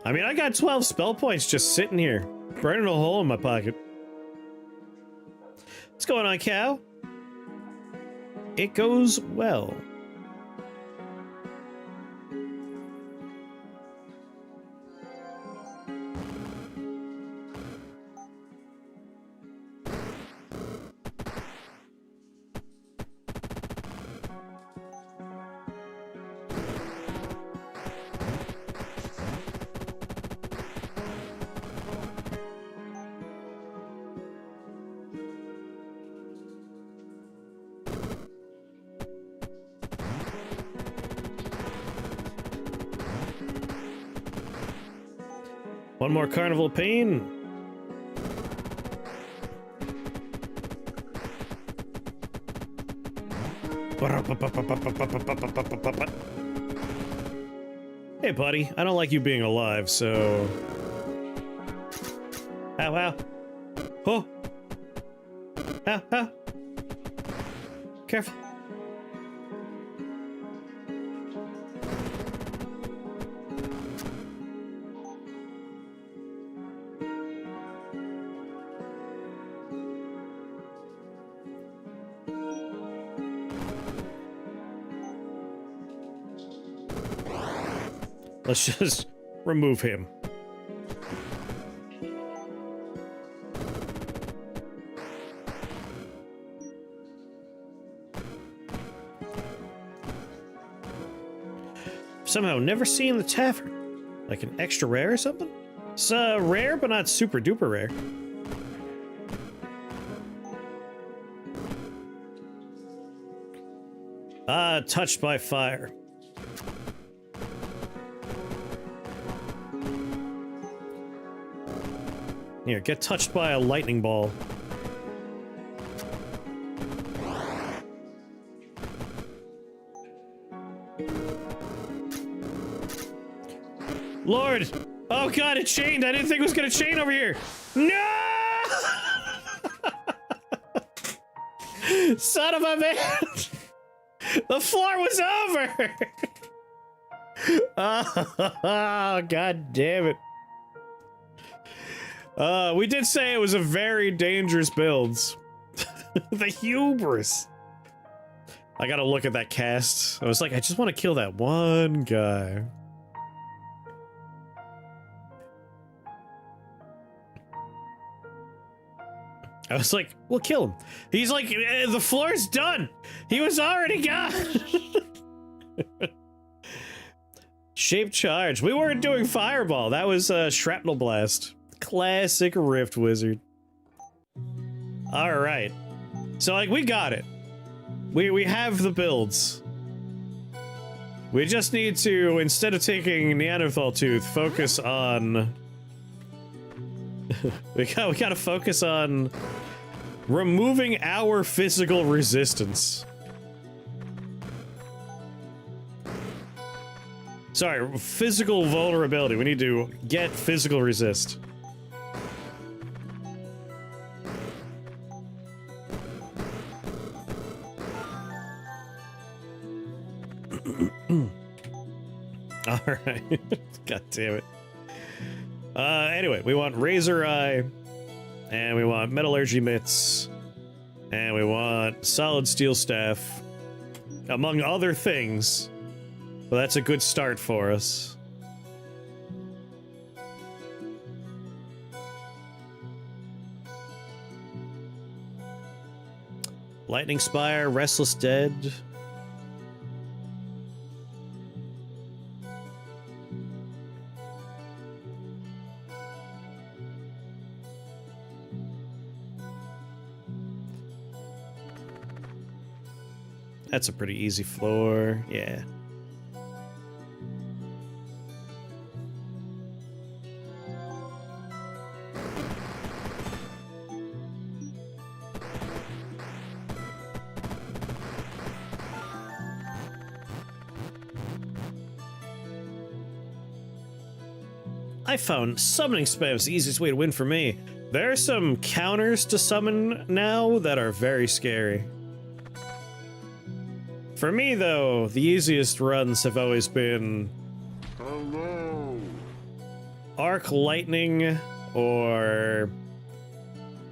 I mean, I got 12 spell points just sitting here, burning a hole in my pocket. What's going on, cow? It goes well. One more Carnival of Pain. Hey, buddy. I don't like you being alive, so... Ow, ow. Oh! Ow, ow. Careful. Let's just remove him. Somehow never seen the tavern. Like an extra rare or something? It's rare, but not super duper rare. Touched by fire. Here, get touched by a lightning ball. Lord! Oh god, it chained! I didn't think it was gonna chain over here! No! Son of a bitch! The floor was over! Oh, god damn it. We did say it was a very dangerous build. The hubris. I gotta look at that cast. I was like, I just want to kill that one guy. I was like, we'll kill him. He's like, the floor's done. He was already gone. Shape charge. We weren't doing fireball. That was shrapnel blast. Classic Rift Wizard. Alright. So, like, we got it. We have the builds. We just need to, instead of taking Neanderthal Tooth, focus on... we gotta focus on removing our physical resistance. Sorry, physical vulnerability. We need to get physical resist. Alright. God damn it. Anyway, we want Razor Eye, and we want Metallurgy Mitts, and we want Solid Steel Staff, among other things. Well, that's a good start for us. Lightning Spire, Restless Dead. That's a pretty easy floor, yeah. I found summoning spam is the easiest way to win for me. There are some counters to summon now that are very scary. For me, though, the easiest runs have always been Arc Lightning or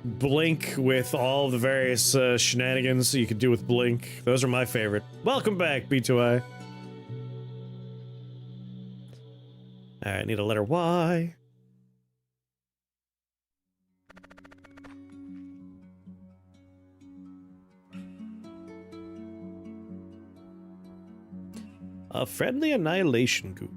Blink with all the various shenanigans you could do with Blink. Those are my favorite. Welcome back, B2I. Alright, need a letter Y. A friendly annihilation goo.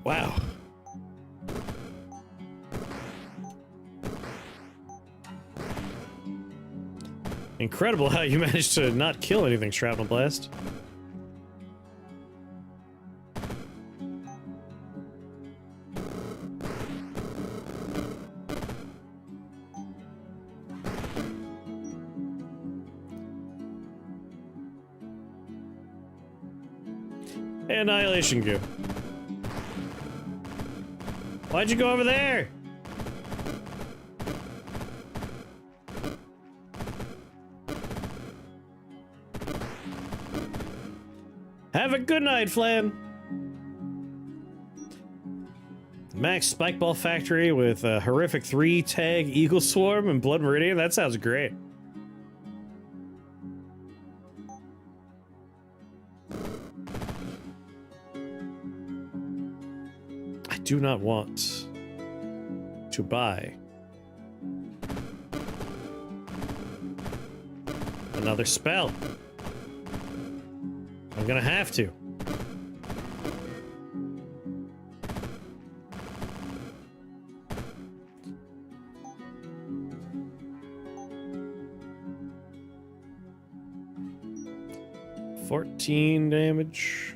Wow. Incredible how you managed to not kill anything, Shrapnel Blast. Annihilation goo. Why'd you go over there? Have a good night, Flan. Max Spikeball Factory with a horrific 3-tag Eagle Swarm and Blood Meridian. That sounds great. I do not want to buy another spell. I'm gonna have to. $14 damage.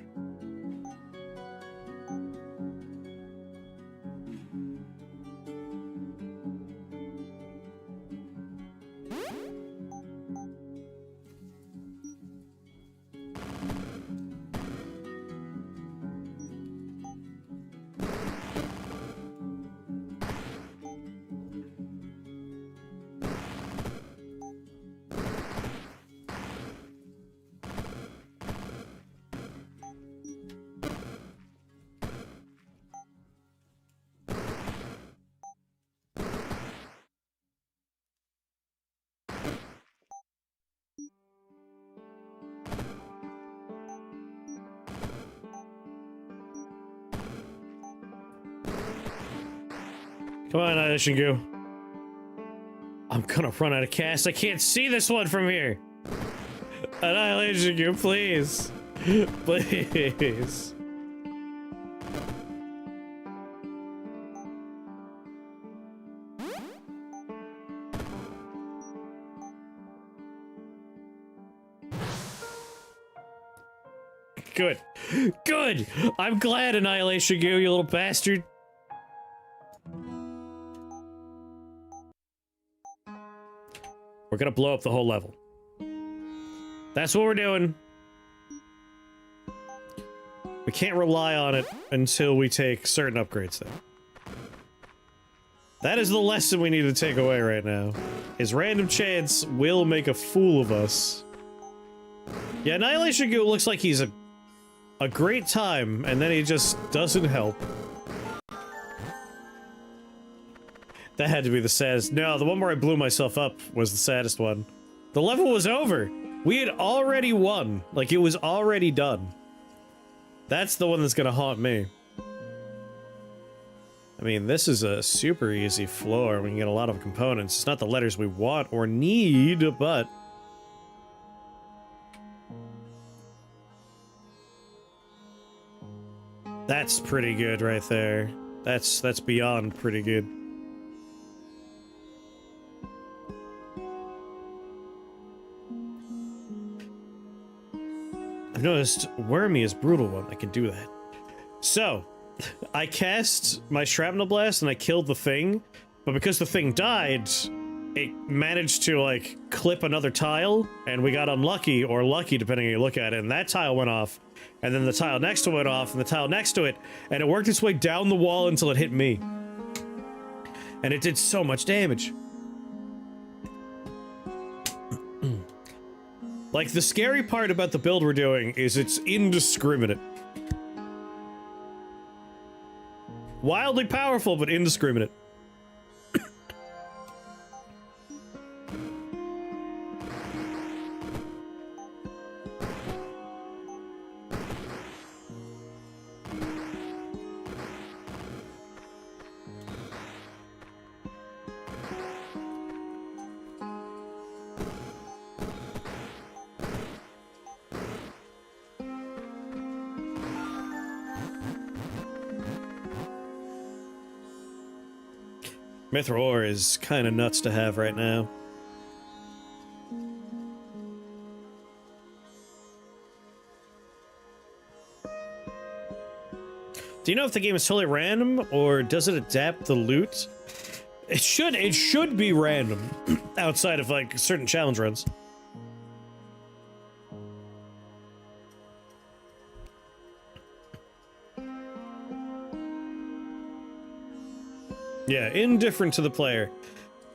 Come on, Shingu. I'm gonna run out of cast. I can't see this one from here. Annihilation, you please. Please. Good. Good! I'm glad, Annihilation, you little bastard. We're gonna blow up the whole level. That's what we're doing. We can't rely on it until we take certain upgrades, though. That is the lesson we need to take away right now. Is random chance will make a fool of us. Yeah, Annihilation Goo looks like he's a great time, and then he just doesn't help. That had to be the saddest. No, the one where I blew myself up was the saddest one. The level was over. We had already won. Like, it was already done. That's the one that's gonna haunt me. I mean, this is a super easy floor. We can get a lot of components. It's not the letters we want or need, but... that's pretty good right there. That's beyond pretty good. I've noticed Wormy is brutal one. I can do that. So, I cast my Shrapnel Blast and I killed the thing, but because the thing died, it managed to, like, clip another tile, and we got unlucky, or lucky, depending on how you look at it, and that tile went off, and then the tile next to it went off, and the tile next to it, and it worked its way down the wall until it hit me. And it did so much damage. Like, the scary part about the build we're doing is it's indiscriminate. Wildly powerful, but indiscriminate. Mithril ore is kind of nuts to have right now. Do you know if the game is totally random, or does it adapt the loot? It should be random, outside of, like, certain challenge runs. Yeah, indifferent to the player.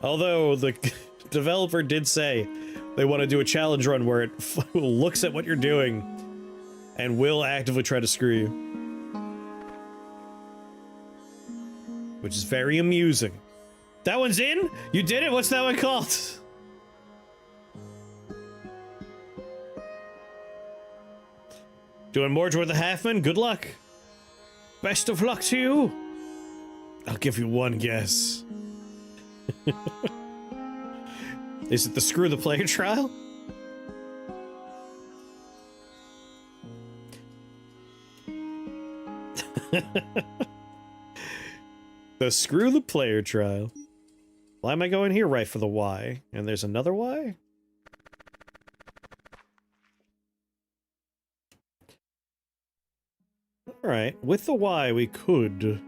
Although, the developer did say they want to do a challenge run where it looks at what you're doing and will actively try to screw you. Which is very amusing. That one's in? You did it? What's that one called? Doing Mordred with the Halfman? Good luck. Best of luck to you. I'll give you one guess. Is it the Screw the Player trial? The Screw the Player trial. Why am I going here? Right for the Y. And there's another Y? Alright, with the Y we could...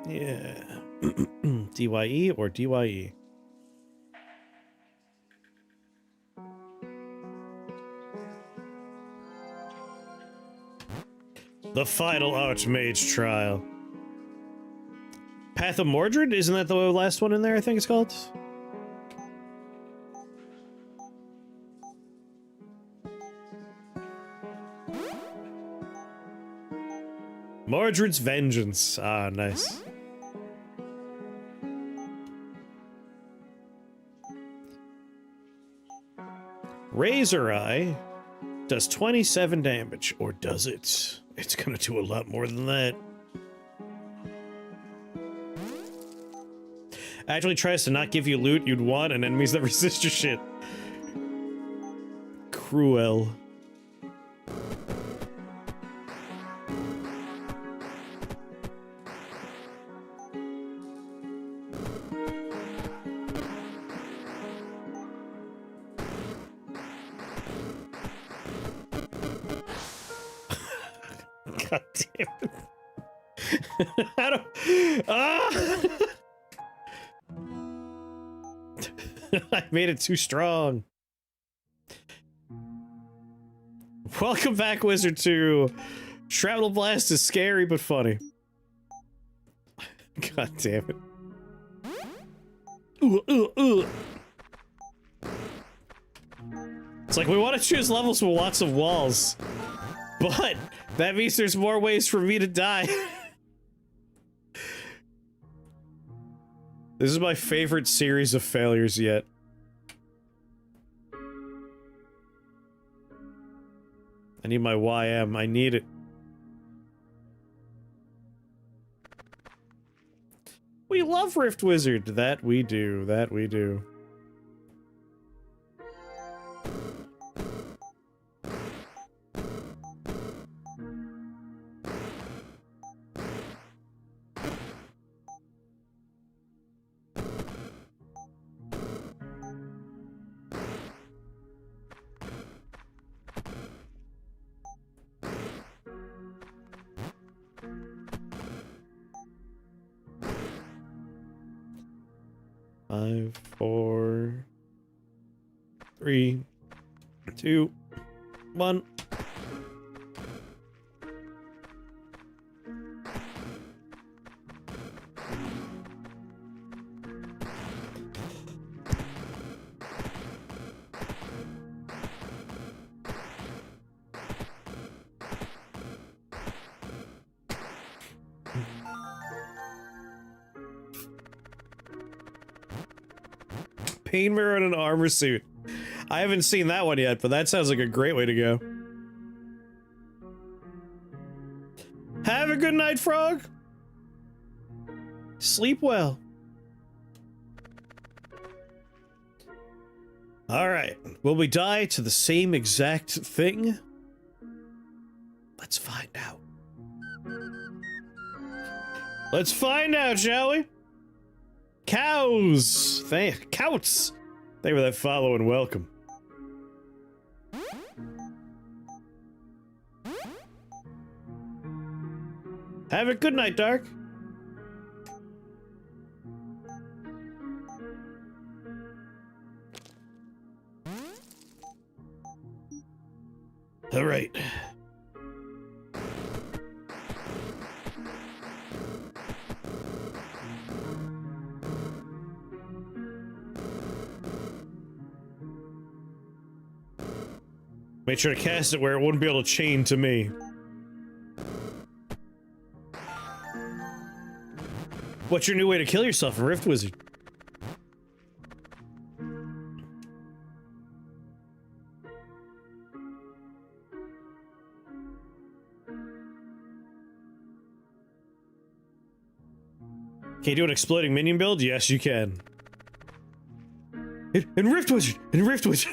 yeah. DYE or DYE? The final Archmage trial. Path of Mordred? Isn't that the last one in there, I think it's called? Mordred's Vengeance. Ah, nice. Razor Eye does 27 damage, or does it? It's gonna do a lot more than that. Actually tries to not give you loot you'd want and enemies that resist your shit. Cruel. God damn it. I don't. Ah! I made it too strong. Welcome back, Wizard 2. Travel Blast is scary but funny. God damn it. It's like we want to choose levels with lots of walls, but that means there's more ways for me to die. This is my favorite series of failures yet. I need my YM. I need it. We love Rift Wizard. That we do. That we do. Five, 4, 3, 2, 1. Pain mirror and an armor suit. I haven't seen that one yet, but that sounds like a great way to go. Have a good night, Frog. Sleep well. Alright, will we die to the same exact thing? Let's find out. Let's find out, shall we? Cows! Couts! Thank you for that follow and welcome. Have a good night, Dark. All right. Make sure to cast it where it wouldn't be able to chain to me. What's your new way to kill yourself in Rift Wizard? Can you do an exploding minion build? Yes, you can. In Rift Wizard! In Rift Wizard!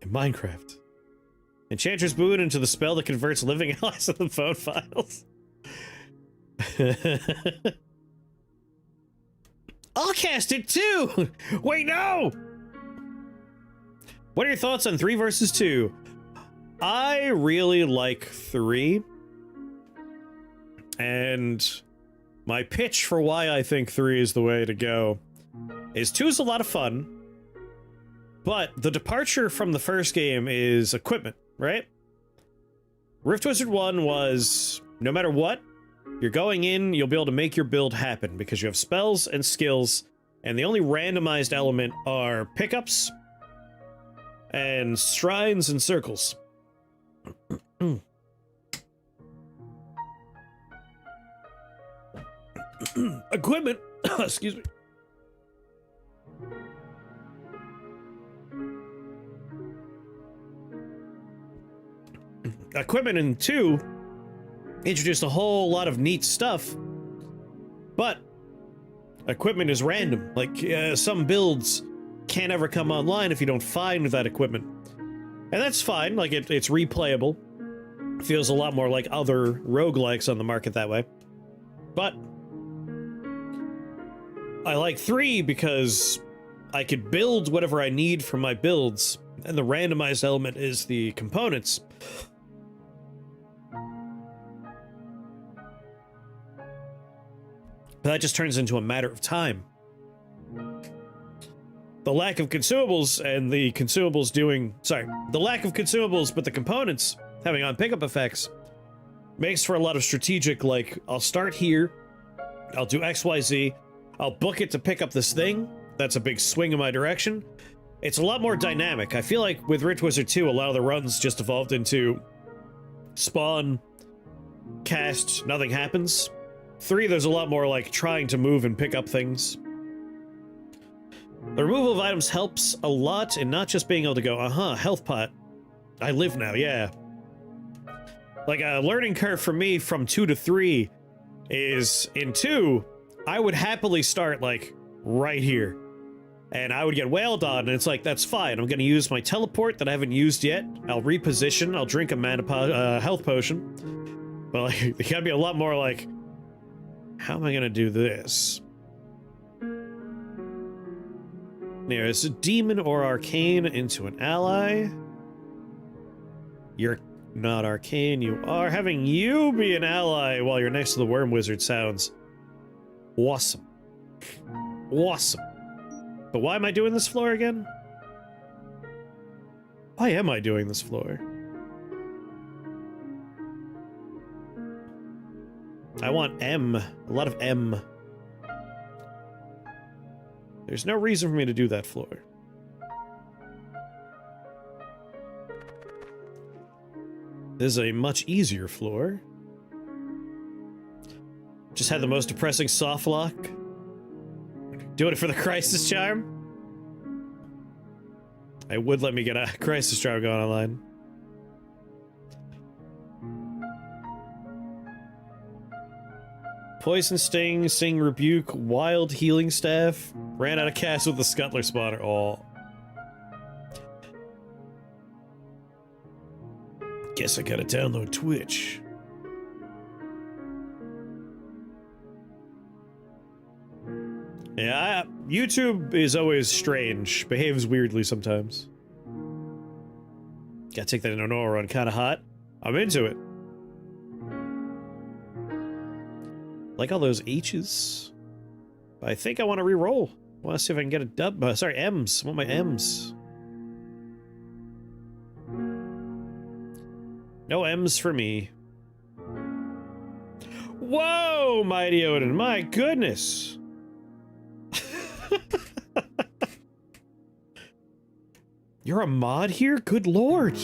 In Minecraft. Enchantress Boon into the spell that converts living allies to the phone files. I'll cast it too! Wait, no! What are your thoughts on 3 versus 2? I really like 3. And my pitch for why I think 3 is the way to go is 2 is a lot of fun. But the departure from the first game is equipment, right? Rift Wizard 1 was, no matter what, you're going in, you'll be able to make your build happen because you have spells and skills, and the only randomized element are pickups and shrines and circles. Equipment, excuse me. Equipment in 2 introduced a whole lot of neat stuff, but equipment is random. Like, some builds can't ever come online if you don't find that equipment. And that's fine, like, it's replayable. Feels a lot more like other roguelikes on the market that way. But I like 3 because I could build whatever I need for my builds, and the randomized element is the components. But that just turns into a matter of time. The lack of consumables and the consumables doing... Sorry, the lack of consumables but the components having on pickup effects makes for a lot of strategic, like, I'll start here, I'll do XYZ, I'll book it to pick up this thing, that's a big swing in my direction. It's a lot more dynamic. I feel like with Rich Wizard 2, a lot of the runs just evolved into spawn, cast, nothing happens. 3, there's a lot more like trying to move and pick up things. The removal of items helps a lot in not just being able to go, health pot. I live now, yeah. Like, a learning curve for me from 2 to 3 is, in 2, I would happily start, like, right here. And I would get wailed on, and it's like, that's fine. I'm gonna use my teleport that I haven't used yet. I'll reposition, I'll drink a health potion. But, like, there gotta be a lot more, like, how am I gonna do this? There's a demon or arcane into an ally. You're not arcane, you are. Having you be an ally while you're next to the worm wizard sounds awesome. Awesome. But why am I doing this floor again? Why am I doing this floor? I want M. A lot of M. There's no reason for me to do that floor. This is a much easier floor. Just had the most depressing soft lock. Doing it for the crisis charm. I would let me get a crisis charm going online. Poison Sting, Sing Rebuke, Wild Healing Staff. Ran out of cash with the Scuttler Spawner. Oh. Guess I gotta download Twitch. Yeah, YouTube is always strange. Behaves weirdly sometimes. Gotta take that in an aura run. Kinda hot. I'm into it. Like all those H's. I think I want to re-roll. I want to see if I can get a dub. Sorry, M's. I want my M's. No M's for me. Whoa, Mighty Odin. My goodness. You're a mod here? Good lord.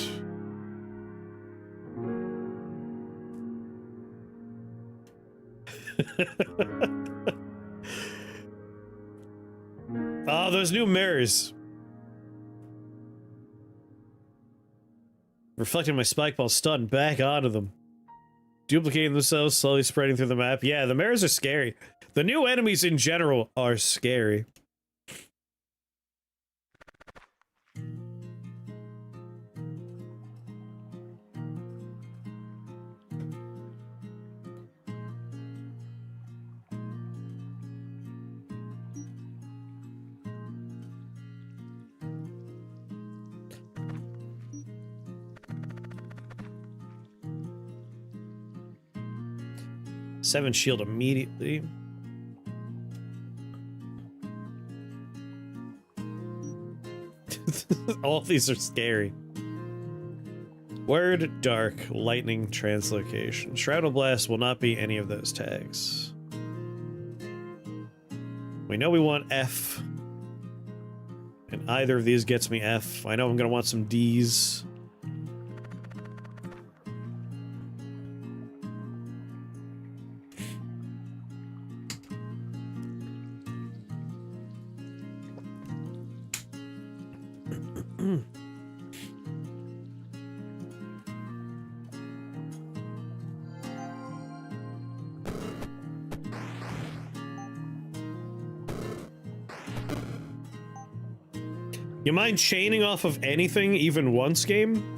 Oh, those new mirrors. Reflecting my spike ball stun back onto them. Duplicating themselves, slowly spreading through the map. Yeah, the mirrors are scary. The new enemies in general are scary. Seven shield immediately. All of these are scary. Word, dark, lightning, translocation. Shroudal Blast will not be any of those tags. We know we want F. And either of these gets me F. I know I'm gonna want some D's. You mind chaining off of anything even once, game?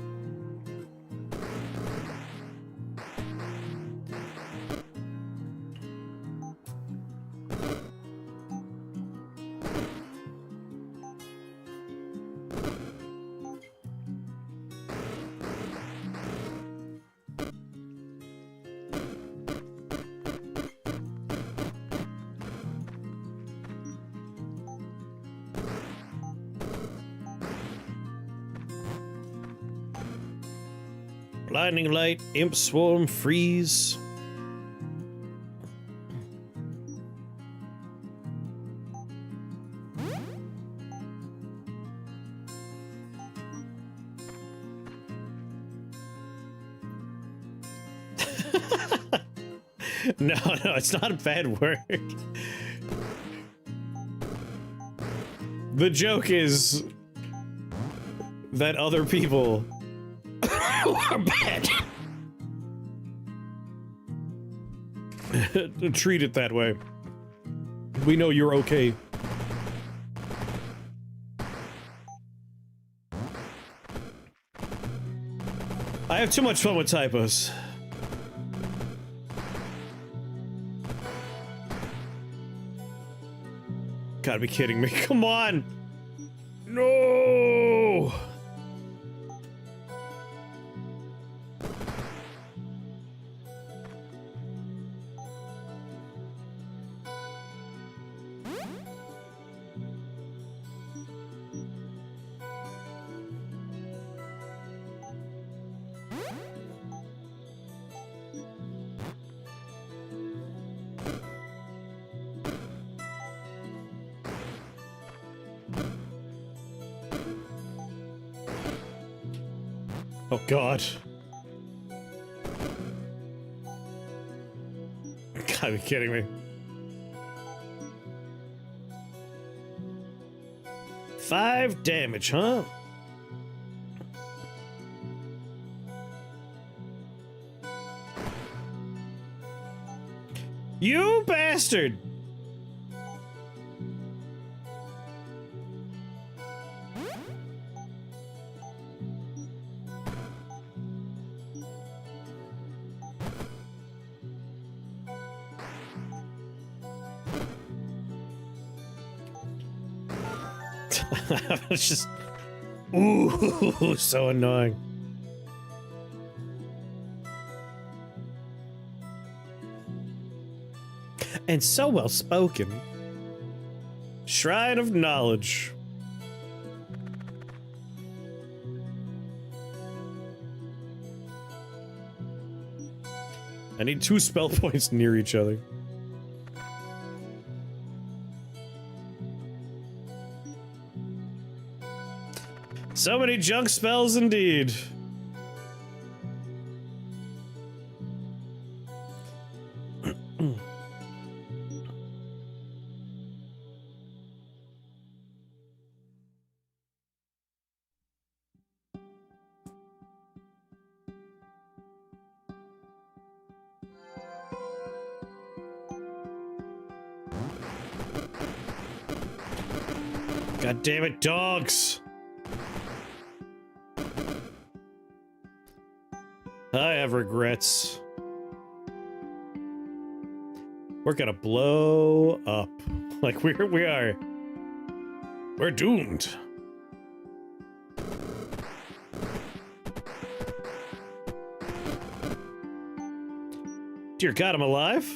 Blinding light, imp swarm, freeze. No, it's not a bad word. The joke is that other people are bad. Treat it that way. We know you're okay. I have too much fun with typos. Gotta be kidding me. Come on! No! Oh god. Gotta be kidding me. 5 damage, huh? You bastard! It's just, ooh, so annoying. And so well spoken. Shrine of Knowledge. I need 2 spell points near each other. So many junk spells indeed. God damn it, dogs! I have regrets. We're gonna blow up. Like we are. We're doomed. Dear God, I'm alive?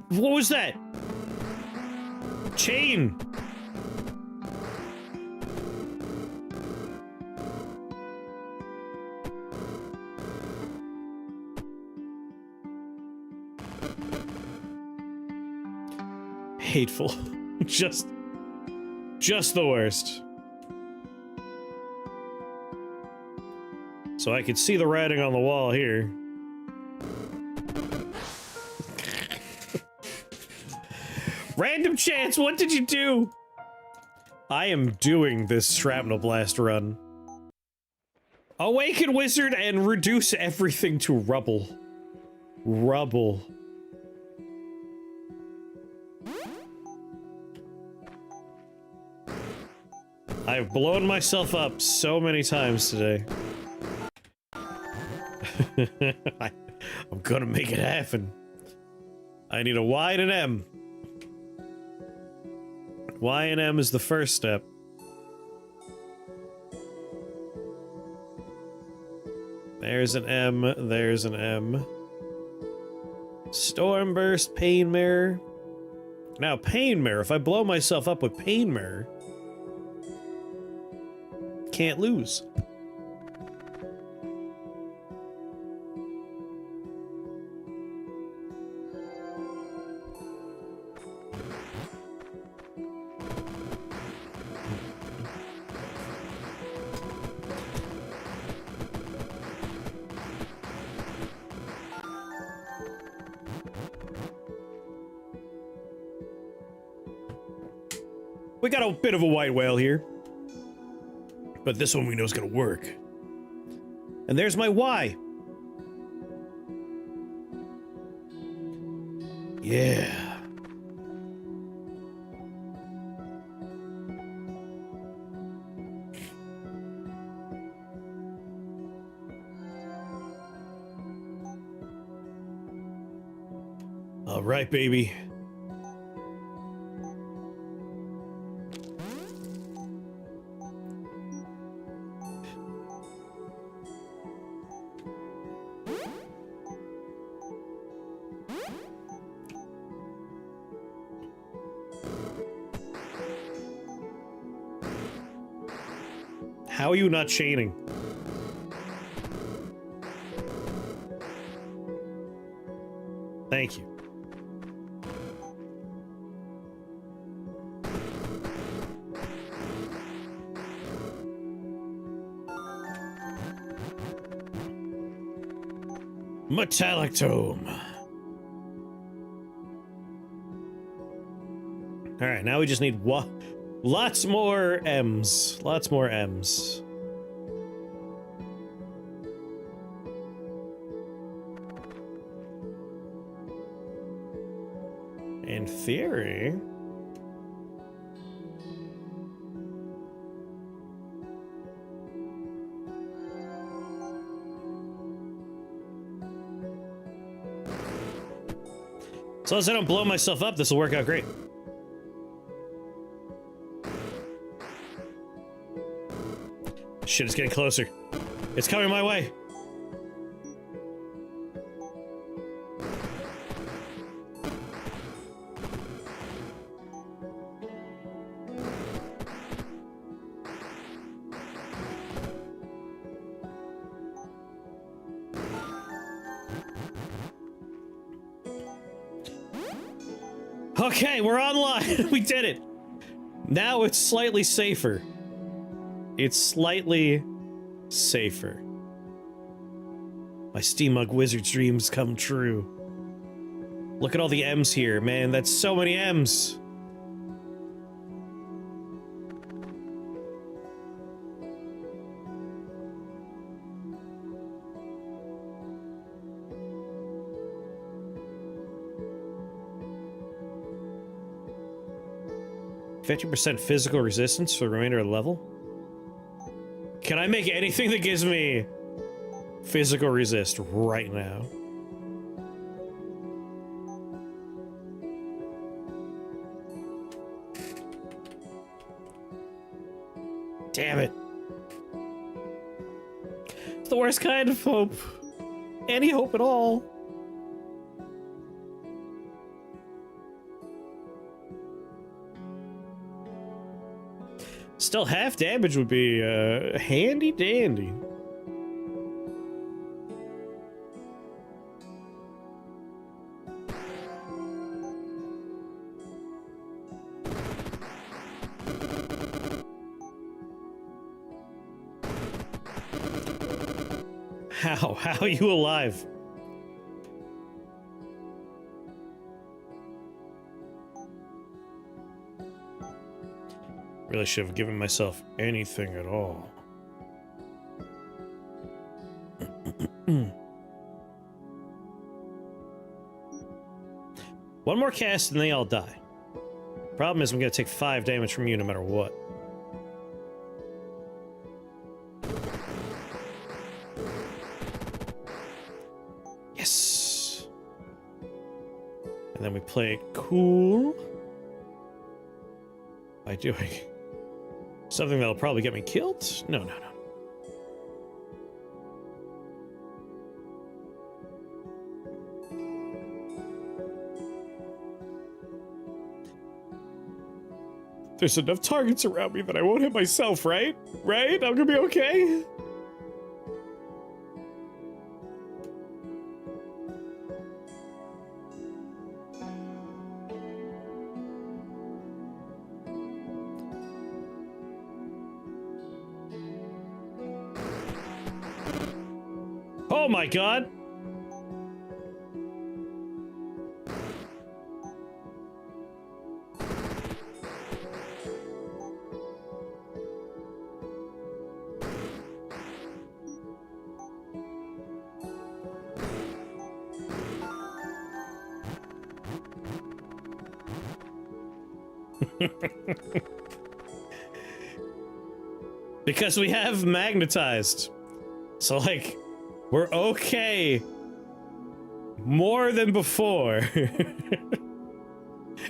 What was that? Chain! Hateful. just the worst. So I could see the writing on the wall here. Random chance, what did you do? I am doing this shrapnel blast run. Awaken wizard and reduce everything to rubble. Rubble. I've blown myself up so many times today. I'm gonna make it happen. I need a Y and an M. Y and M is the first step. There's an M, there's an M. Stormburst, Pain Mirror. Now, Pain Mirror, if I blow myself up with Pain Mirror, can't lose. We got a bit of a white whale here. But this one we know is gonna work. And there's my Y. Yeah. All right, baby. How are you not chaining? Thank you. Metallic Tome. All right, now we just need lots more M's. Lots more M's. In theory... as long as I don't blow myself up, this will work out great. Shit, it's getting closer. It's coming my way. Okay, we're online. We did it. Now it's slightly safer. It's slightly safer. My Steampunk Wizard's dreams come true. Look at all the M's here, man. That's so many M's. %50 physical resistance for the remainder of the level? Can I make anything that gives me physical resist right now? Damn it. It's the worst kind of hope. Any hope at all. Still, half damage would be handy dandy. How are you alive? Really should have given myself anything at all. One more cast and they all die. Problem is I'm gonna take 5 damage from you no matter what. then we play it cool by doing something that'll probably get me killed. No, no, no. There's enough targets around me that I won't hit myself, right? Right? I'm gonna be okay? Oh my god! Because we have magnetized. So, like, we're okay. More than before.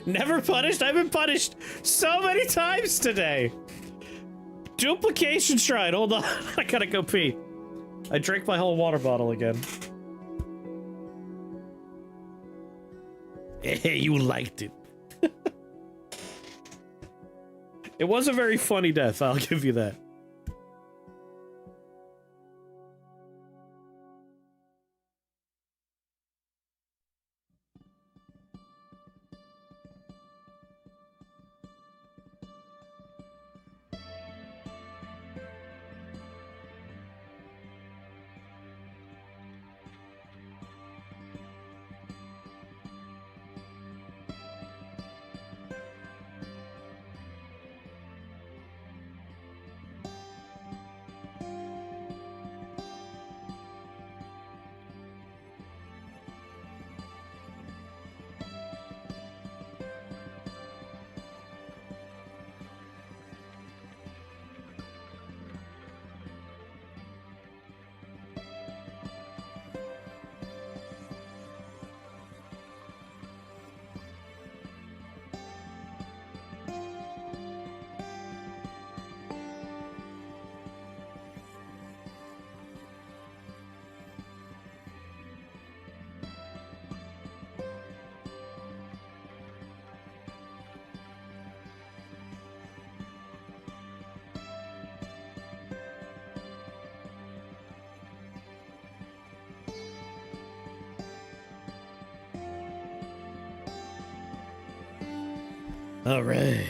Never punished? I've been punished so many times today. Duplication shrine. Hold on. I gotta go pee. I drank my whole water bottle again. Hey, you liked it. It was a very funny death, I'll give you that. All right.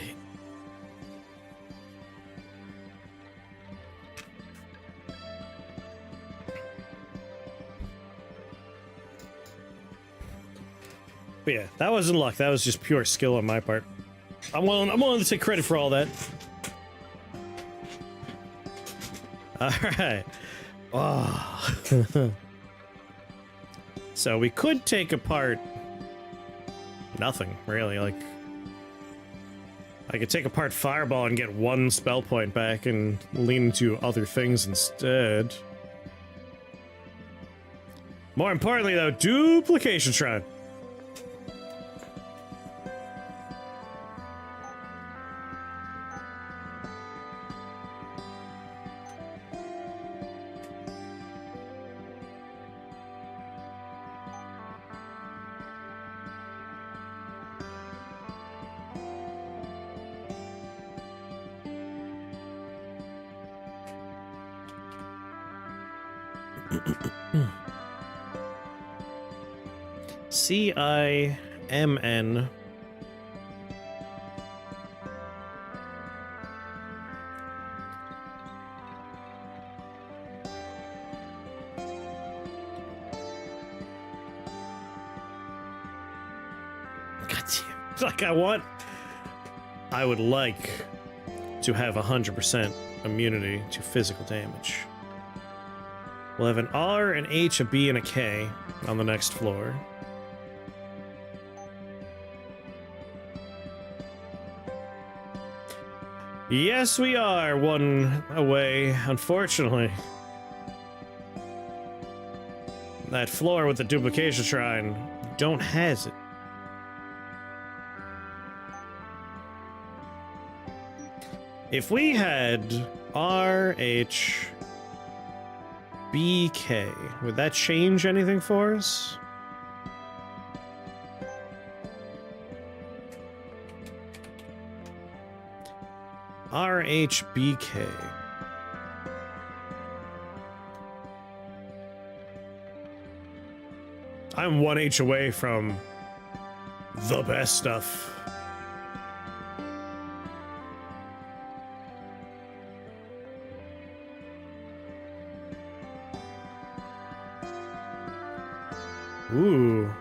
But yeah, that wasn't luck. That was just pure skill on my part. I'm willing to take credit for all that. All right. Oh. So we could take apart nothing, really. Like, I could take apart Fireball and get one spell point back and lean into other things instead. More importantly, though, Duplication Shrine. CIMN. Like I would like to have 100% immunity to physical damage. We'll have an R, an H, a B, and a K on the next floor. Yes, we are one away, unfortunately. That floor with the duplication shrine don't has it. If we had RH BK, would that change anything for us? RHBK. I'm 1H away from the best stuff. Ooh.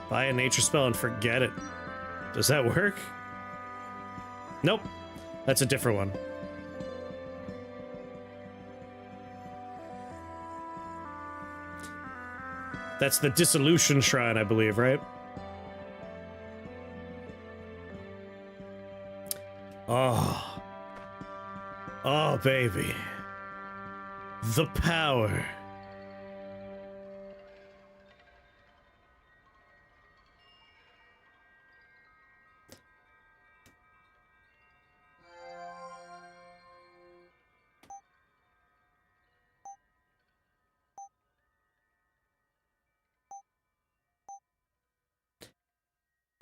Buy a nature spell and forget it. Does that work? Nope. That's a different one. That's the Dissolution Shrine, I believe, right? Oh. Oh, baby. The power.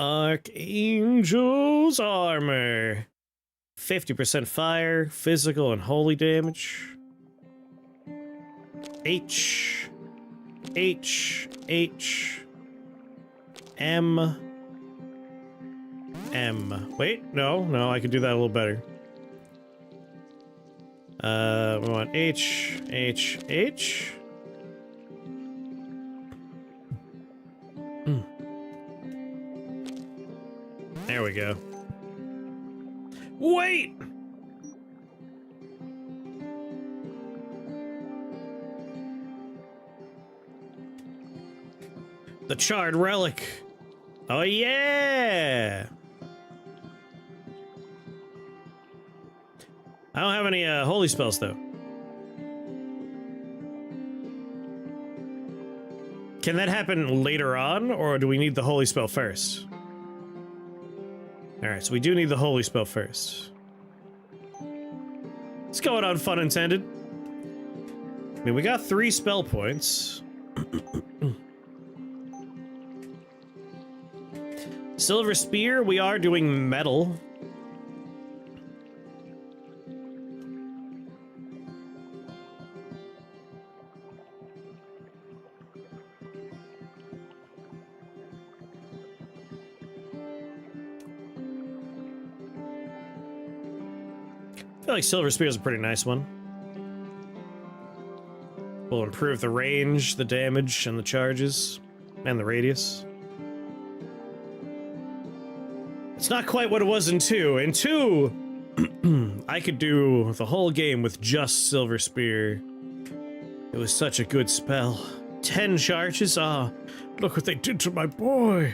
Archangel's armor. 50% fire, physical, and holy damage. H. M. Wait, no, I could do that a little better. We want H. There we go. Wait! The charred relic. Oh yeah! I don't have any holy spells though. Can that happen later on, or do we need the holy spell first? Alright, so we do need the holy spell first. What's going on, fun intended? I mean, we got 3 spell points. Silver Spear, we are doing metal. I feel like Silver Spear is a pretty nice one. Will improve the range, the damage, and the charges, and the radius. It's not quite what it was in 2. In 2, I could do the whole game with just Silver Spear. It was such a good spell. 10 charges? Ah, look what they did to my boy.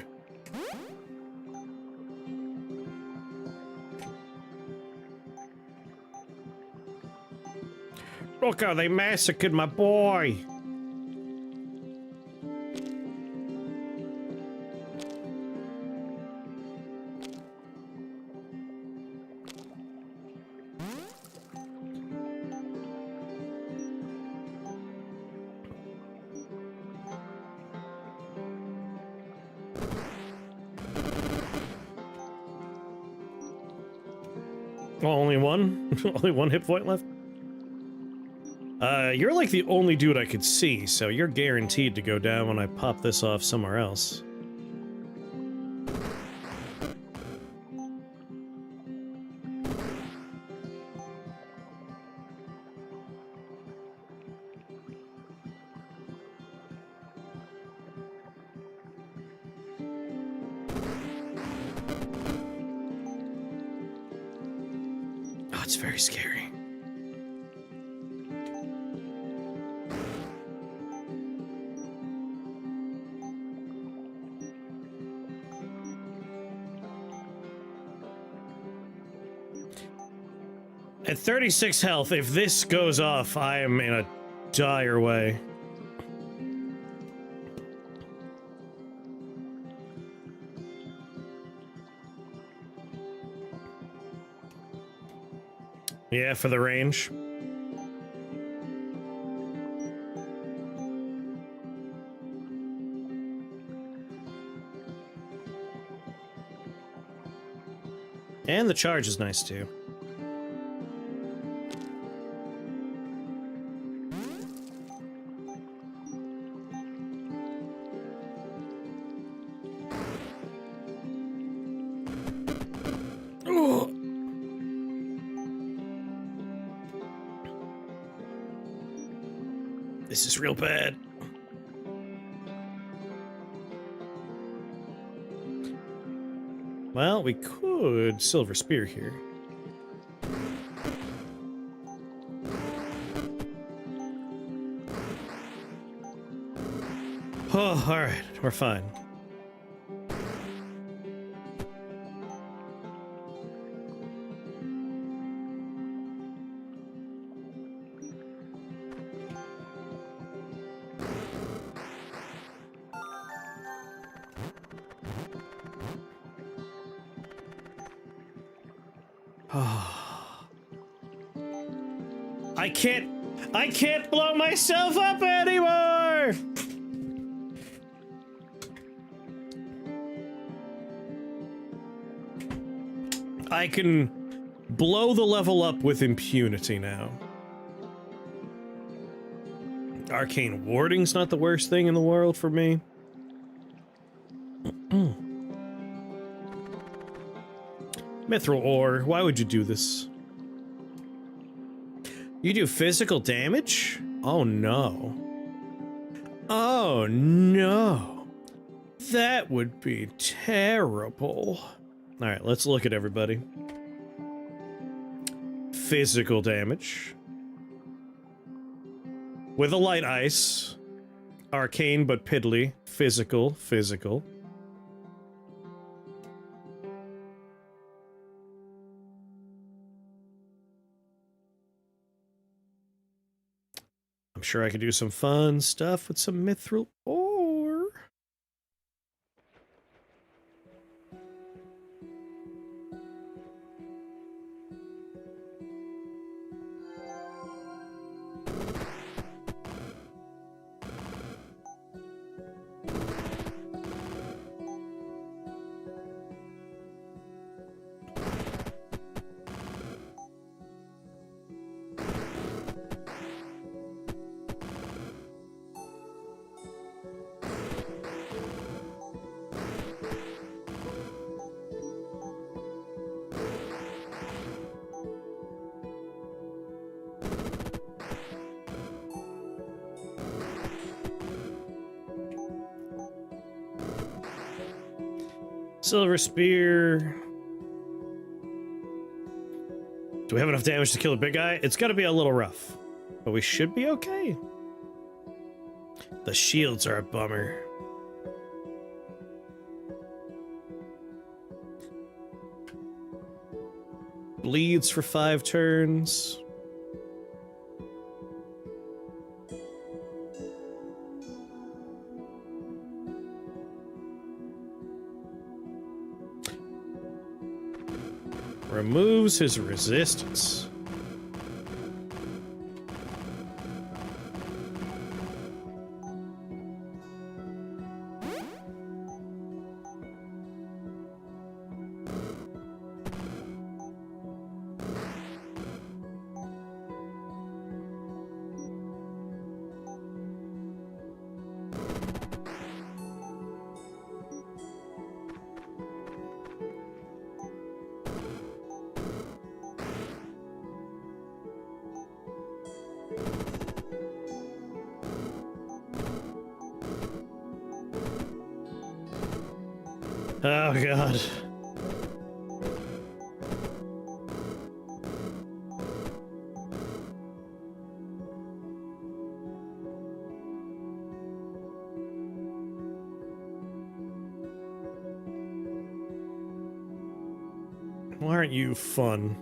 Look how they massacred my boy. Oh, only one? Only one hit point left? You're like the only dude I could see, so you're guaranteed to go down when I pop this off somewhere else. Oh, it's very scary. At 36 health, if this goes off, I am in a dire way. Yeah, for the range. And the charge is nice too. Oh. This is real bad. Well, we could Silver Spear here. Oh, alright, we're fine. I can't blow myself up anymore! I can blow the level up with impunity now. Arcane warding's not the worst thing in the world for me. Mithril ore, why would you do this? You do physical damage? Oh no. Oh no. That would be terrible. Alright, let's look at everybody. Physical damage. With a light ice. Arcane but piddly. Physical. I'm sure I could do some fun stuff with some mithril ore. Silver Spear. Do we have enough damage to kill a big guy? It's gotta be a little rough, but we should be okay. The shields are a bummer. Bleeds for 5 turns. Removes his resistance. Oh god. Why aren't you fun?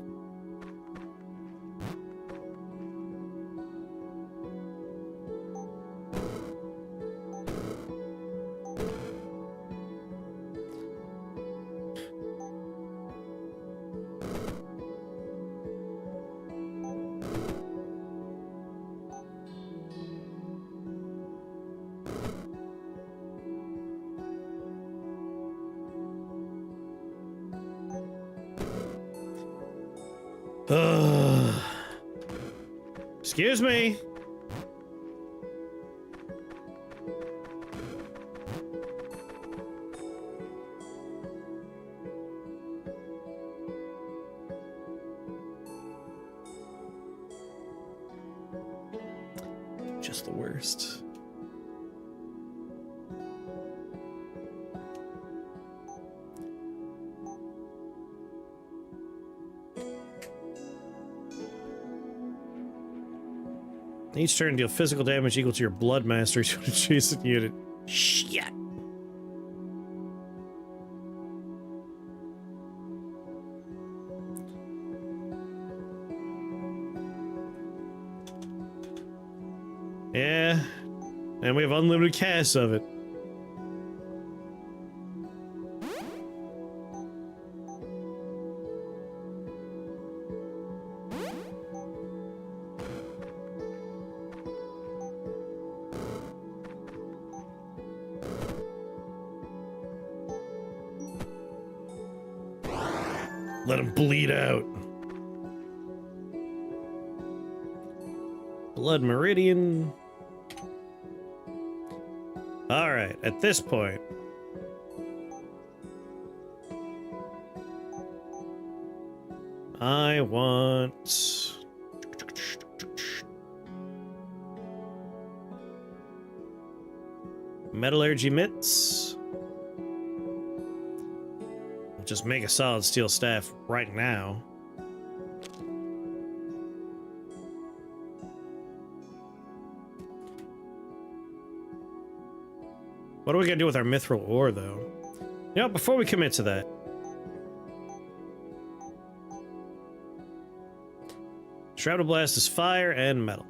Excuse me. Just the worst. Each turn deal physical damage equal to your blood master's adjacent unit. Shit. Yeah, and we have unlimited casts of it. Let him bleed out. Blood Meridian. Alright, at this point. I want... Metallurgy mitts. Just make a solid steel staff right now. What are we gonna do with our mithril ore, though? You know, before we commit to that. Shrouded Blast is fire and metal.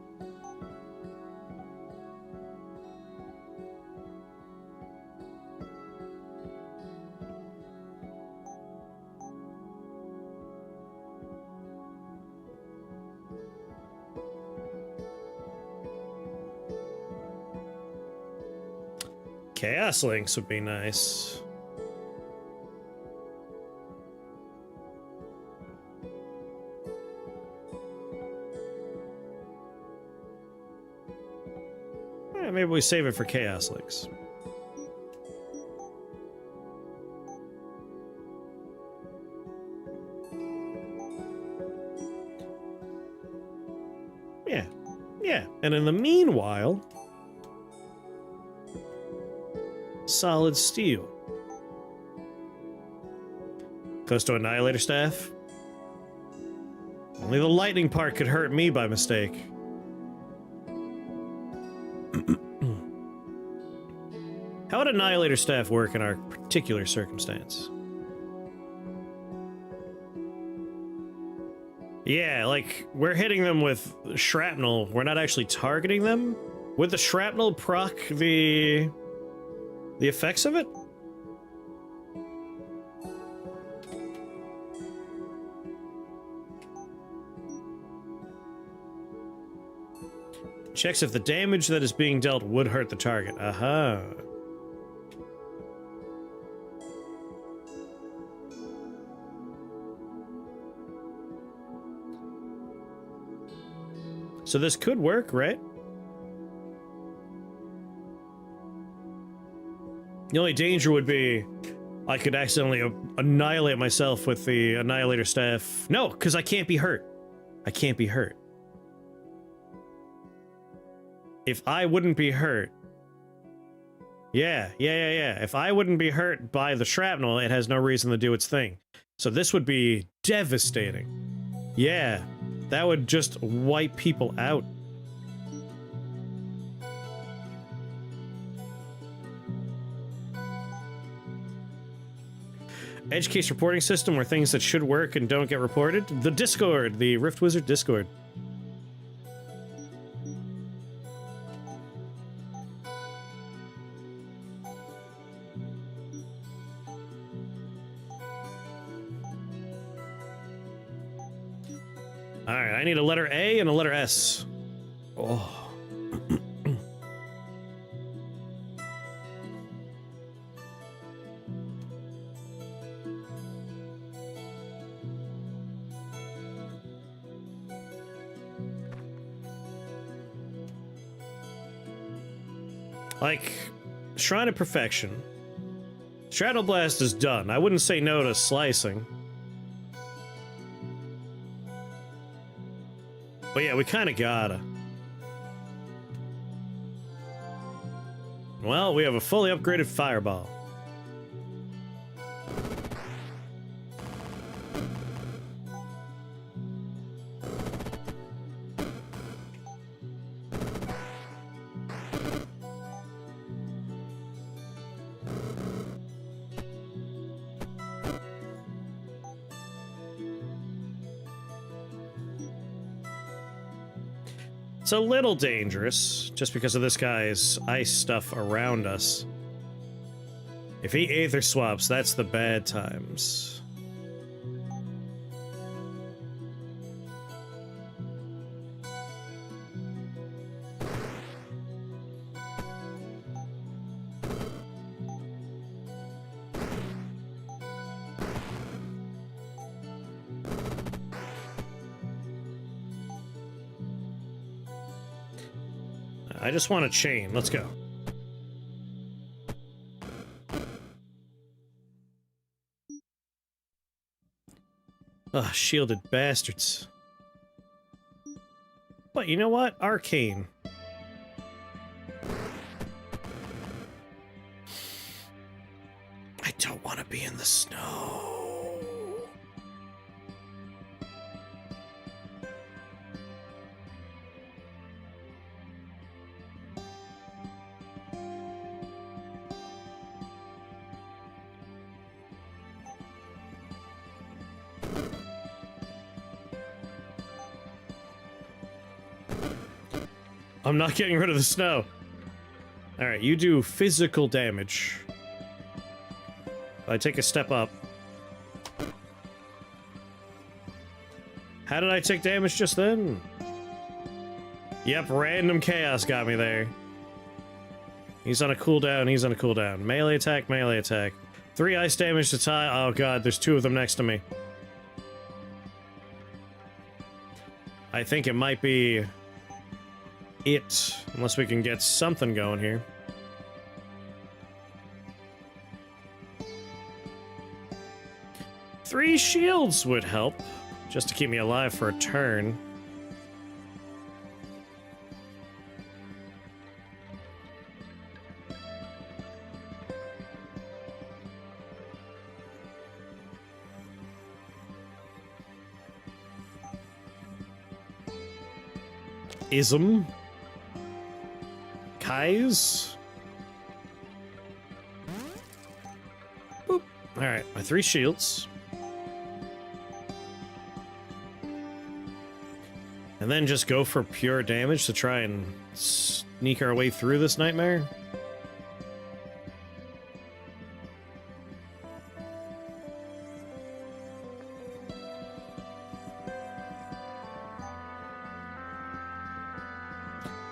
Chaos Links would be nice. Yeah, maybe we save it for Chaos Links. Yeah, yeah. And in the meanwhile... solid steel. Close to Annihilator Staff. Only the lightning part could hurt me by mistake. How would Annihilator Staff work in our particular circumstance? Yeah, like, we're hitting them with shrapnel. We're not actually targeting them. Would the shrapnel proc the effects of it? Checks if the damage that is being dealt would hurt the target. Aha. So this could work, right? The only danger would be I could accidentally annihilate myself with the Annihilator Staff. No, because I can't be hurt. I can't be hurt. If I wouldn't be hurt... Yeah. If I wouldn't be hurt by the shrapnel, it has no reason to do its thing. So this would be devastating. Yeah, that would just wipe people out. Edge case reporting system where things that should work and don't get reported. The Discord, the Rift Wizard Discord. Alright, I need a letter A and a letter S. Oh. Like, Shrine of Perfection. Shadow Blast is done. I wouldn't say no to slicing. But yeah, we kind of gotta. Well, we have a fully upgraded fireball. It's a little dangerous, just because of this guy's ice stuff around us. If he Aether swaps, that's the bad times. I just want a chain. Let's go. Ugh, shielded bastards. But you know what? Arcane. I don't want to be in the snow. I'm not getting rid of the snow. Alright, you do physical damage. I take a step up. How did I take damage just then? Yep, random chaos got me there. He's on a cooldown, he's on a cooldown. Melee attack, melee attack. 3 ice damage to tie. Oh god, there's 2 of them next to me. I think it might be it, unless we can get something going here. Three shields would help, just to keep me alive for a turn. Ism. Kais. Boop. Alright, my 3 shields. And then just go for pure damage to try and sneak our way through this nightmare.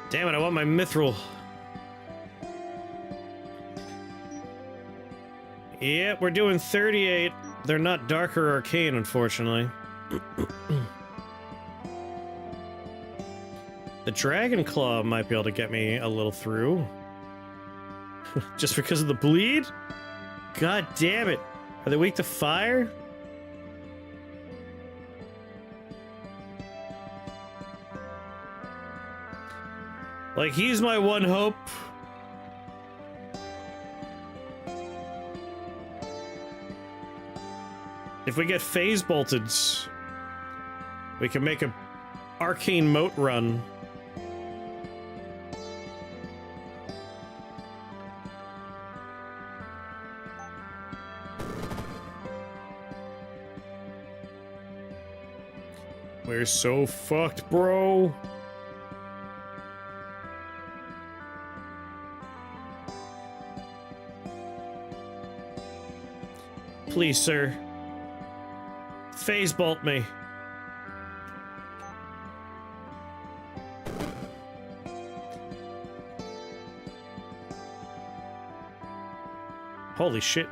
Damn it, I want my mithril. Yep, we're doing 38. They're not dark or arcane, unfortunately. The Dragon Claw might be able to get me a little through. Just because of the bleed? God damn it. Are they weak to fire? Like, he's my one hope. If we get phase bolted, we can make a arcane moat run. We're so fucked, bro. Please, sir. Phase bolt me. Holy shit.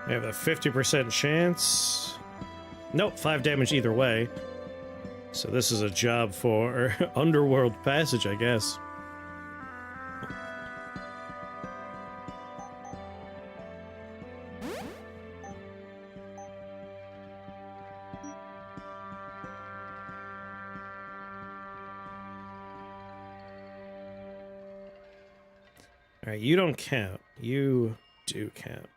We have a 50% chance. Nope, 5 damage either way. So this is a job for Underworld Passage, I guess. Alright, you don't count. You do count.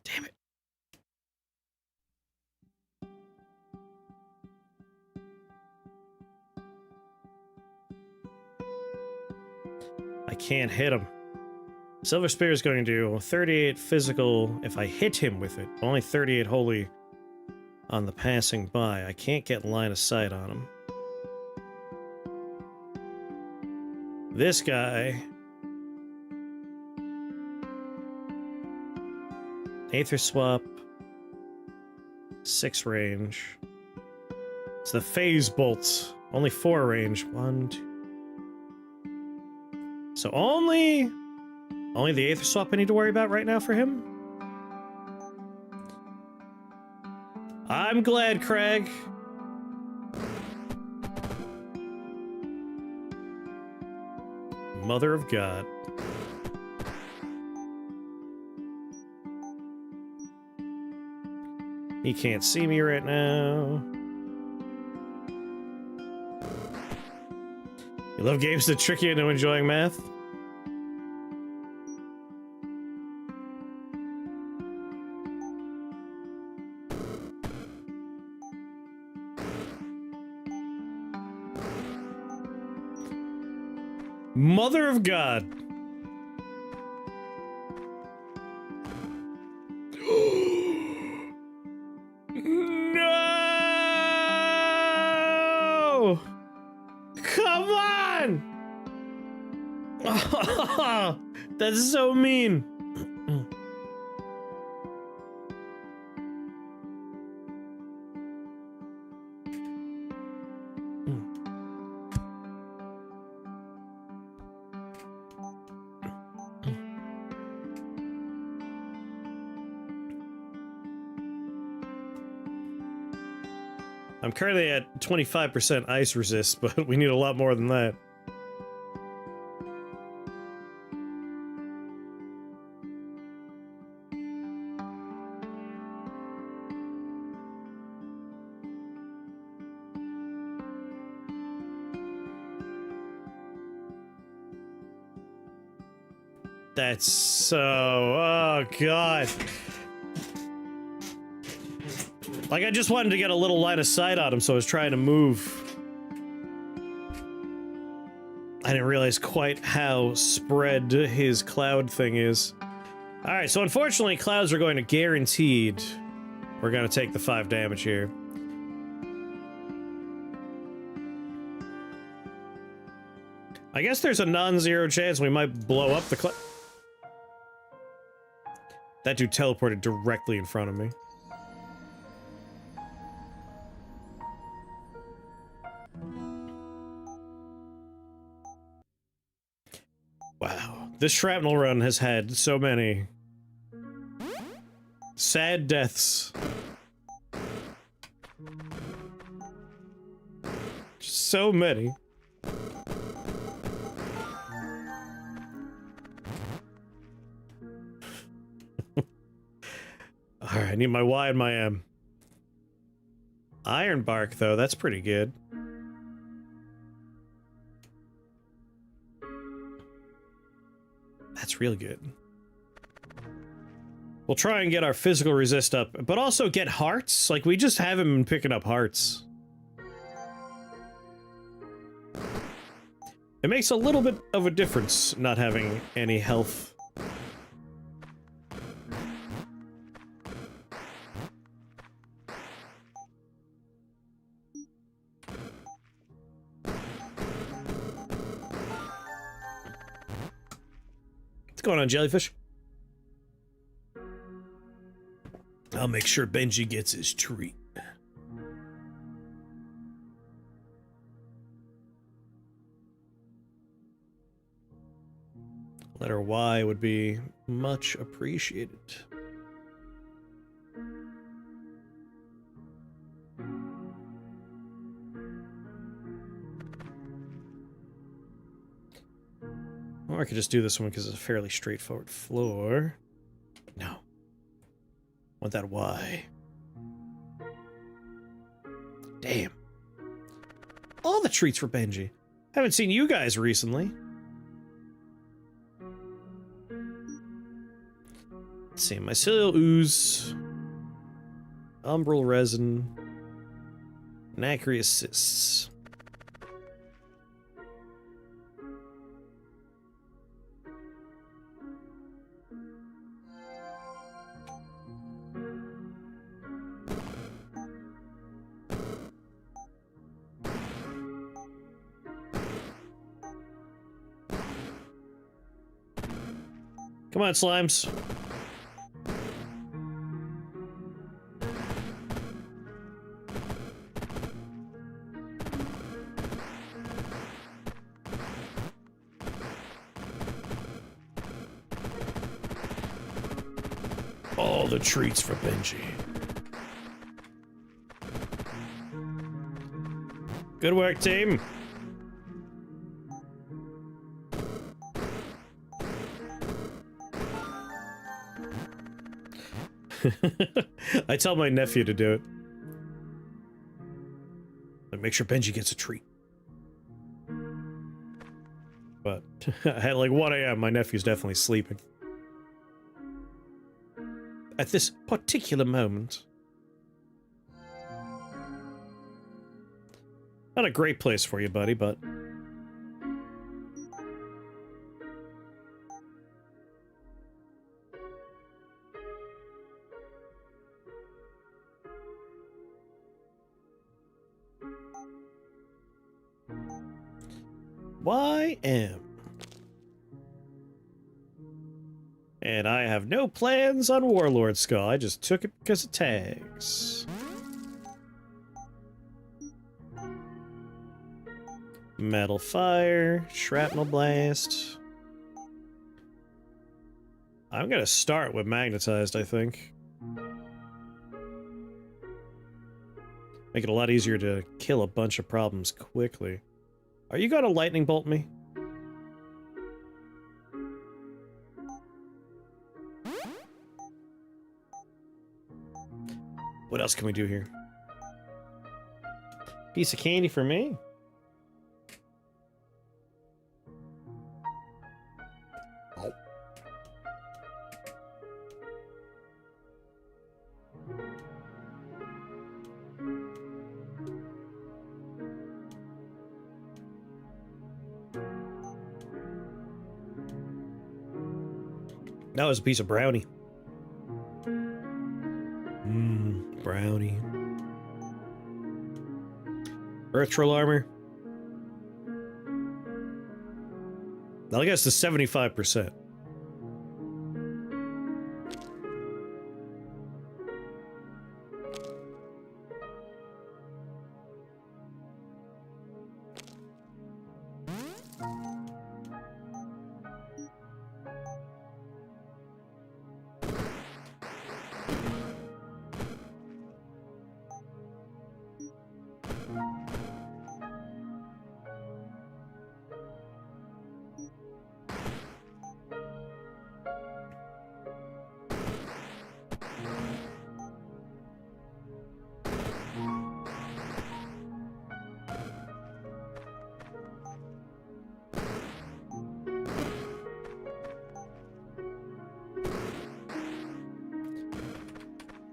Damn it. I can't hit him. Silver Spear is going to do 38 physical if I hit him with it. Only 38 holy on the passing by. I can't get line of sight on him. This guy... Aether Swap. 6 range. It's the Phase Bolt. Only 4 range. 1, 2... So only the Aether Swap I need to worry about right now for him? I'm glad, Craig. Mother of God. He can't see me right now. You love games that trick you into enjoying math? Mother of God. No! Come on! That's so mean. I'm currently at 25% ice resist, but we need a lot more than that. That's so... oh, God. Like, I just wanted to get a little line of sight on him, so I was trying to move. I didn't realize quite how spread his cloud thing is. Alright, so unfortunately, clouds are going to guaranteed... we're going to take the 5 damage here. I guess there's a non-zero chance we might blow up the cloud. That dude teleported directly in front of me. Wow. This shrapnel run has had so many sad deaths. So many. Alright, I need my Y and my M. Iron Bark, though, that's pretty good. That's real good. We'll try and get our physical resist up, but also get hearts. Like, we just have him picking up hearts. It makes a little bit of a difference not having any health. What's going on, jellyfish? I'll make sure Benji gets his treat. Letter Y would be much appreciated. Or I could just do this one because it's a fairly straightforward floor. No. Want that Y. Damn. All the treats for Benji. Haven't seen you guys recently. Let's see, mycelial ooze, umbral resin, nacreous cysts. Come on, slimes. All the treats for Benji. Good work, team. I tell my nephew to do it. Like, make sure Benji gets a treat. But at like 1 a.m., my nephew's definitely sleeping. At this particular moment. Not a great place for you, buddy, but... YM. And I have no plans on Warlord Skull. I just took it because it tags. Metal Fire, Shrapnel Blast. I'm gonna start with Magnetized, I think. Make it a lot easier to kill a bunch of problems quickly. Are you gonna lightning bolt me? What else can we do here? Piece of candy for me? Oh. That was a piece of brownie. Brownie. Earth Troll armor. I'll guess the 75%.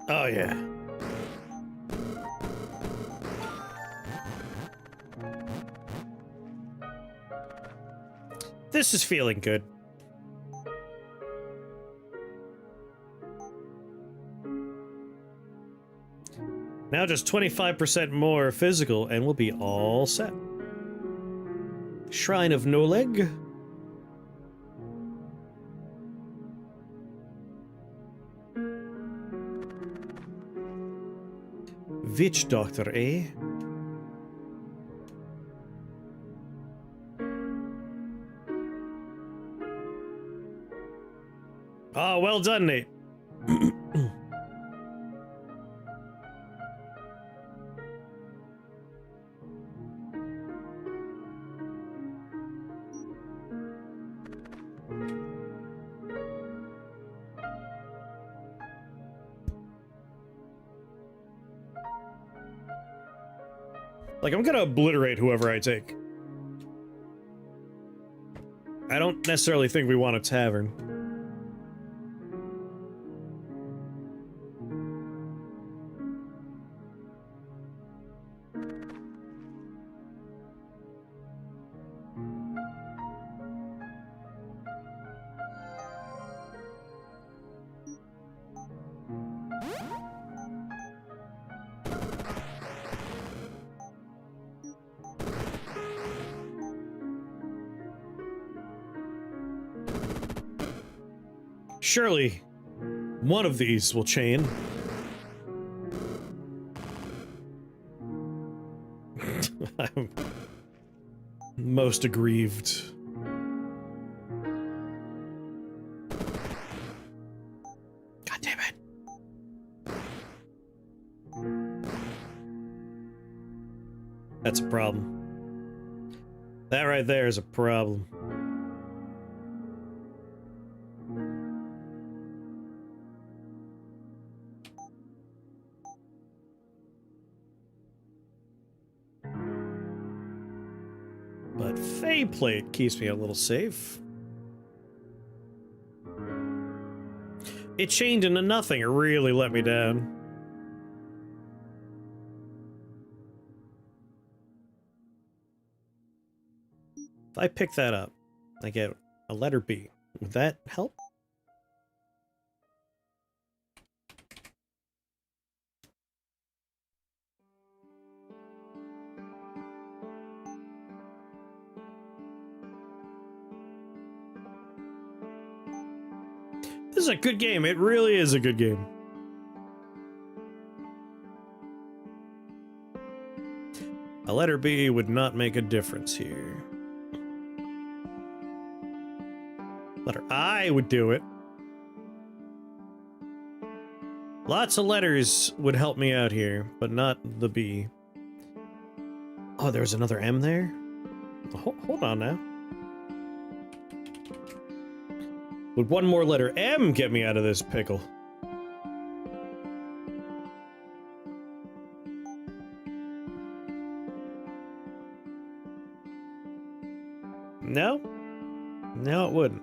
Oh, yeah. This is feeling good. Now just 25% more physical and we'll be all set. Shrine of Noleg. Witch doctor, eh? Oh, well done, Nate. Like, I'm gonna obliterate whoever I take. I don't necessarily think we want a tavern. Surely, one of these will chain. I'm most aggrieved. God damn it. That's a problem. That right there is a problem. But Plate keeps me a little safe. It chained into nothing. It really let me down. If I pick that up, I get a letter B. Would that help? This is a good game. It really is a good game. A letter B would not make a difference here. Letter I would do it. Lots of letters would help me out here, but not the B. Oh, there's another M there? Hold on now. Would one more letter M get me out of this pickle? No? No, it wouldn't.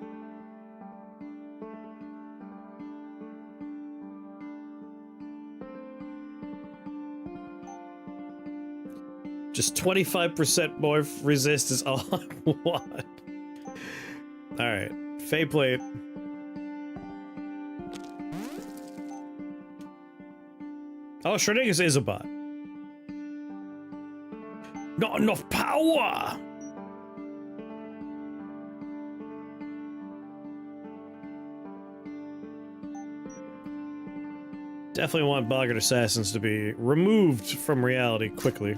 Just 25% more resist is all I want. Alright, Plate. Oh, Schrodinger's is a bot. Not enough power! Definitely want Boggart Assassins to be removed from reality quickly.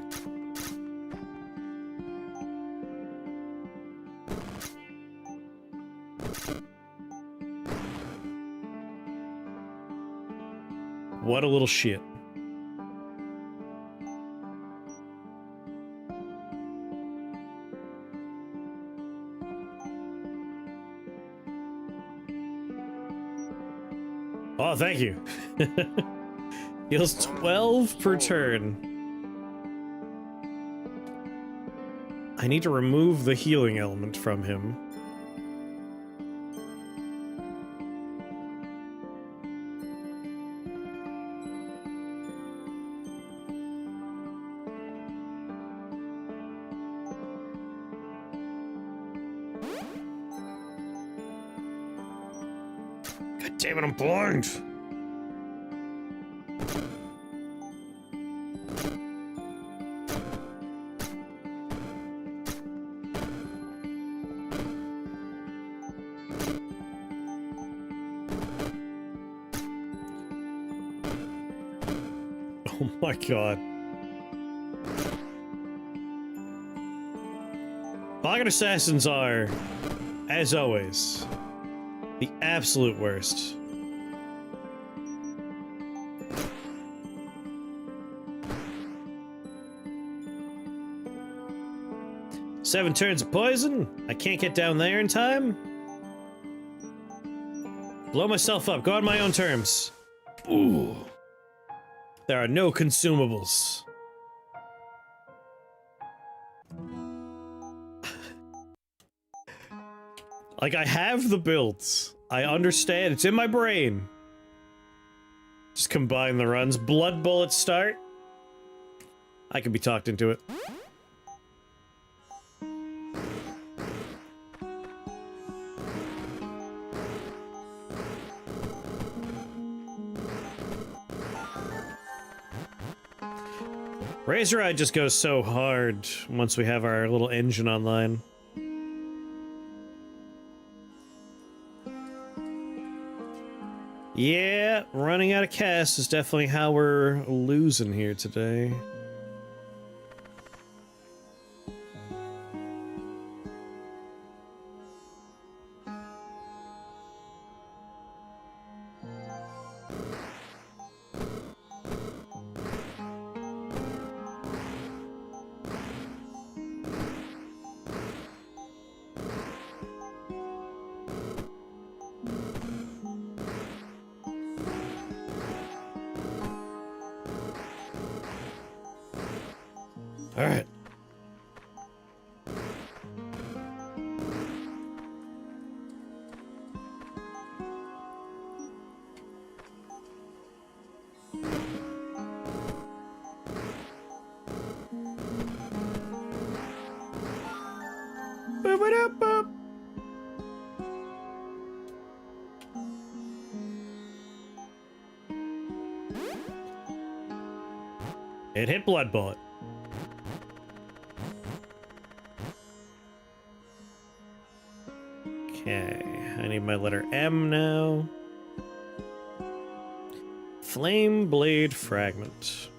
What a little shit. Oh, thank you. Heals 12 per turn. I need to remove the healing element from him. God damn it, I'm blind. Oh my god. Pocket assassins are, as always, the absolute worst. Seven turns of poison? I can't get down there in time? Blow myself up, go on my own terms. Ooh. There are no consumables. Like, I have the builds. I understand. It's in my brain. Just combine the runs. Blood bullet start. I can be talked into it. Razor Eye just goes so hard once we have our little engine online. Yeah, running out of cast is definitely how we're losing here today. All right. Boop-a-doop-boop. It hit Blood Bullet. Okay, I need my letter M now. Flame Blade Fragment.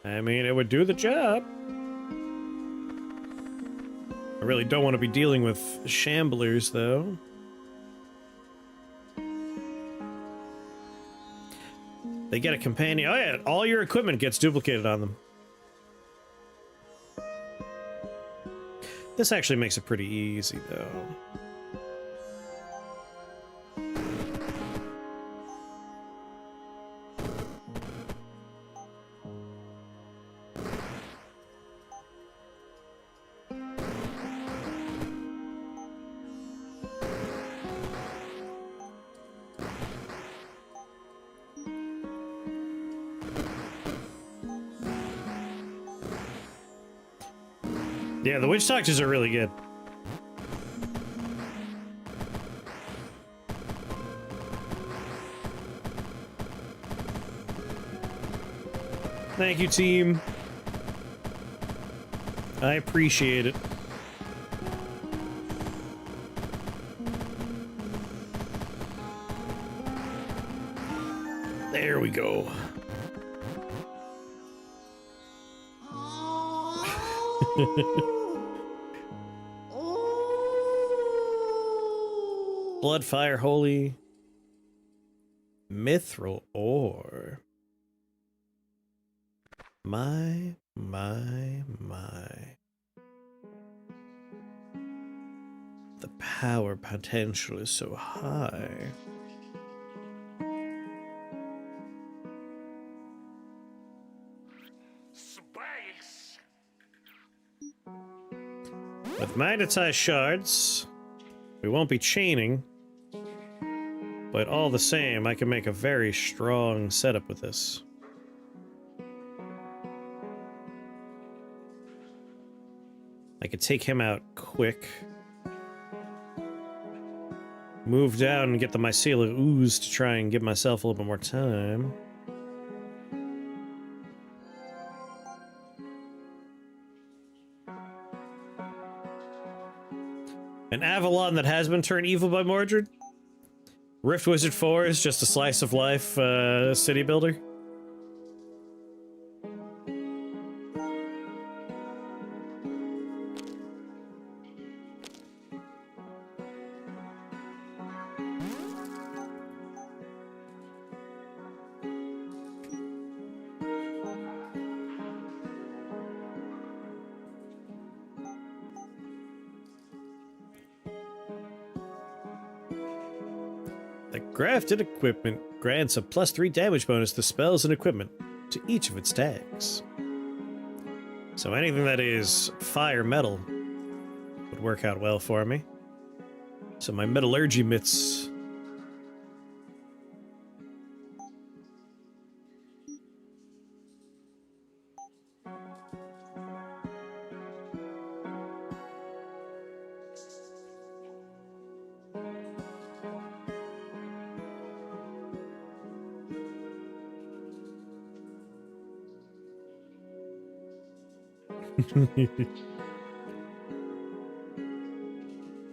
I mean, it would do the job. I really don't want to be dealing with shamblers, though. They get a companion. Oh yeah, all your equipment gets duplicated on them. This actually makes it pretty easy, though. Yeah, the witch doctors are really good. Thank you, team. I appreciate it. There we go. Blood, fire, holy. Mithril ore. My. The power potential is so high. Space. With magnetized shards, we won't be chaining, but all the same, I can make a very strong setup with this. I could take him out quick. Move down and get the mycelial ooze to try and give myself a little bit more time. An Avalon that has been turned evil by Mordred? Rift Wizard 4 is just a slice of life city builder? The grafted equipment grants a +3 damage bonus to spells and equipment to each of its tags. So anything that is fire metal would work out well for me. So my metallurgy mitts.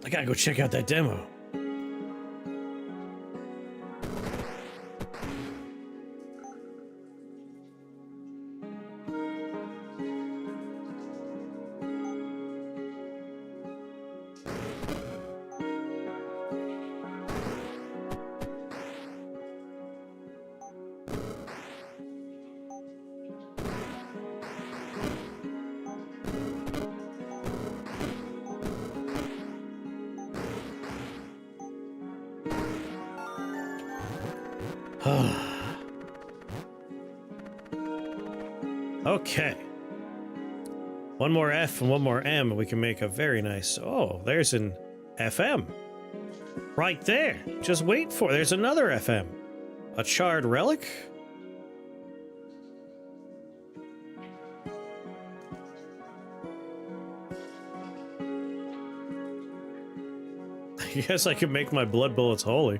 I gotta go check out that demo. Okay. One more F and one more M, and we can make a very nice... Oh, there's an FM. Right there. Just wait for it. There's another FM. A charred relic? I guess I can make my blood bullets holy.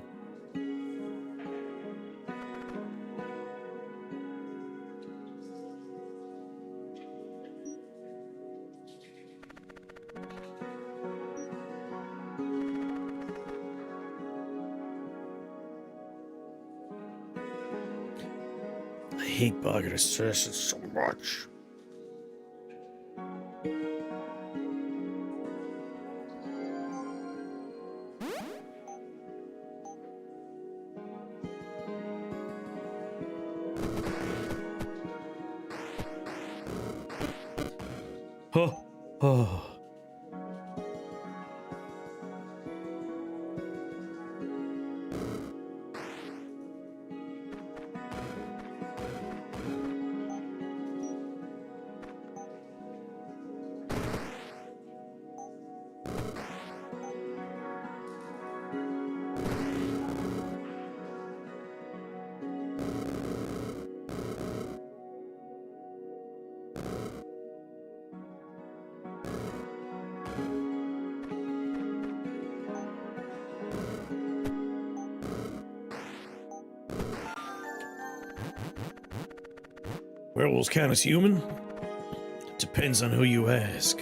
I hate bugger assassins so much. Oh, oh. Werewolves count as human? Depends on who you ask.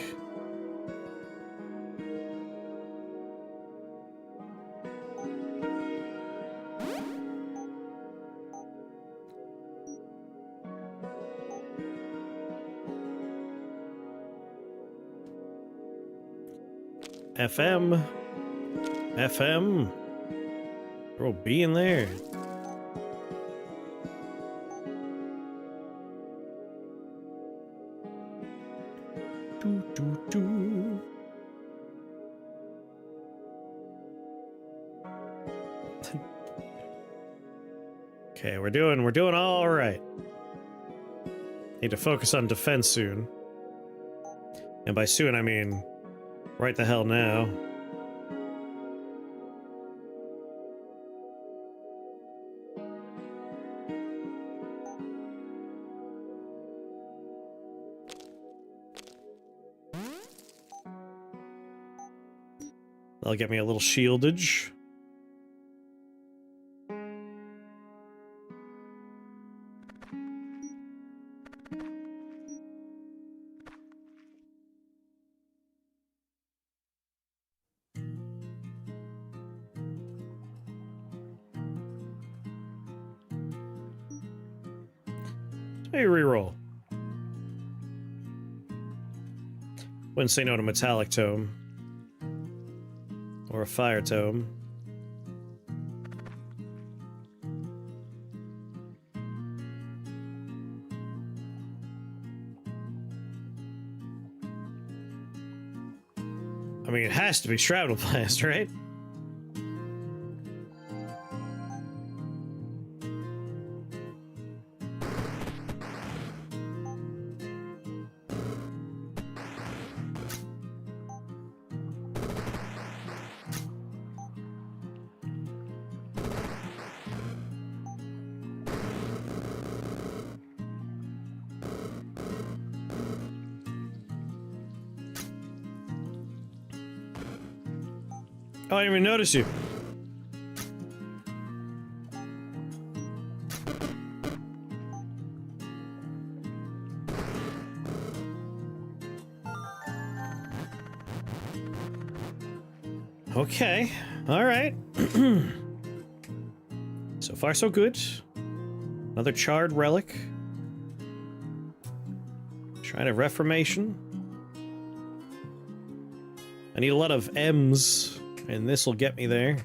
FM. FM. Throw B in there. Okay, we're doing all right. Need to focus on defense soon. And by soon, I mean right the hell now. That'll get me a little shieldage. Hey, reroll. Wouldn't say no to metallic tome. Or a fire tome. I mean, it has to be Shroudal Blast, right? Oh, I didn't even notice you. Okay, all right. So far, so good. Another charred relic. Shrine of Reformation. I need a lot of M's, and this will get me there.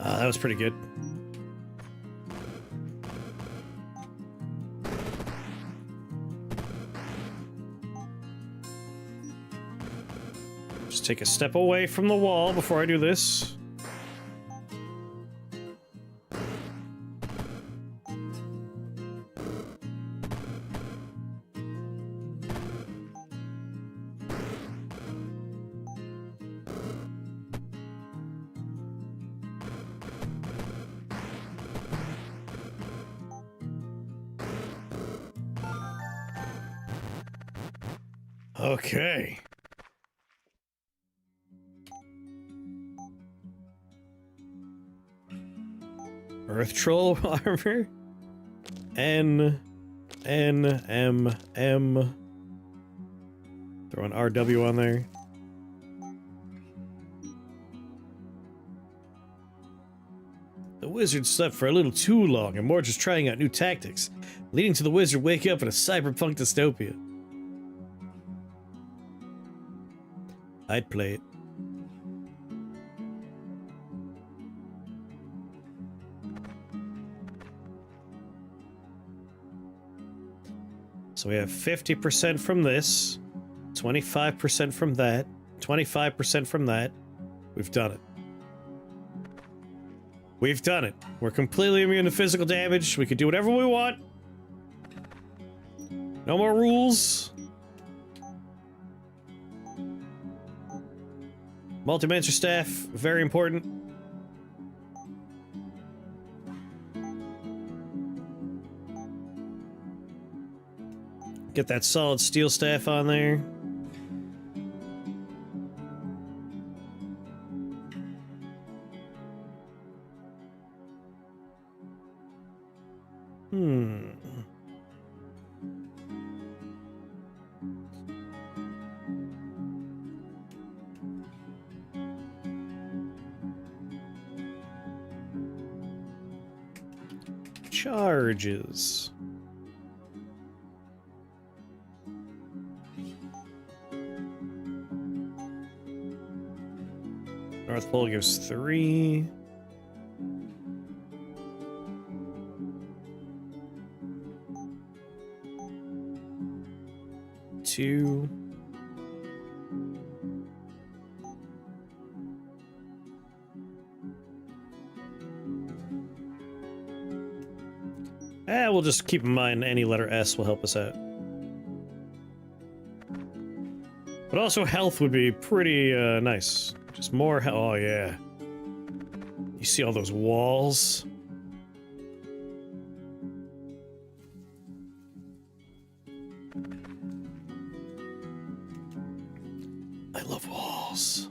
That was pretty good. Just take a step away from the wall before I do this. Okay. Earth Troll armor. N, M. Throw an RW on there. The wizard slept for a little too long, and more just trying out new tactics, leading to the wizard wake up in a cyberpunk dystopia. I'd play it. So we have 50% from this, 25% from that, 25% from that. We've done it. We've done it. We're completely immune to physical damage. We can do whatever we want. No more rules. Multi-Mancer Staff, very important. Get that solid steel staff on there. Charges. North Pole gives 3. Two. We'll just keep in mind any letter S will help us out. But also health would be pretty nice. Just more health. Oh yeah. You see all those walls? I love walls.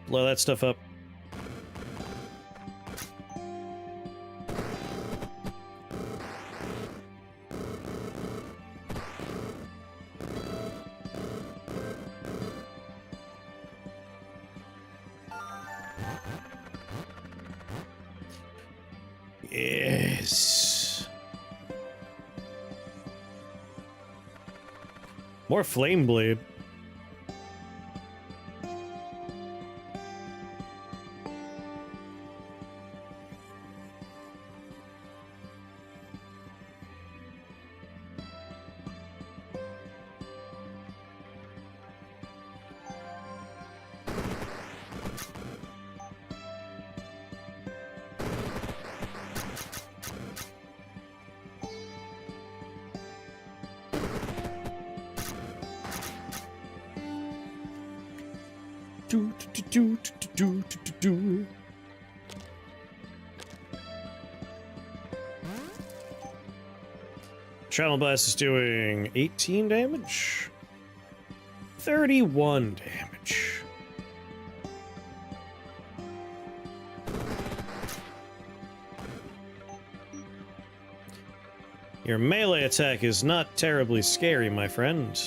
Blow that stuff up. Yes. More flame blade. Do, do, do, do, do, do, do, do. Channel Blast is doing 18 damage. 31 damage. Your melee attack is not terribly scary, my friend.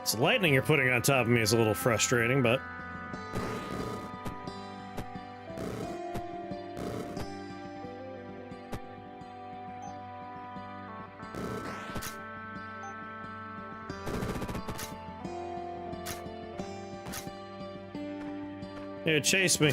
This lightning you're putting on top of me is a little frustrating, but... Here, chase me.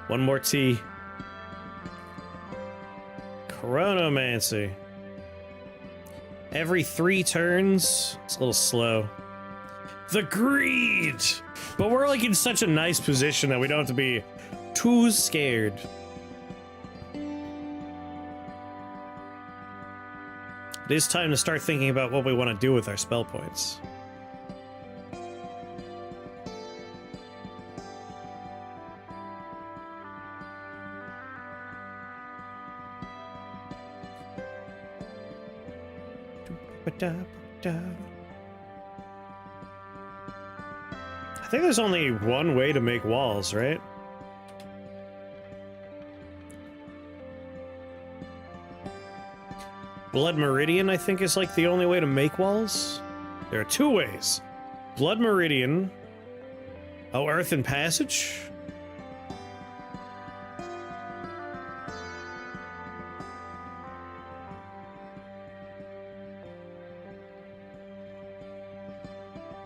One more T. Chronomancy. Every 3 turns. It's a little slow. The greed! But we're like in such a nice position that we don't have to be too scared. It is time to start thinking about what we want to do with our spell points. I think there's only one way to make walls, right? Blood Meridian, I think, is like the only way to make walls. There are 2 ways. Blood Meridian. Oh, Earthen Passage?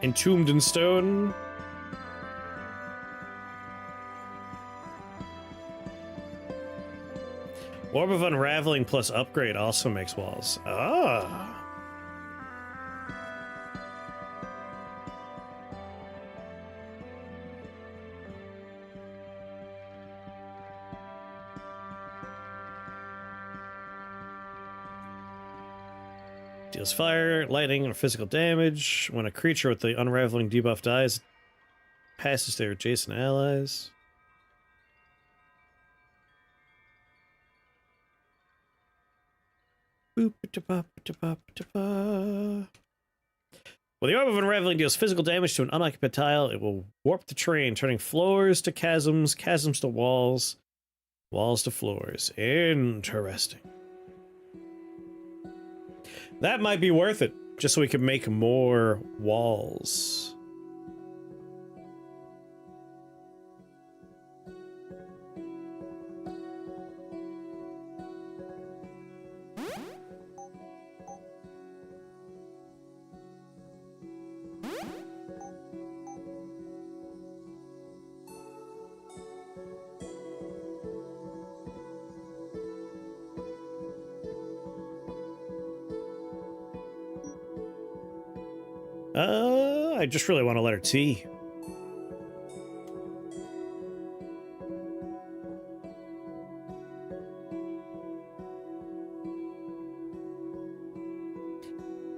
Entombed in Stone. Orb of Unraveling plus Upgrade also makes walls. Ah. Deals fire, lightning, or physical damage. When a creature with the Unraveling debuff dies, passes their adjacent allies. Boop, when the Orb of Unraveling deals physical damage to an unoccupied tile, it will warp the terrain, turning floors to chasms, chasms to walls, walls to floors. Interesting. That might be worth it, just so we can make more walls. I just really want to let her tea.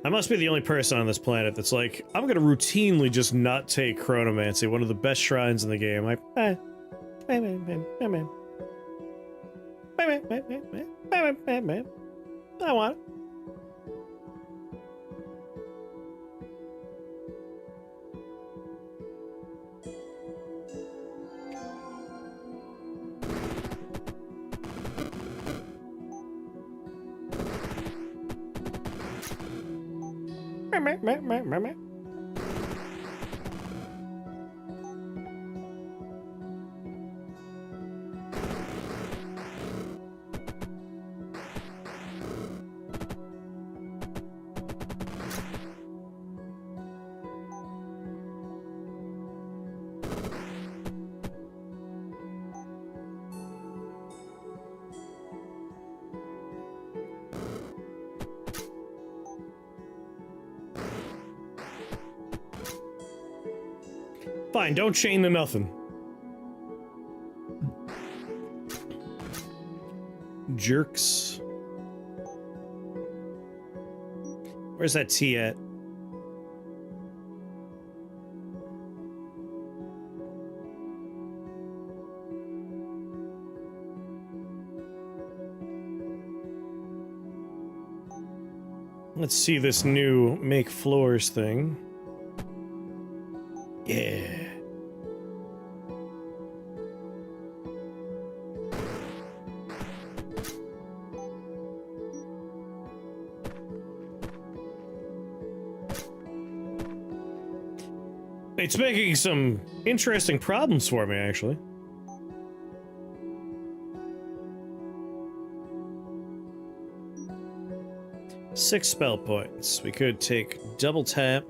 I must be the only person on this planet that's like, I'm gonna routinely just not take Chronomancy, one of the best shrines in the game. I want it. Fine, don't chain to nothing. Jerks. Where's that tea at? Let's see this new make floors thing. Yeah. It's making some interesting problems for me, actually. Six spell points. We could take double tap.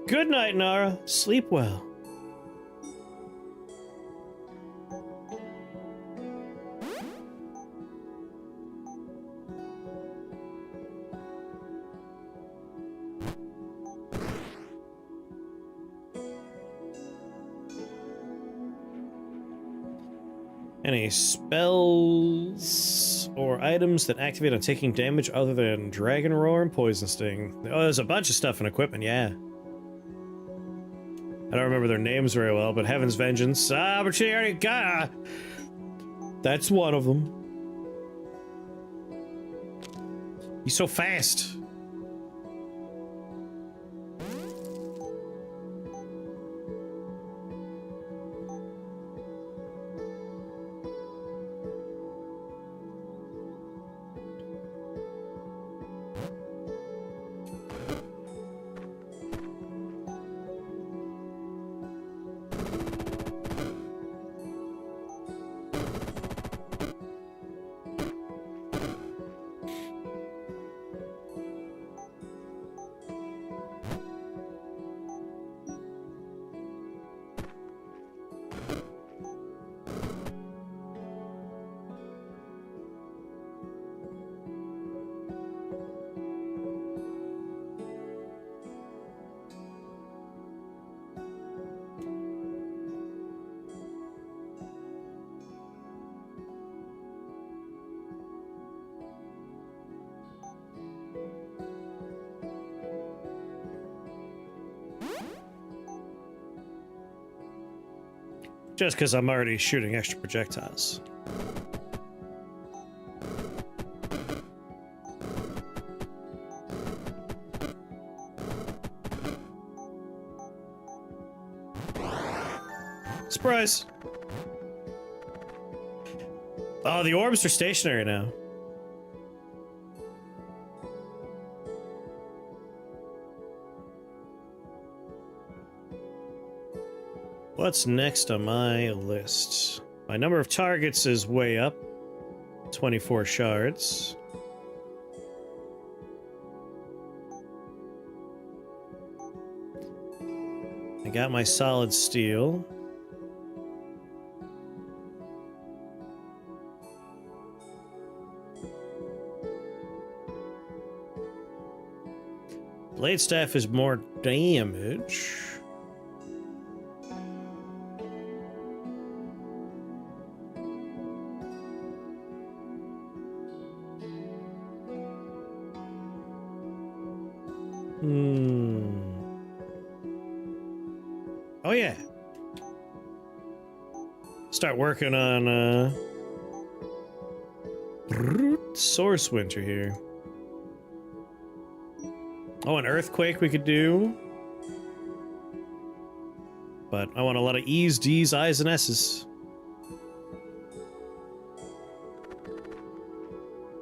Good night, Nara. Sleep well. Any spells or items that activate on taking damage other than Dragon Roar and Poison Sting? Oh, there's a bunch of stuff in equipment, yeah. I don't remember their names very well, but Heaven's Vengeance. Ah, but she already got. That's one of them. He's so fast. Just because I'm already shooting extra projectiles. Surprise! Oh, the orbs are stationary now. What's next on my list? My number of targets is way up. 24 shards. I got my solid steel. Blade staff is more damage. Oh yeah. Start working on Source Winter here. Oh, an Earthquake we could do. But I want a lot of E's, D's, I's, and S's.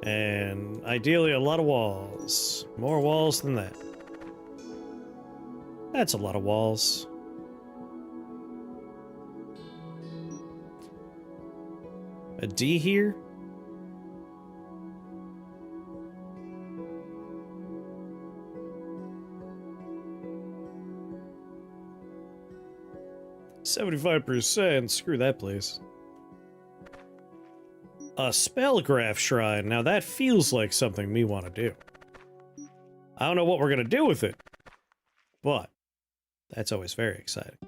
And ideally a lot of walls. More walls than that. That's a lot of walls. A D here? %. Screw that place. A Spellgraph Shrine. Now that feels like something me want to do. I don't know what we're gonna do with it, but that's always very exciting.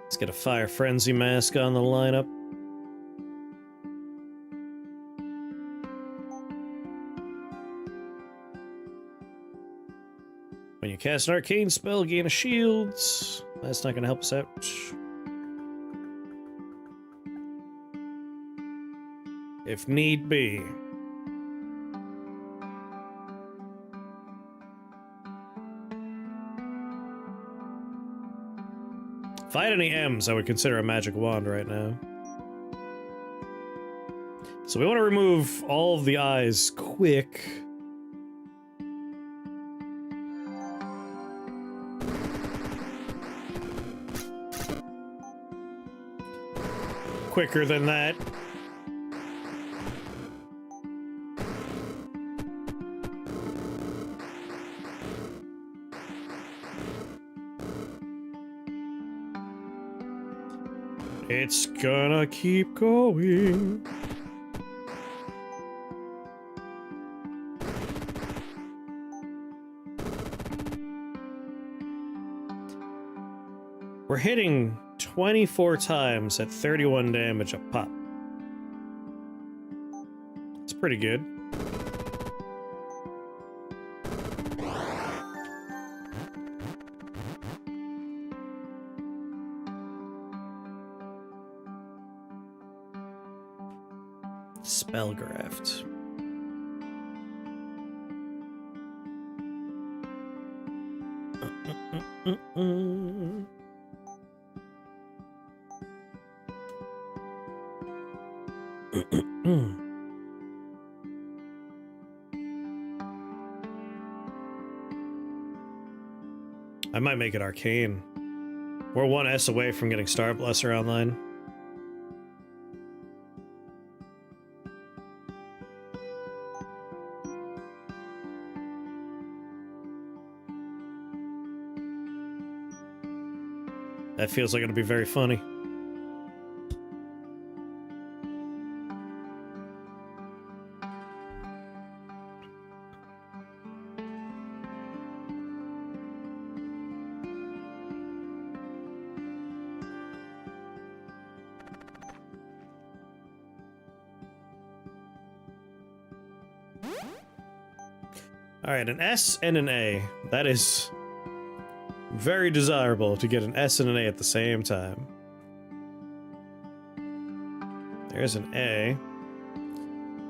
Let's get a Fire Frenzy mask on the lineup. When you cast an arcane spell, gain a shield. That's not going to help us out. If need be. If I had any M's, I would consider a magic wand right now. So we want to remove all of the I's quick. Quicker than that. It's gonna keep going. We're hitting 24 times at 31 damage a pop. It's pretty good. Spellgraft. I might make it arcane. We're one S away from getting Star Blesser online. That feels like it'll be very funny. Alright, an S and an A. That is very desirable to get an S and an A at the same time. There's an A.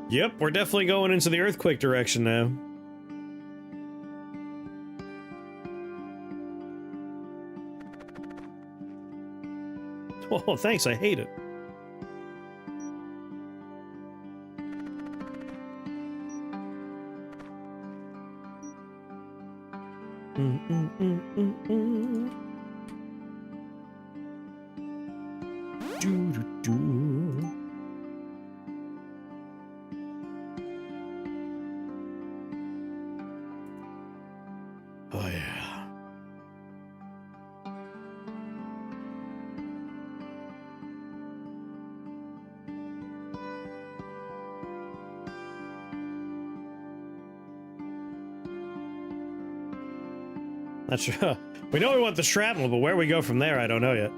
Yep, we're definitely going into the earthquake direction now. Oh, thanks, I hate it. Not sure. We know we want the shrapnel, but where we go from there, I don't know yet.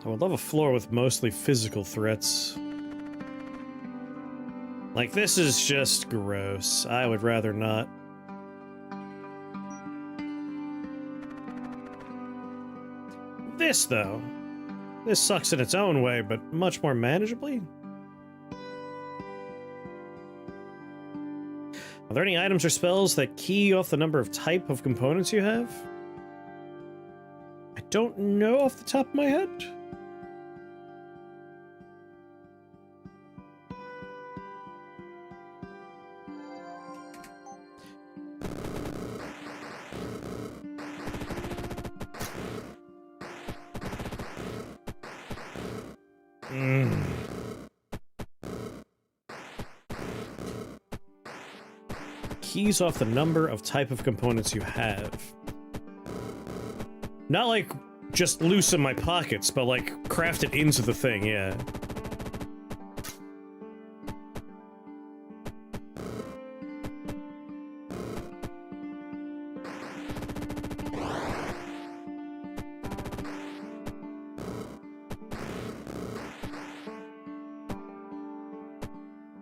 I would love a floor with mostly physical threats. Like, this is just gross. I would rather not. This, though. This sucks in its own way, but much more manageably. Are there any items or spells that key off the number of type of components you have? I don't know off the top of my head. Keys off the number of type of components you have. Not like just loose in my pockets, but like craft it into the thing, yeah.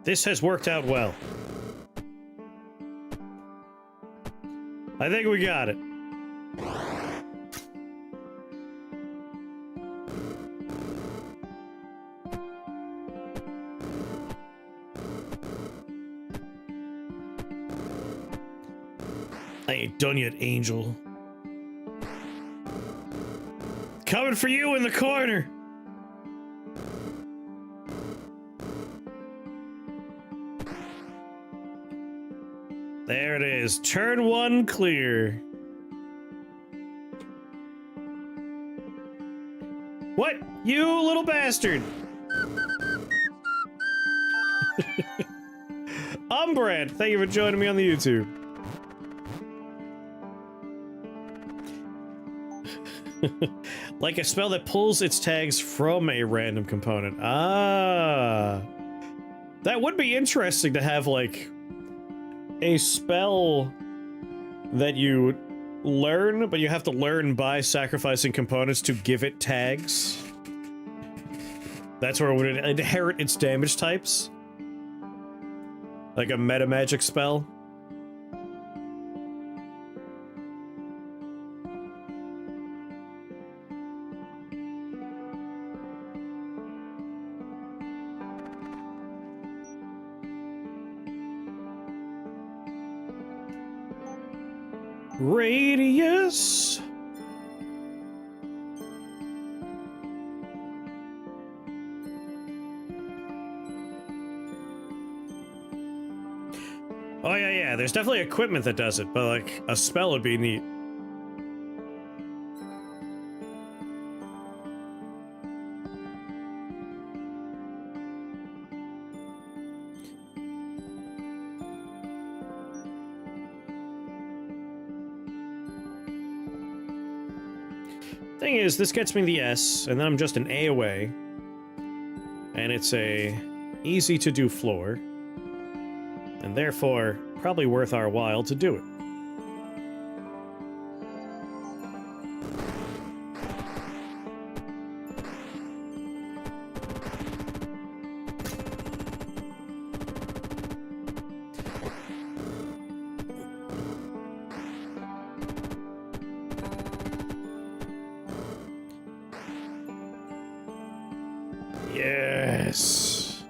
This has worked out well. I think we got it. I ain't done yet, Angel. Coming for you in the corner! There it is. Turn one clear. What? You little bastard! Umbrad, thank you for joining me on the YouTube. Like a spell that pulls its tags from a random component. Ah. That would be interesting to have, like, a spell that you learn, but you have to learn by sacrificing components to give it tags. That's where it would inherit its damage types. Like a meta magic spell. Radius. Oh yeah, there's definitely equipment that does it, but like a spell would be neat. Thing is, this gets me the S, and then I'm just an A away. And it's a easy to do floor. And therefore, probably worth our while to do it. Yes.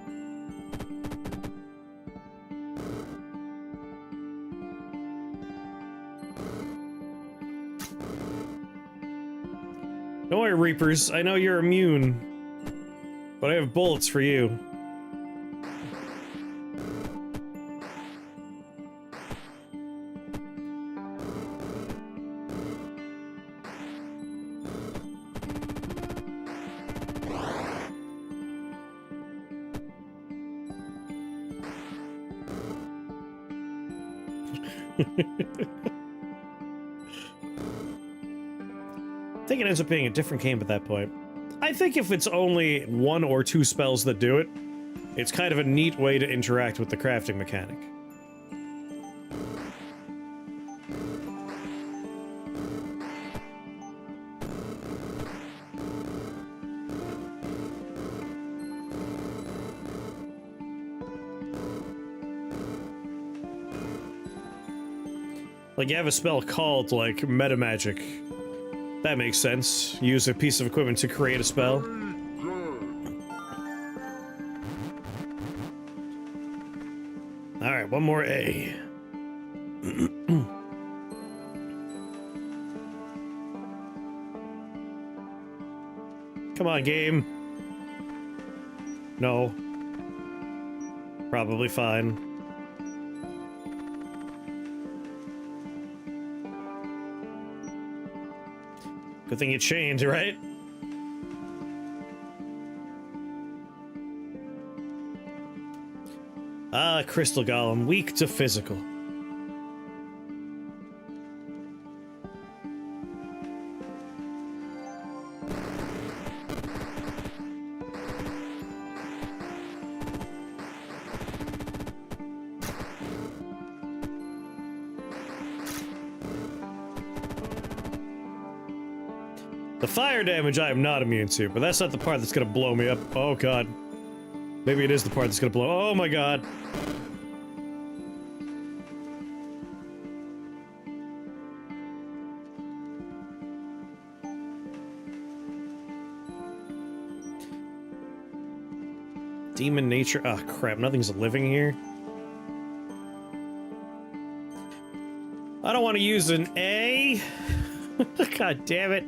Don't worry, Reapers. I know you're immune. But I have bullets for you. I think it ends up being a different game at that point. I think if it's only one or two spells that do it, It's kind of a neat way to interact with the crafting mechanic. Like, you have a spell called, like, meta magic. That makes sense. Use a piece of equipment to create a spell. Alright, one more A. Come on, game. No. Probably fine. Good thing you changed, right? Ah, Crystal Golem, weak to physical. The fire damage I am not immune to, but that's not the part that's gonna blow me up. Oh god. Maybe it is the part that's gonna blow. Oh my god. Demon nature. Oh crap, nothing's living here. I don't want to use an A. God damn it.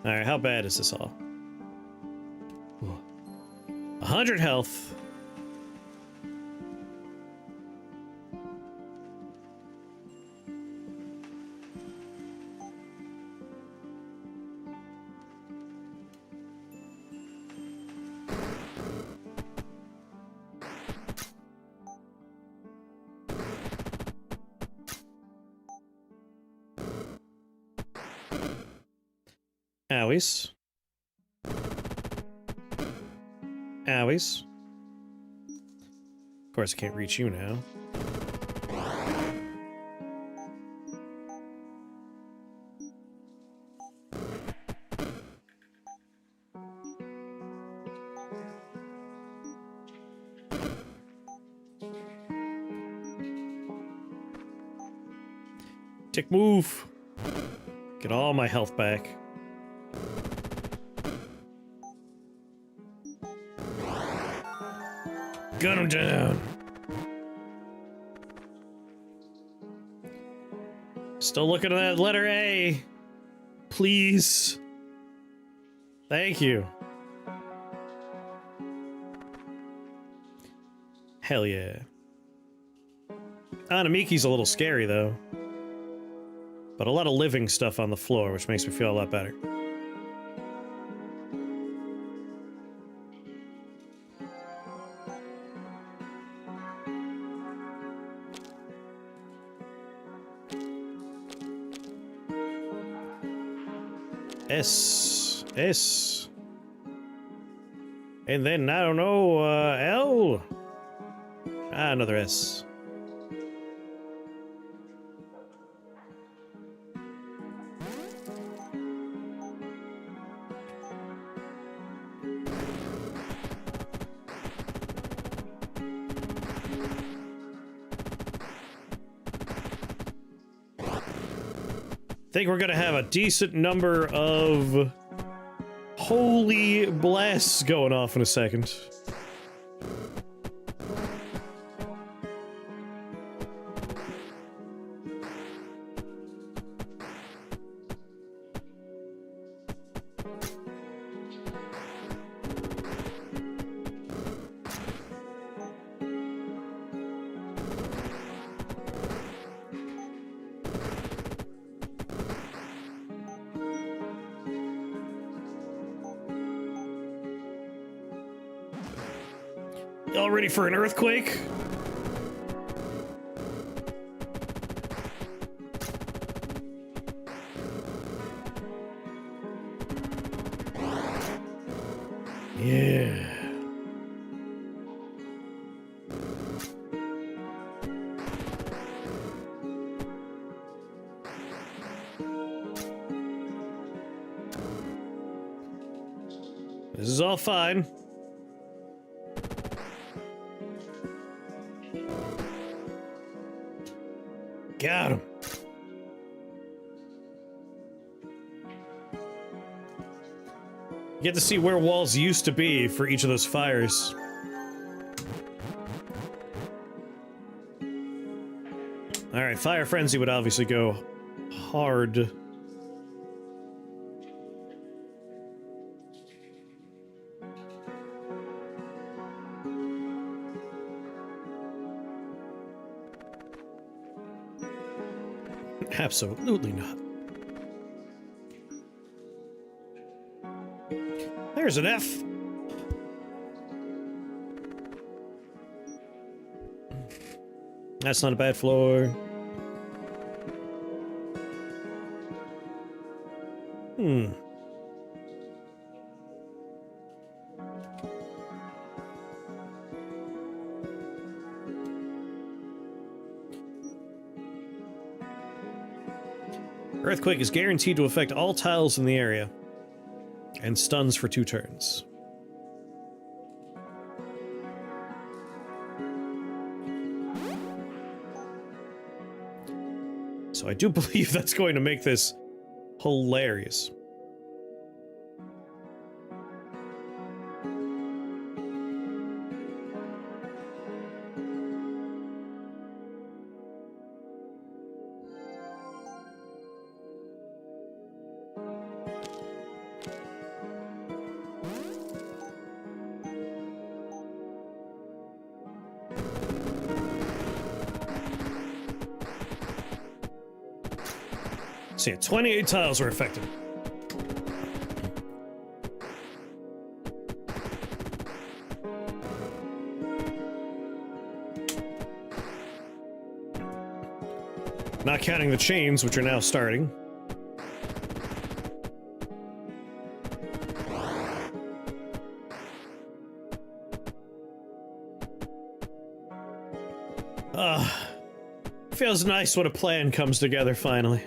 Alright, how bad is this all? 100 health. Owies. Owies. Of course, I can't reach you now. Tick move. Get all my health back. Gun him down. Still looking at that letter A. Please. Thank you. Hell yeah. Anamiki's a little scary though. But a lot of living stuff on the floor, which makes me feel a lot better. S. S. And then, I don't know, L? Ah, another S. I think we're gonna have a decent number of holy blasts going off in a second. Y'all ready for an earthquake? This is all fine. Got him. You get to see where walls used to be for each of those fires. Alright, Fire Frenzy would obviously go hard. Absolutely not. There's an F. That's not a bad floor. Hmm. Earthquake is guaranteed to affect all tiles in the area, and stuns for 2 turns. So I do believe that's going to make this hilarious. So yeah, 28 tiles were affected. Not counting the chains, which are now starting. Feels nice when a plan comes together finally.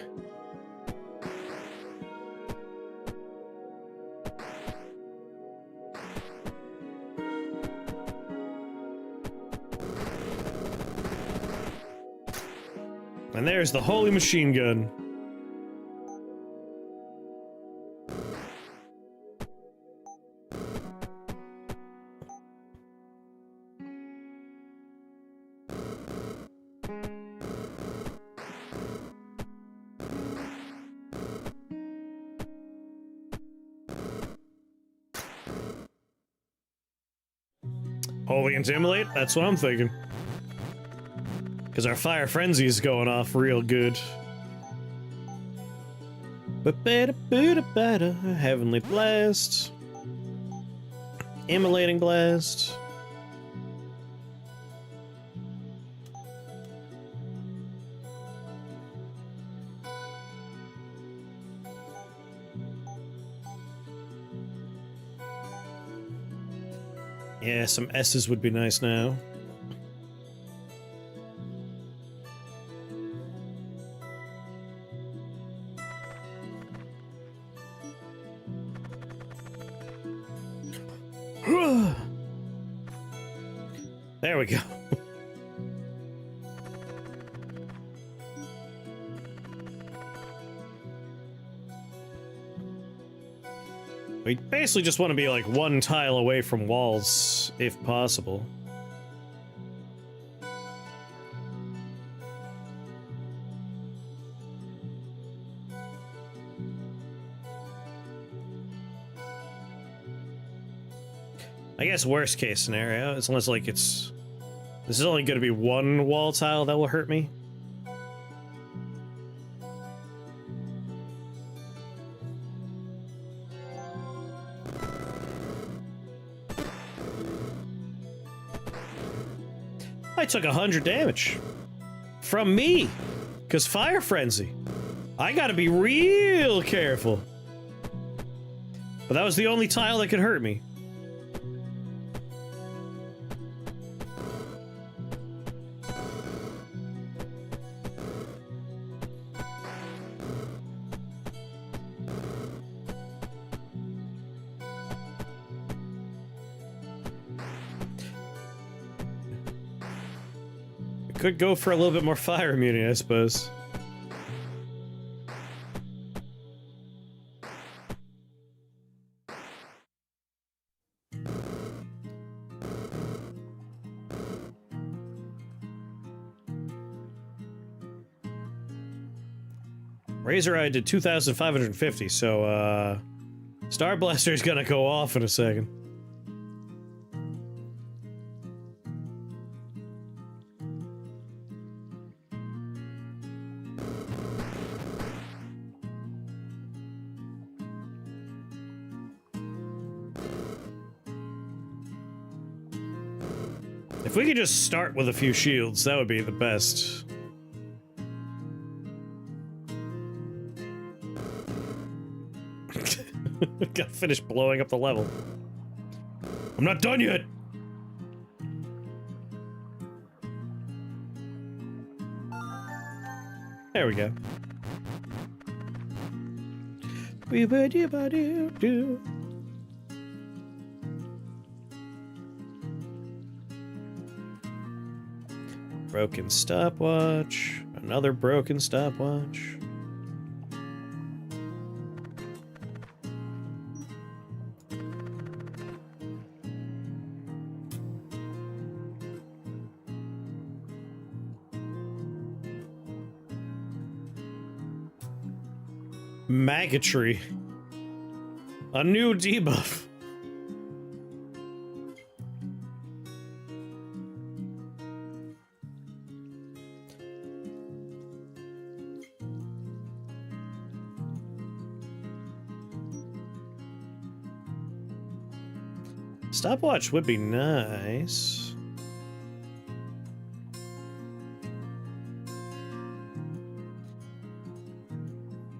And there's the holy machine gun. Holy Intimidate? That's what I'm thinking. Because our Fire Frenzy is going off real good. Heavenly Blast. Immolating Blast. Yeah, some S's would be nice now. There we go. We basically just want to be like 1 tile away from walls, if possible. I guess worst case scenario, is unless like this is only going to be 1 wall tile that will hurt me. I took 100 damage from me because Fire Frenzy. I gotta be real careful. But that was the only tile that could hurt me. Could go for a little bit more fire immunity, I suppose. Razor Eye did 2,550, so, Star Blaster's gonna go off in a second. If we could just start with a few shields, that would be the best. Gotta finish blowing up the level. I'm not done yet! There we go. Broken stopwatch. Another broken stopwatch. Magatry. A new debuff. Stopwatch would be nice.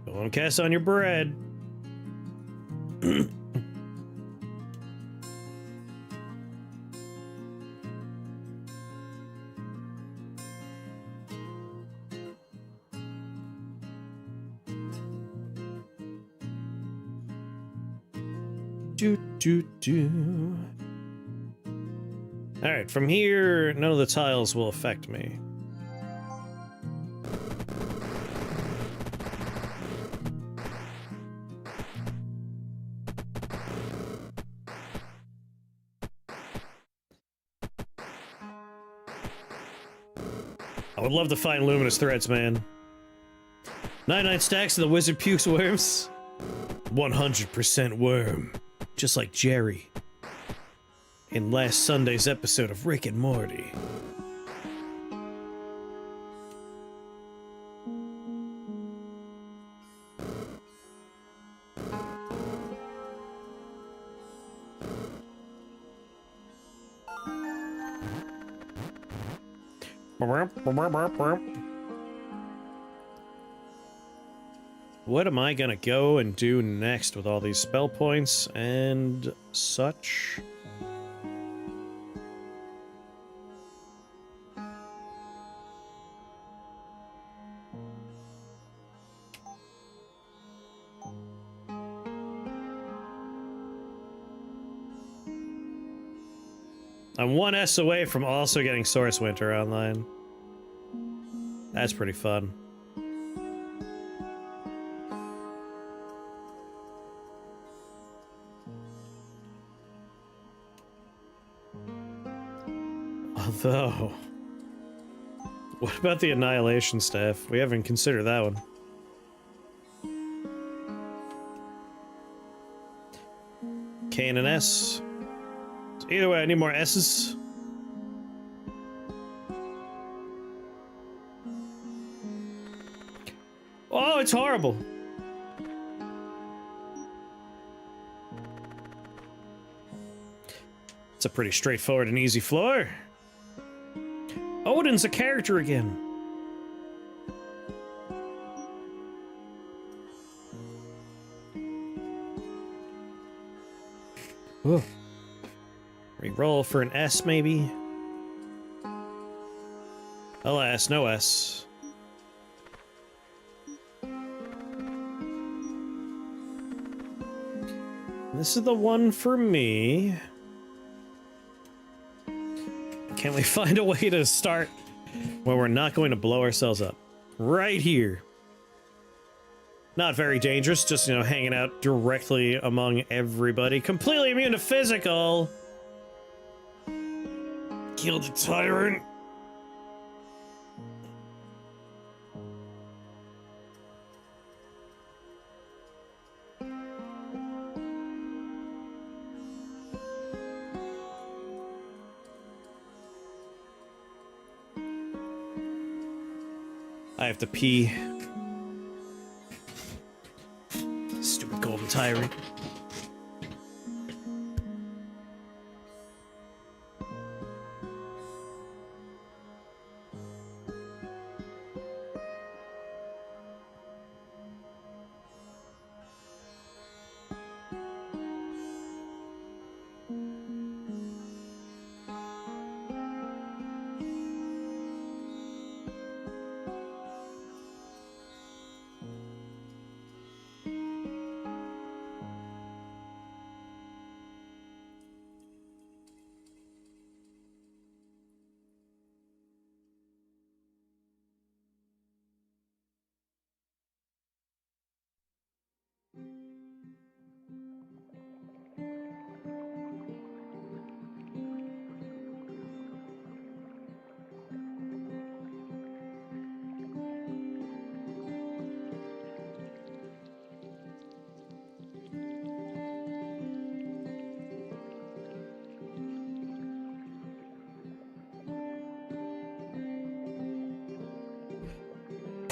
Don't cast on your bread. Alright, from here, none of the tiles will affect me. I would love to find luminous threads, man. 99 stacks of the wizard pukes worms. 100% worm. Just like Jerry. In last Sunday's episode of Rick and Morty. What am I gonna go and do next with all these spell points and such? I'm 1 S away from also getting Source Winter online. That's pretty fun. Although, what about the Annihilation Staff? We haven't considered that one. K and an S. So either way, I need more S's. Oh, it's horrible. It's a pretty straightforward and easy floor. Odin's a character again. Ooh. Reroll for an S, maybe? Alas, no S. This is the one for me. Can we find a way to start where we're not going to blow ourselves up. Right here. Not very dangerous, just, you know, hanging out directly among everybody. Completely immune to physical. Killed the tyrant. I have to pee. Stupid golden tyrant.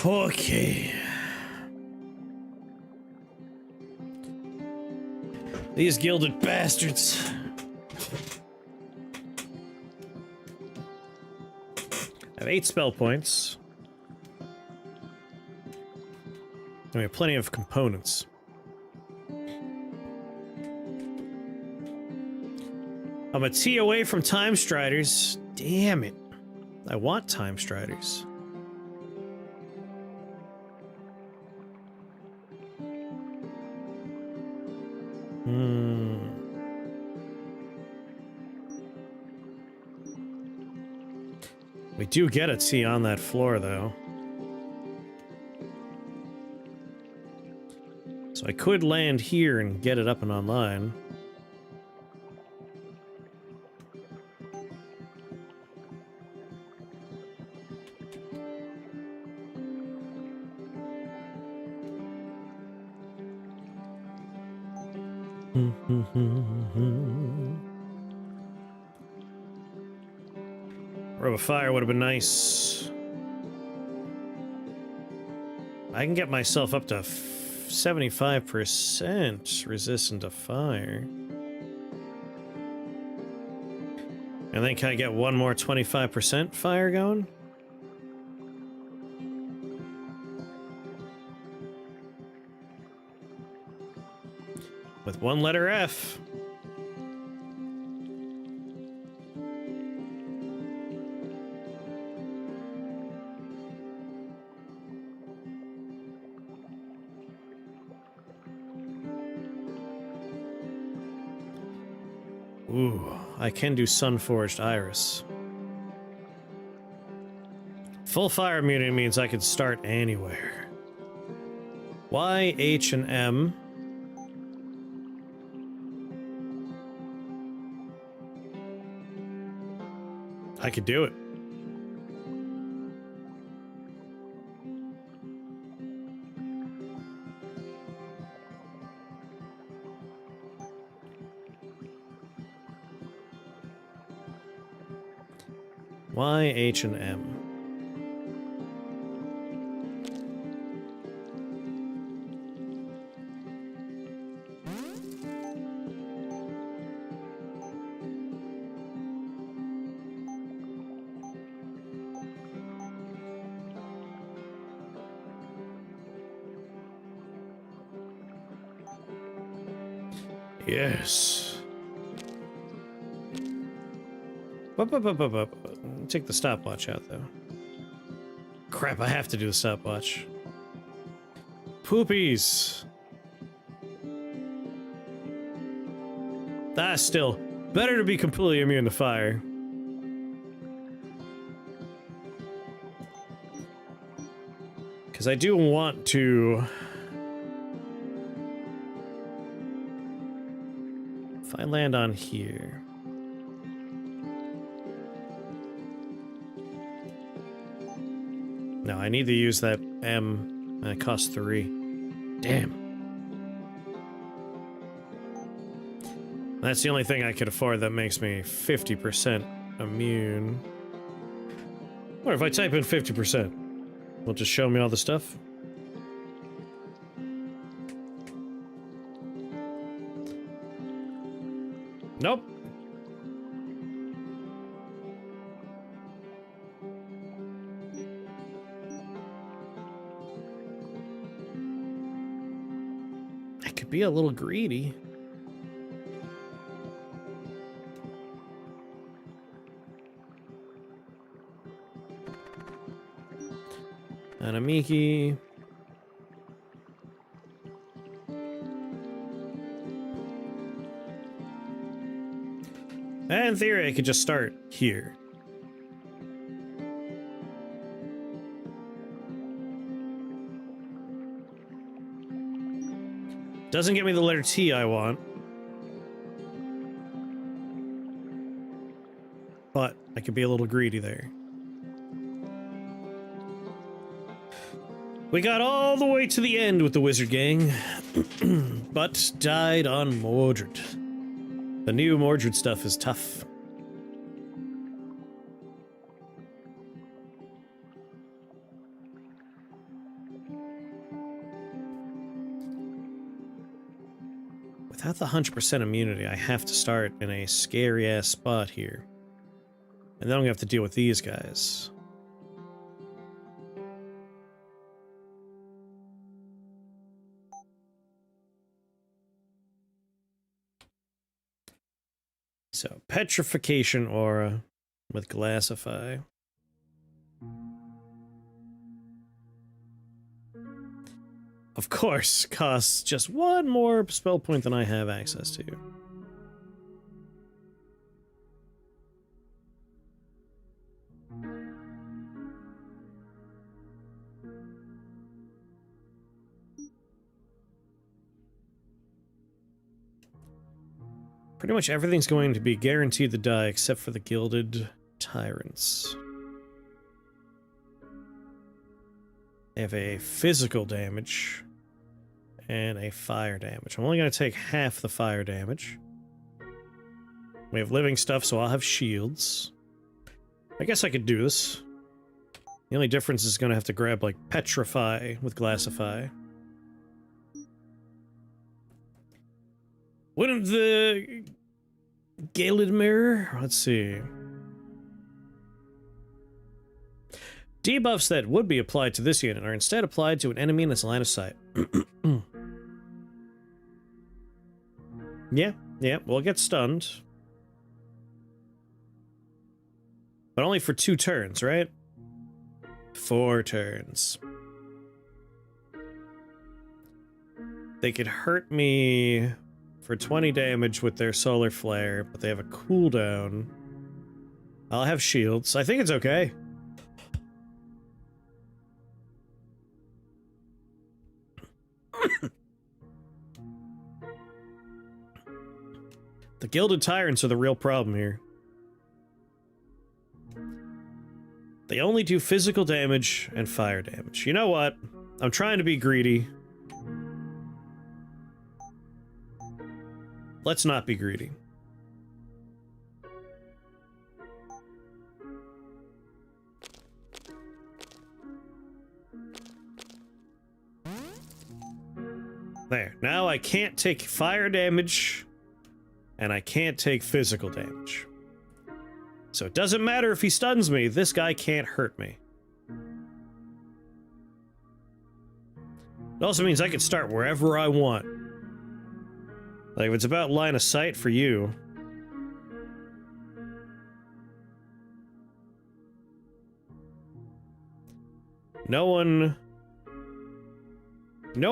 Okay. These gilded bastards. I have 8 spell points. And we have plenty of components. I'm a T away from Time Striders. Damn it. I want Time Striders. We do get a T on that floor, though. So I could land here and get it up and online. Robe of Fire would have been nice. I can get myself up to 75% resistant to fire. And then can I get one more 25% fire going? With one letter F. Ooh, I can do Sunforged Iris. Full fire immunity means I can start anywhere. Y, H, and M. I could do it. Y, H, and M. Yes. Take the stopwatch out, though. Crap, I have to do the stopwatch. Poopies. Ah, still. Better to be completely immune to fire. Because I do want to... If I land on here... No, I need to use that M, and it costs 3. Damn. That's the only thing I could afford that makes me 50% immune. Or if I type in 50%, will it just show me all the stuff? Nope. I could be a little greedy. Anamiki. In theory, I could just start here. Doesn't get me the letter T I want. But I could be a little greedy there. We got all the way to the end with the wizard gang, but died on Mordred. The new Mordred stuff is tough. Without the 100% immunity, I have to start in a scary-ass spot here. And then I'm gonna have to deal with these guys. So, petrification aura with glassify. Of course, costs just one more spell point than I have access to. Pretty much everything's going to be guaranteed to die except for the Gilded Tyrants. They have a physical damage and a fire damage. I'm only going to take half the fire damage. We have living stuff, so I'll have shields. I guess I could do this. The only difference is going to have to grab, like, Petrify with Glassify. Wouldn't the Gilded Mirror? Let's see. Debuffs that would be applied to this unit are instead applied to an enemy in its line of sight. Yeah, we'll get stunned. But only for 2 turns, right? 4 turns. They could hurt me for 20 damage with their solar flare, but they have a cooldown. I'll have shields. I think it's okay. The Gilded Tyrants are the real problem here. They only do physical damage and fire damage. You know what? I'm trying to be greedy. Let's not be greedy. There. Now I can't take fire damage, and I can't take physical damage. So it doesn't matter if he stuns me, this guy can't hurt me. It also means I can start wherever I want. Like, if it's about line of sight for you... No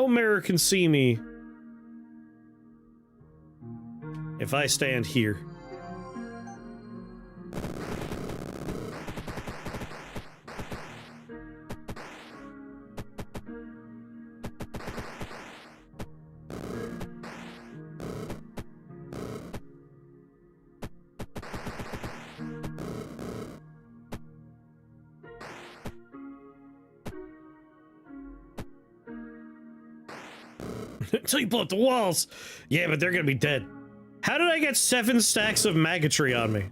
mirror can see me if I stand here. Until you blow up the walls. Yeah, but they're gonna be dead. How did I get 7 stacks of magatry on me?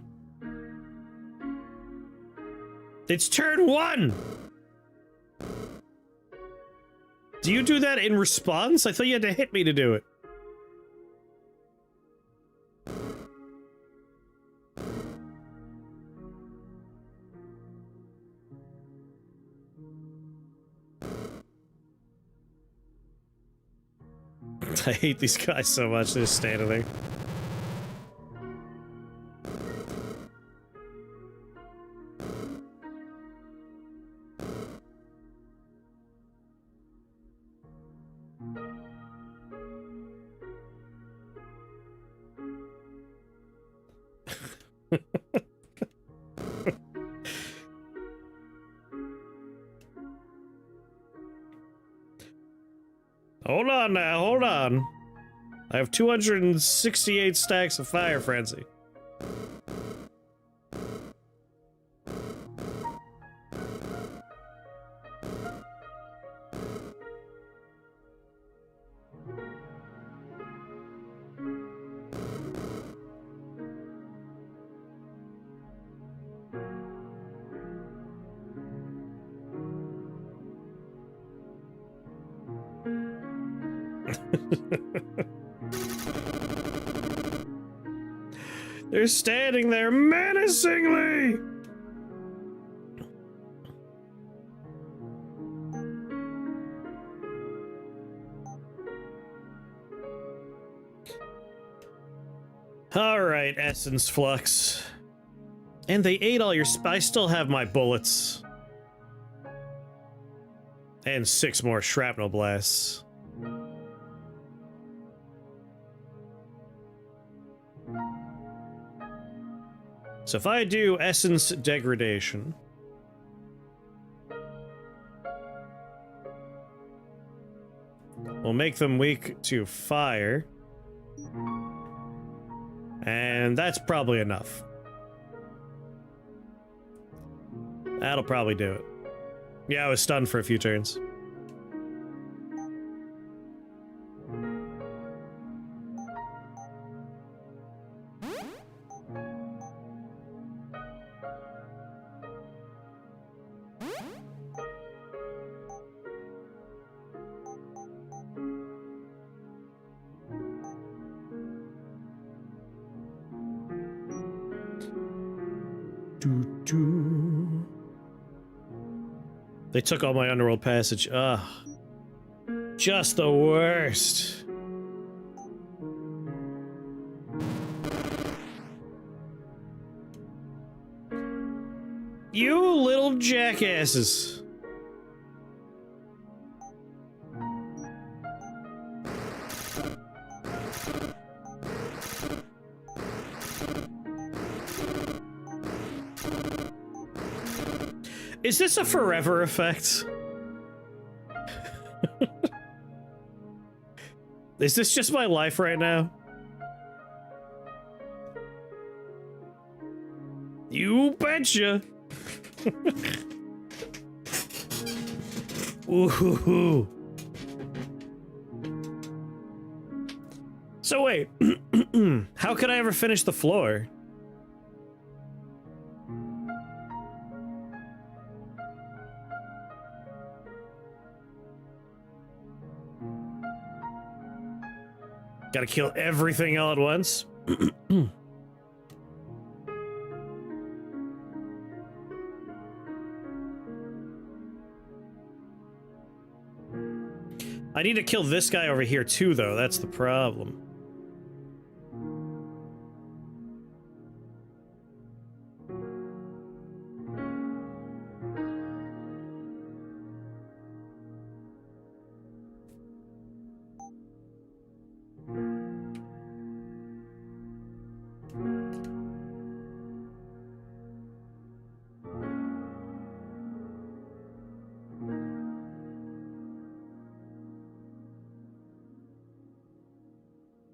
It's turn 1! Do you do that in response? I thought you had to hit me to do it. I hate these guys so much, they're just standing there. Hold on now, hold on. I have 268 stacks of Fire Frenzy. They're standing there menacingly! Alright, Essence Flux. And they ate all your I still have my bullets. And 6 more shrapnel blasts. So if I do Essence Degradation... we'll make them weak to fire. And that's probably enough. That'll probably do it. Yeah, I was stunned for a few turns. They took all my underworld passage. Ugh. Just the worst. You little jackasses. Is this a forever effect? Is this just my life right now? You betcha! Ooh. So wait, how could I ever finish the floor? Gotta kill everything all at once. I need to kill this guy over here too, though. That's the problem.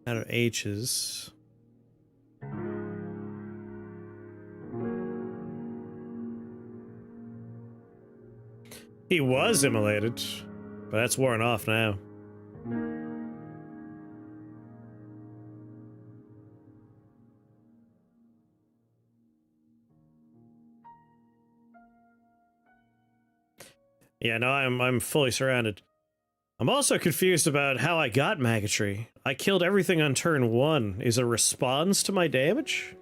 Out of H's. He was immolated, but that's worn off now. Yeah, no, I'm fully surrounded. I'm also confused about how I got maggotry. I killed everything on turn 1. Is a response to my damage?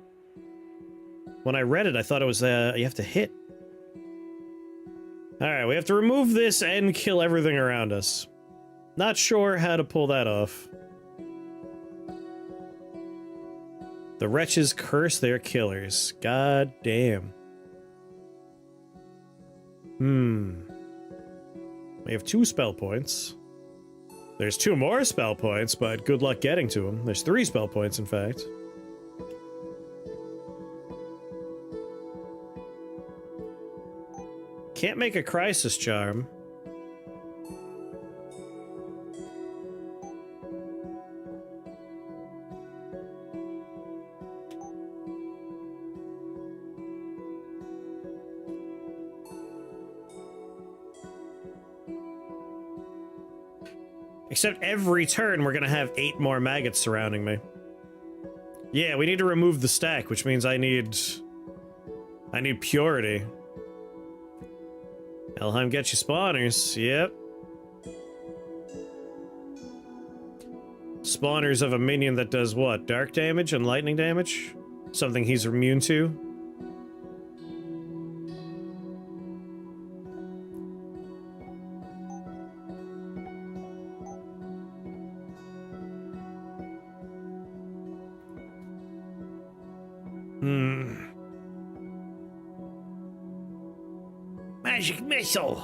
When I read it, I thought it was, you have to hit. Alright, we have to remove this and kill everything around us. Not sure how to pull that off. The wretches curse their killers. God damn. We have 2 spell points. There's 2 more spell points, but good luck getting to them. There's 3 spell points, in fact. Can't make a crisis charm. Except every turn we're gonna have 8 more maggots surrounding me. Yeah, we need to remove the stack, which means I need purity. Elheim, get you spawners. Yep. Spawners of a minion that does what? Dark damage and lightning damage? Something he's immune to? Magic missile!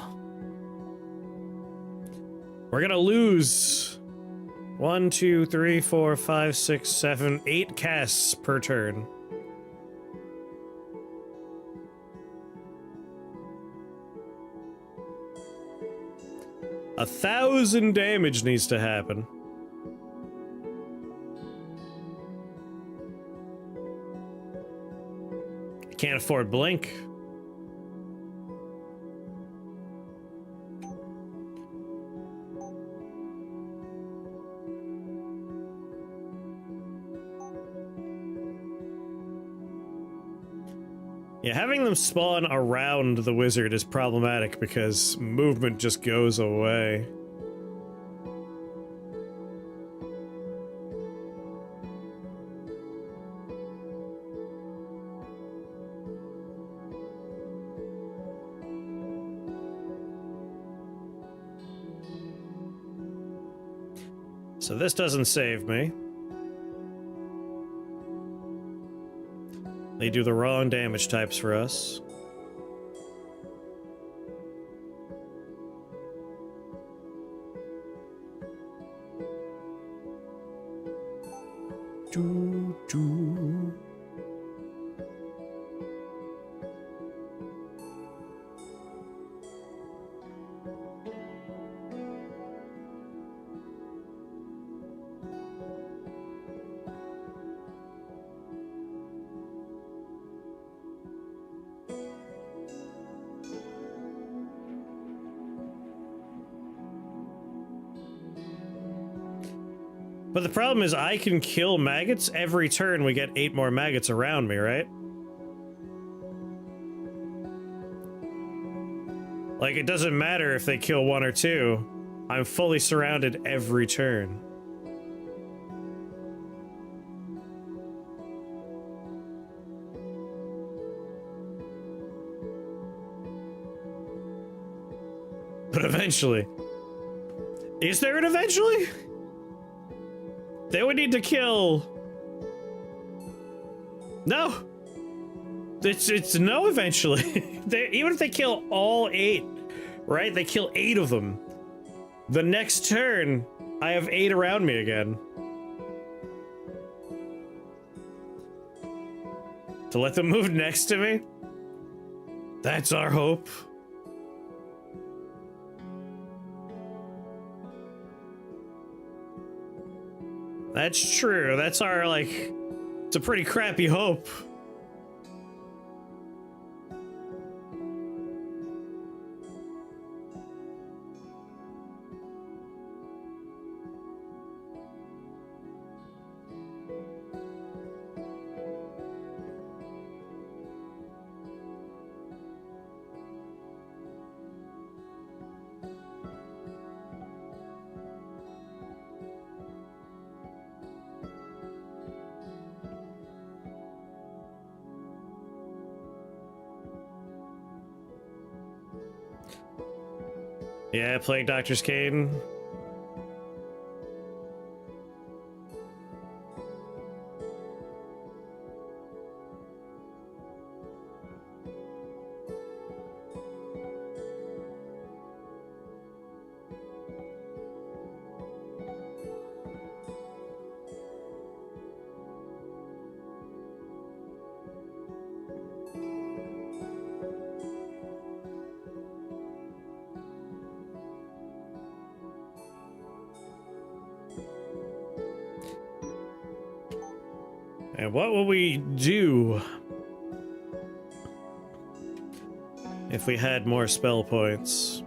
We're gonna lose 1, 2, 3, 4, 5, 6, 7, 8 casts per turn. A 1,000 damage needs to happen. I can't afford blink. Yeah, having them spawn around the wizard is problematic because movement just goes away. So this doesn't save me. They do the wrong damage types for us. Doo, doo. But the problem is I can kill maggots every turn. We get 8 more maggots around me, right? Like, it doesn't matter if they kill 1 or 2. I'm fully surrounded every turn. But eventually. Is there an eventually? They would need to kill... No! It's no eventually. Even if they kill all 8, right? They kill 8 of them. The next turn, I have 8 around me again. To let them move next to me? That's our hope. That's true. That's our, like... It's a pretty crappy hope. Yeah, playing Doctor's Cane. And what will we do if we had more spell points?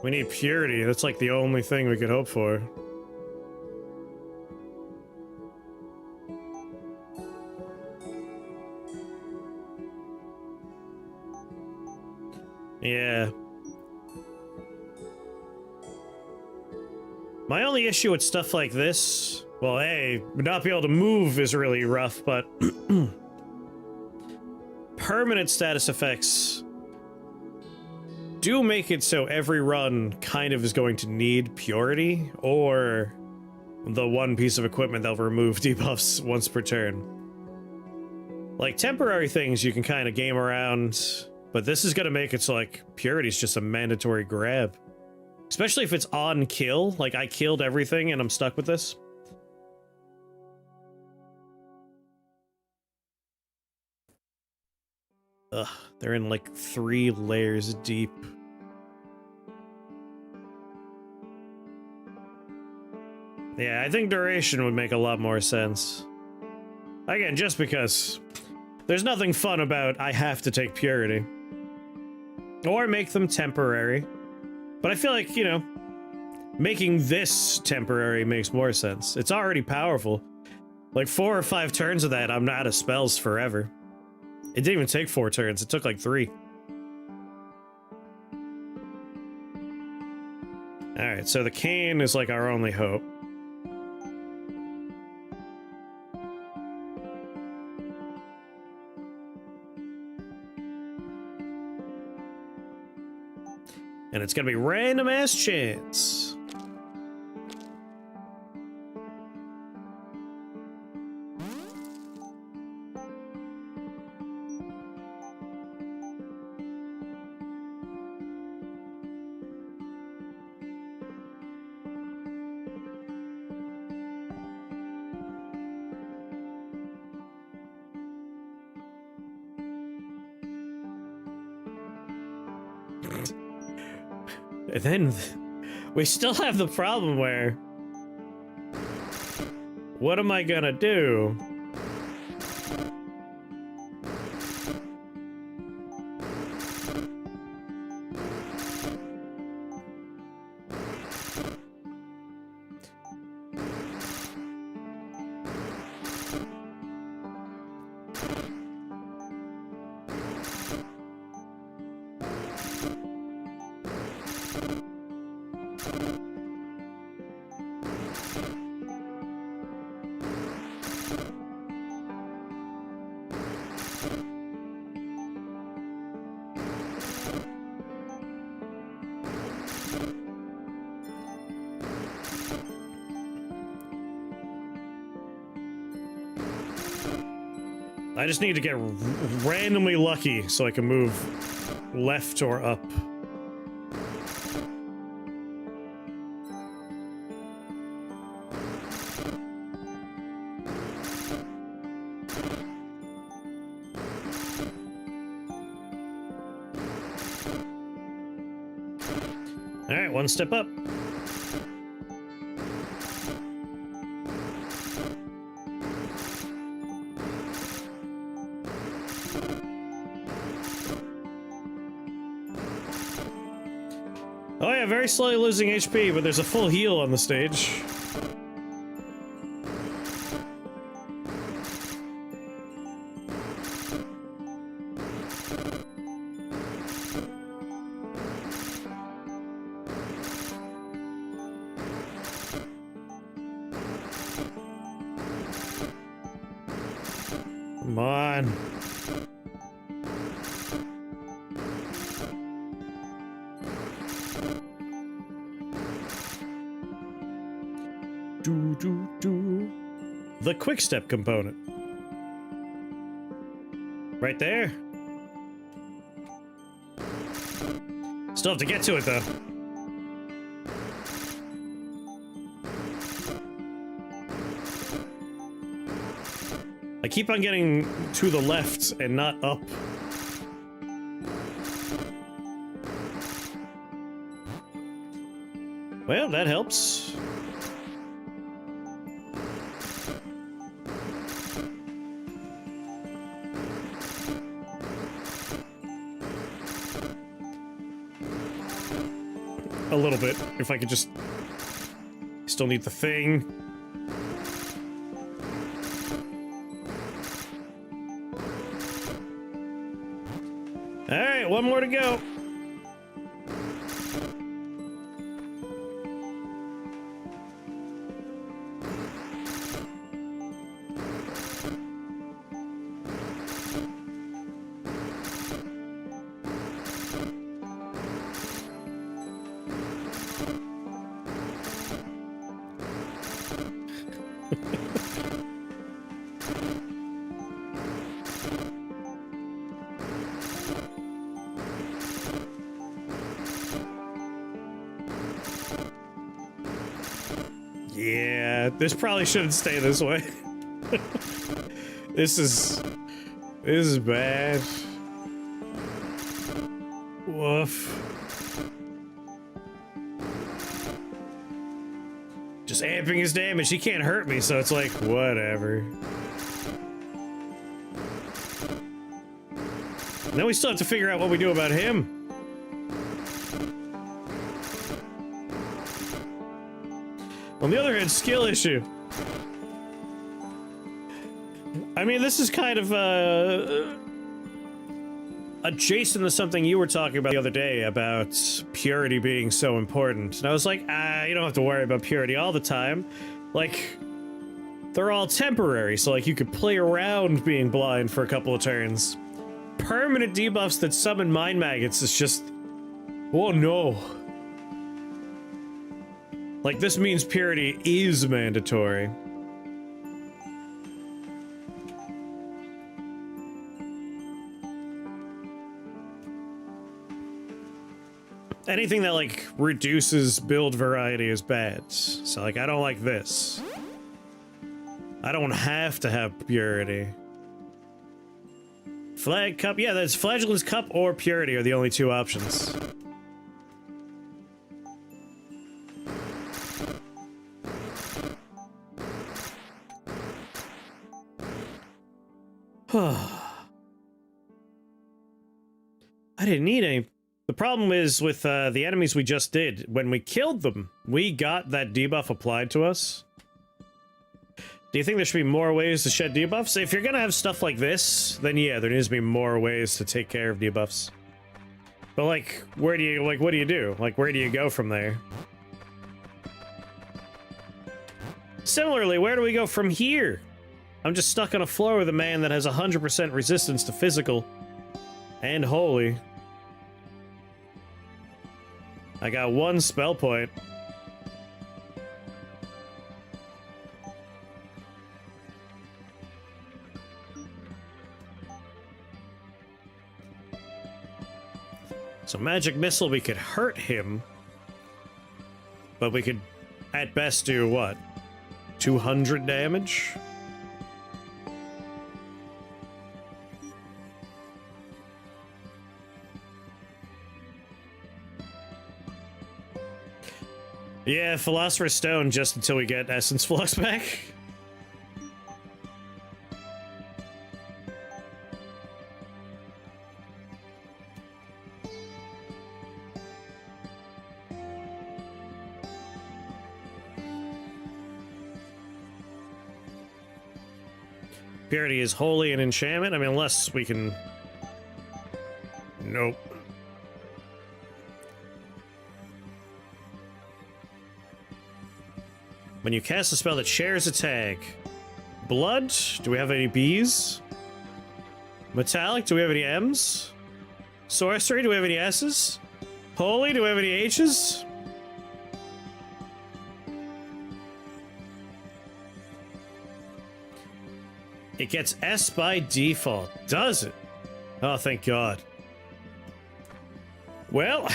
We need purity. That's like the only thing we could hope for. Yeah. My only issue with stuff like this, well, A, not be able to move is really rough, but permanent status effects do make it so every run kind of is going to need purity, or the one piece of equipment that'll remove debuffs once per turn. Like, temporary things you can kind of game around, but this is going to make it so, like, purity is just a mandatory grab. Especially if it's on kill, like I killed everything and I'm stuck with this. Ugh, they're in like 3 layers deep. Yeah, I think duration would make a lot more sense. Again, just because there's nothing fun about I have to take purity. Or make them temporary. But I feel like, you know, making this temporary makes more sense. It's already powerful. Like 4 or 5 turns of that, I'm out of spells forever. It didn't even take 4 turns, it took like 3. Alright, so the cane is like our only hope. And it's gonna be random ass chance. And then we still have the problem where, what am I gonna do? I just need to get randomly lucky so I can move left or up. All right, 1 step up. Oh yeah, very slowly losing HP, but there's a full heal on the stage. Come on. The quick step component. Right there. Still have to get to it though. I keep on getting to the left and not up. Well, that helps. A little bit, if I could just... Still need the thing. Alright, one more to go. Yeah, this probably shouldn't stay this way. This is bad. Woof. Just amping his damage. He can't hurt me, so it's like, whatever. Now we still have to figure out what we do about him. On the other hand, skill issue. I mean, this is kind of adjacent to something you were talking about the other day about purity being so important. And I was like, you don't have to worry about purity all the time. Like, they're all temporary, so like you could play around being blind for a couple of turns. Permanent debuffs that summon mind maggots is just... oh no. Like, this means purity is mandatory. Anything that, like, reduces build variety is bad. So, like, I don't like this. I don't have to have purity. Flag Cup, yeah, that's Flagellant's Cup or Purity are the only two options. I didn't need any. The problem is with the enemies we just did, when we killed them, we got that debuff applied to us. Do you think there should be more ways to shed debuffs? If you're gonna have stuff like this, then yeah, there needs to be more ways to take care of debuffs. But like, where do you, like, what do you do? Like, where do you go from there? Similarly, where do we go from here? I'm just stuck on a floor with a man that has 100% resistance to physical and holy. I got one spell point. So magic missile, we could hurt him, but we could at best do what? 200 damage? Yeah, Philosopher's Stone just until we get Essence Flux back. Purity is holy and enchantment. I mean, unless we can... Nope. When you cast a spell that shares a tag. Blood? Do we have any B's? Metallic? Do we have any M's? Sorcery? Do we have any S's? Holy? Do we have any H's? It gets S by default, does it? Oh, thank God. Well...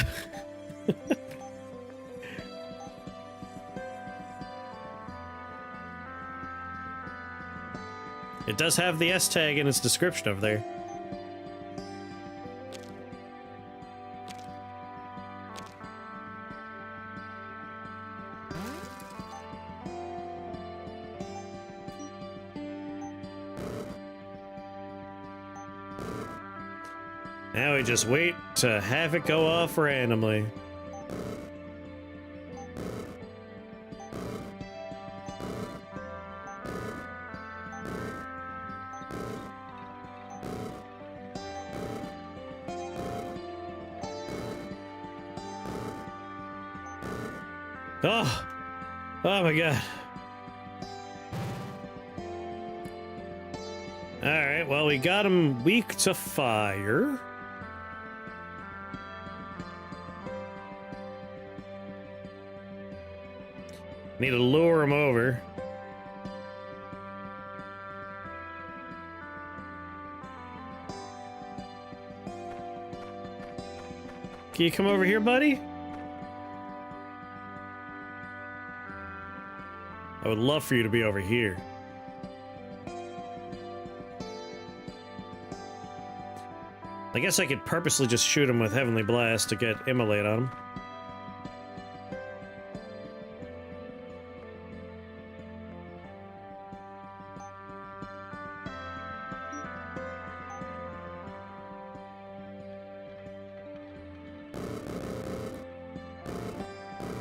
It does have the S tag in its description over there. Now we just wait to have it go off randomly. Oh! Oh my God. Alright, well, we got him weak to fire. Need to lure him over. Can you come over here, buddy? I would love for you to be over here. I guess I could purposely just shoot him with Heavenly Blast to get Immolate on him.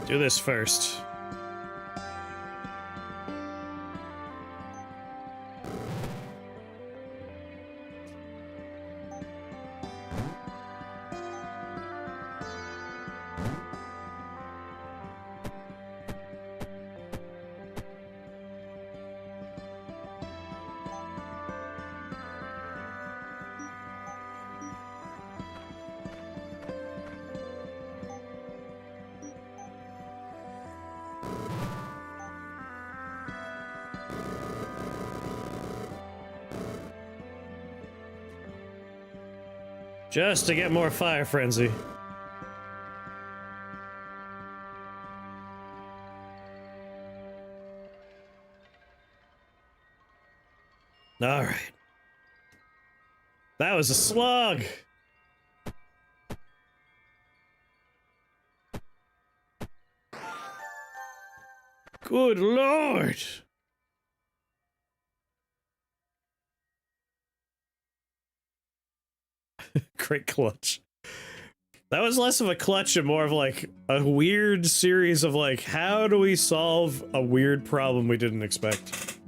Do this first. Just to get more Fire Frenzy. All right. That was a slug. Good Lord. Great clutch. That was less of a clutch and more of like a weird series of like, how do we solve a weird problem we didn't expect?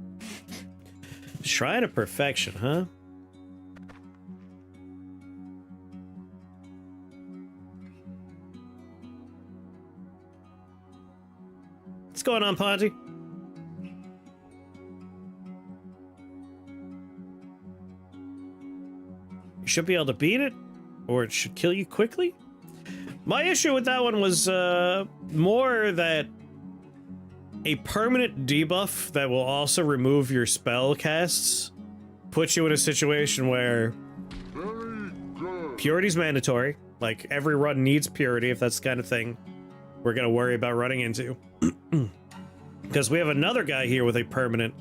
Shrine of Perfection, huh? What's going on, Ponty? You should be able to beat it, or it should kill you quickly? My issue with that one was more that a permanent debuff that will also remove your spell casts puts you in a situation where purity's mandatory. Like, every run needs purity, if that's the kind of thing we're gonna worry about running into. Because we have another guy here with a permanent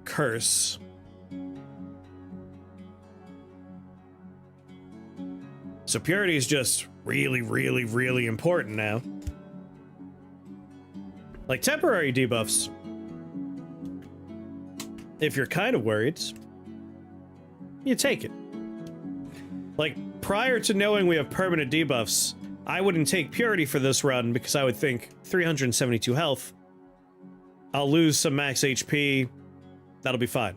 curse. So purity is just really, really, really important now. Like temporary debuffs, if you're kind of worried, you take it. Like, prior to knowing we have permanent debuffs, I wouldn't take purity for this run because I would think 372 health. I'll lose some max HP. That'll be fine.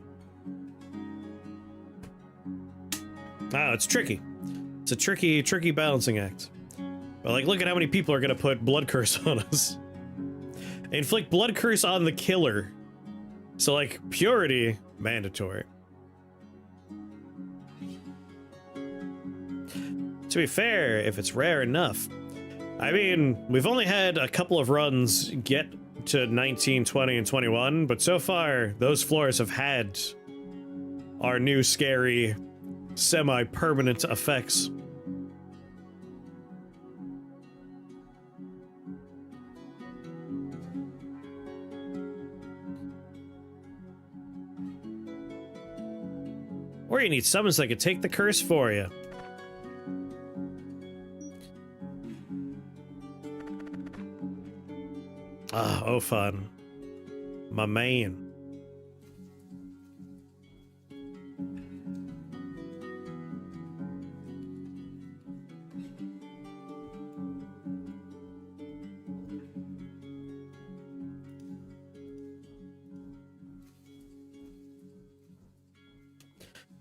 Oh, it's tricky. It's a tricky balancing act. But like, look at how many people are gonna put blood curse on us. Inflict blood curse on the killer. So like, purity, mandatory. To be fair, if it's rare enough. I mean, we've only had a couple of runs get to 19, 20, and 21, but so far, those floors have had our new scary, semi-permanent effects. Or you need summons that could take the curse for you. Ah, Ophan. My man.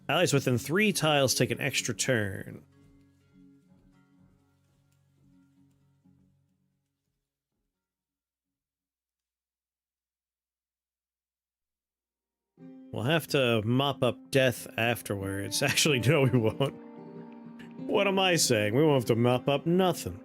Allies within 3 tiles take an extra turn. We'll have to mop up death afterwards. Actually, no, we won't. What am I saying? We won't have to mop up nothing.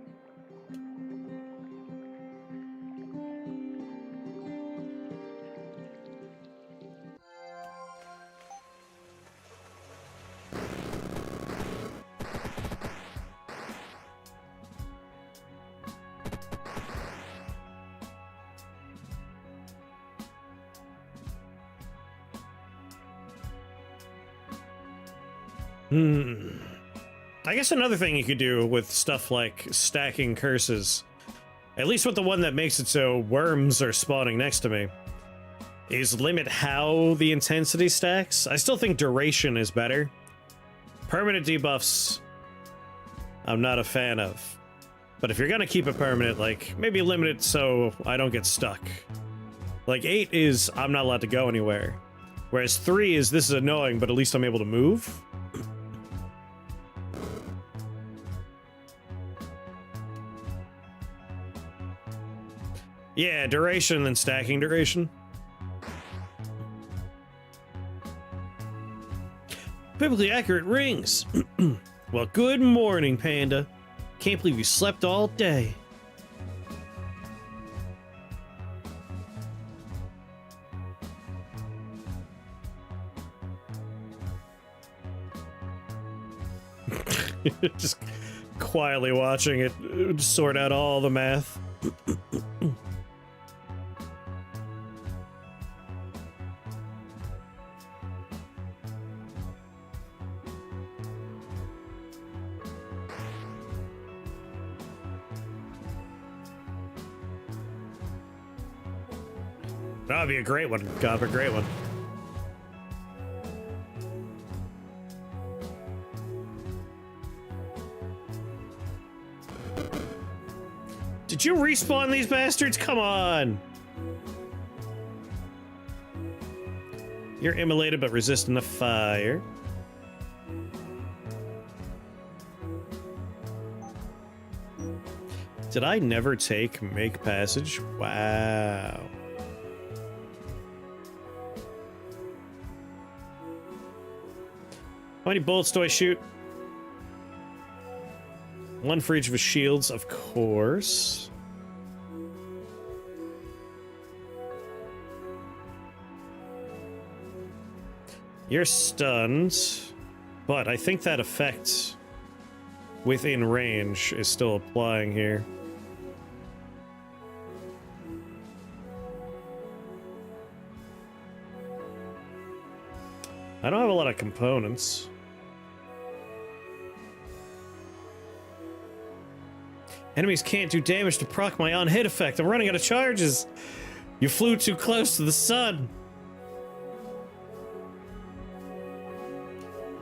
I guess another thing you could do with stuff like stacking curses, at least with the one that makes it so worms are spawning next to me, is limit how the intensity stacks. I still think duration is better. Permanent debuffs, I'm not a fan of. But if you're gonna keep it permanent, like, maybe limit it so I don't get stuck. Like, 8 is, I'm not allowed to go anywhere. Whereas 3 is, this is annoying, but at least I'm able to move. Yeah, duration and stacking duration. Biblically accurate rings. Well, good morning, Panda. Can't believe you slept all day. Just quietly watching it sort out all the math. That would be a great one, God, a great one. Did you respawn these bastards? Come on! You're immolated but resistant to fire. Did I never take Make Passage? Wow. How many bullets do I shoot? 1 for each of his shields, of course. You're stunned, but I think that effect within range is still applying here. I don't have a lot of components. Enemies can't do damage to proc my on-hit effect. I'm running out of charges. You flew too close to the sun.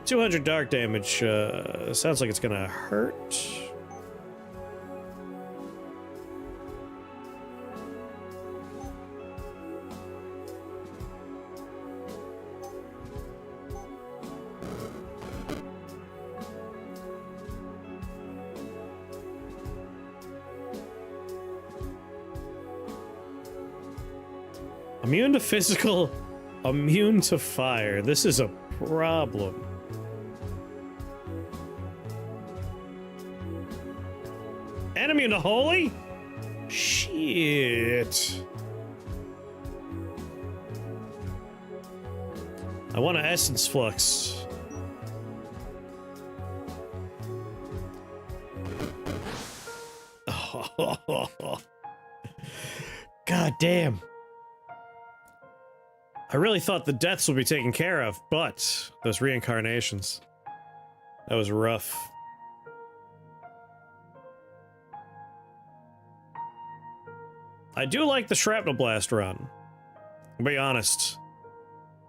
200 dark damage. Sounds like it's gonna hurt. Immune to physical, immune to fire. This is a problem. And immune to holy? Shit. I want an essence flux. God damn. I really thought the deaths would be taken care of, but those reincarnations. That was rough. I do like the Shrapnel Blast run. I'll be honest.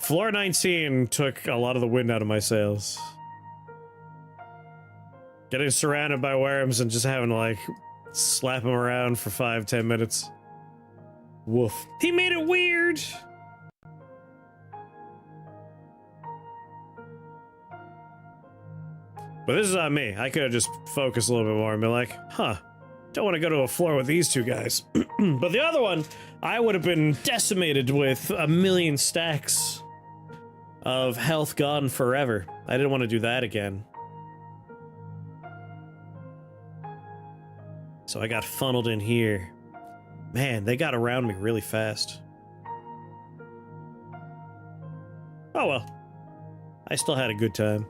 Floor 19 took a lot of the wind out of my sails. Getting surrounded by worms and just having to, like, slap them around for 5-10 minutes. Woof. He made it weird! But this is on me. I could have just focused a little bit more and been like, huh, don't want to go to a floor with these two guys. But the other one, I would have been decimated with 1,000,000 stacks of health gone forever. I didn't want to do that again. So I got funneled in here. Man, they got around me really fast. Oh well. I still had a good time.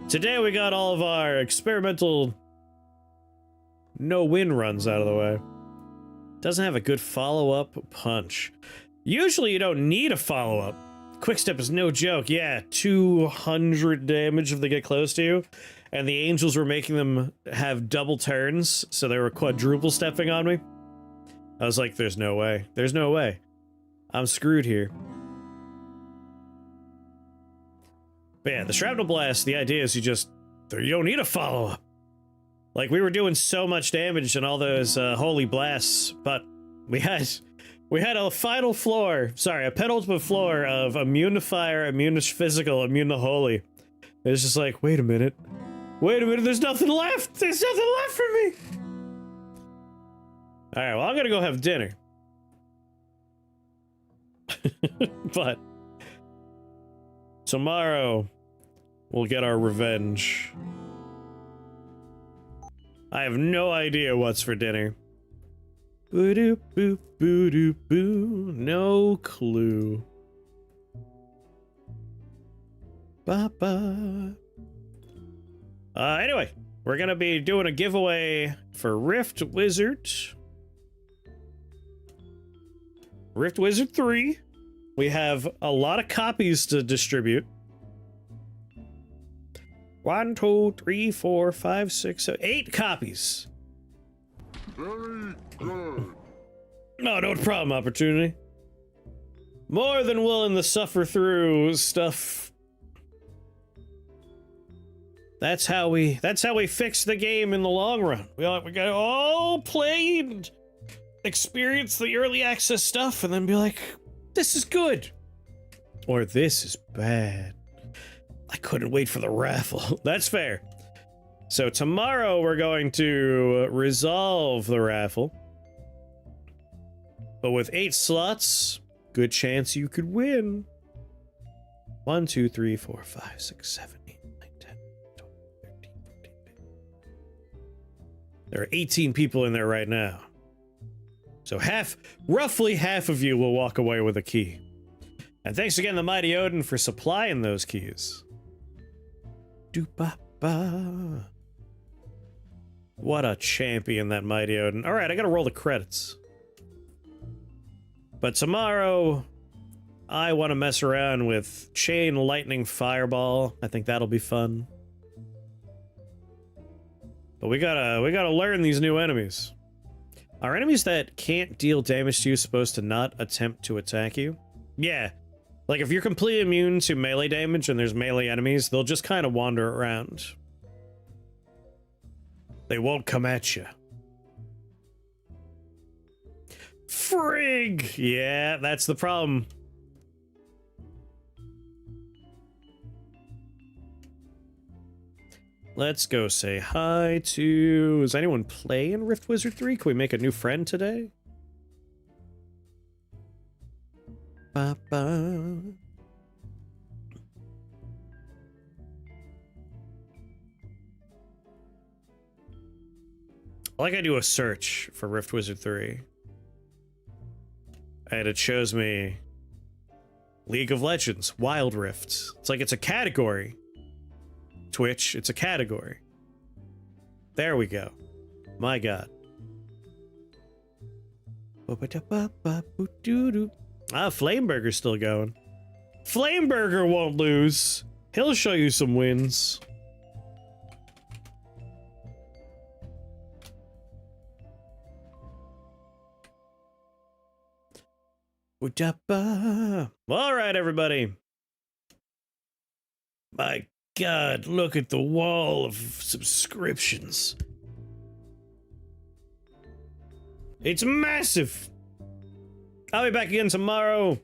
Today we got all of our experimental no-win runs out of the way. Doesn't have a good follow-up punch. Usually you don't need a follow-up. Quickstep is no joke. Yeah, 200 damage if they get close to you. And the angels were making them have double turns, so they were quadruple stepping on me. I was like, there's no way. There's no way. I'm screwed here. But yeah, the Shrapnel Blast, the idea is you don't need a follow-up. Like, we were doing so much damage in all those holy blasts, but we had a final floor, sorry, a penultimate floor of immune to fire, immune to physical, immune to holy. It's just like, wait a minute, there's nothing left! There's nothing left for me! Alright, well, I'm gonna go have dinner. But tomorrow, we'll get our revenge. I have no idea what's for dinner. Boo-doo, boo, boo-doo, boo. No clue. Ba-ba. Anyway, we're gonna be doing a giveaway for Rift Wizard. Rift Wizard 3. We have a lot of copies to distribute. 1, 2, 3, 4, 5, 6, 7, 8 copies. Very good. No problem, Opportunity. More than willing to suffer through stuff. That's how we fix the game in the long run. We gotta all play and experience the early access stuff and then be like, this is good. Or this is bad. I couldn't wait for the raffle. That's fair. So tomorrow we're going to resolve the raffle. But with 8 slots, good chance you could win. 1, 2, 3, 4, 5, 6, 7, 8, 9, 10, 12, 13, 14, 15. There are 18 people in there right now. So roughly half of you will walk away with a key. And thanks again to Mighty Odin for supplying those keys. Do-ba-ba. What a champion, that Mighty Odin. Alright, I gotta roll the credits. But tomorrow, I want to mess around with Chain Lightning Fireball. I think that'll be fun. But we gotta learn these new enemies. Are enemies that can't deal damage to you supposed to not attempt to attack you? Yeah. Like, if you're completely immune to melee damage and there's melee enemies, they'll just kind of wander around. They won't come at you. Frig! Yeah, that's the problem. Let's go say hi to... Is anyone playing Rift Wizard 3? Can we make a new friend today? ba, ba. Like I do a search for Rift Wizard 3. And it shows me League of Legends, Wild Rift. It's like it's a category. Twitch, it's a category. There we go. My god. Flameburger's still going. Flameburger won't lose. He'll show you some wins. All right, everybody. My god, look at the wall of subscriptions. It's massive. I'll be back again tomorrow.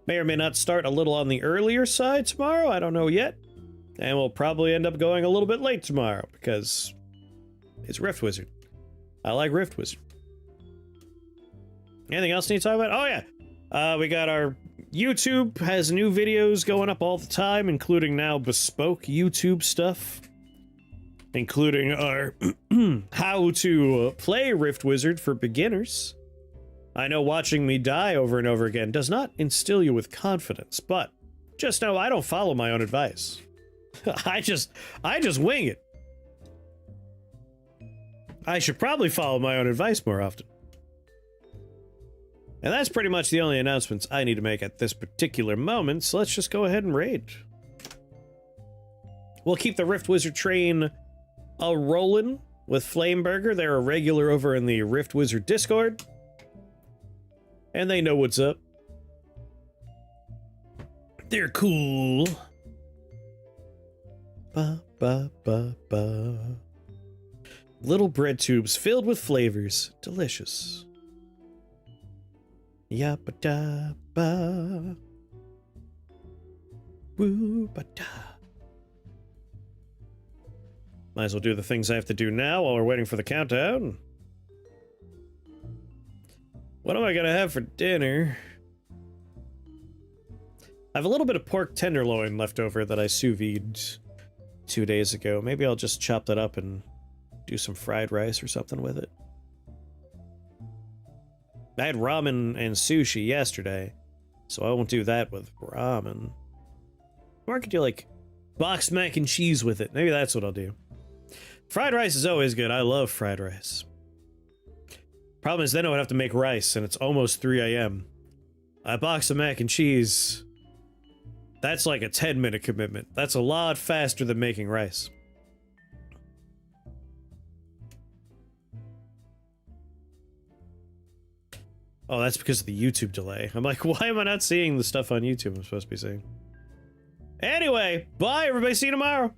May or may not start a little on the earlier side tomorrow. I don't know yet. And we'll probably end up going a little bit late tomorrow because it's Rift Wizard. I like Rift Wizard. Anything else need to talk about? Oh, yeah. We got our YouTube has new videos going up all the time, including now bespoke YouTube stuff. Including our how to play Rift Wizard for beginners. I know watching me die over and over again does not instill you with confidence, but just know I don't follow my own advice. I just wing it. I should probably follow my own advice more often. And that's pretty much the only announcements I need to make at this particular moment, so let's just go ahead and raid. We'll keep the Rift Wizard train rolling with Flameburger. They're a regular over in the Rift Wizard Discord. And they know what's up. They're cool. Ba, ba, ba, ba. Little bread tubes filled with flavors. Delicious. Yappa da ba. Woo ba da. Might as well do the things I have to do now while we're waiting for the countdown. What am I gonna have for dinner? I have a little bit of pork tenderloin left over that I sous vide 2 days ago. Maybe I'll just chop that up and do some fried rice or something with it. I had ramen and sushi yesterday, so I won't do that with ramen. Or I could do like boxed mac and cheese with it. Maybe that's what I'll do. Fried rice is always good. I love fried rice. Problem is then I would have to make rice, and it's almost 3 a.m. A box of mac and cheese, that's like a 10-minute commitment. That's a lot faster than making rice. Oh, that's because of the YouTube delay. I'm like, why am I not seeing the stuff on YouTube I'm supposed to be seeing? Anyway, bye everybody, see you tomorrow!